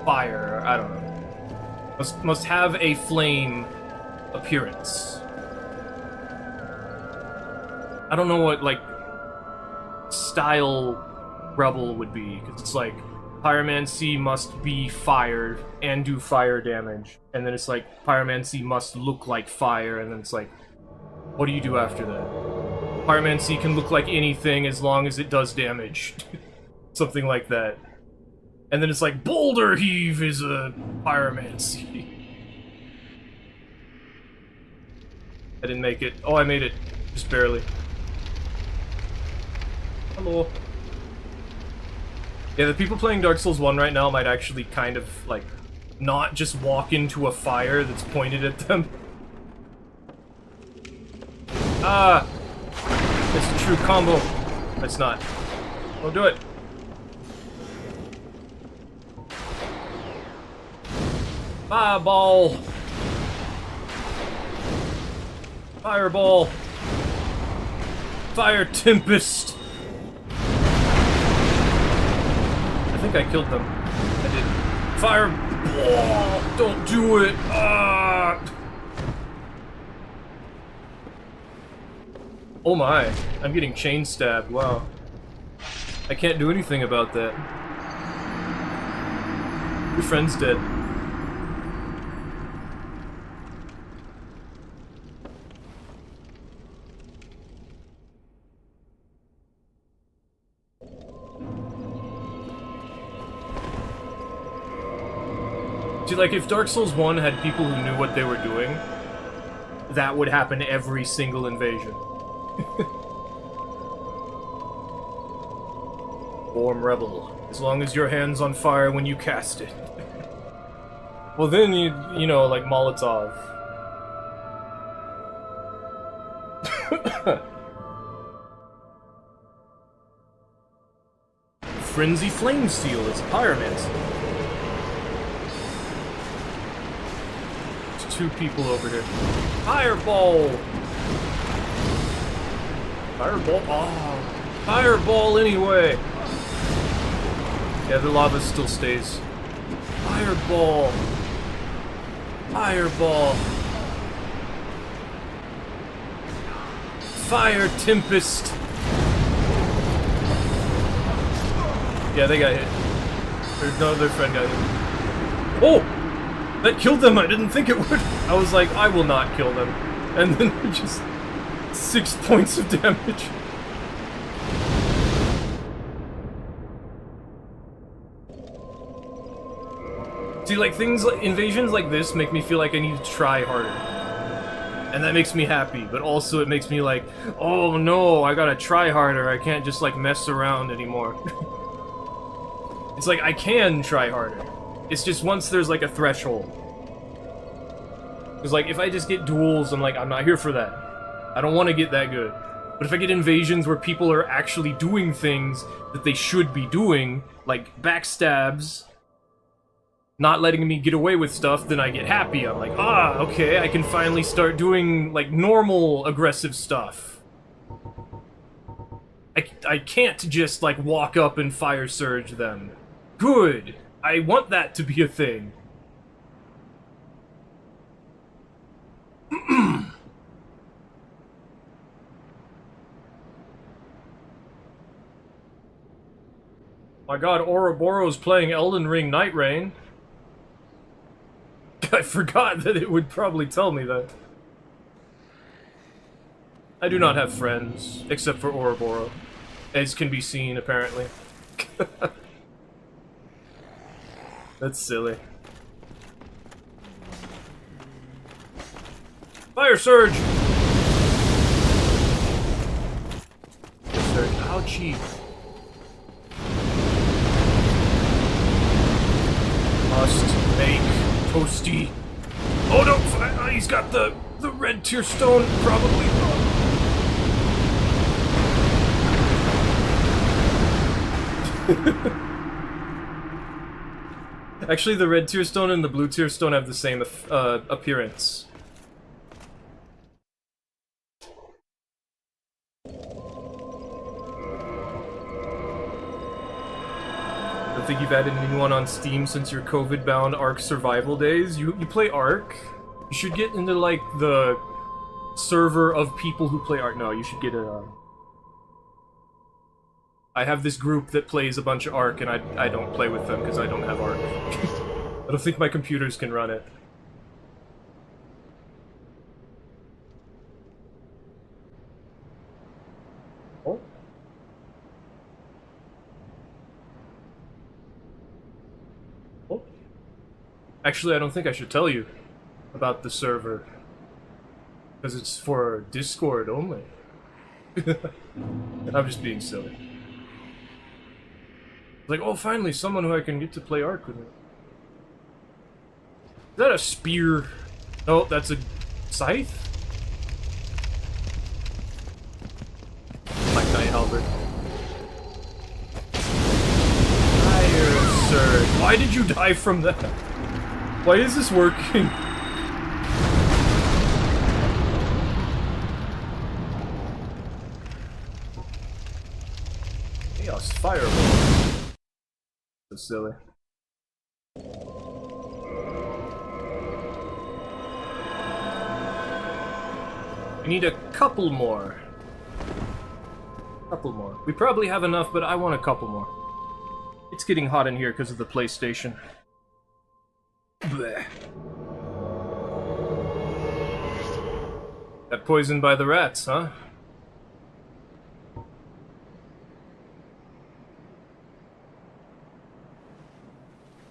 fire. I don't know. Must have a flame appearance. I don't know what, like, style Rebel would be, because it's like, pyromancy must be fired and do fire damage. And then it's like, pyromancy must look like fire, and then it's like, what do you do after that? Pyromancy can look like anything as long as it does damage. Something like that. And then it's like, Boulder Heave is a pyromancy. I didn't make it. Oh, I made it. Just barely. Hello. Yeah, the people playing Dark Souls 1 right now might actually kind of, like, not just walk into a fire that's pointed at them. Ah! It's a true combo. It's not. Don't do it. Fireball! Fireball! Fire Tempest! I think I killed them. I did. Fireball! Don't do it! Ah! Oh my, I'm getting chain stabbed, wow. I can't do anything about that. Your friend's dead. See, like, if Dark Souls 1 had people who knew what they were doing, that would happen every single invasion. Form Rebel. As long as your hand's on fire when you cast it. Well then, you know, like Molotov. Frenzy Flame Steel is pyromancy. There's two people over here. Fireball! Fireball? Oh, fireball anyway! Yeah, the lava still stays. Fireball! Fireball! Fire Tempest! Yeah, they got hit. No, their friend got hit. Oh! That killed them! I didn't think it would! I was like, I will not kill them. And then just 6 points of damage. See, like, things like invasions like this make me feel like I need to try harder. And that makes me happy, but also it makes me like, oh no, I gotta try harder, I can't just like mess around anymore. It's like, I can try harder. It's just once there's like a threshold. Because like, if I just get duels, I'm like, I'm not here for that. I don't want to get that good. But if I get invasions where people are actually doing things that they should be doing, like backstabs, not letting me get away with stuff, then I get happy. I'm like, ah, okay, I can finally start doing, like, normal aggressive stuff. I can't just, like, walk up and fire surge them. Good! I want that to be a thing. My god, Ouroboros playing Elden Ring Night Rain. I forgot that it would probably tell me that. I do not have friends, except for Ouroboros, as can be seen, apparently. That's silly. Fire Surge! Surge. Ouchie. Must make toasty. Oh no! He's got the red tear stone, probably. Actually, the red tear stone and the blue tear stone have the same appearance. I don't think you've added anyone on Steam since your COVID-bound Ark survival days. You play Ark? You should get into, like, the server of people who play Ark. No, you should get a... I have this group that plays a bunch of Ark, and I don't play with them because I don't have Ark. I don't think my computers can run it. Oh? Oh? Actually, I don't think I should tell you about the server. Because it's for Discord only. I'm just being silly. Like, oh, finally, someone who I can get to play Ark with me. Is that a spear? Oh, that's a scythe? My knight halberd. Fire surge. Why did you die from that? Why is this working? Chaos fireball. So silly. We need a couple more. Couple more. We probably have enough, but I want a couple more. It's getting hot in here because of the PlayStation. Blech. Got poisoned by the rats, huh?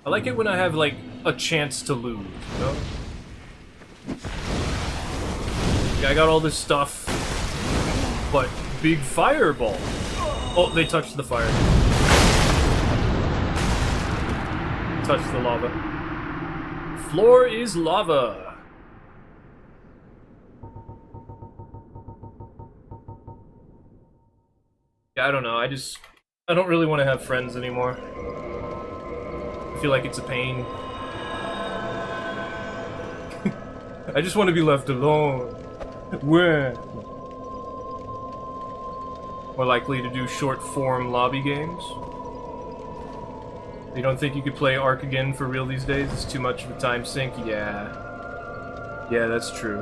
I like it when I have, like, a chance to lose, you know? Yeah, I got all this stuff, but big fireball. Oh, they touched the fire. Touched the lava. Floor is lava. Yeah, I don't know, I don't really want to have friends anymore. I feel like it's a pain. I just want to be left alone. Where? More likely to do short-form lobby games. You don't think you could play Ark again for real these days? It's too much of a time sink? Yeah. Yeah, that's true.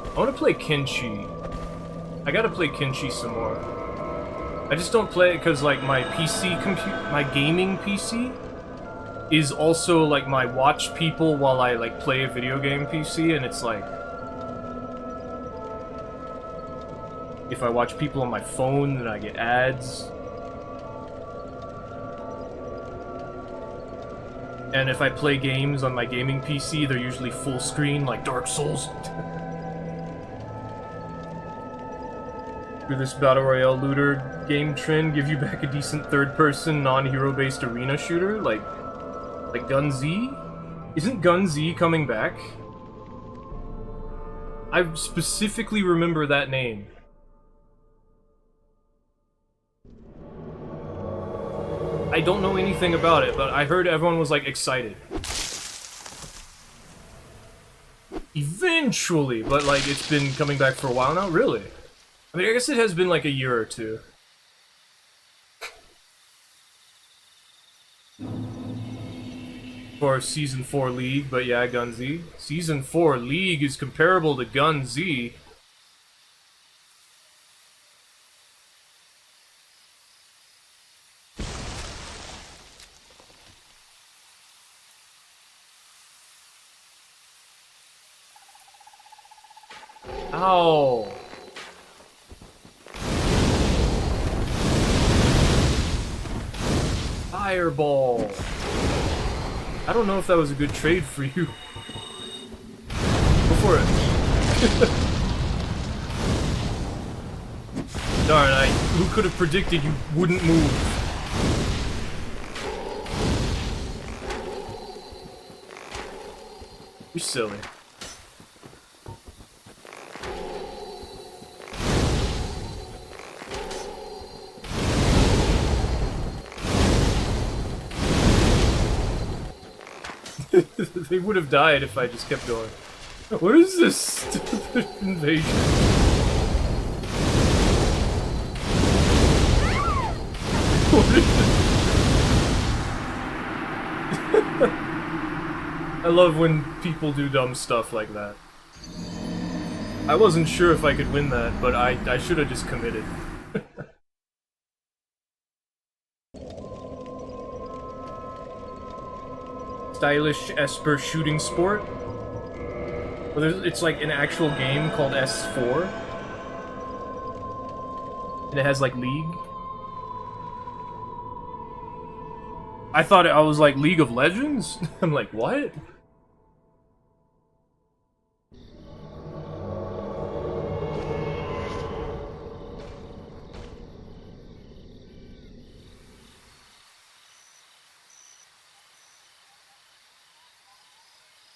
I want to play Kenshi. I gotta play Kenshi some more. I just don't play it because, like, my my gaming PC is also, like, my watch people while I, like, play a video game PC, and it's like... If I watch people on my phone, then I get ads. And if I play games on my gaming PC, they're usually full screen, like Dark Souls. Could this Battle Royale looter game trend give you back a decent third-person, non-hero-based arena shooter? Like, Like Gun Z? Isn't Gun Z coming back? I specifically remember that name. I don't know anything about it, but I heard everyone was like excited. Eventually, but like it's been coming back for a while now, really? I mean, I guess it has been like a year or two. For Season 4 League, but yeah, Gun Z. Season 4 League is comparable to Gun Z. Ow! Fireball! I don't know if that was a good trade for you. Go for it. Darn, who could have predicted you wouldn't move? You're silly. They would have died if I just kept going. What is this stupid invasion? What is this? I love when people do dumb stuff like that. I wasn't sure if I could win that, but I should have just committed. Stylish Esper shooting sport. Well, it's like an actual game called S4. And it has like League. I thought I was like League of Legends? I'm like, what?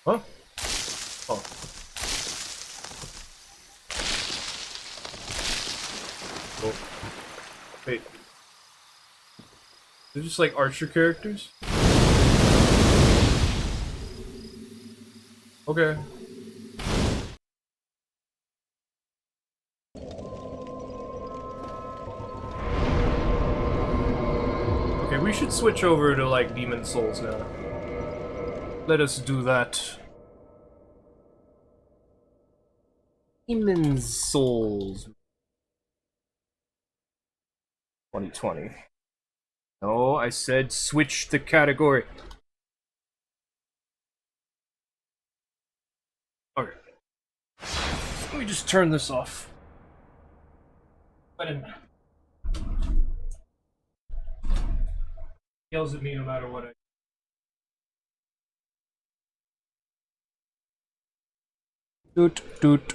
Huh? Oh. Oh. Wait. They're just like Archer characters? Okay. Okay, we should switch over to like Demon Souls now. Let us do that. Demon Souls. 2020. No, I said switch the category. Okay. Let me just turn this off. Let him. Yells at me no matter what I. Doot doot.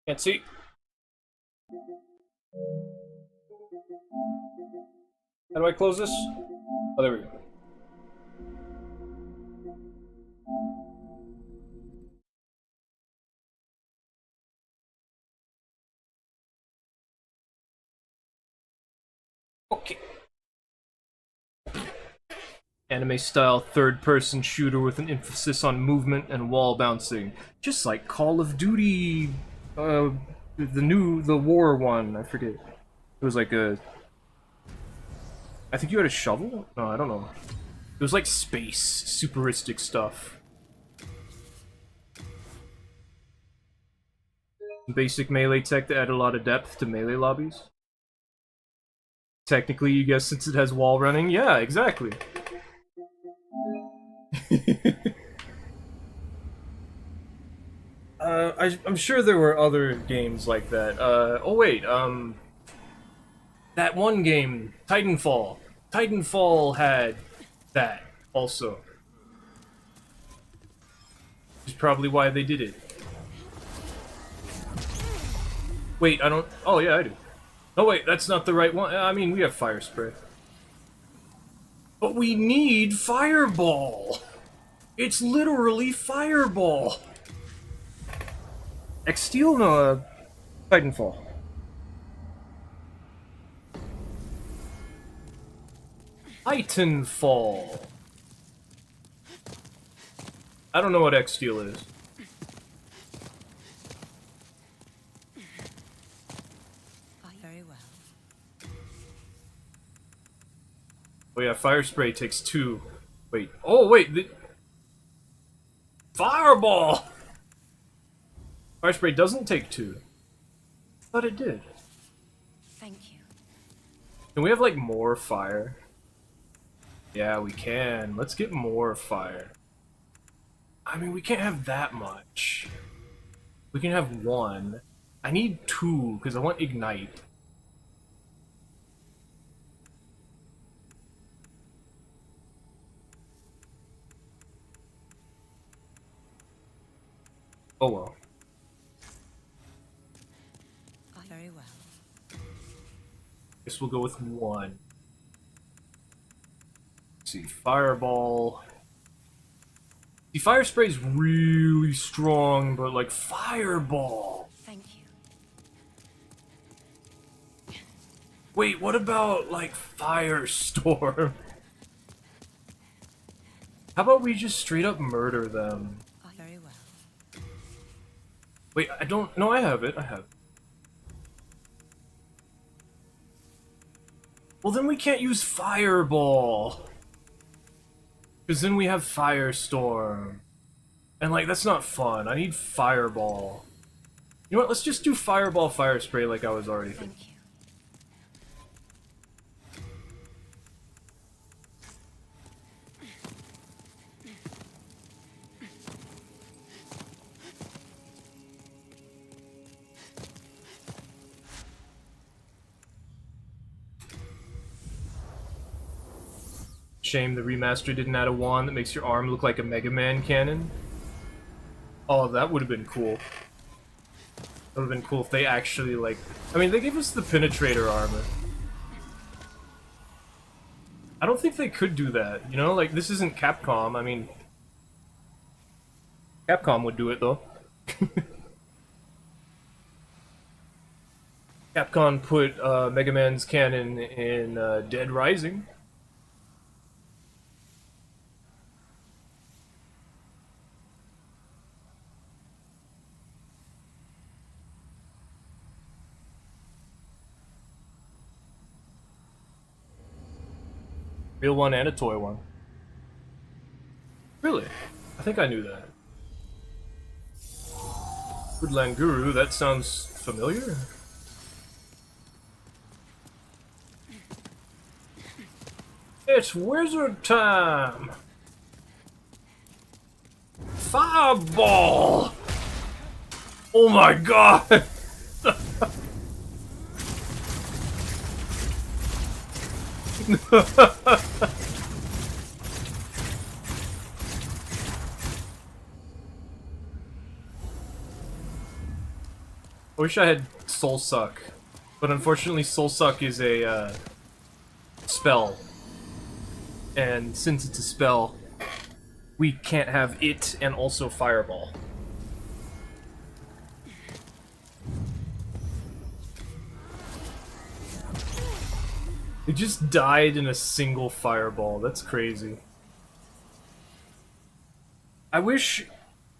Can't see. How do I close this? Oh, there we go. Okay. Anime-style third-person shooter with an emphasis on movement and wall bouncing. Just like Call of Duty, the war one, I forget. It was like a... I think you had a shovel? No, I don't know. It was like space, superistic stuff. Basic melee tech to add a lot of depth to melee lobbies. Technically, you guess since it has wall running? Yeah, exactly. I'm sure there were other games like that. Oh wait, that one game, Titanfall. Titanfall had that also. probably why they did it. Wait, I don't... Oh, yeah, I do. Oh, wait, that's not the right one. I mean, we have fire spray. But we need fireball! It's literally fireball! X-Steel? No, Titanfall. Titanfall. I don't know what X-Steel is. Very well. Oh yeah, fire spray takes 2. Wait. Oh wait, the... Fireball! Fire spray doesn't take 2. I thought it did. Thank you. Can we have like more fire? Yeah, we can. Let's get more fire. I mean, we can't have that much. We can have 1. I need 2, because I want Ignite. Oh well. Very well. Guess we'll go with 1. Let's see, Fireball. See, Fire Spray's really strong, but like Fireball. Thank you. Wait, what about like Firestorm? How about we just straight up murder them? Very well. Wait, I don't... No, I have it. I have it. Well, then we can't use Fireball. Because then we have Firestorm. And, like, that's not fun. I need Fireball. You know what? Let's just do Fireball, Fire Spray like I was already thinking. Thank you. Shame the remaster didn't add a wand that makes your arm look like a Mega Man cannon. Oh, that would have been cool. That would have been cool if they actually, like... I mean, they gave us the Penetrator armor. I don't think they could do that, you know? Like, this isn't Capcom, I mean... Capcom would do it, though. Capcom put Mega Man's cannon in Dead Rising. Real one and a toy one. Really? I think I knew that. Woodland Guru, that sounds familiar? It's wizard time! Fireball! Oh my god! I wish I had Soul Suck, but unfortunately Soul Suck is a spell, and since it's a spell, we can't have it and also Fireball. It just died in a single Fireball, that's crazy. I wish...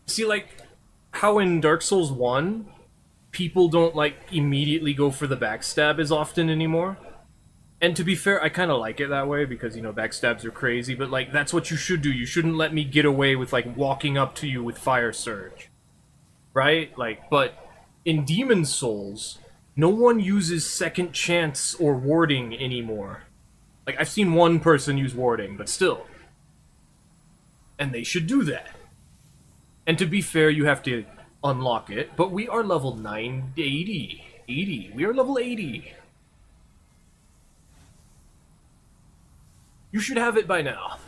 See, like, how in Dark Souls 1, people don't, like, immediately go for the backstab as often anymore? And to be fair, I kind of like it that way, because, you know, backstabs are crazy, but, like, that's what you should do. You shouldn't let me get away with, like, walking up to you with Fire Surge. Right? Like, but in Demon Souls, no one uses Second Chance or Warding anymore. Like, I've seen one person use Warding, but still. And they should do that. And to be fair, you have to unlock it, but we are level 80. We are level 80. You should have it by now.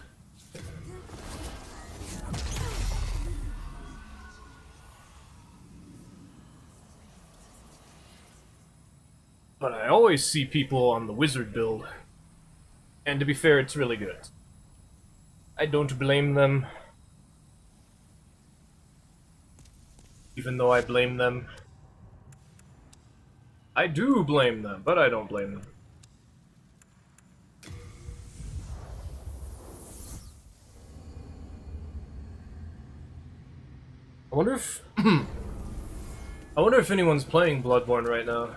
But I always see people on the wizard build. And to be fair, it's really good. I don't blame them. Even though I blame them. I do blame them, but I don't blame them. I wonder if... I wonder if anyone's playing Bloodborne right now.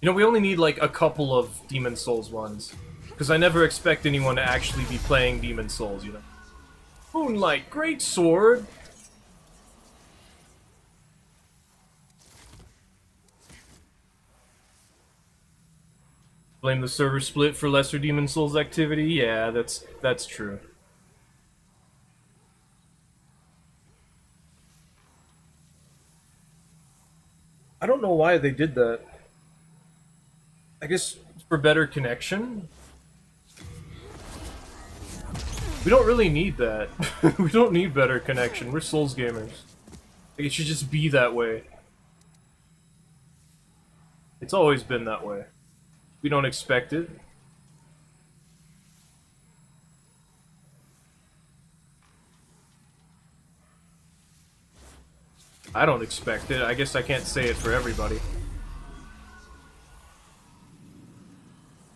You know, we only need like a couple of Demon Souls ones. Because I never expect anyone to actually be playing Demon Souls, you know. Moonlight, great sword! Blame the server split for lesser Demon Souls activity? Yeah, that's true. I don't know why they did that. I guess for better connection? We don't really need that. We don't need better connection. We're Souls gamers. Like, it should just be that way. It's always been that way. We don't expect it. I don't expect it. I guess I can't say it for everybody.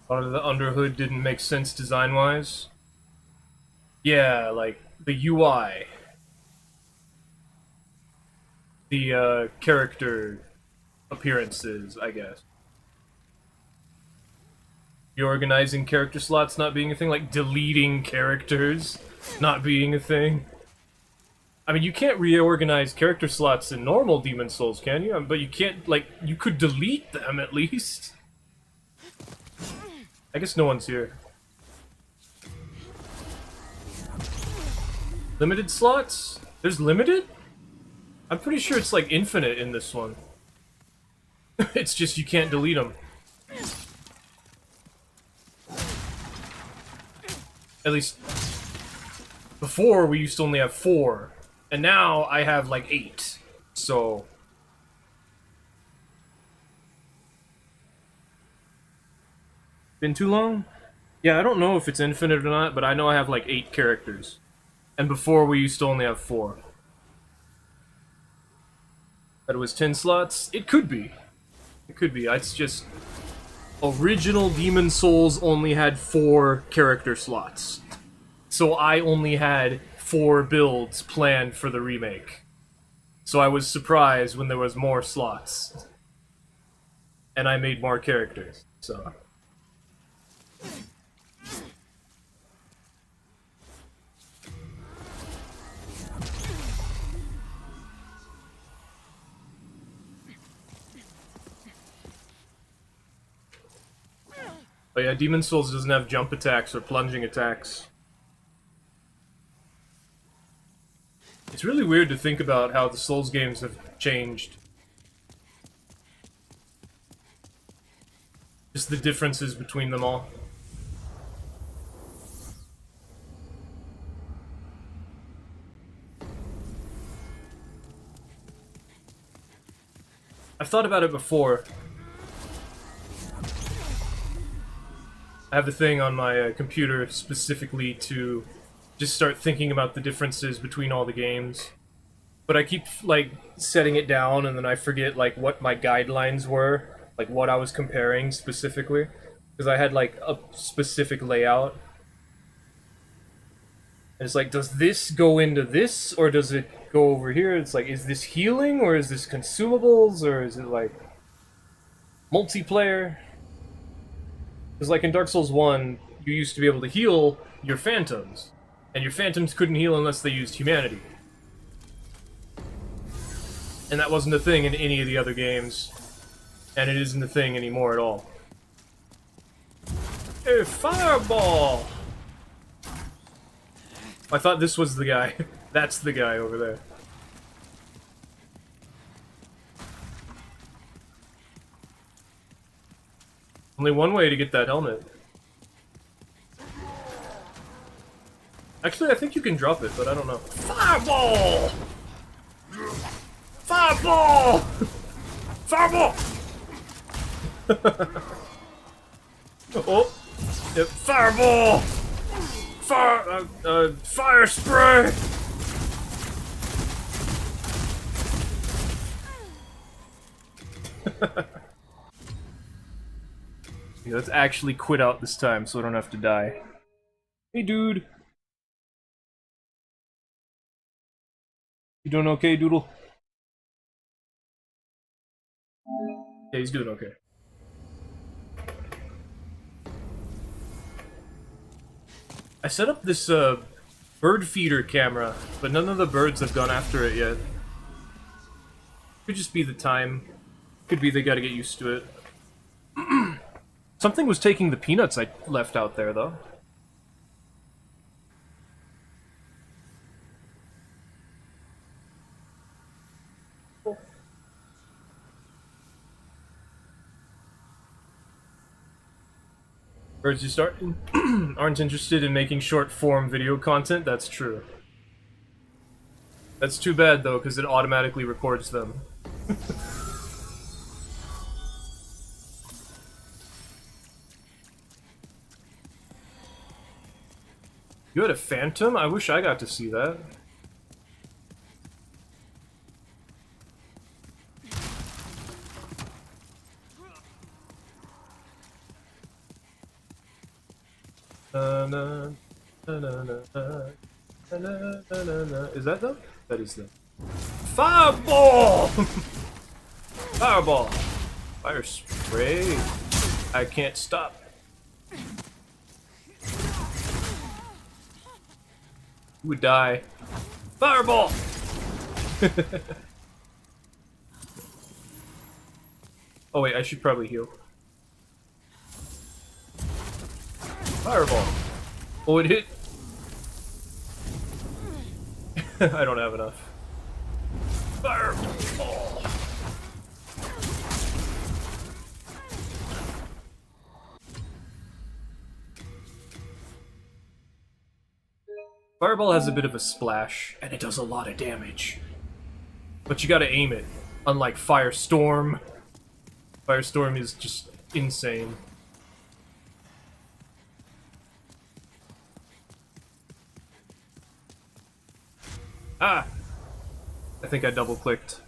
Part of the Underhood didn't make sense design-wise. Yeah, like, the UI. The, character appearances, I guess. Reorganizing character slots not being a thing, like deleting characters not being a thing. I mean, you can't reorganize character slots in normal Demon Souls, can you? But you can't, like, you could delete them at least. I guess no one's here. Limited slots? There's limited? I'm pretty sure it's like infinite in this one. It's just you can't delete them. At least before we used to only have 4, and now I have like 8. So been too long? Yeah, I don't know if it's infinite or not, but I know I have like 8 characters. And before we used to only have 4. That it was 10 slots? It could be. It could be. It's just original Demon Souls only had 4 character slots. So I only had 4 builds planned for the remake. So I was surprised when there was more slots. And I made more characters, so... Oh yeah, Demon Souls doesn't have jump attacks or plunging attacks. It's really weird to think about how the Souls games have changed. Just the differences between them all. I've thought about it before. I have a thing on my computer specifically to just start thinking about the differences between all the games. But I keep, like, setting it down and then I forget, like, what my guidelines were. Like, what I was comparing specifically. Because I had, like, a specific layout. And it's like, does this go into this? Or does it go over here? It's like, is this healing? Or is this consumables? Or is it, like, multiplayer? Because, like, in Dark Souls 1, you used to be able to heal your phantoms. And your phantoms couldn't heal unless they used humanity. And that wasn't a thing in any of the other games. And it isn't a thing anymore at all. A fireball! I thought this was the guy. That's the guy over there. Only one way to get that helmet. Actually, I think you can drop it, but I don't know. Fireball! Fireball! Fireball! Oh! Yep. Fireball! Fire spray! Yeah, let's actually quit out this time so I don't have to die. Hey, dude. You doing okay, Doodle? Yeah, he's doing okay. I set up this, bird feeder camera, but none of the birds have gone after it yet. Could just be the time. Could be they gotta get used to it. Something was taking the peanuts I left out there, though. Birds just aren't interested in making short-form video content? That's true. That's too bad, though, because it automatically records them. You had a phantom? I wish I got to see that. Is that them? That is them. Fireball! Fireball! Fire spray! I can't stop. You would die. Fireball! Oh wait, I should probably heal. Fireball! Oh, it hit! I don't have enough. Fireball! Fireball has a bit of a splash, and it does a lot of damage. But you gotta aim it, unlike Firestorm. Firestorm is just insane. Ah! I think I double-clicked.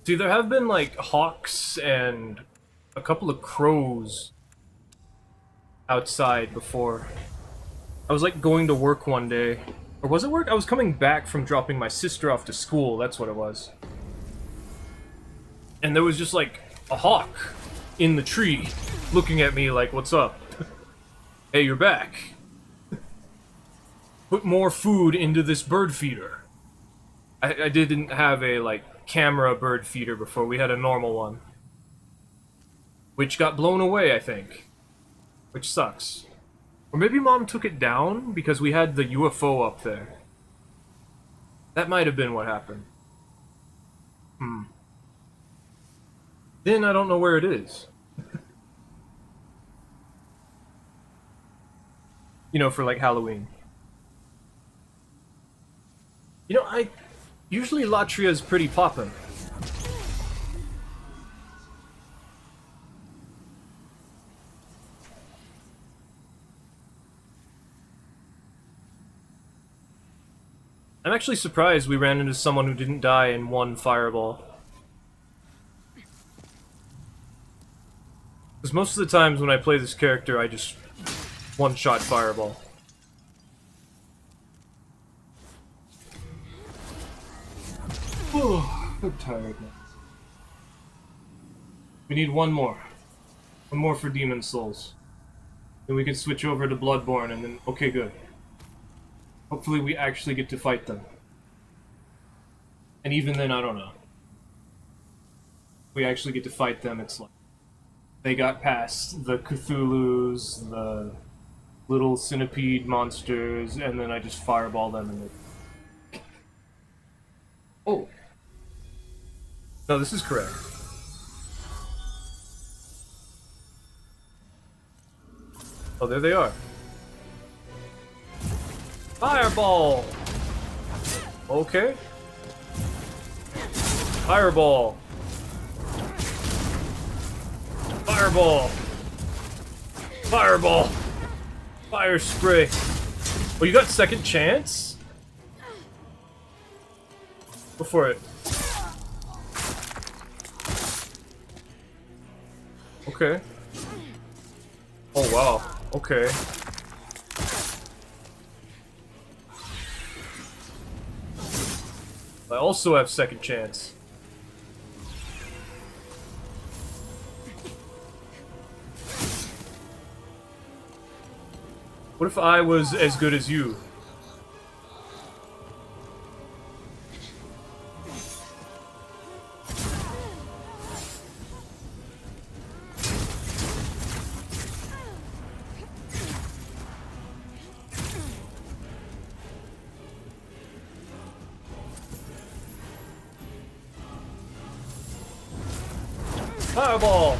See, there have been, like, hawks and a couple of crows outside before. I was, like, going to work one day. Or was it work? I was coming back from dropping my sister off to school, that's what it was. And there was just, like, a hawk in the tree looking at me like, what's up? Hey, you're back. Put more food into this bird feeder. I didn't have a, like, camera bird feeder before. We had a normal one. Which got blown away, I think. Which sucks. Or maybe Mom took it down because we had the UFO up there. That might have been what happened. Then I don't know where it is. You know, for like Halloween. You know, usually Latria's pretty poppin'. I'm actually surprised we ran into someone who didn't die in one fireball. Because most of the times when I play this character, I just one-shot fireball. Oh, I'm tired now. We need one more. One more for Demon Souls. Then we can switch over to Bloodborne and then... Okay, good. Hopefully we actually get to fight them. And even then, I don't know. We actually get to fight them, it's like... They got past the Cthulhus, the little centipede monsters, and then I just fireball them and they... Oh! No, this is correct. Oh, there they are. Fireball! Okay. Fireball! Fireball! Fireball! Fire spray! Oh, you got second chance? Go for it. Okay. Oh wow. Okay. I also have second chance. What if I was as good as you? Fireball!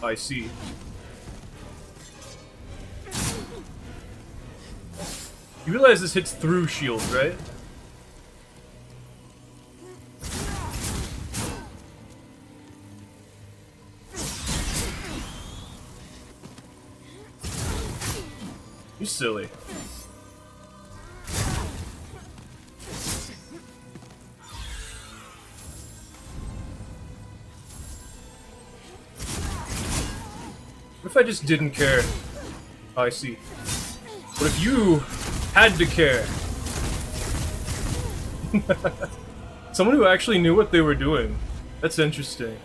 I see. You realize this hits through shields, right? You silly. What if I just didn't care? Oh, I see. What if you had to care? Someone who actually knew what they were doing. That's interesting.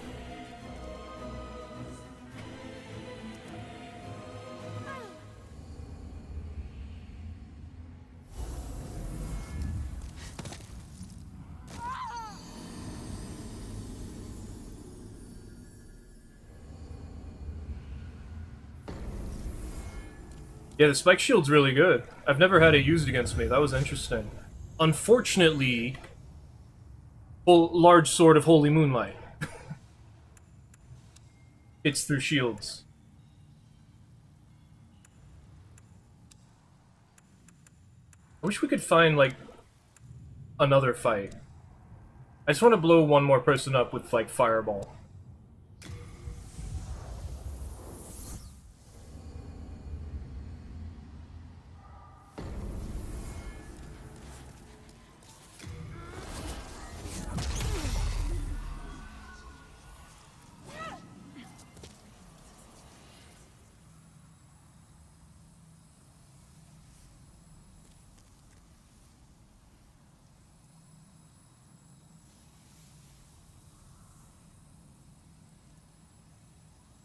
Yeah, the spike shield's really good. I've never had it used against me. That was interesting. Unfortunately, large sword of holy moonlight. It's through shields. I wish we could find, like, another fight. I just want to blow one more person up with, like, fireball.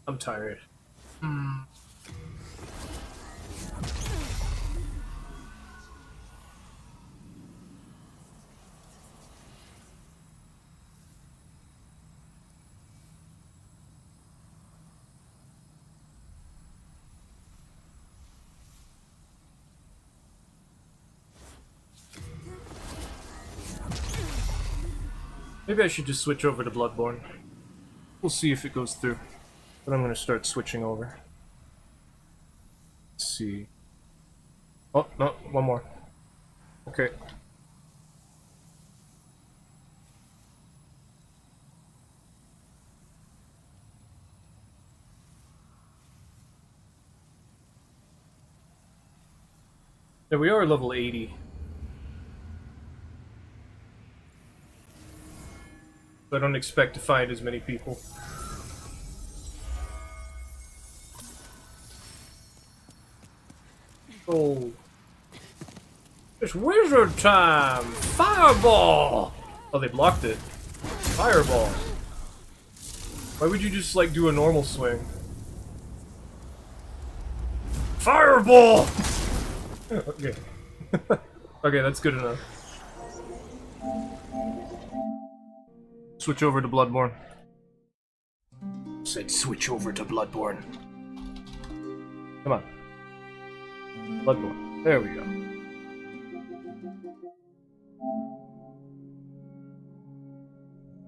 I'm tired. Maybe I should just switch over to Bloodborne. We'll see if it goes through. But I'm gonna start switching over. Let's see. Oh, no, one more. Okay. Yeah, we are level 80. So I don't expect to find as many people. Oh. It's wizard time! Fireball! Oh, they blocked it. Fireball. Why would you just, like, do a normal swing? Fireball! Okay. Okay, that's good enough. Switch over to Bloodborne. Said switch over to Bloodborne. Come on. Bloodborne. There we go.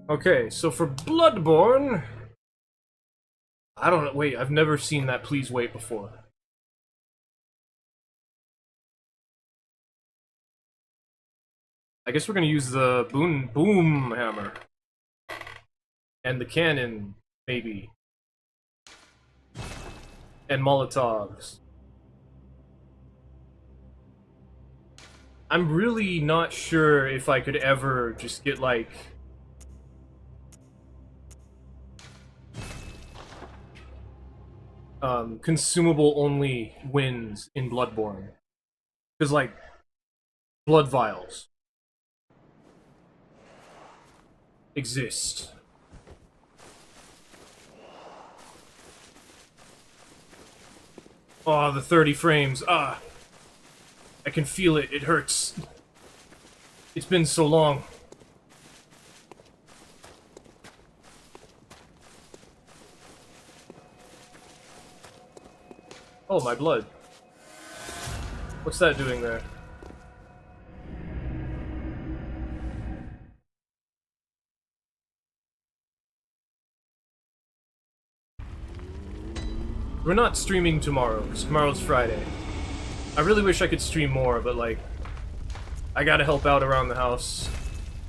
Okay, so for Bloodborne... I don't know, wait, I've never seen that please wait before. I guess we're gonna use the boom hammer. And the cannon, maybe. And Molotovs. I'm really not sure if I could ever just get, like... consumable only wins in Bloodborne. Because, like, blood vials exist. Oh, the 30 frames. Ah. I can feel it. It hurts. It's been so long. Oh, my blood. What's that doing there? We're not streaming tomorrow, because tomorrow's Friday. I really wish I could stream more, but, like, I gotta help out around the house,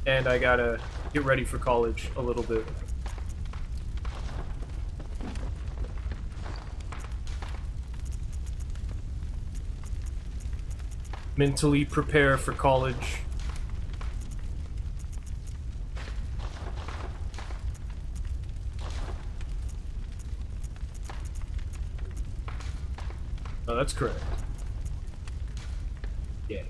and I gotta get ready for college a little bit. Mentally prepare for college. Oh, that's correct. Yeah.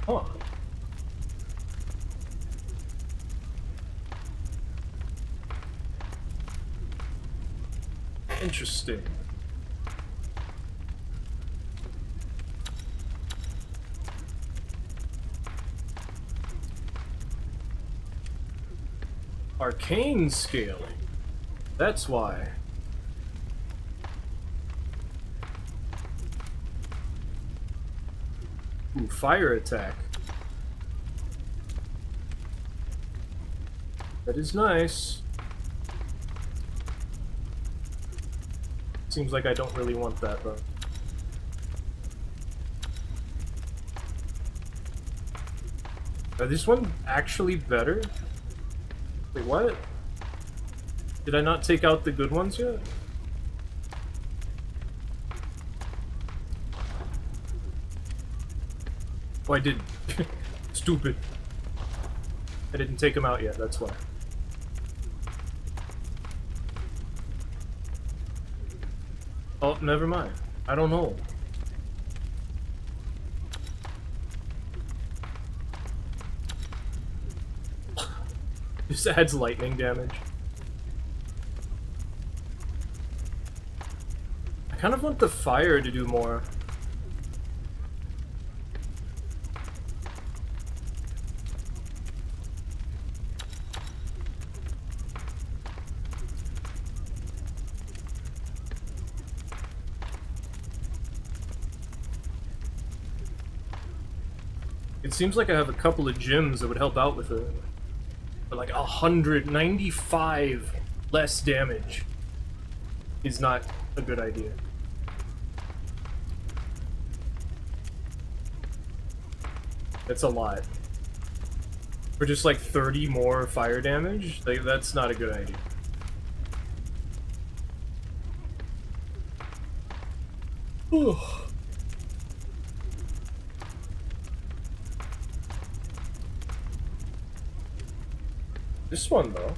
Huh. Interesting. Arcane scaling. That's why. Ooh, fire attack. That is nice. Seems like I don't really want that, though. Is this one actually better? Wait, what? Did I not take out the good ones yet? Oh, I didn't. Stupid. I didn't take them out yet, that's why. Oh, never mind. I don't know. This adds lightning damage. I kind of want the fire to do more. It seems like I have a couple of gems that would help out with it. But like 195 less damage is not a good idea. That's a lot. For just like 30 more fire damage? Like, that's not a good idea. This one, though.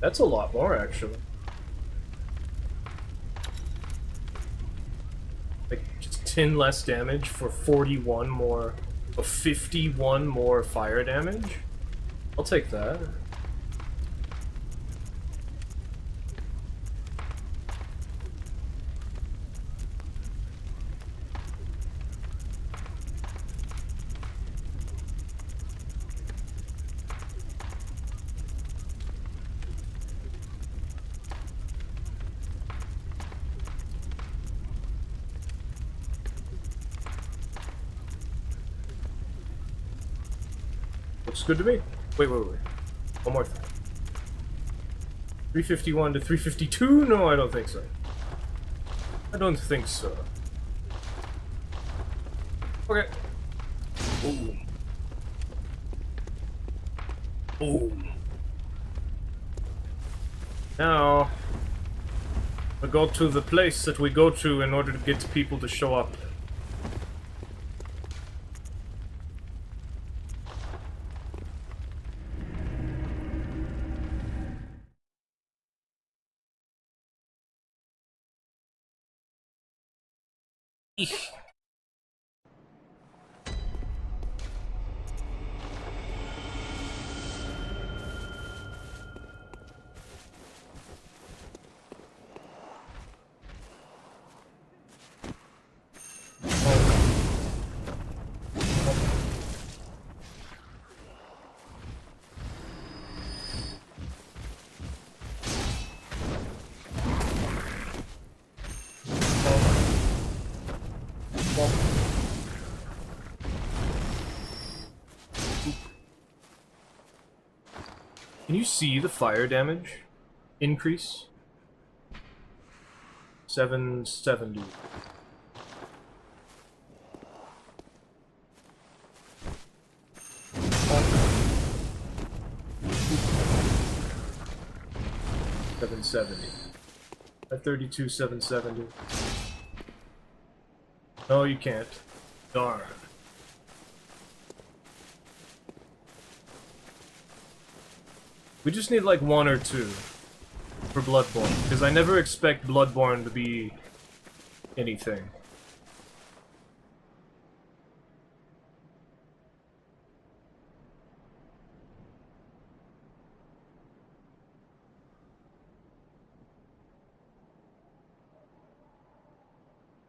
That's a lot more, actually. Like, just 10 less damage for 41 more... 51 more fire damage? I'll take that. Looks good to me. Wait. One more thing. 351 to 352? No, I don't think so. I don't think so. Okay. Ooh. Ooh. Now, we go to the place that we go to in order to get people to show up. Eesh. Can you see the fire damage increase? 770. $770. At 32, 770. No, you can't. Darn. We just need like 1 or 2 for Bloodborne, because I never expect Bloodborne to be anything.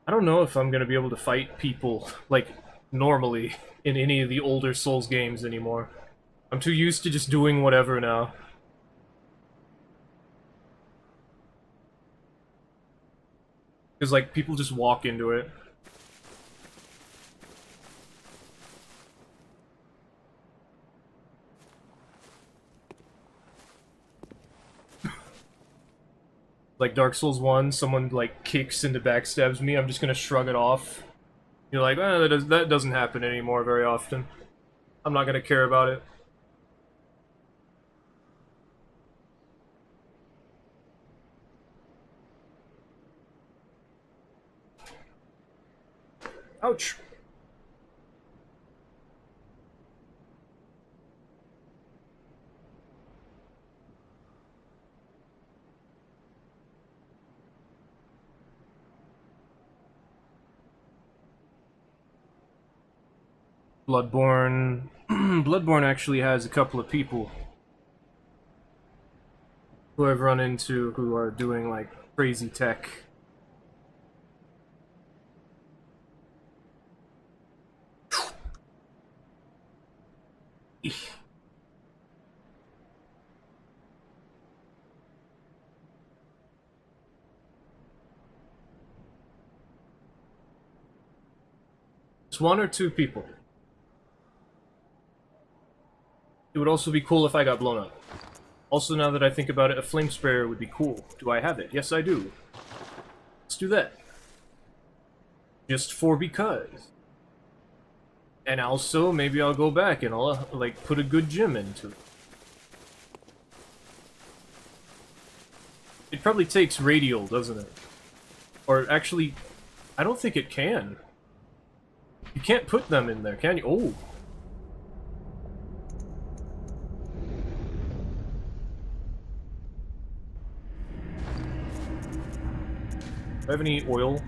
I don't know if I'm gonna be able to fight people, like, normally in any of the older Souls games anymore. I'm too used to just doing whatever now. Because, like, people just walk into it. Like Dark Souls 1, someone, like, kicks into backstabs me, I'm just gonna shrug it off. You're like, eh, that doesn't happen anymore very often. I'm not gonna care about it. Ouch. Bloodborne... Bloodborne actually has a couple of people who I've run into who are doing, like, crazy tech. Eesh. It's 1 or 2 people. It would also be cool if I got blown up. Also, now that I think about it, a flame sprayer would be cool. Do I have it? Yes, I do. Let's do that. Just for because. And also, maybe I'll go back and I'll, like, put a good gym into it. It probably takes radial, doesn't it? Or actually, I don't think it can. You can't put them in there, can you? Oh! Do I have any oil?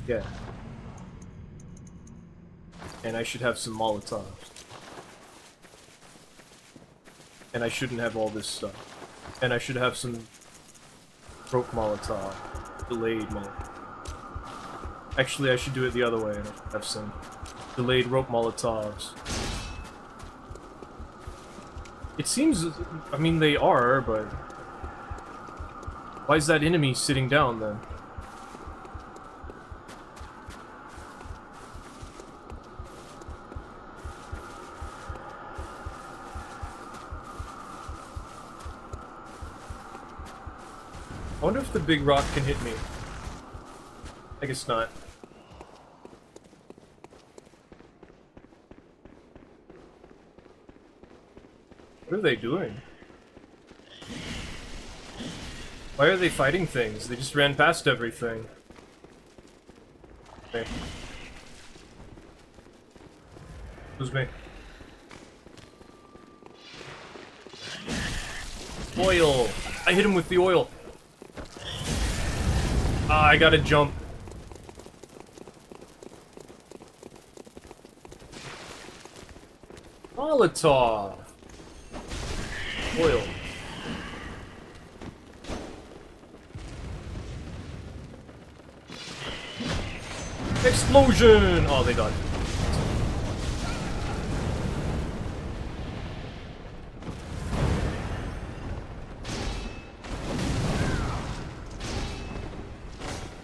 Yeah. And I should have some Molotovs. And I shouldn't have all this stuff. And I should have some rope Molotov. Delayed Molotov. Actually, I should do it the other way and have some delayed rope Molotovs. It seems... I mean, they are, but... Why is that enemy sitting down, then? I wonder if the big rock can hit me. I guess not. What are they doing? Why are they fighting things? They just ran past everything. Okay. Excuse me. Oil! I hit him with the oil! Ah, I gotta jump. Molotov! Oil. Explosion! Oh, they died.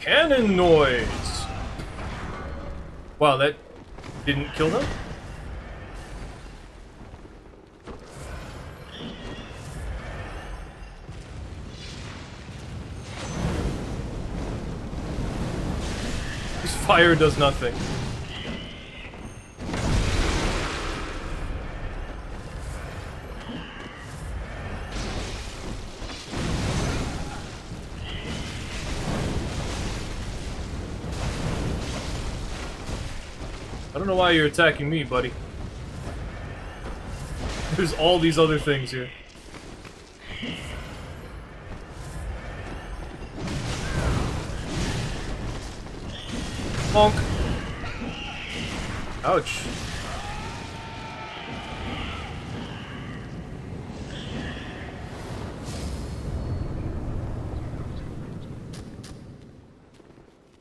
Cannon noise! Wow, that didn't kill them? This fire does nothing. I don't know why you're attacking me, buddy. There's all these other things here. Bonk. Ouch.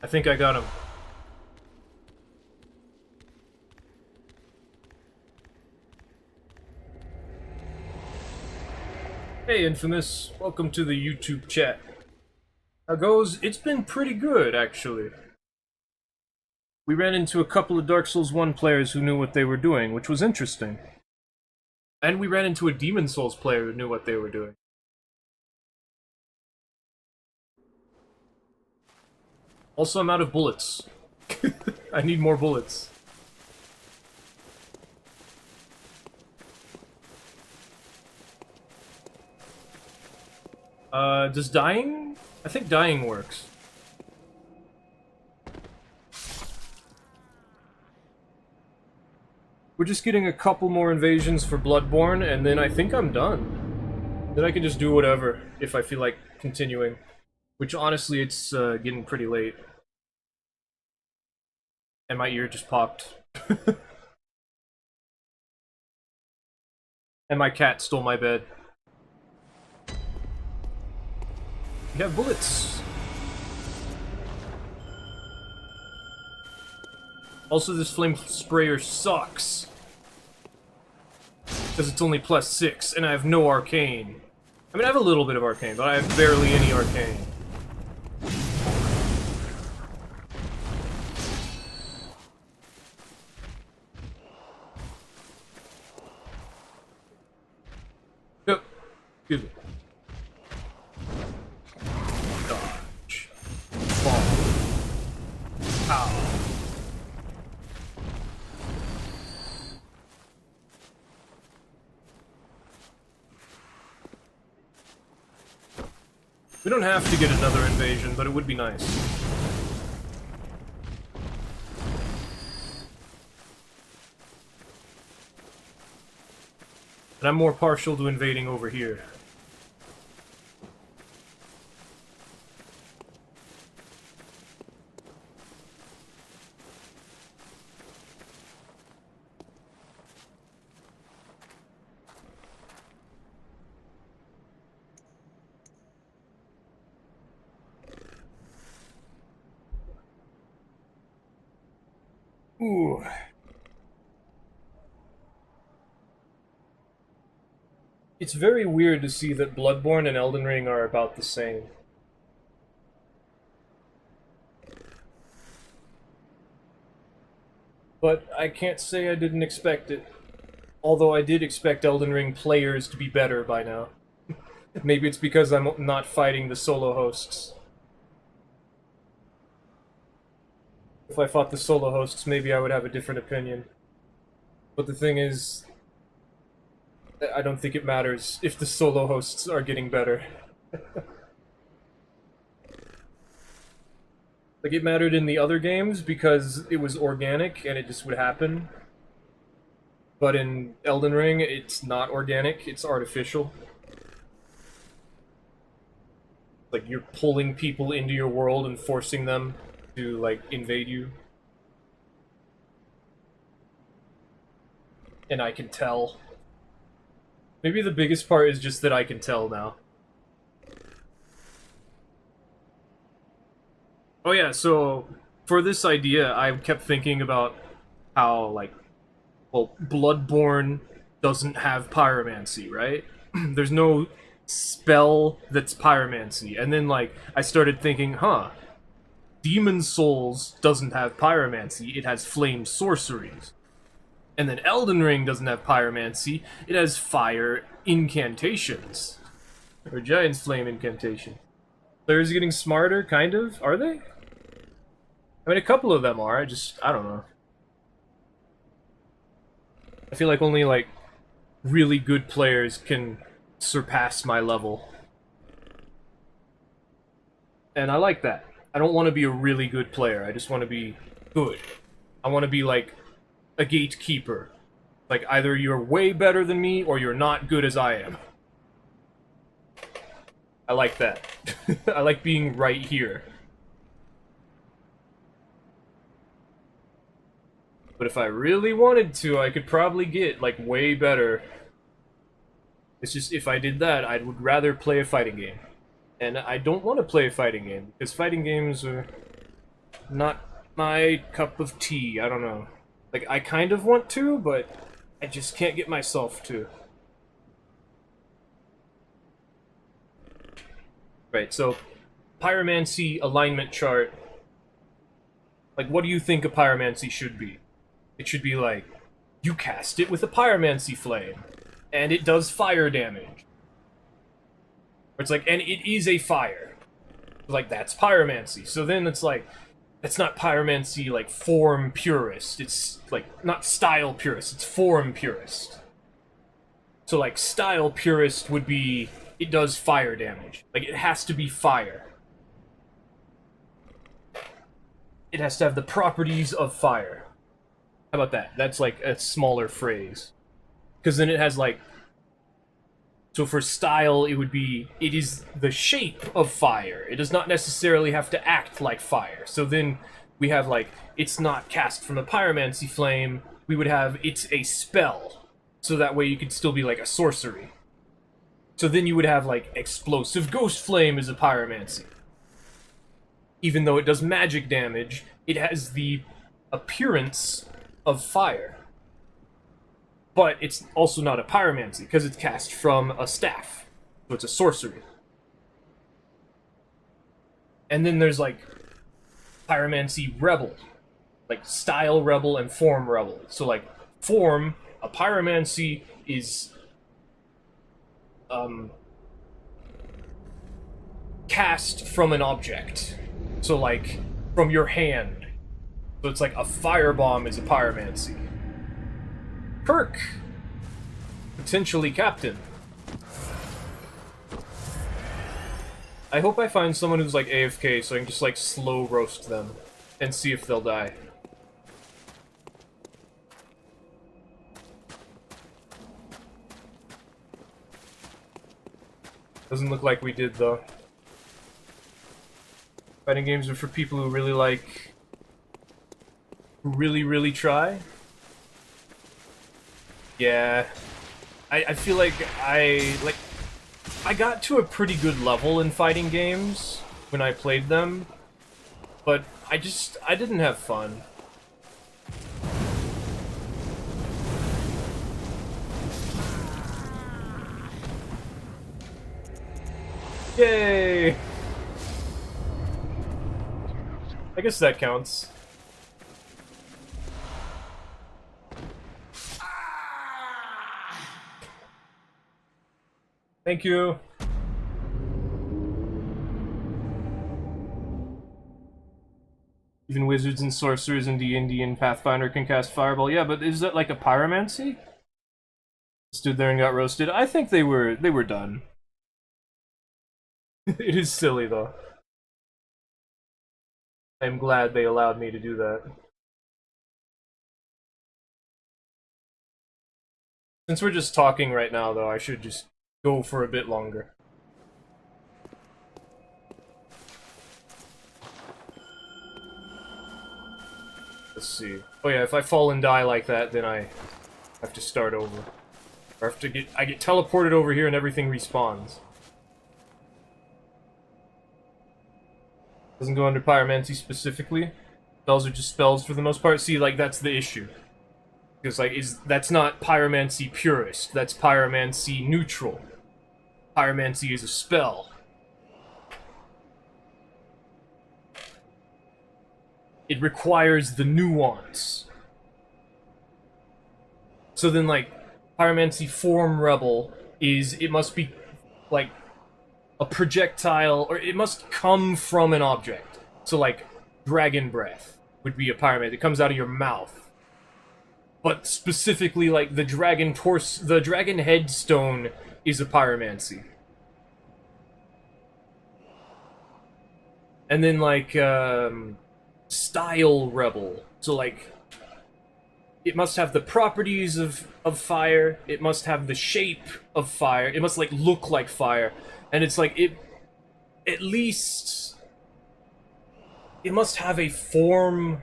I think I got him. Hey, Infamous. Welcome to the YouTube chat. How goes? It's been pretty good, actually. We ran into a couple of Dark Souls 1 players who knew what they were doing, which was interesting. And we ran into a Demon Souls player who knew what they were doing. Also, I'm out of bullets. I need more bullets. Does dying? I think dying works. We're just getting a couple more invasions for Bloodborne, and then I think I'm done. Then I can just do whatever, if I feel like continuing. Which, honestly, it's getting pretty late. And my ear just popped. And my cat stole my bed. We have bullets! Also, this flame sprayer sucks. Because it's only +6, and I have no arcane. I mean, I have a little bit of arcane, but I have barely any arcane. Yep. Excuse me. Dodge. Fall. Ow. We don't have to get another invasion, but it would be nice. And I'm more partial to invading over here. Ooh. It's very weird to see that Bloodborne and Elden Ring are about the same. But I can't say I didn't expect it. Although I did expect Elden Ring players to be better by now. Maybe it's because I'm not fighting the solo hosts. If I fought the solo hosts, maybe I would have a different opinion. But the thing is, I don't think it matters if the solo hosts are getting better. Like, it mattered in the other games because it was organic and it just would happen. But in Elden Ring, it's not organic, it's artificial. Like, you're pulling people into your world and forcing them to, like, invade you. And I can tell. Maybe the biggest part is just that I can tell now. Oh yeah, so for this idea, I kept thinking about how, like, well, Bloodborne doesn't have pyromancy, right? There's no spell that's pyromancy. And then, like, I started thinking, huh, Demon Souls doesn't have pyromancy, it has flame sorceries. And then Elden Ring doesn't have pyromancy, it has fire incantations. Or Giant's Flame incantation. Players are getting smarter, kind of? Are they? I mean, a couple of them are, I don't know. I feel like only, like, really good players can surpass my level. And I like that. I don't want to be a really good player, I just want to be good. I want to be, like, a gatekeeper. Like, either you're way better than me, or you're not good as I am. I like that. I like being right here. But if I really wanted to, I could probably get, like, way better. It's just, if I did that, I would rather play a fighting game. And I don't want to play a fighting game, because fighting games are not my cup of tea, I don't know. Like, I kind of want to, but I just can't get myself to. Right, so, pyromancy alignment chart. Like, what do you think a pyromancy should be? It should be like, you cast it with a pyromancy flame, and it does fire damage. Or it's like, and it is a fire. Like, that's pyromancy. So then it's like, it's not pyromancy, like, form purist. It's, like, not style purist, it's form purist. So, like, style purist would be, it does fire damage. Like, it has to be fire. It has to have the properties of fire. How about that? That's, like, a smaller phrase. Because then it has, like... So for style, it would be, it is the shape of fire. It does not necessarily have to act like fire. So then we have, like, it's not cast from a pyromancy flame. We would have, it's a spell. So that way you could still be, like, a sorcery. So then you would have, like, explosive ghost flame is a pyromancy. Even though it does magic damage, it has the appearance of fire. But it's also not a pyromancy, because it's cast from a staff. So it's a sorcery. And then there's, like, pyromancy rebel. Like, style rebel and form rebel. So, like, form, a pyromancy is... cast from an object. So, like, from your hand. So it's like a firebomb is a pyromancy. Perk! Potentially captain. I hope I find someone who's like AFK so I can just like slow roast them and see if they'll die. Doesn't look like we did though. Fighting games are for people who really like... who really try. Yeah, I feel like I got to a pretty good level in fighting games when I played them, but I didn't have fun. Yay! I guess that counts. Thank you. Even wizards and sorcerers in D&D and Pathfinder can cast Fireball. Yeah, but is that like a pyromancy? Stood there and got roasted. I think they were done. It is silly though. I'm glad they allowed me to do that. Since we're just talking right now though, I should just go for a bit longer. Let's see. Oh yeah, if I fall and die like that, then I have to start over. Or I get teleported over here and everything respawns. Doesn't go under pyromancy specifically. Spells are just spells for the most part. See, like, that's the issue. Because, like, that's not pyromancy purist. That's pyromancy neutral. Pyromancy is a spell. It requires the nuance. So then, like, pyromancy form rebel is, it must be, like, a projectile, or it must come from an object. So, like, dragon breath would be a pyromancy. It comes out of your mouth. But specifically, like, the dragon headstone is a pyromancy. And then, like, style rebel. So, like, it must have the properties of fire. It must have the shape of fire. It must, like, look like fire. And it's like, at least, it must have a form,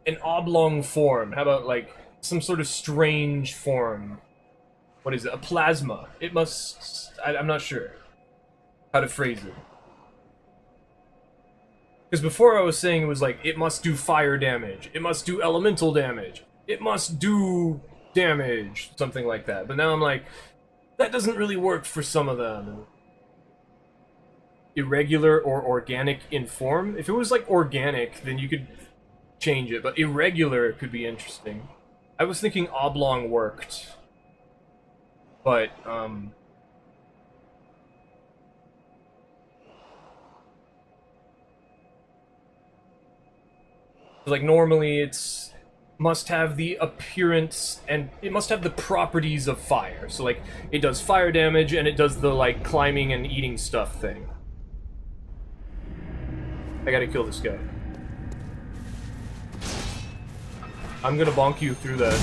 an oblong form. How about, like, some sort of strange form? What is it? A plasma. It must, I'm not sure how to phrase it. Because before I was saying it was like, it must do fire damage, it must do elemental damage, it must do damage, something like that. But now I'm like, that doesn't really work for some of them. Irregular or organic in form? If it was like organic, then you could change it, but irregular could be interesting. I was thinking oblong worked. But, like, normally it's must have the appearance and it must have the properties of fire. So, like, it does fire damage and it does the, like, climbing and eating stuff thing. I gotta kill this guy. I'm gonna bonk you through that.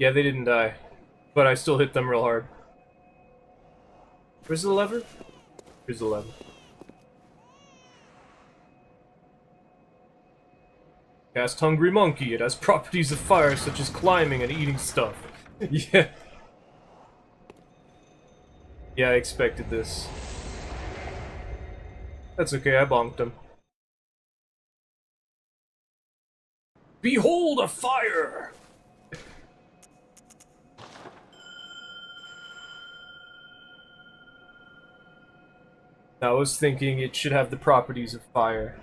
Yeah, they didn't die. But I still hit them real hard. Where's the lever? Here's the lever. Cast Hungry Monkey. It has properties of fire such as climbing and eating stuff. Yeah. Yeah, I expected this. That's okay, I bonked him. Behold a fire! I was thinking it should have the properties of fire.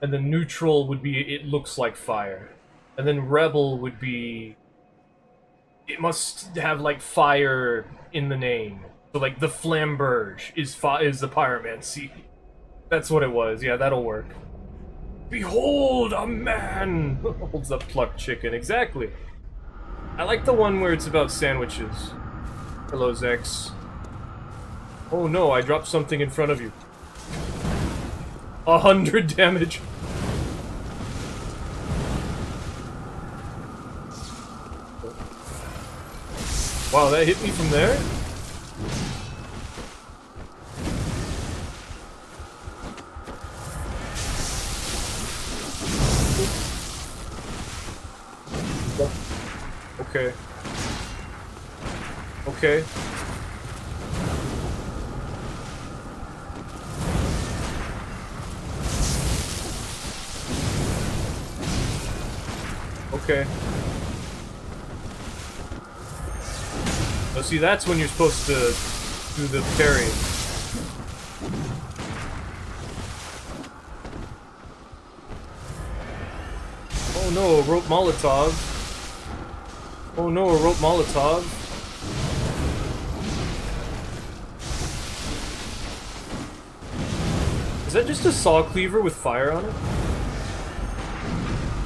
And then neutral would be it looks like fire. And then rebel would be it must have like fire in the name. So, like, the Flamberge is the pyromancy. That's what it was. Yeah, that'll work. Behold, a man! Holds up plucked chicken. Exactly. I like the one where it's about sandwiches. Hello, Zex. Oh no, I dropped something in front of you. 100 damage. Wow, that hit me from there? Okay. Okay. Okay. Oh, see, that's when you're supposed to do the parry. Oh no, a rope Molotov. Oh no, a rope Molotov. Is that just a saw cleaver with fire on it?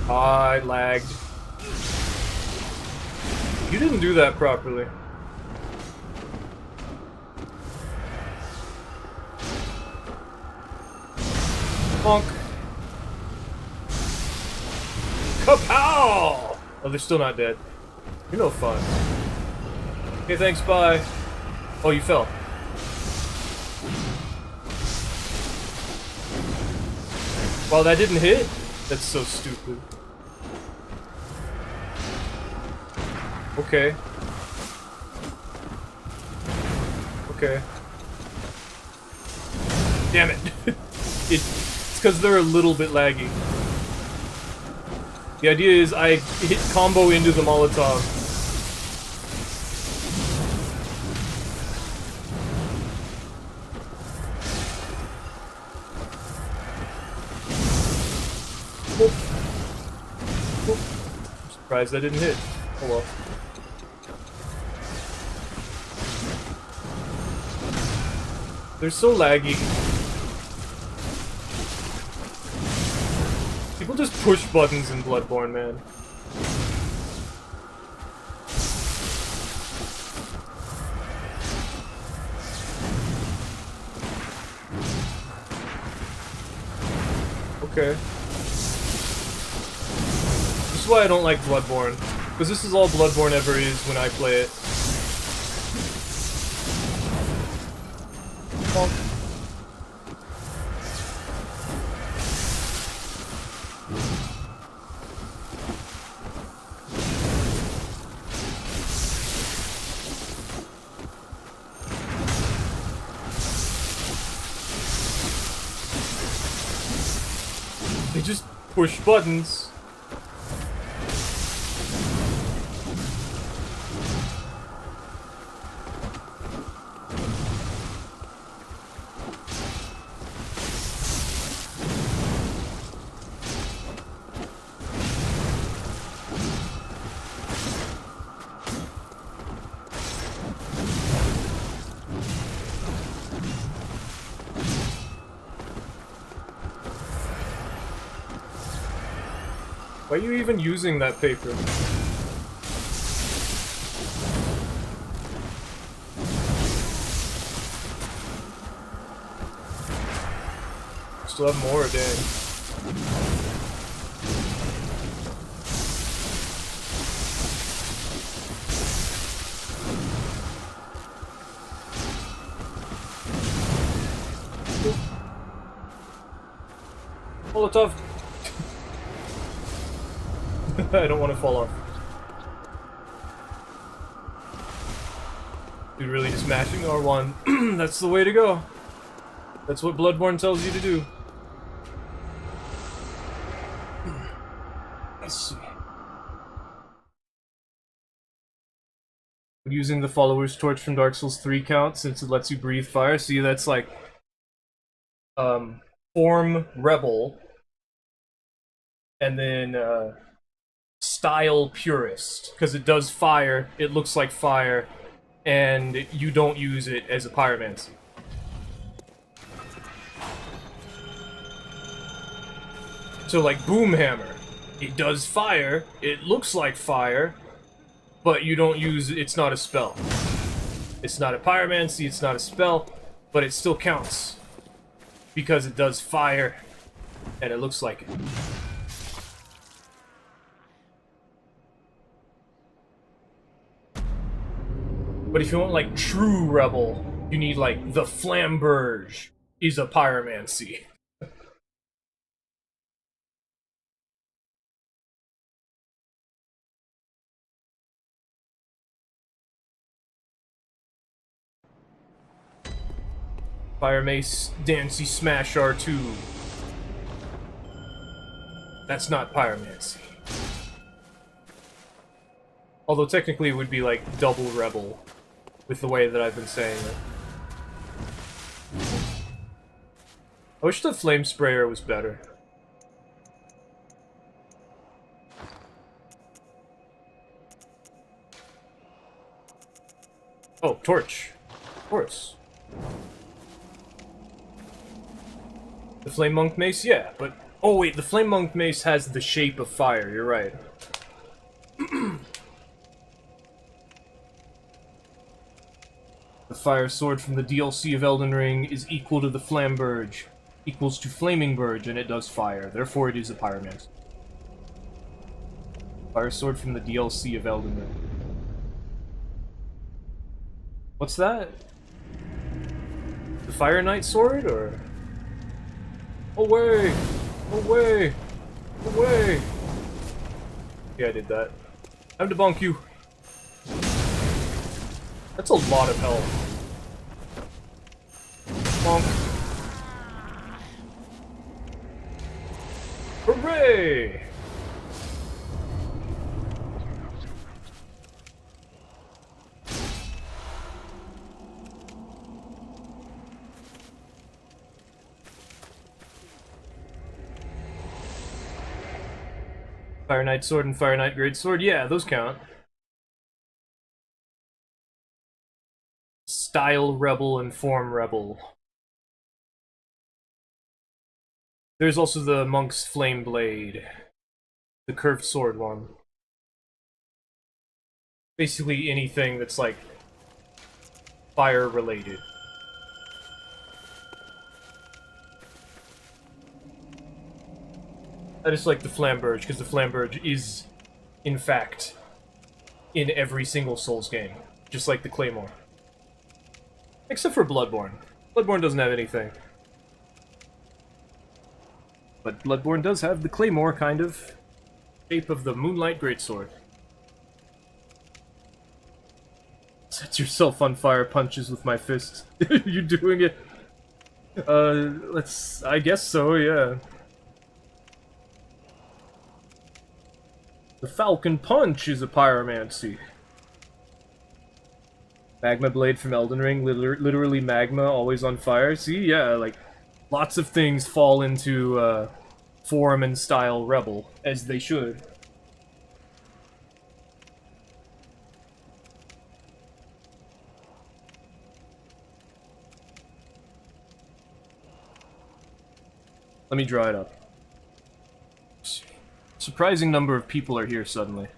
Ah, I lagged. You didn't do that properly. Bonk. Kapow! Oh, they're still not dead. You're no fun. Okay, thanks, bye. Oh, you fell. Wow, that didn't hit? That's so stupid. Okay. Okay. Damn it. It's because they're a little bit laggy. The idea is I hit combo into the Molotov. Oop. Oop. I'm surprised that didn't hit. Oh well. They're so laggy. People just push buttons in Bloodborne, man. Okay. This is why I don't like Bloodborne. Because this is all Bloodborne ever is when I play it. Bonk. They just push buttons. Why are you even using that paper? Still have more, dang. Molotov! I don't want to fall off. Dude, really just mashing R1. That's the way to go. That's what Bloodborne tells you to do. Let's see. Using the Follower's Torch from Dark Souls 3 count since it lets you breathe fire. See, that's like form rebel and then style purist, because it does fire, it looks like fire, and you don't use it as a pyromancy. So like Boomhammer, it does fire, it looks like fire, but you don't use it, it's not a spell. It's not a pyromancy, it's not a spell, but it still counts. Because it does fire, and it looks like it. But if you want, like, true rebel, you need, like, the Flamberge is a pyromancy. Fire Mace, Dancy Smash R2. That's not pyromancy. Although technically it would be, like, double rebel. with the way that I've been saying it. I wish the flame sprayer was better. Oh, torch. Of course. The flame monk mace? Yeah, but... Oh wait, the flame monk mace has the shape of fire, you're right. The fire sword from the DLC of Elden Ring is equal to the flamberge, equals to flaming burge, and it does fire. Therefore it is a pyromancer. Fire sword from the DLC of Elden Ring. What's that? The Fire Knight sword, or...? Away! Away! Away! Yeah, I did that. Time to bonk you. That's a lot of health. Bonk. Hooray! Fire Knight sword and Fire Knight great sword, yeah, those count. Style rebel and form rebel. There's also the monk's flame blade, the curved sword one. Basically anything that's like fire related. I just like the flamberge because the flamberge is, in fact, in every single Souls game, just like the claymore. Except for Bloodborne. Bloodborne doesn't have anything. But Bloodborne does have the claymore, kind of. Shape of the Moonlight Greatsword. Set yourself on fire punches with my fists. You doing it? I guess so, yeah. The Falcon Punch is a pyromancy. Magma Blade from Elden Ring, literally magma, always on fire. See, yeah, like, lots of things fall into, form and style rebel, as they should. Let me draw it up. Surprising number of people are here suddenly.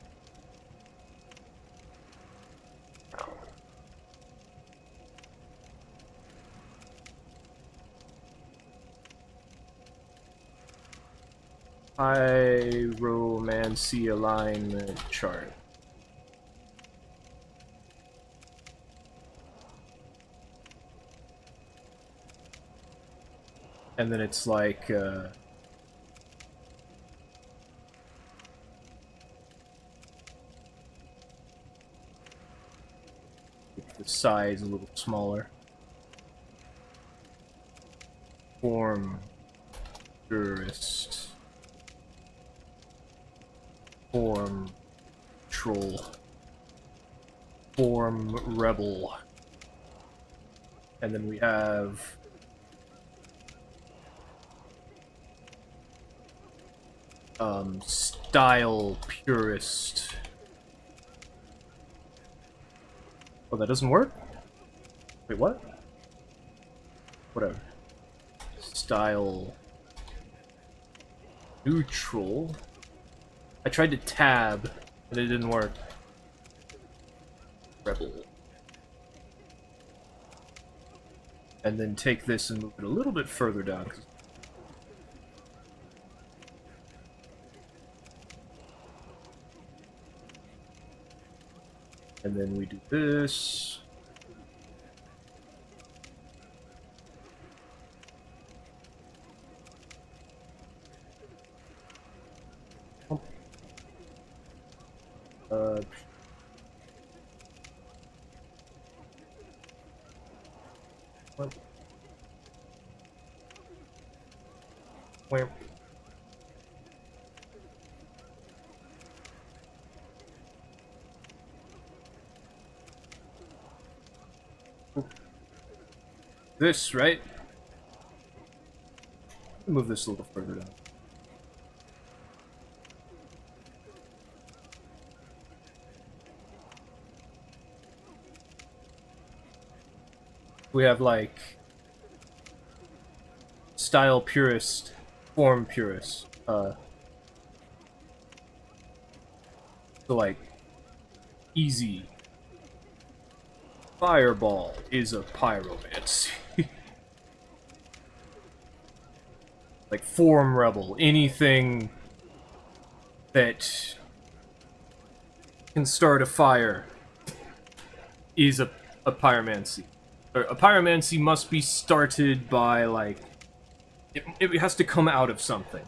Pyromancy alignment chart. And then it's like, the size a little smaller. Form Jurist. Form Troll. Form Rebel. And then we have Style Purist. Oh, that doesn't work? Wait, what? Whatever. Style Neutral. I tried to tab, but it didn't work. Rebel. And then take this and move it a little bit further down. And then we do this. What? Where? This, right? Move this a little further down. We have, like, style purist, form purist. So, like, easy. Fireball is a pyromancy. Like, form rebel. Anything that can start a fire is a pyromancy. Or a pyromancy must be started by, like... It has to come out of something.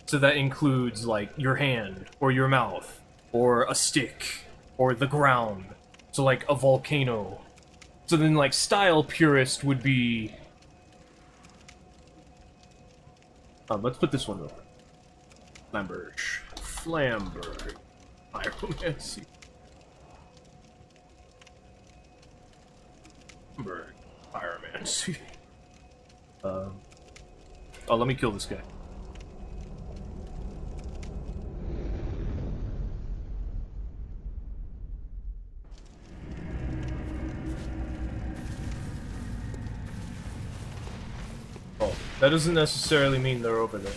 So that includes, like, your hand, or your mouth, or a stick, or the ground. So, like, a volcano. So then, like, style purist would be... let's put this one over. Flamberge. Flamberge. Pyromancy. Flamberge. Pyromancy. Oh, let me kill this guy. Oh, that doesn't necessarily mean they're over there.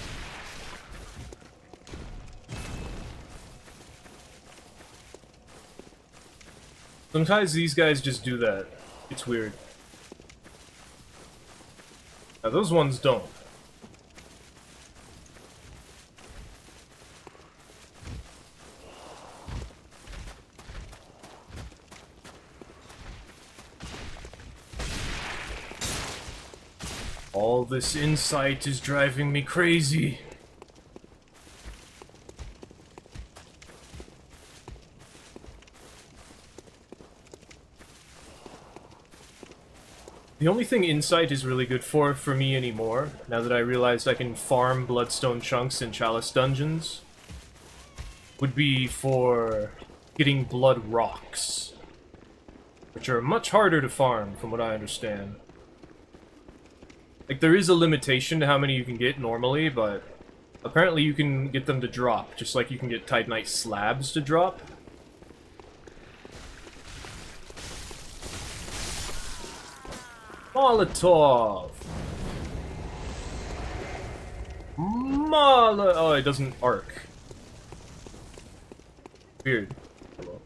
Sometimes these guys just do that. It's weird. Now those ones don't. All this insight is driving me crazy. The only thing Insight is really good for me anymore, now that I realized I can farm Bloodstone chunks in Chalice dungeons, would be for getting Blood Rocks, which are much harder to farm, from what I understand. Like, there is a limitation to how many you can get normally, but apparently you can get them to drop, just like you can get Titanite slabs to drop. Molotov! Oh, it doesn't arc. Weird. Hello.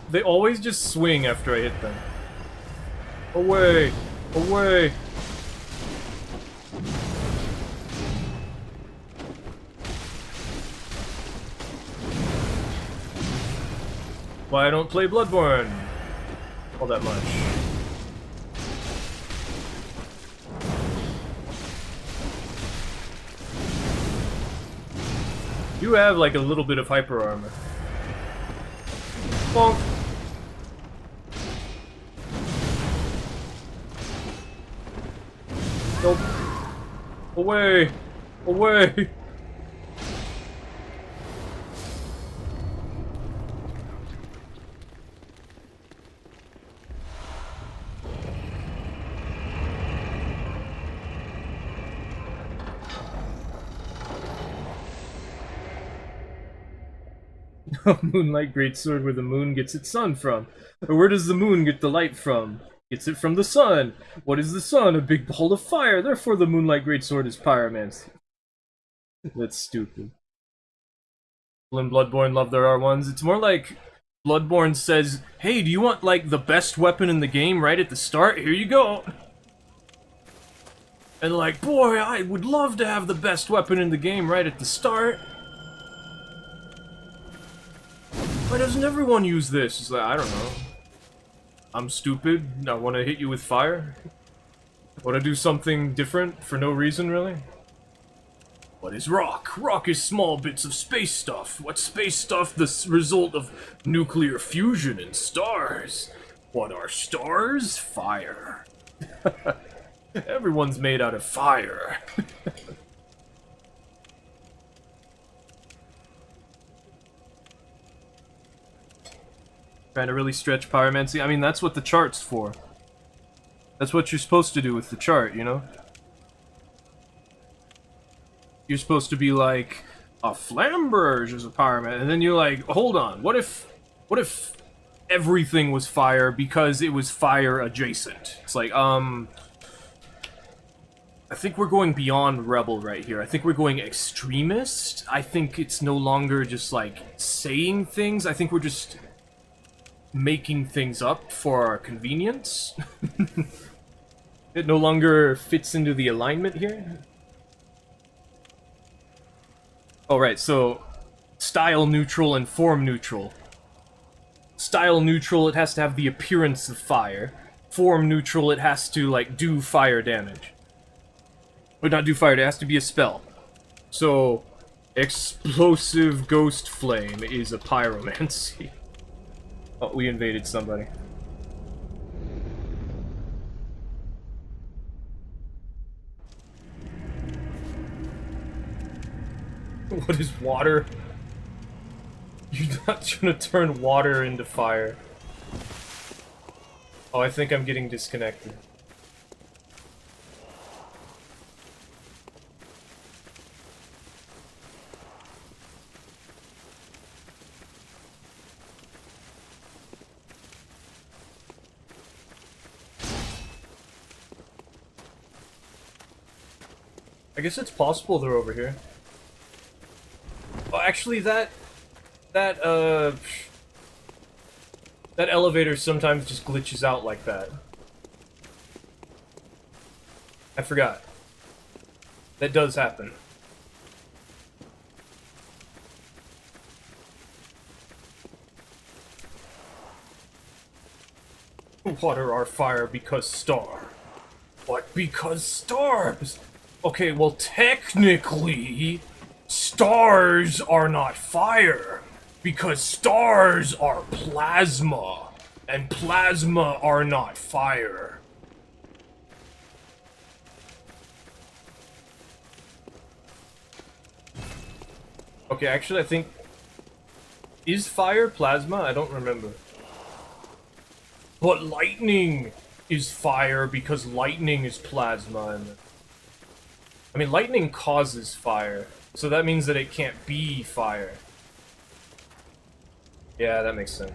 They always just swing after I hit them. Away! Away! Why I don't play Bloodborne all that much. You have like a little bit of hyper armor. Bonk! Nope. Away! Away! Moonlight Greatsword, where the moon gets its sun from. Or where does the moon get the light from? Gets it from the sun. What is the sun? A big ball of fire. Therefore the Moonlight Greatsword is pyromancy. That's stupid. People in Bloodborne love their R1s. It's more like Bloodborne says, hey, do you want, like, the best weapon in the game right at the start? Here you go. And like, boy, I would love to have the best weapon in the game right at the start. Why doesn't everyone use this? It's like, I don't know. I'm stupid. I want to hit you with fire. Want to do something different for no reason, really? What is rock? Rock is small bits of space stuff. What's space stuff? The result of nuclear fusion in stars. What are stars? Fire. Everyone's made out of fire. Trying to really stretch pyromancy. I mean, that's what the chart's for. That's what you're supposed to do with the chart, you know? You're supposed to be like, a flamberge is a pyroman, and then you're like, hold on, what if everything was fire because it was fire adjacent? It's like, I think we're going beyond rebel right here. I think we're going extremist. I think it's no longer just like saying things. I think we're just making things up for our convenience. It no longer fits into the alignment here. Oh, right, so style neutral and form neutral. Style neutral, it has to have the appearance of fire. Form neutral, it has to, like, do fire damage. But not do fire, it has to be a spell. So, explosive ghost flame is a pyromancy. Oh, we invaded somebody. What is water? You're not trying to turn water into fire. Oh, I think I'm getting disconnected. I guess it's possible they're over here. Well, actually, that elevator sometimes just glitches out like that. I forgot. That does happen. Water are fire because star. What? Because stars? Okay, well, technically, stars are not fire, because stars are plasma, and plasma are not fire. Okay, actually, I think... Is fire plasma? I don't remember. But lightning is fire because lightning is plasma, and... I mean, lightning causes fire, so that means that it can't be fire. Yeah, that makes sense.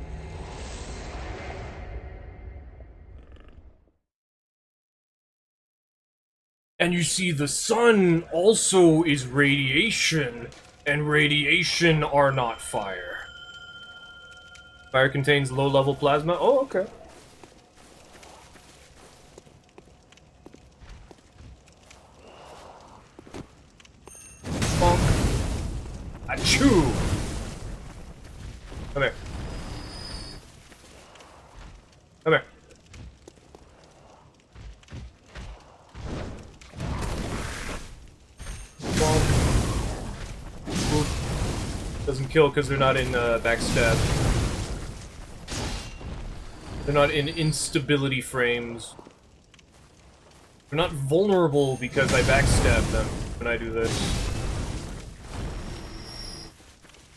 And you see, the sun also is radiation, and radiation are not fire. Fire contains low-level plasma? Oh, okay. Bonk. Achoo! Come here. Come here. Bonk. Oop. Doesn't kill because they're not in backstab. They're not in instability frames. They're not vulnerable because I backstab them when I do this.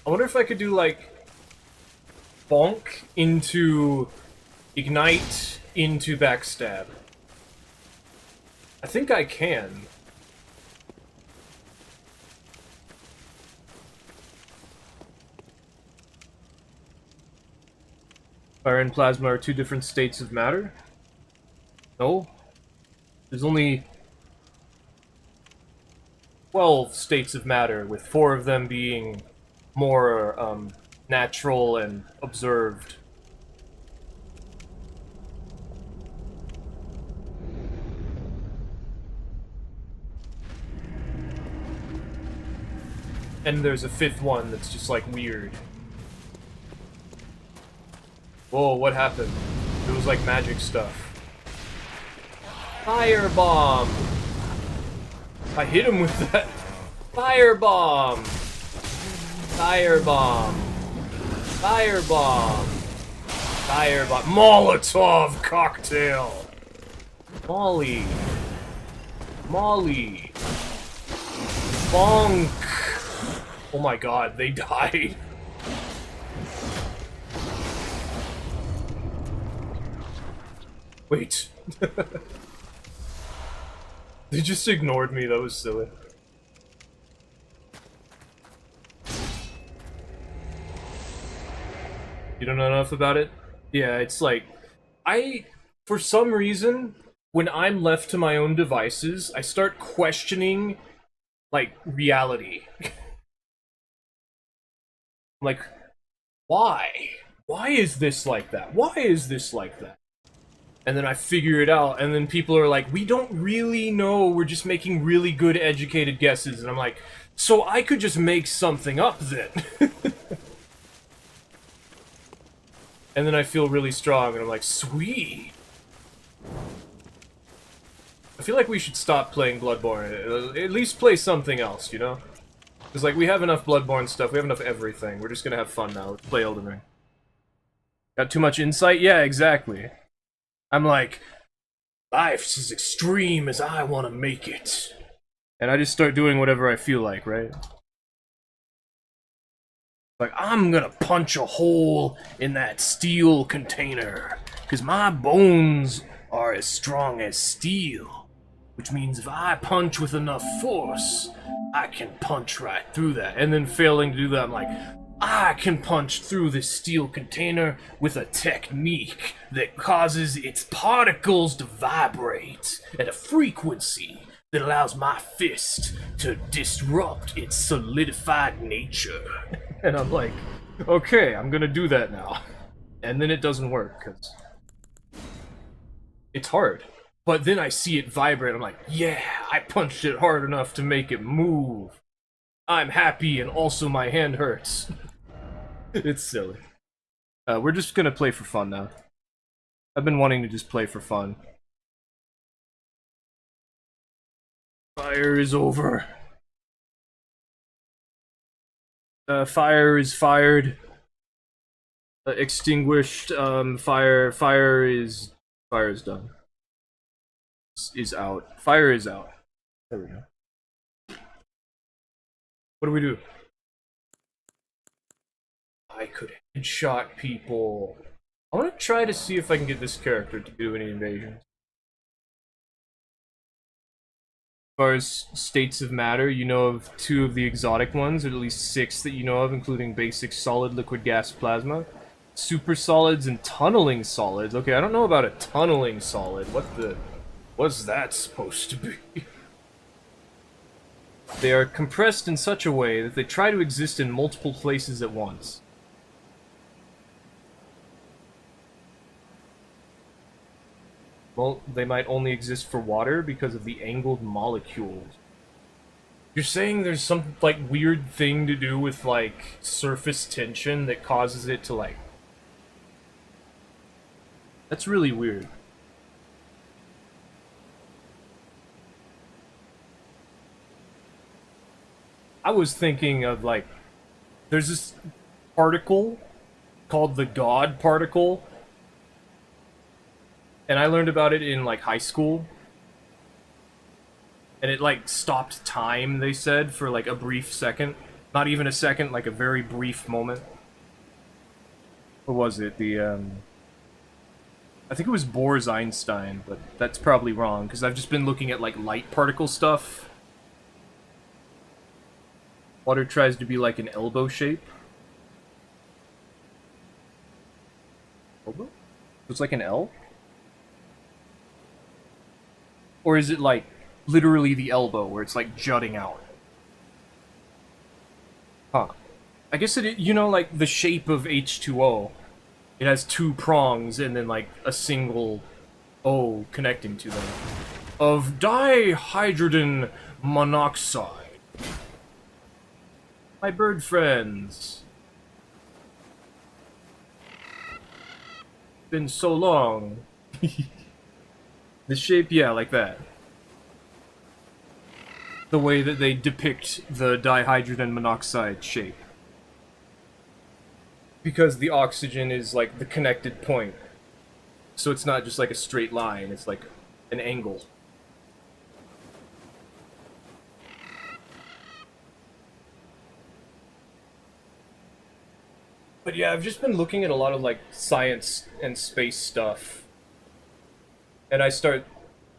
I wonder if I could do, like, bonk into ignite into backstab. I think I can. Fire and plasma are two different states of matter? No? There's only 12 states of matter, with 4 of them being more natural and observed. And there's a 5th one that's just like weird. Whoa, what happened? It was like magic stuff. Firebomb! I hit him with that. Firebomb! Firebomb! Firebomb! Fire, but Molotov cocktail. Molly. Molly. Bonk. Oh my god, they died. Wait. They just ignored me, that was silly. You don't know enough about it? Yeah, it's like, for some reason, when I'm left to my own devices, I start questioning, like, reality. I'm like, why? Why is this like that? Why is this like that? And then I figure it out, and then people are like, we don't really know, we're just making really good educated guesses. And I'm like, so I could just make something up then. And then I feel really strong, and I'm like, sweet! I feel like we should stop playing Bloodborne. At least play something else, you know? Because, like, we have enough Bloodborne stuff, we have enough everything. We're just gonna have fun now. Let's play Elden Ring. Got too much insight? Yeah, exactly. I'm like, life's as extreme as I want to make it. And I just start doing whatever I feel like, right? Like, I'm gonna punch a hole in that steel container, because my bones are as strong as steel. Which means if I punch with enough force, I can punch right through that. And then failing to do that, I'm like, I can punch through this steel container with a technique that causes its particles to vibrate at a frequency that allows my fist to disrupt its solidified nature. And I'm like, okay, I'm gonna do that now. And then it doesn't work, because it's hard. But then I see it vibrate, I'm like, yeah, I punched it hard enough to make it move. I'm happy, and also my hand hurts. It's silly. We're just gonna play for fun now. I've been wanting to just play for fun. Fire is over. Fire is fired. Extinguished. Fire is done. Is out. Fire is out. There we go. What do we do? I could headshot people. I want to try to see if I can get this character to do any invasions. As far as states of matter, you know of 2 of the exotic ones, or at least 6 that you know of, including basic solid, liquid, gas, plasma. Super solids and tunneling solids. Okay, I don't know about a tunneling solid. What's that supposed to be? They are compressed in such a way that they try to exist in multiple places at once. Well, they might only exist for water because of the angled molecules. You're saying there's some, like, weird thing to do with, like, surface tension that causes it to, like... That's really weird. I was thinking of, like... There's this particle called the God particle. And I learned about it in, like, high school. And it, like, stopped time, they said, for, like, a brief second. Not even a second, like, a very brief moment. What was it? I think it was Bohr's-Einstein, but that's probably wrong, because I've just been looking at, like, light particle stuff. Water tries to be like an elbow shape. Elbow? It's like an L? Or is it like literally the elbow where it's like jutting out? Huh. I guess it, you know, like the shape of H2O. It has 2 prongs and then like a single O connecting to them. Of dihydrogen monoxide. My bird friends. Been so long. The shape, yeah, like that. The way that they depict the dihydrogen monoxide shape. because the oxygen is like the connected point. So it's not just like a straight line, it's like an angle. But yeah, I've just been looking at a lot of like science and space stuff. And I start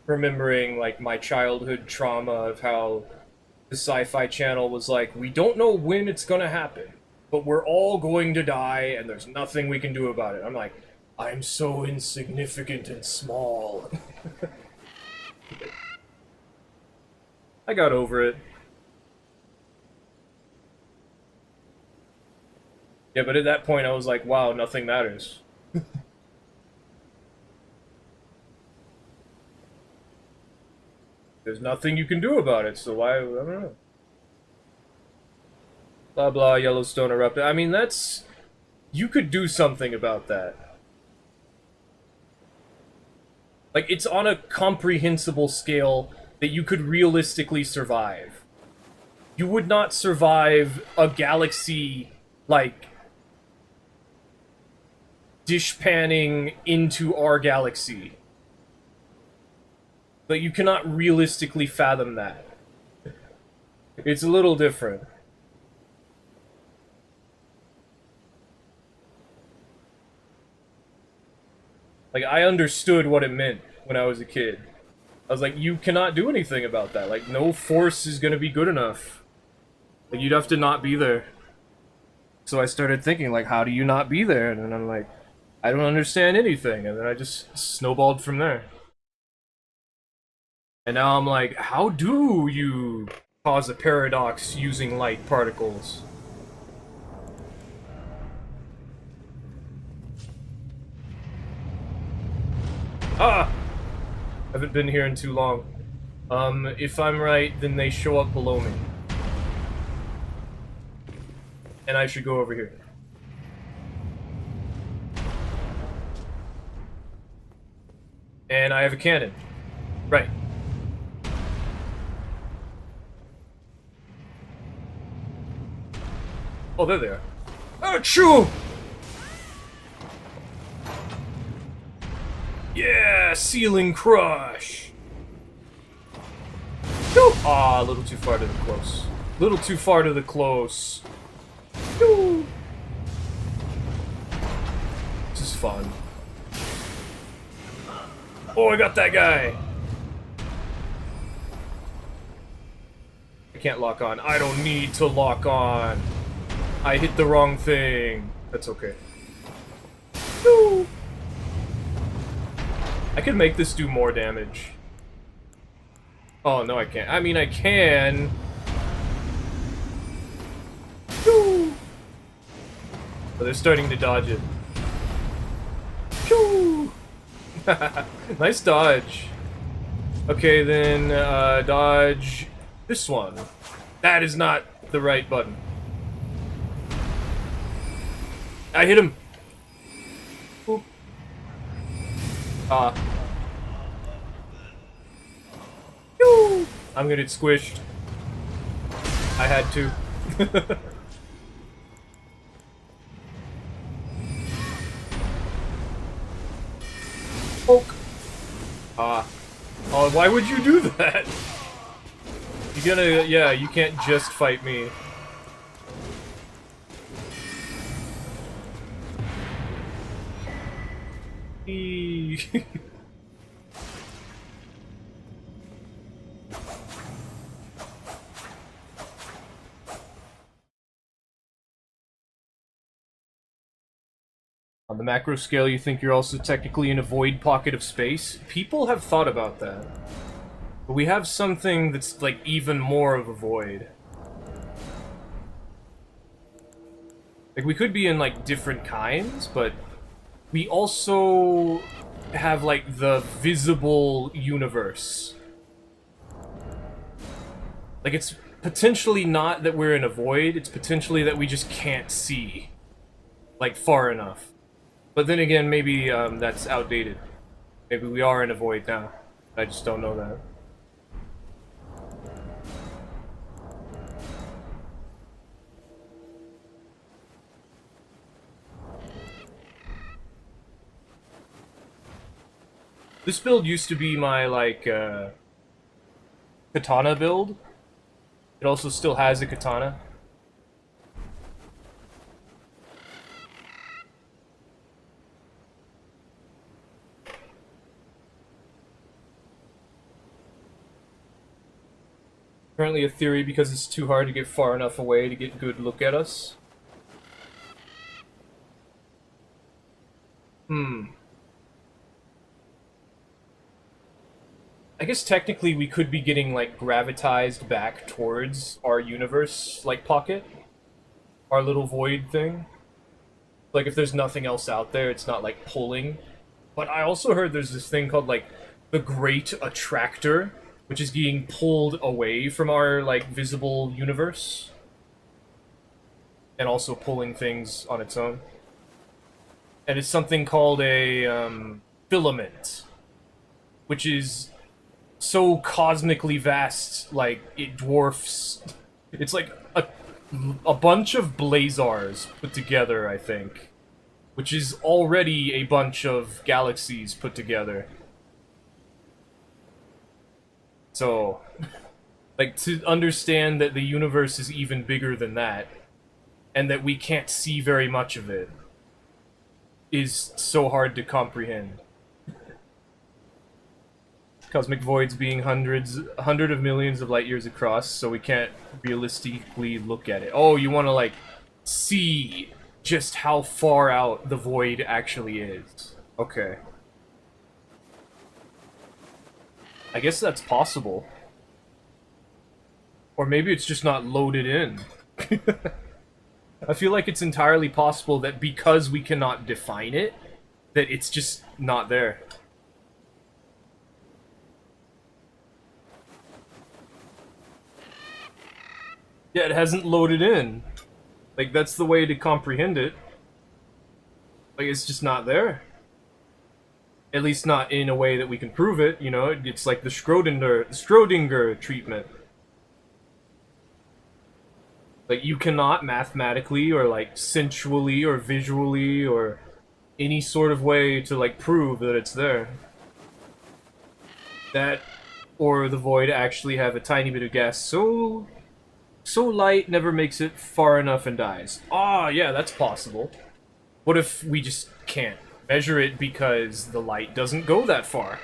remembering like my childhood trauma of how the Sci-Fi Channel was like, we don't know when it's gonna happen, but we're all going to die and there's nothing we can do about it. I'm like, I'm so insignificant and small. I got over it. Yeah, but at that point I was like, wow, nothing matters. There's nothing you can do about it, so why, I don't know. Blah blah, Yellowstone erupted. I mean, that's... You could do something about that. Like, it's on a comprehensible scale that you could realistically survive. You would not survive a galaxy, like, dish-panning into our galaxy. But you cannot realistically fathom that. It's a little different. Like, I understood what it meant when I was a kid. I was like, you cannot do anything about that. Like, no force is gonna be good enough. Like, you'd have to not be there. So I started thinking, like, how do you not be there? And then I'm like, I don't understand anything. And then I just snowballed from there. And now I'm like, how do you cause a paradox using light particles? Ah! Haven't been here in too long. If I'm right, then they show up below me. And I should go over here. And I have a cannon. Right. Oh, there they are. Achoo! Yeah, ceiling crush. Ah, a little too far to the close. Little too far to the close. This is fun. Oh, I got that guy. I can't lock on. I don't need to lock on. I hit the wrong thing. That's okay. I could make this do more damage. Oh, no, I can't. I mean, I can. But they're starting to dodge it. Nice dodge. Okay, then, dodge this one. That is not the right button. I hit him. Boop. I'm gonna get squished. I had to. Poke. Oh, why would you do that? You're gonna, yeah, you can't just fight me. On the macro scale, you think you're also technically in a void pocket of space? People have thought about that. But we have something that's, like, even more of a void. Like, we could be in, like, different kinds, but we also have, like, the visible universe. Like, it's potentially not that we're in a void, it's potentially that we just can't see. Like, far enough. But then again, maybe that's outdated. Maybe we are in a void now. I just don't know that. This build used to be my, like, katana build. It also still has a katana. Apparently a theory because it's too hard to get far enough away to get a good look at us. I guess technically we could be getting, like, gravitized back towards our universe, like, pocket. Our little void thing. Like, if there's nothing else out there, it's not, like, pulling. But I also heard there's this thing called, like, the Great Attractor, which is being pulled away from our, like, visible universe. And also pulling things on its own. And it's something called a, filament. Which is so cosmically vast, like, it dwarfs... It's like a bunch of blazars put together, I think. Which is already a bunch of galaxies put together. So, like, to understand that the universe is even bigger than that, and that we can't see very much of it, is so hard to comprehend. Cosmic voids being hundred of millions of light years across, so we can't realistically look at it. Oh, you want to, like, see just how far out the void actually is. Okay. I guess that's possible. Or maybe it's just not loaded in. I feel like it's entirely possible that because we cannot define it, that it's just not there. Yeah, it hasn't loaded in. Like, that's the way to comprehend it. Like, it's just not there. At least not in a way that we can prove it, you know? It's like the Schrodinger treatment. Like, you cannot mathematically or, like, sensually or visually or any sort of way to, like, prove that it's there. That or the void actually have a tiny bit of gas so light never makes it far enough and dies. Ah, yeah, that's possible. What if we just can't measure it because the light doesn't go that far?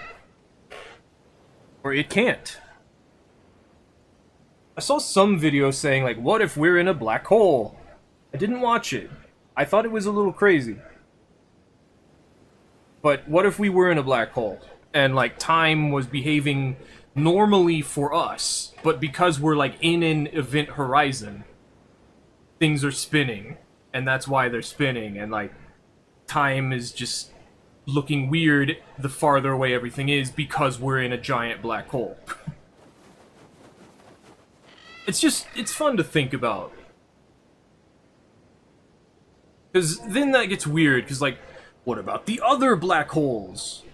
Or it can't. I saw some video saying, like, what if we're in a black hole? I didn't watch it. I thought it was a little crazy. But what if we were in a black hole? And, like, time was behaving normally for us, but because we're, like, in an event horizon, things are spinning, and that's why they're spinning, and, like, time is just looking weird the farther away everything is because we're in a giant black hole. It's fun to think about. Because then that gets weird, because, like, what about the other black holes?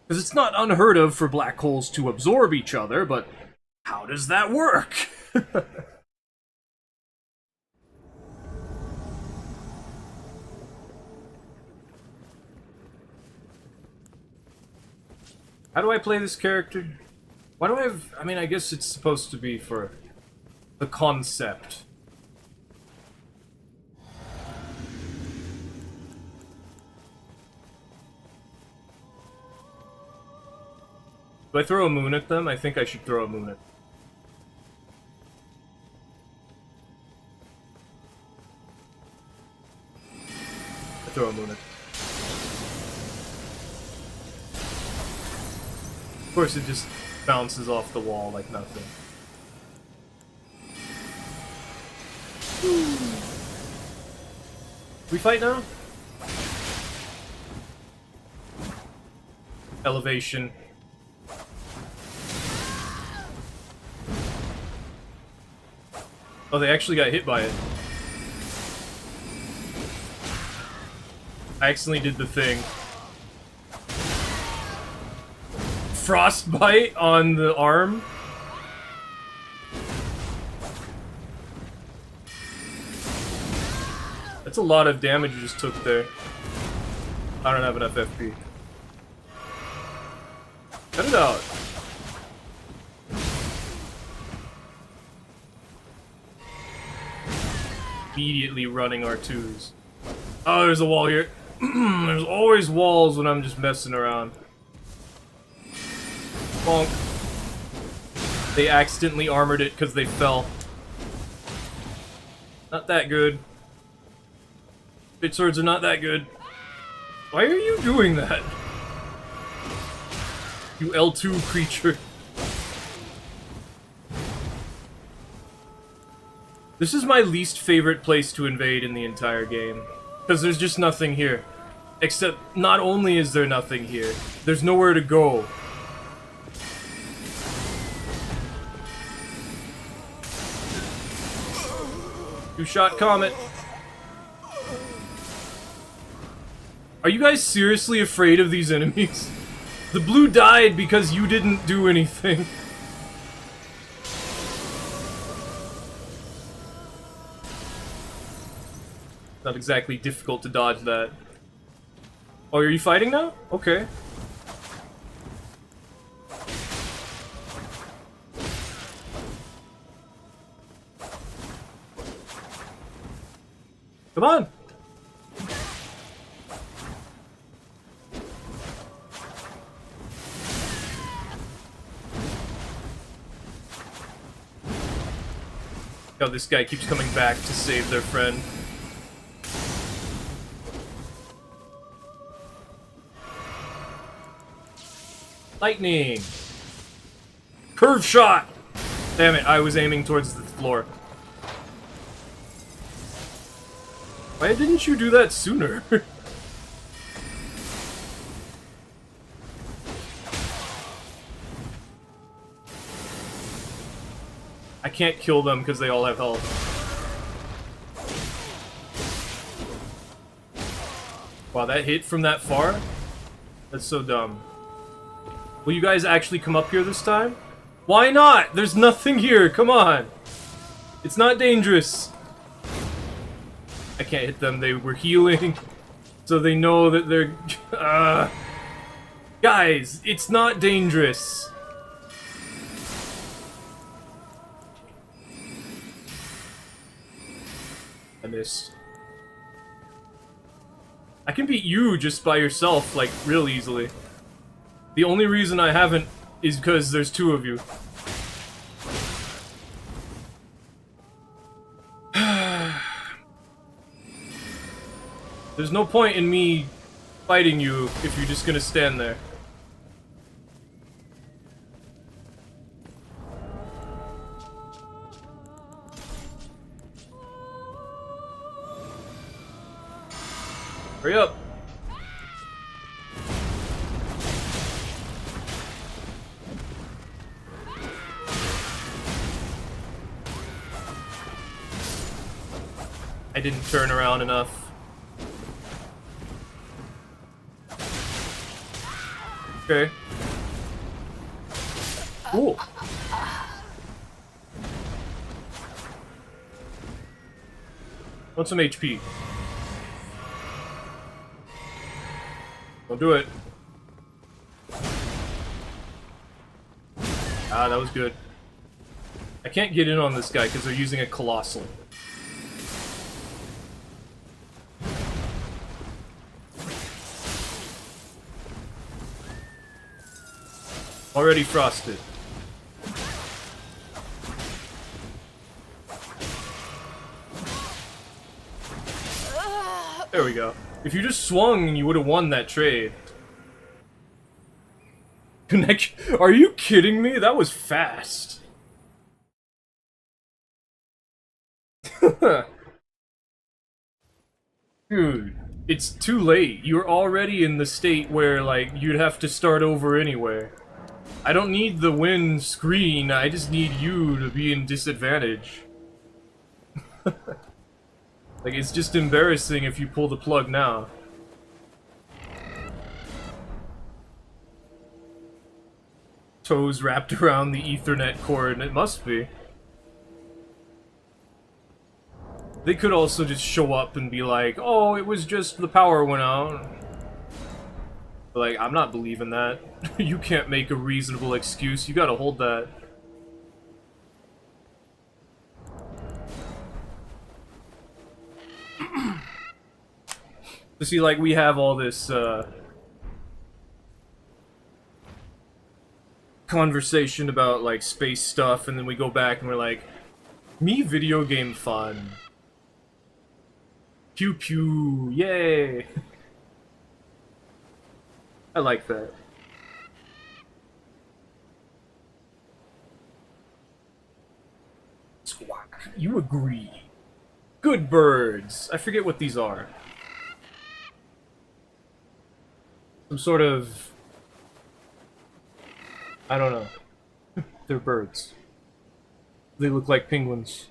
Because it's not unheard of for black holes to absorb each other, but how does that work? How do I play this character? Why do I have... I mean, I guess it's supposed to be for the concept. Do I throw a moon at them? I think I should throw a moon at them. I throw a moon at them. Of course, it just bounces off the wall like nothing. We fight now? Elevation. Oh, they actually got hit by it. I accidentally did the thing. Frostbite on the arm. That's a lot of damage you just took there. I don't have enough FP. Cut it out. Immediately running R2s. Oh, there's a wall here. There's always walls when I'm just messing around. Bonk. They accidentally armored it because they fell. Not that good. Bit swords are not that good. Why are you doing that? You L2 creature. This is my least favorite place to invade in the entire game. Because there's just nothing here. Except, not only is there nothing here, there's nowhere to go. Two-shot comet. Are you guys seriously afraid of these enemies? The blue died because you didn't do anything. Not exactly difficult to dodge that. Oh, are you fighting now? Okay. Come on! Oh, this guy keeps coming back to save their friend. Lightning! Curve shot! Damn it, I was aiming towards the floor. Why didn't you do that sooner? I can't kill them because they all have health. Wow, that hit from that far? That's so dumb. Will you guys actually come up here this time? Why not? There's nothing here, come on! It's not dangerous. I can't hit them, they were healing. So they know that they're... Guys, it's not dangerous. I missed. I can beat you just by yourself, like, real easily. The only reason I haven't is because there's two of you. There's no point in me fighting you if you're just gonna stand there. Hurry up! I didn't turn around enough. Okay. Cool. Want some HP? Don't do it. Ah, that was good. I can't get in on this guy because they're using a colossal. Already frosted. There we go. If you just swung, you would have won that trade. Connection? Are you kidding me? That was fast. Dude, it's too late. You're already in the state where, like, you'd have to start over anyway. I don't need the win screen, I just need you to be in disadvantage. Like, it's just embarrassing if you pull the plug now. Toes wrapped around the Ethernet cord, it must be. They could also just show up and be like, oh, it was just the power went out. Like, I'm not believing that. You can't make a reasonable excuse. You gotta hold that. To see, like, we have all this, conversation about, like, space stuff, and then we go back and we're like, me video game fun. Pew pew, yay! I like that. Squawk, you agree. Good birds! I forget what these are. Some sort of... I don't know. They're birds. They look like penguins.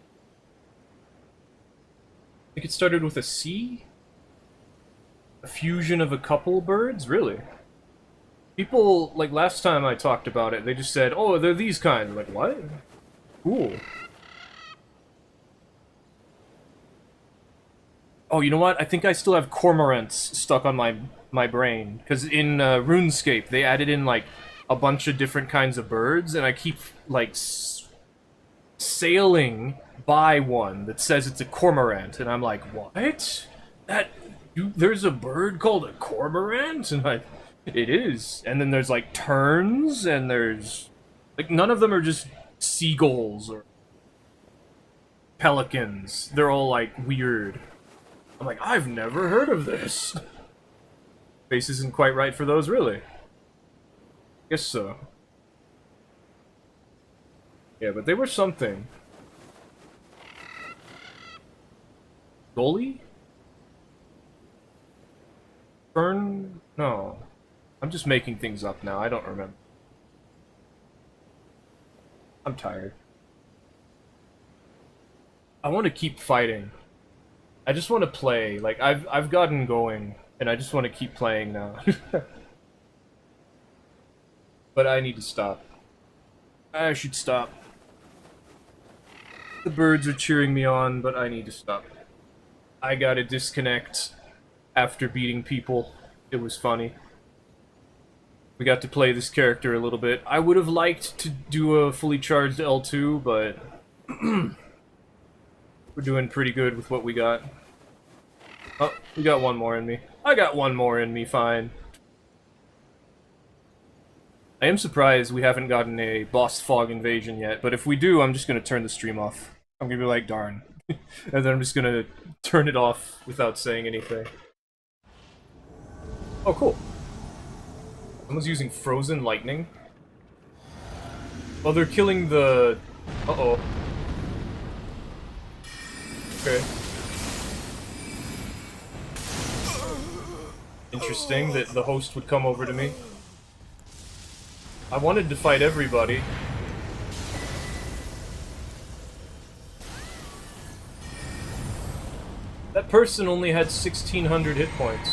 I think it started with a C? A fusion of a couple birds? Really? People, like, last time I talked about it, they just said, oh, they're these kind. I'm like, what? Cool. Oh, you know what? I think I still have cormorants stuck on my brain. Because in RuneScape, they added in, like, a bunch of different kinds of birds, and I keep, like, sailing by one that says it's a cormorant, and I'm like, what? There's a bird called a cormorant? And it is. And then there's, like, terns, and there's... Like, none of them are just seagulls or pelicans. They're all, like, weird. I'm like, I've never heard of this. Face isn't quite right for those, really. Guess so. Yeah, but they were something. Goalie? Fern? No. I'm just making things up now, I don't remember. I'm tired. I want to keep fighting. I just want to play. Like, I've gotten going, and I just want to keep playing now. But I need to stop. I should stop. The birds are cheering me on, but I need to stop. I gotta disconnect after beating people. It was funny. We got to play this character a little bit. I would have liked to do a fully charged L2, but... we're doing pretty good with what we got. Oh, we got one more in me. I got one more in me, fine. I am surprised we haven't gotten a boss fog invasion yet, but if we do, I'm just gonna turn the stream off. I'm gonna be like, darn. And then I'm just gonna turn it off without saying anything. Oh, cool. Someone's using frozen lightning. Oh, they're killing the... Uh-oh. Okay. Interesting that the host would come over to me. I wanted to fight everybody. That person only had 1,600 hit points.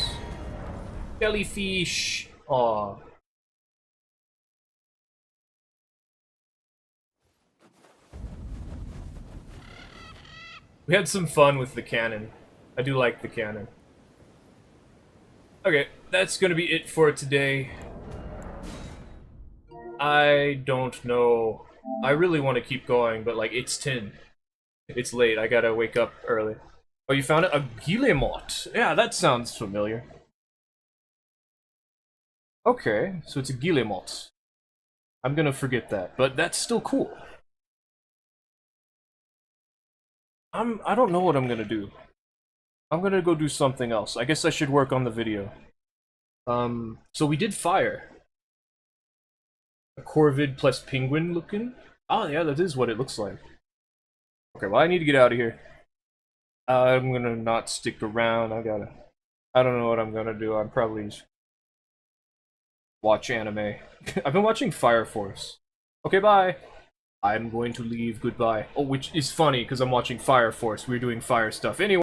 Jellyfish! Aw. We had some fun with the cannon. I do like the cannon. Okay, that's gonna be it for today. I don't know. I really want to keep going, but like, it's 10. It's late, I gotta wake up early. Oh, you found it? A guillemot. Yeah, that sounds familiar. Okay, so it's a guillemot. I'm gonna forget that, but that's still cool. I don't know what I'm gonna do. I'm gonna go do something else. I guess I should work on the video. So we did fire. A corvid plus penguin looking? Oh yeah, that is what it looks like. Okay, well I need to get out of here. I'm gonna not stick around, I don't know what I'm gonna do, I'm probably just watch anime. I've been watching Fire Force. Okay, bye! I'm going to leave, goodbye. Oh, which is funny, because I'm watching Fire Force, we're doing fire stuff. Anyway.